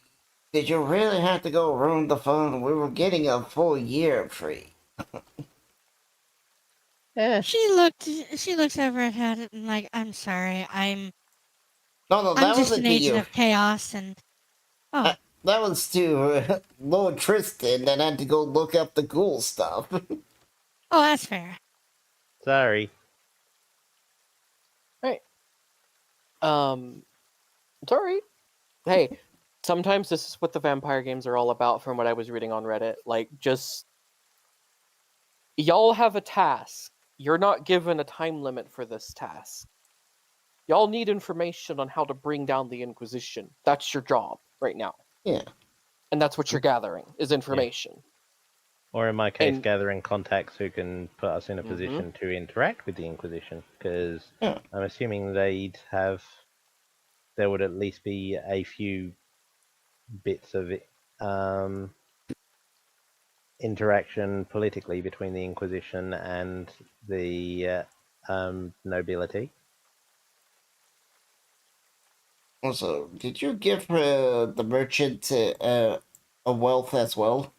did you really have to go ruin the phone? We were getting a full year free. Eh, She looks over at it and like, I'm sorry, I'm No, that just wasn't an to agent you. of chaos and oh, That was to Lord Tristan that had to go look up the ghoul stuff. that's fair. sorry. Sorry. Hey, sometimes this is what the vampire games are all about from what I was reading on Reddit. Like, just y'all have a task. You're not given a time limit for this task. Y'all need information on how to bring down the Inquisition. That's your job right now. Yeah. And that's what you're gathering, is information. Or in my case, And- gathering contacts who can put us in a Mhm. position to interact with the Inquisition. Because Yeah. I'm assuming there would at least be a few bits of interaction politically between the Inquisition and the nobility. Also, did you give the merchant a wealth as well?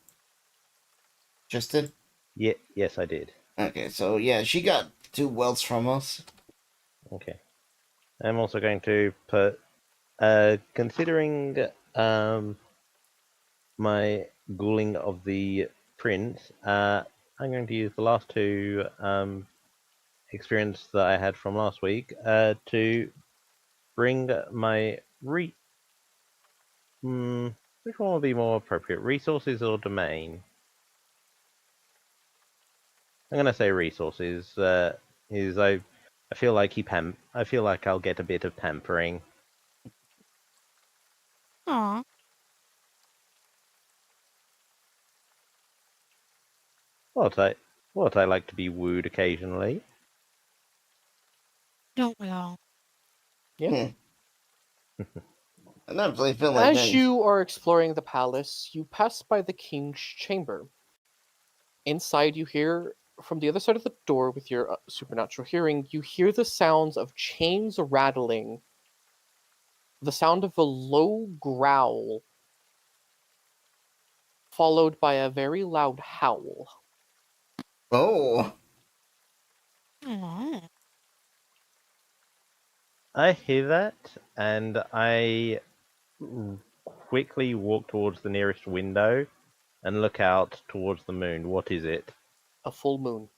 Justin? Yes, I did. Okay, so yeah, she got 2 wealths from us. Okay. I'm also going to put, considering my ghouling of the prince, I'm going to use the last 2 experience that I had from last week to bring my which one would be more appropriate, resources or domain? I'm gonna say resources. I feel like I feel like I'll get a bit of pampering. Aw, What I like to be wooed occasionally. don't we all? Yeah. I definitely feel like As you are exploring the palace, you pass by the king's chamber. Inside, you hear from the other side of the door with your supernatural hearing, you hear the sounds of chains rattling, the sound of a low growl, followed by a very loud howl. Oh, Aw. I hear that, and I quickly walk towards the nearest window and look out towards the moon. What is it? A full moon.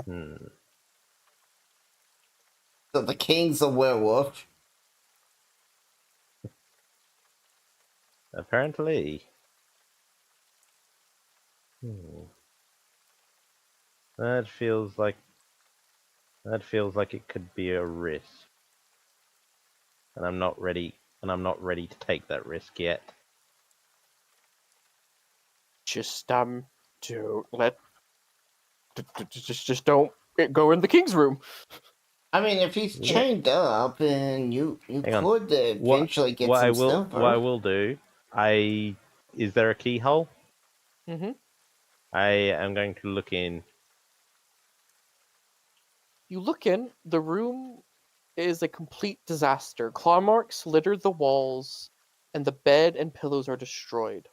Hmm. so the king's a werewolf. Apparently. Hmm. That feels like it could be a risk. And I'm not ready to take that risk yet. Just don't let just don't go in the king's room. I mean, if he's Yeah. chained up, and you Hang on. could eventually get what some I will silver. what I will do, is there a keyhole? Mm-hmm. I am going to look in. You look in, the room is a complete disaster. Claw marks litter the walls, and the bed and pillows are destroyed.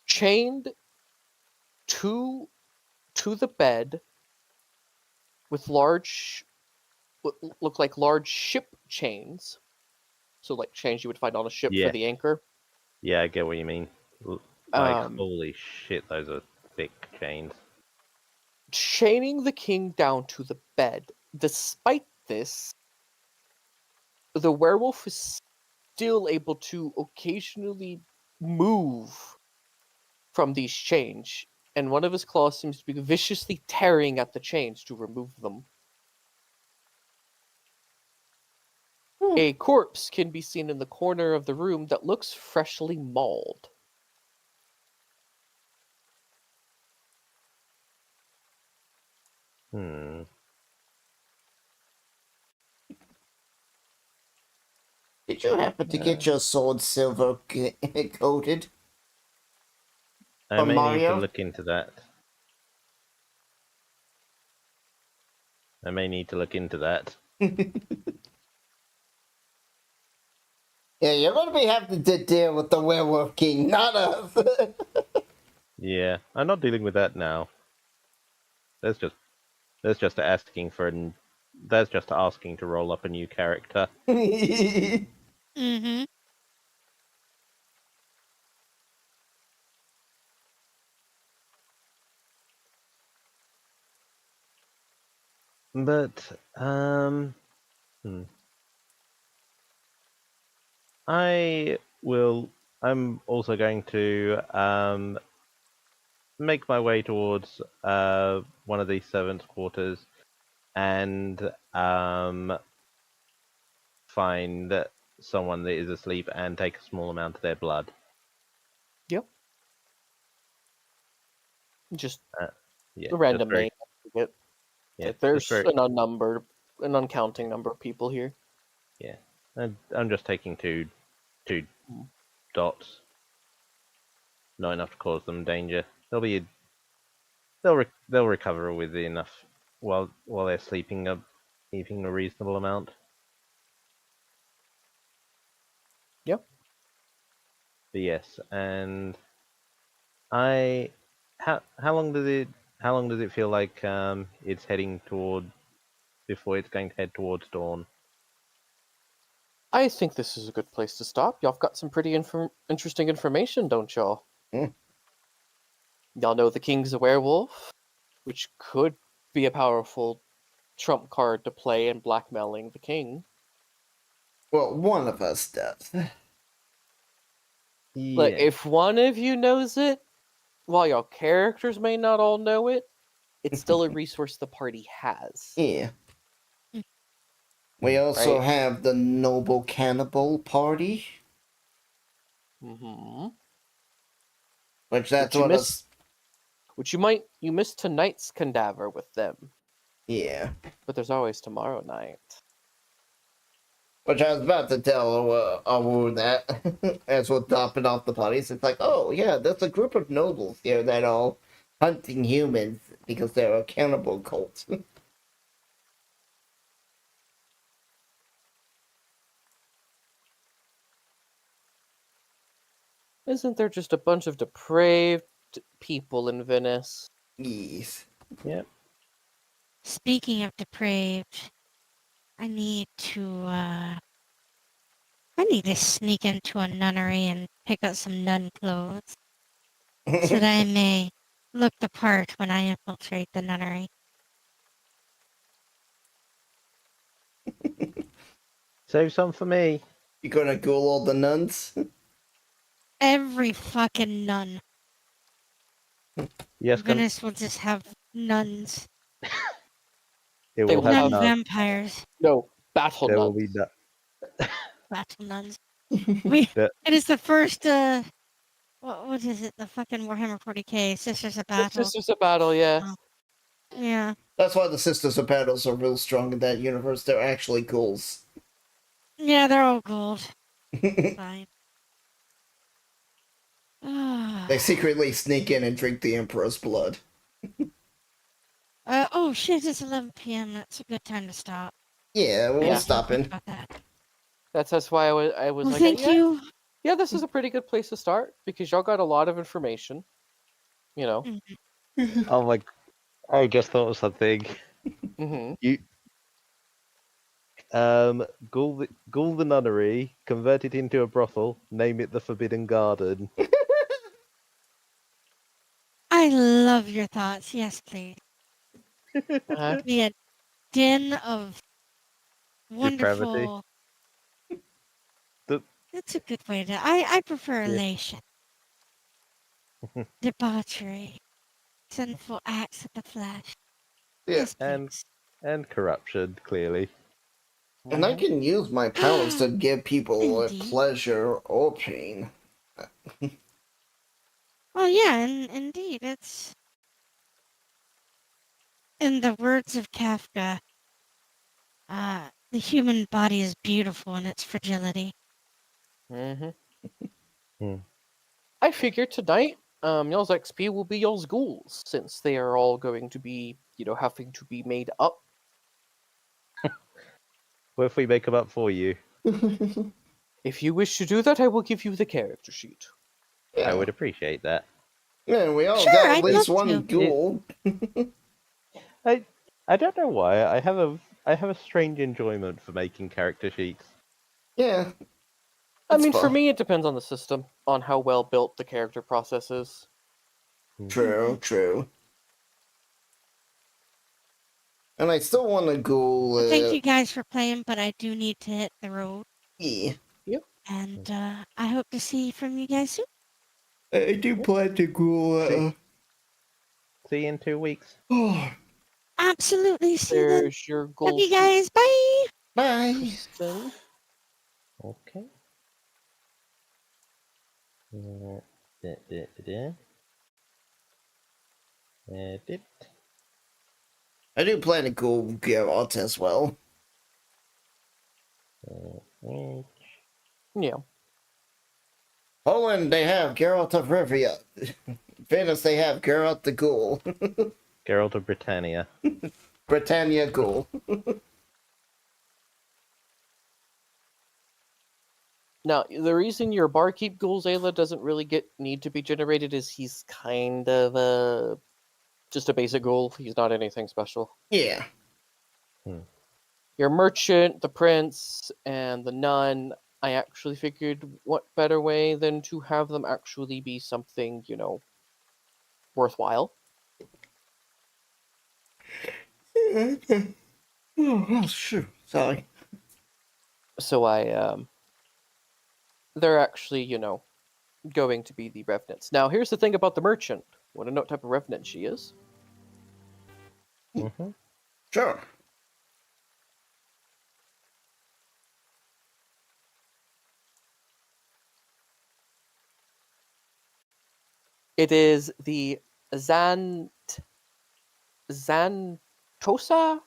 Chained to the bed with large look like large ship chains. So like chains you would find on a ship for Yeah. the anchor. Yeah, I get what you mean. Like, Um, holy shit, those are thick chains. Chaining the king down to the bed. Despite this, the werewolf is still able to occasionally move from these chains, and one of his claws seems to be viciously tearing at the chains to remove them. A corpse can be seen in the corner of the room that looks freshly mauled. Hmm. Did you happen to get your sword silver coated? I From may need to Mario? look into that. Yeah, you're gonna be having to deal with the werewolf king, not us. Yeah, I'm not dealing with that now. That's just asking for that's just asking to roll up a new character. Mm-hmm. But hmm. I'm also going to make my way towards one of these servants' quarters and find someone that is asleep and take a small amount of their blood. Yep. Just Yeah, a just random very, name. Yep. yeah, Like, just there's very, an uncounting number of people here. yeah. I'm just taking two Mm. dots, not enough to cause them danger. They'll recover with enough while they're sleeping, eating a reasonable amount. Yep. But yes, and I how long does it feel like it's heading toward before it's going to head towards dawn? I think this is a good place to stop. Y'all got some pretty interesting information, don't y'all? Mm. Y'all know the king's a werewolf, which could be a powerful trump card to play in blackmailing the king. Well, one of us does. Like, Yeah. if one of you knows it, while your characters may not all know it, it's still a resource the party has. Yeah. We also Right? have the Noble Cannibal Party, Mm-hmm. which that's Which you what missed. us. You missed tonight's cadaver with them. Yeah. But there's always tomorrow night. Which I was about to tell Awu that as we're topping off the bodies. It's like, oh yeah, there's a group of nobles here that are hunting humans because they're a cannibal cult. Isn't there just a bunch of depraved people in Venice? Yes. Yep. Speaking of depraved, I need to sneak into a nunnery and pick up some nun clothes so that I may look the part when I infiltrate the nunnery. Save some for me. You gonna ghoul all the nuns? Every fucking nun. Yes, Venice will just have nuns. it They will will have Nun have- none. vampires. No, battle There nuns. will be none. Battle nuns. That- It is the first, what is it? The fucking Warhammer 40k, Sisters of Battle. Sisters of Battle, yeah. Oh. Yeah. That's why the Sisters of Battles are real strong in that universe. They're actually ghouls. Yeah, they're all gold. Fine. Ah. They secretly sneak in and drink the Emperor's blood. Oh shit, it's 11 p.m. That's a good time to stop. Yeah, we're Yeah. stopping. About that. That's why I was Well, like, thank yeah, you. yeah, this is a pretty good place to start because y'all got a lot of information. You know. Oh my! I just thought of something. Mm-hmm. You ghoul the nunnery, convert it into a brothel, name it the Forbidden Garden. I love your thoughts. Yes, please. Be a den of Depravity. wonderful. The- That's a good way to. I prefer Yeah. elation, debauchery, sinful acts of the flesh. Yeah. Yes, And- please. And corruption, clearly. And I can use my powers to give people Indeed. pleasure or pain. Well, yeah, indeed, it's. In the words of Kafka, the human body is beautiful in its fragility. Mm-hmm. Hmm. I figure tonight, y'all's XP will be y'all's ghouls, since they are all going to be, having to be made up. What if we make them up for you? If you wish to do that, I will give you the character sheet. I would appreciate that. Yeah, we all Sure, got at I'd least love one to. ghoul. I don't know why. I have a strange enjoyment for making character sheets. Yeah. I It's mean, for fun. me, it depends on the system, on how well built the character process is. True, true. And I still want to ghoul. Well, thank you guys for playing, but I do need to hit the road. Yeah. And I hope to see from you guys soon. I do plan to ghoul. See you in 2 weeks. Oh, Absolutely. See you then. There's your Love ghoul you sheet, guys. Bye. bye. Kristen. Okay. Da, da, da, da. Edit. I do plan to ghoul Geralt as well. Yeah. Poland, they have Geralt of Rivia. Venice, they have Geralt the Ghoul. Geralt of Britannia. Britannia Ghoul. Now, the reason your barkeep ghoul Zayla doesn't really need to be generated is he's kind of just a basic ghoul. He's not anything special. Yeah. Your merchant, the prince, and the nun, I actually figured what better way than to have them actually be something, worthwhile. Oh, shoot. Sorry. So they're actually, going to be the revenants. Now, here's the thing about the merchant. Want to know what type of revenant she is? Mm-hmm. Sure. It is the Xantian Xantosa?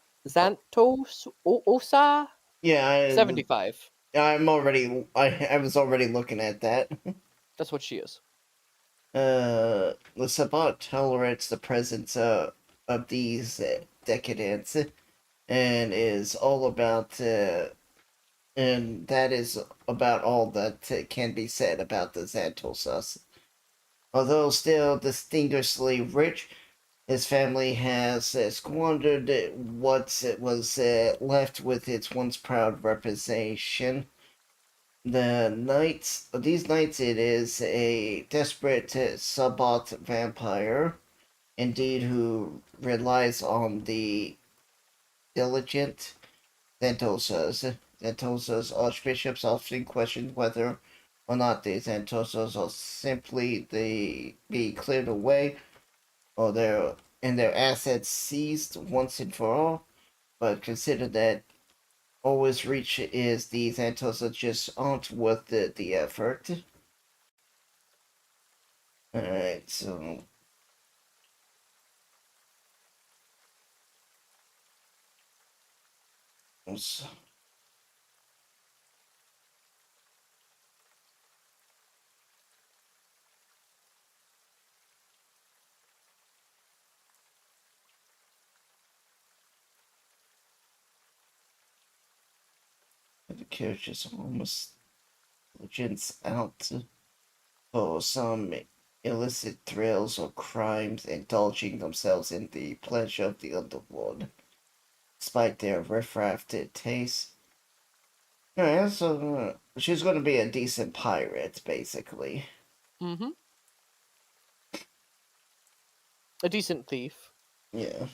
Osa? Yeah, 75. I was already looking at that. That's what she is. The Sabbat tolerates the presence of these decadents, and is all about and that is about all that can be said about the Xantosas. Although still distinguishedly rich, his family has squandered what was left with its once proud reputation. These knights, it is a desperate Sabbat vampire, indeed, who relies on the diligent Xantosas. Xantosas archbishops often question whether or not the Xantosas are simply be cleared away or their assets seized once and for all. But consider that always reach is the Xantosas just aren't worth the effort. Alright, so the characters almost legends out for some illicit thrills or crimes, indulging themselves in the pleasure of the underworld, despite their riff-raffed taste. Alright, so she's going to be a decent pirate, basically. Mm-hmm. A decent thief. Yeah.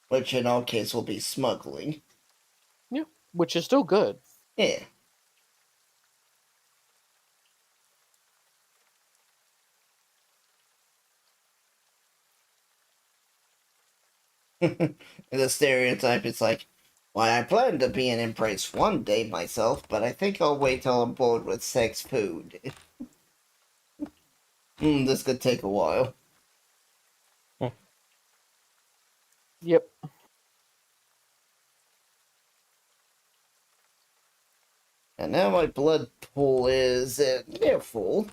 Which in our case will be smuggling. Yeah. Which is still good. Yeah. The stereotype is like, why, I plan to be an Empress one day myself, but I think I'll wait till I'm bored with sex food. This could take a while. Yep. And now my blood pool is near full.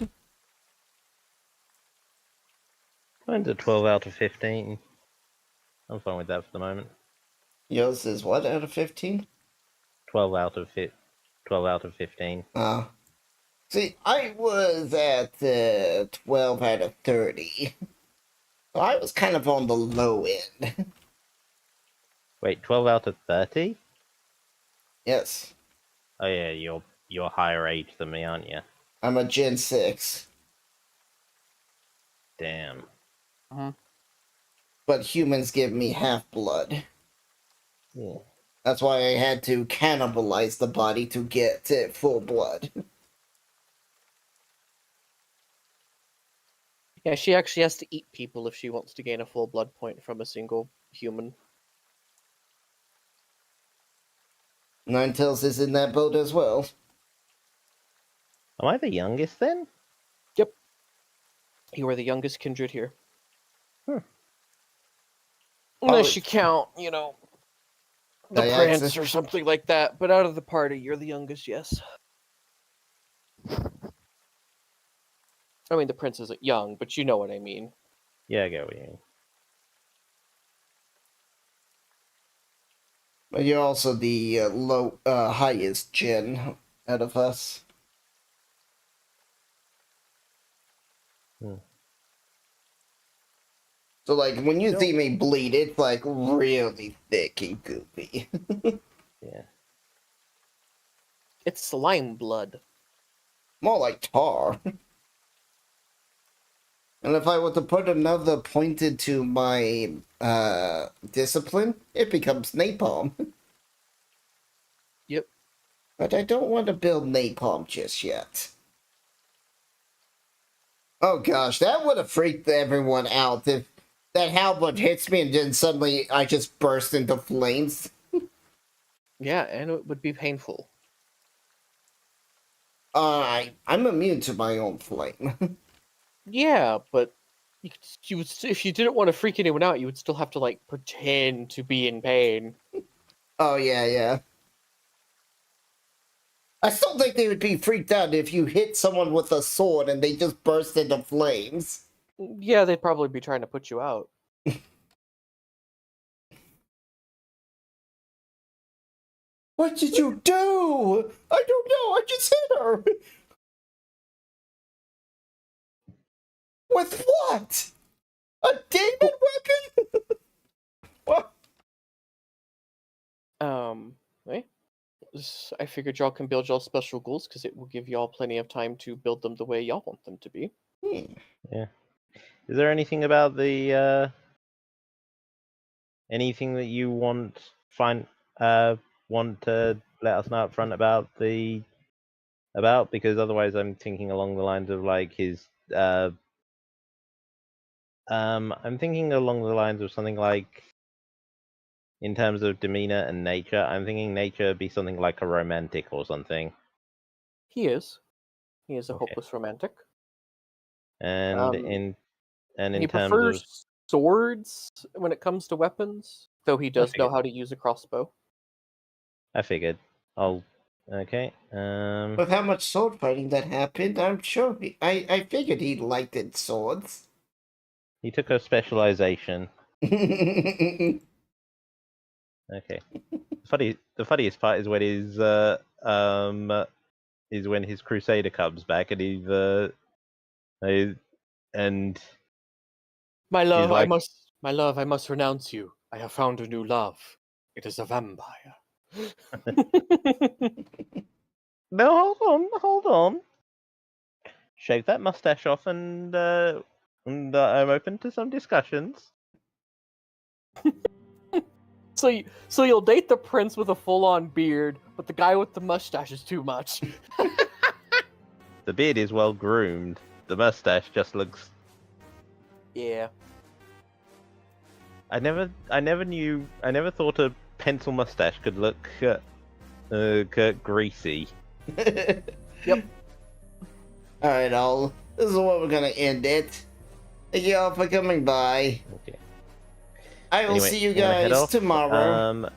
Mine's a 12 out of 15. I'm fine with that for the moment. Yours is what out of 15? 12 out of 15. See, I was at 12 out of 30. So I was kind of on the low end. Wait, 12 out of 30? Yes, Oh yeah, you're higher age than me, aren't you? I'm a Gen 6. Damn. But humans give me half-blood. Yeah. That's why I had to cannibalize the body to get full blood. Yeah, she actually has to eat people if she wants to gain a full blood point from a single human. Ninetales is in that boat as well. Am I the youngest then? Yep. You are the youngest kindred here. Unless you count, the prince or something like that. But out of the party, you're the youngest, yes. I mean, the prince isn't young, but you know what I mean. Yeah, I get what you mean. But you're also the highest gen out of us. So, like, when you see me bleed, it's, like, really thick and goopy. Yeah. It's slime blood. More like tar. And if I were to put another pointed to my discipline, it becomes napalm. Yep. But I don't want to build napalm just yet. Oh gosh, that would have freaked everyone out if that halberd hits me and then suddenly I just burst into flames. Yeah, and it would be painful. I'm immune to my own flame. Yeah, but You would if you didn't want to freak anyone out, you would still have to like pretend to be in pain. Oh, yeah, yeah. I still think they would be freaked out if you hit someone with a sword and they just burst into flames. Yeah, they'd probably be trying to put you out. What did you do? I don't know, I just hit her. With what? A demon weapon? What? Eh? I figured y'all can build y'all special goals because it will give y'all plenty of time to build them the way y'all want them to be. Yeah. Is there anything about the anything that you want to let us know up front about because otherwise I'm thinking along the lines of like his I'm thinking along the lines of something like in terms of demeanor and nature, I'm thinking nature be something like a romantic or something. He is. He is a Okay. hopeless romantic. And in He terms of prefers swords when it comes to weapons, though he does know figured. how to use a crossbow. I figured. Okay. With how much sword fighting that happened, I'm sure I figured he liked it swords. He took a specialization. Oh, Okay. The funniest part is when his Crusader comes back and and My love, like, I must renounce you. I have found a new love. It is a vampire. no, hold on. Shave that mustache off and I'm open to some discussions. So you'll date the prince with a full-on beard, but the guy with the mustache is too much. The beard is well groomed. The mustache just looks. Yeah. I never thought a pencil mustache could look greasy. Yep. Alright, all. This is where we're gonna end it. Thank you all for coming by. Okay. I will Anyway, see you I'm gonna head guys off. tomorrow. Really